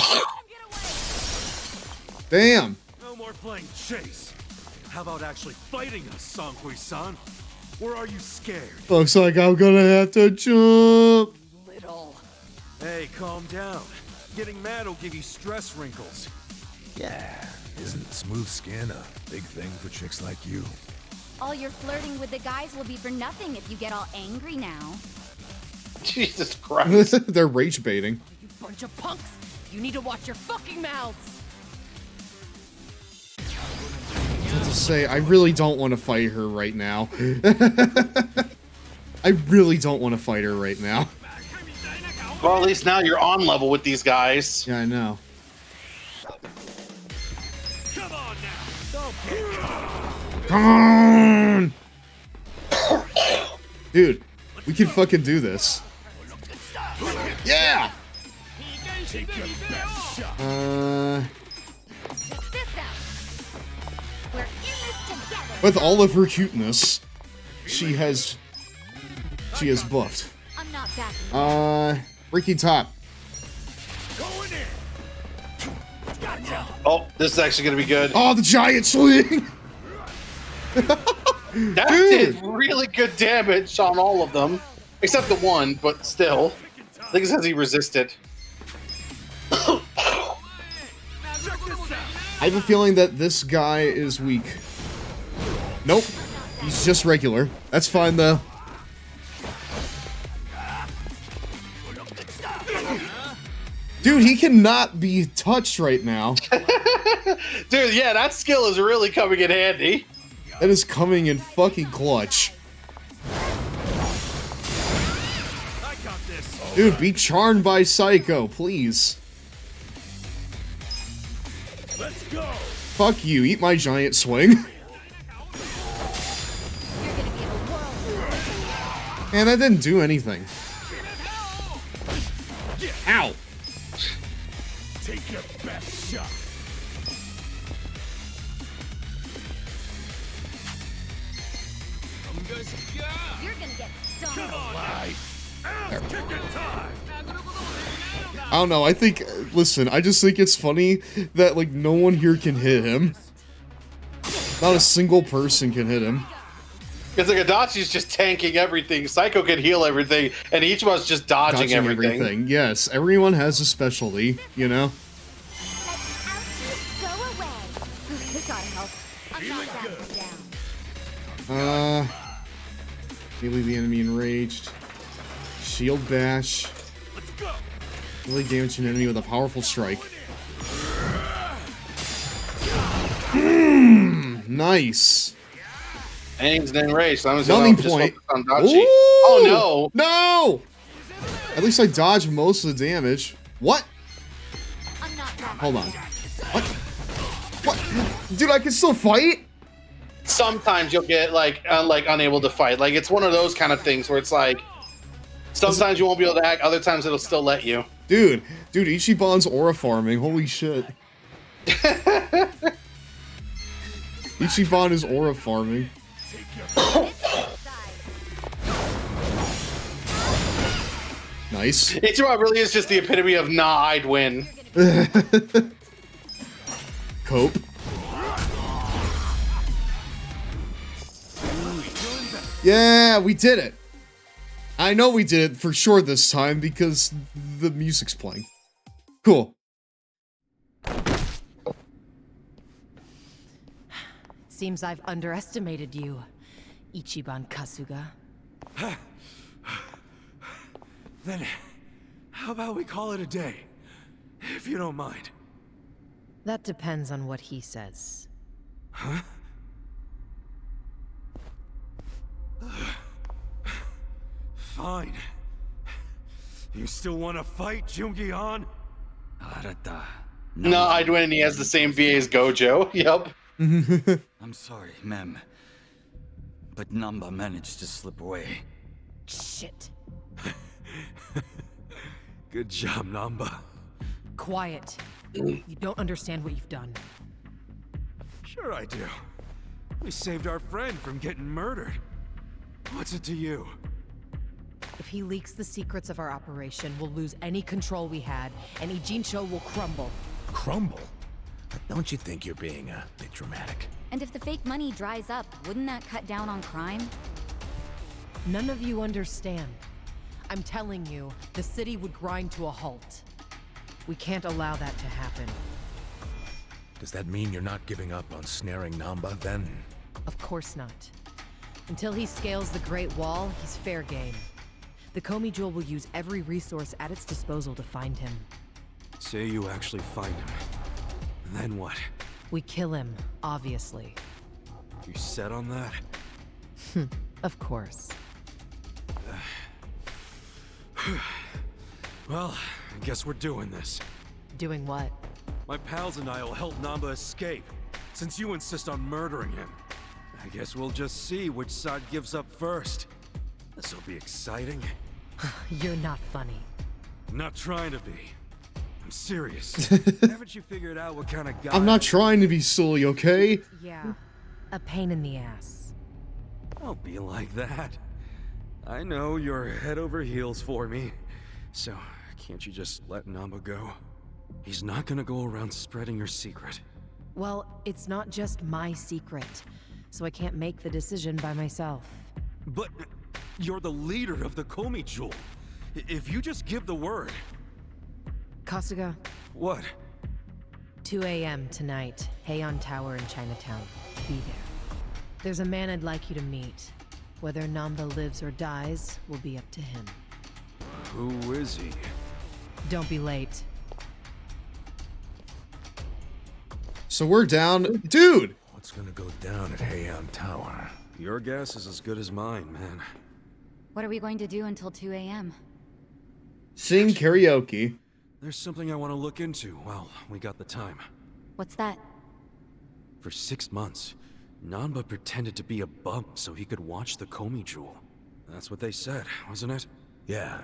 [SPEAKER 1] Damn.
[SPEAKER 7] No more playing chase. How about actually fighting us, Sanhui-san? Or are you scared?
[SPEAKER 1] Looks like I'm gonna have to jump.
[SPEAKER 10] Little.
[SPEAKER 7] Hey, calm down. Getting mad will give you stress wrinkles.
[SPEAKER 8] Yeah. Isn't smooth skin a big thing for chicks like you?
[SPEAKER 6] All your flirting with the guys will be for nothing if you get all angry now.
[SPEAKER 2] Jesus Christ.
[SPEAKER 1] They're rage baiting.
[SPEAKER 10] You bunch of punks. You need to watch your fucking mouths.
[SPEAKER 1] To say, I really don't want to fight her right now. I really don't want to fight her right now.
[SPEAKER 2] Well, at least now you're on level with these guys.
[SPEAKER 1] Yeah, I know. Come on! Dude, we can fucking do this. Yeah!
[SPEAKER 8] Take your best shot.
[SPEAKER 1] With all of her cuteness, she has buffed.
[SPEAKER 6] I'm not backing.
[SPEAKER 1] Freaky top.
[SPEAKER 2] Oh, this is actually gonna be good.
[SPEAKER 1] Oh, the giant swing!
[SPEAKER 2] That did really good damage on all of them. Except the one, but still. I think it says he resisted.
[SPEAKER 1] I have a feeling that this guy is weak. Nope. He's just regular. That's fine, though. Dude, he cannot be touched right now.
[SPEAKER 2] Dude, yeah, that skill is really coming in handy.
[SPEAKER 1] That is coming in fucking clutch. Dude, be charmed by Psycho, please.
[SPEAKER 8] Let's go.
[SPEAKER 1] Fuck you, eat my giant swing. Man, that didn't do anything. Ow.
[SPEAKER 8] Take your best shot.
[SPEAKER 6] You're gonna get stung.
[SPEAKER 8] Come on, time.
[SPEAKER 1] I don't know, I think, listen, I just think it's funny that, like, no one here can hit him. Not a single person can hit him.
[SPEAKER 2] Because like Adachi's just tanking everything, Psycho can heal everything, and each one's just dodging everything.
[SPEAKER 1] Yes, everyone has a specialty, you know?
[SPEAKER 6] Go away. This ought to help. I'm not backing down.
[SPEAKER 1] Melee the enemy enraged. Shield bash. Really damage an enemy with a powerful strike. Nice.
[SPEAKER 2] And he's in race. I'm just
[SPEAKER 1] Numbing
[SPEAKER 2] gonna
[SPEAKER 1] point.
[SPEAKER 2] focus on dodging. Oh no!
[SPEAKER 1] No! At least I dodged most of the damage. What? Hold on. What? What? Dude, I can still fight?
[SPEAKER 2] Sometimes you'll get like unable to fight. Like it's one of those kind of things where it's like sometimes you won't be able to act, other times it'll still let you.
[SPEAKER 1] Dude, Ichiban's aura farming. Holy shit. Ichiban is aura farming. Nice.
[SPEAKER 2] Ichiban really is just the epitome of nah, I'd win.
[SPEAKER 1] Cope. Yeah, we did it. I know we did it for sure this time because the music's playing. Cool.
[SPEAKER 16] Seems I've underestimated you, Ichiban Kasuga.
[SPEAKER 7] Then, how about we call it a day? If you don't mind.
[SPEAKER 16] That depends on what he says.
[SPEAKER 7] Huh? Fine. You still want to fight, Jungi-han?
[SPEAKER 2] No, I'd win and he has the same VA as Gojo. Yep.
[SPEAKER 19] I'm sorry, ma'am. But Namba managed to slip away.
[SPEAKER 16] Shit.
[SPEAKER 7] Good job, Namba.
[SPEAKER 16] Quiet. You don't understand what you've done.
[SPEAKER 7] Sure I do. We saved our friend from getting murdered. What's it to you?
[SPEAKER 16] If he leaks the secrets of our operation, we'll lose any control we had, and Ijincho will crumble.
[SPEAKER 8] Crumble? Don't you think you're being a bit dramatic?
[SPEAKER 6] And if the fake money dries up, wouldn't that cut down on crime?
[SPEAKER 16] None of you understand. I'm telling you, the city would grind to a halt. We can't allow that to happen.
[SPEAKER 8] Does that mean you're not giving up on snaring Namba, then?
[SPEAKER 16] Of course not. Until he scales the Great Wall, he's fair game. The Komi Jewel will use every resource at its disposal to find him.
[SPEAKER 7] Say you actually find him. Then what?
[SPEAKER 16] We kill him, obviously.
[SPEAKER 7] You set on that?
[SPEAKER 16] Of course.
[SPEAKER 7] Well, I guess we're doing this.
[SPEAKER 16] Doing what?
[SPEAKER 7] My pals and I will help Namba escape, since you insist on murdering him. I guess we'll just see which side gives up first. This'll be exciting.
[SPEAKER 16] You're not funny.
[SPEAKER 7] I'm not trying to be. I'm serious. Haven't you figured out what kind of guy
[SPEAKER 1] I'm not trying to be silly, okay?
[SPEAKER 16] Yeah, a pain in the ass.
[SPEAKER 7] Don't be like that. I know you're head over heels for me, so can't you just let Namba go? He's not gonna go around spreading your secret.
[SPEAKER 16] Well, it's not just my secret, so I can't make the decision by myself.
[SPEAKER 7] But you're the leader of the Komi Jewel. If you just give the word...
[SPEAKER 16] Kasuga.
[SPEAKER 7] What?
[SPEAKER 16] 2 a.m. tonight, Heian Tower in Chinatown. Be there. There's a man I'd like you to meet. Whether Namba lives or dies will be up to him.
[SPEAKER 7] Who is he?
[SPEAKER 16] Don't be late.
[SPEAKER 1] So we're down... Dude!
[SPEAKER 8] What's gonna go down at Heian Tower?
[SPEAKER 7] Your guess is as good as mine, man.
[SPEAKER 6] What are we going to do until 2 a.m.?
[SPEAKER 1] Sing karaoke.
[SPEAKER 7] There's something I want to look into while we got the time.
[SPEAKER 6] What's that?
[SPEAKER 7] For 6 months, Namba pretended to be a bum so he could watch the Komi Jewel. That's what they said, wasn't it?
[SPEAKER 8] Yeah.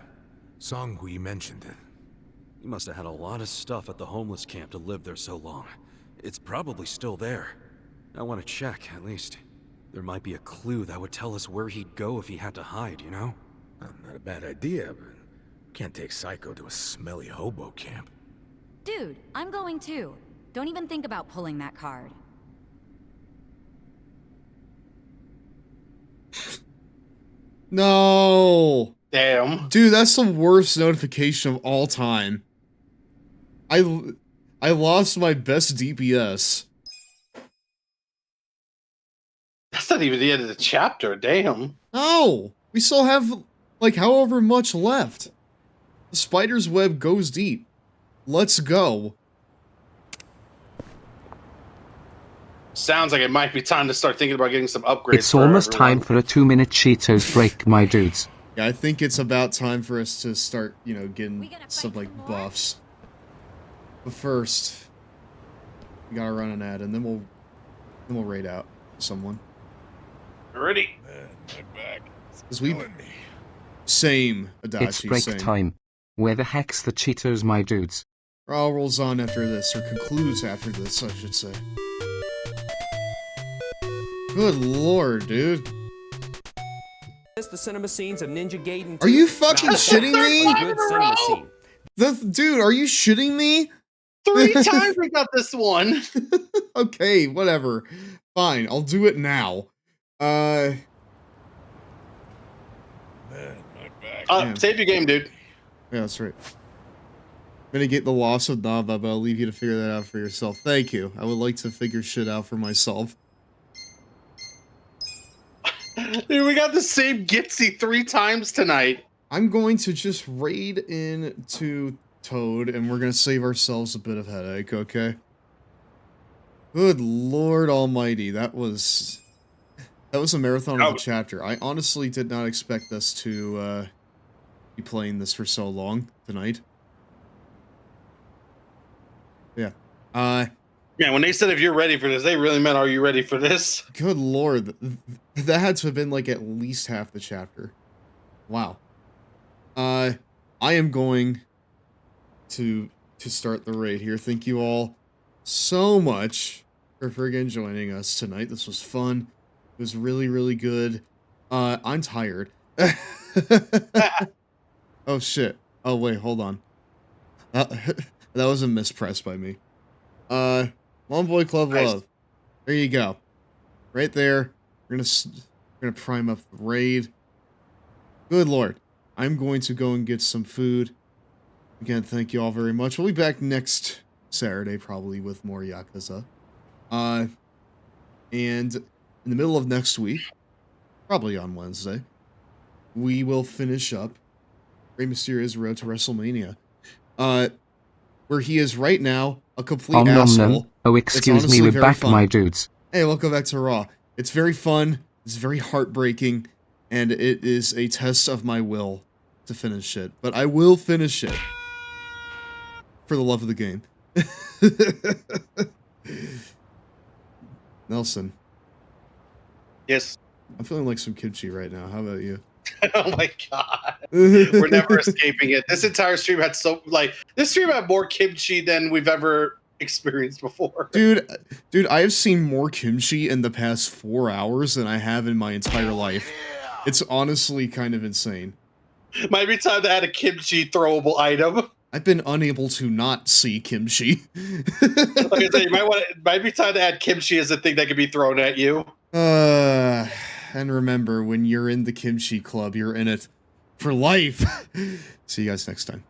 [SPEAKER 8] Songhui mentioned it.
[SPEAKER 7] He must have had a lot of stuff at the homeless camp to live there so long. It's probably still there. I want to check, at least. There might be a clue that would tell us where he'd go if he had to hide, you know?
[SPEAKER 8] Not a bad idea, but can't take Psycho to a smelly hobo camp.
[SPEAKER 6] Dude, I'm going too. Don't even think about pulling that card.
[SPEAKER 1] No.
[SPEAKER 2] Damn.
[SPEAKER 1] Dude, that's the worst notification of all time. I lost my best DPS.
[SPEAKER 2] That's not even the end of the chapter, damn.
[SPEAKER 1] No! We still have like however much left. The spider's web goes deep. Let's go.
[SPEAKER 2] Sounds like it might be time to start thinking about getting some upgrades.
[SPEAKER 5] It's almost time for a 2-minute Cheetos break, my dudes.
[SPEAKER 1] Yeah, I think it's about time for us to start, you know, getting some, like, buffs. But first, we gotta run an ad, and then we'll raid out someone.
[SPEAKER 2] Ready?
[SPEAKER 1] Because we... Same, Adachi,
[SPEAKER 5] It's break
[SPEAKER 1] same.
[SPEAKER 5] time. Where the heck's the Cheetos, my dudes?
[SPEAKER 1] All rolls on after this, or concludes after this, I should say. Good lord, dude.
[SPEAKER 9] The cinema scenes of Ninja Gaiden.
[SPEAKER 1] Are you fucking shitting me?
[SPEAKER 9] Good cinema scene.
[SPEAKER 1] Dude, are you shitting me?
[SPEAKER 2] 3 times we got this one.
[SPEAKER 1] Okay, whatever. Fine, I'll do it now.
[SPEAKER 2] Save your game, dude.
[SPEAKER 1] Yeah, that's right. Mitigate the loss of Nava, but I'll leave you to figure that out for yourself. Thank you. I would like to figure shit out for myself.
[SPEAKER 2] Dude, we got the same Gitsy 3 times tonight.
[SPEAKER 1] I'm going to just raid into Toad, and we're going to save ourselves a bit of headache, okay? Good lord almighty, that was a marathon of a chapter. I honestly did not expect us to be playing this for so long tonight. Yeah.
[SPEAKER 2] Yeah, when they said if you're ready for this, they really meant are you ready for this?
[SPEAKER 1] Good lord, that had to have been like at least half the chapter. Wow. I am going to start the raid here. Thank you all so much for friggin' joining us tonight. This was fun. It was really, really good. I'm tired. Oh shit. Oh wait, hold on. That was a mispress by me. Long Boy Club Love. There you go. Right there. We're gonna prime up the raid. Good lord. I'm going to go and get some food. Again, thank you all very much. We'll be back next Saturday, probably with more Yakuza. And in the middle of next week, probably on Wednesday, we will finish up Rey Mysterio's Road to WrestleMania. Where he is right now, a complete asshole.
[SPEAKER 5] Oh, excuse me, we're back, my dudes.
[SPEAKER 1] Hey, welcome back to Raw. It's very fun, it's very heartbreaking, and it is a test of my will to finish it. But I will finish it. For the love of the game. Nelson.
[SPEAKER 2] Yes.
[SPEAKER 1] I'm feeling like some kimchi right now. How about you?
[SPEAKER 2] Oh my god. We're never escaping it. This entire stream had this stream had more kimchi than we've ever experienced before.
[SPEAKER 1] Dude, I have seen more kimchi in the past 4 hours than I have in my entire life. It's honestly kind of insane.
[SPEAKER 2] Might be time to add a kimchi throwable item.
[SPEAKER 1] I've been unable to not see kimchi.
[SPEAKER 2] Like I said, might be time to add kimchi as a thing that can be thrown at you.
[SPEAKER 1] And remember, when you're in the kimchi club, you're in it for life. See you guys next time.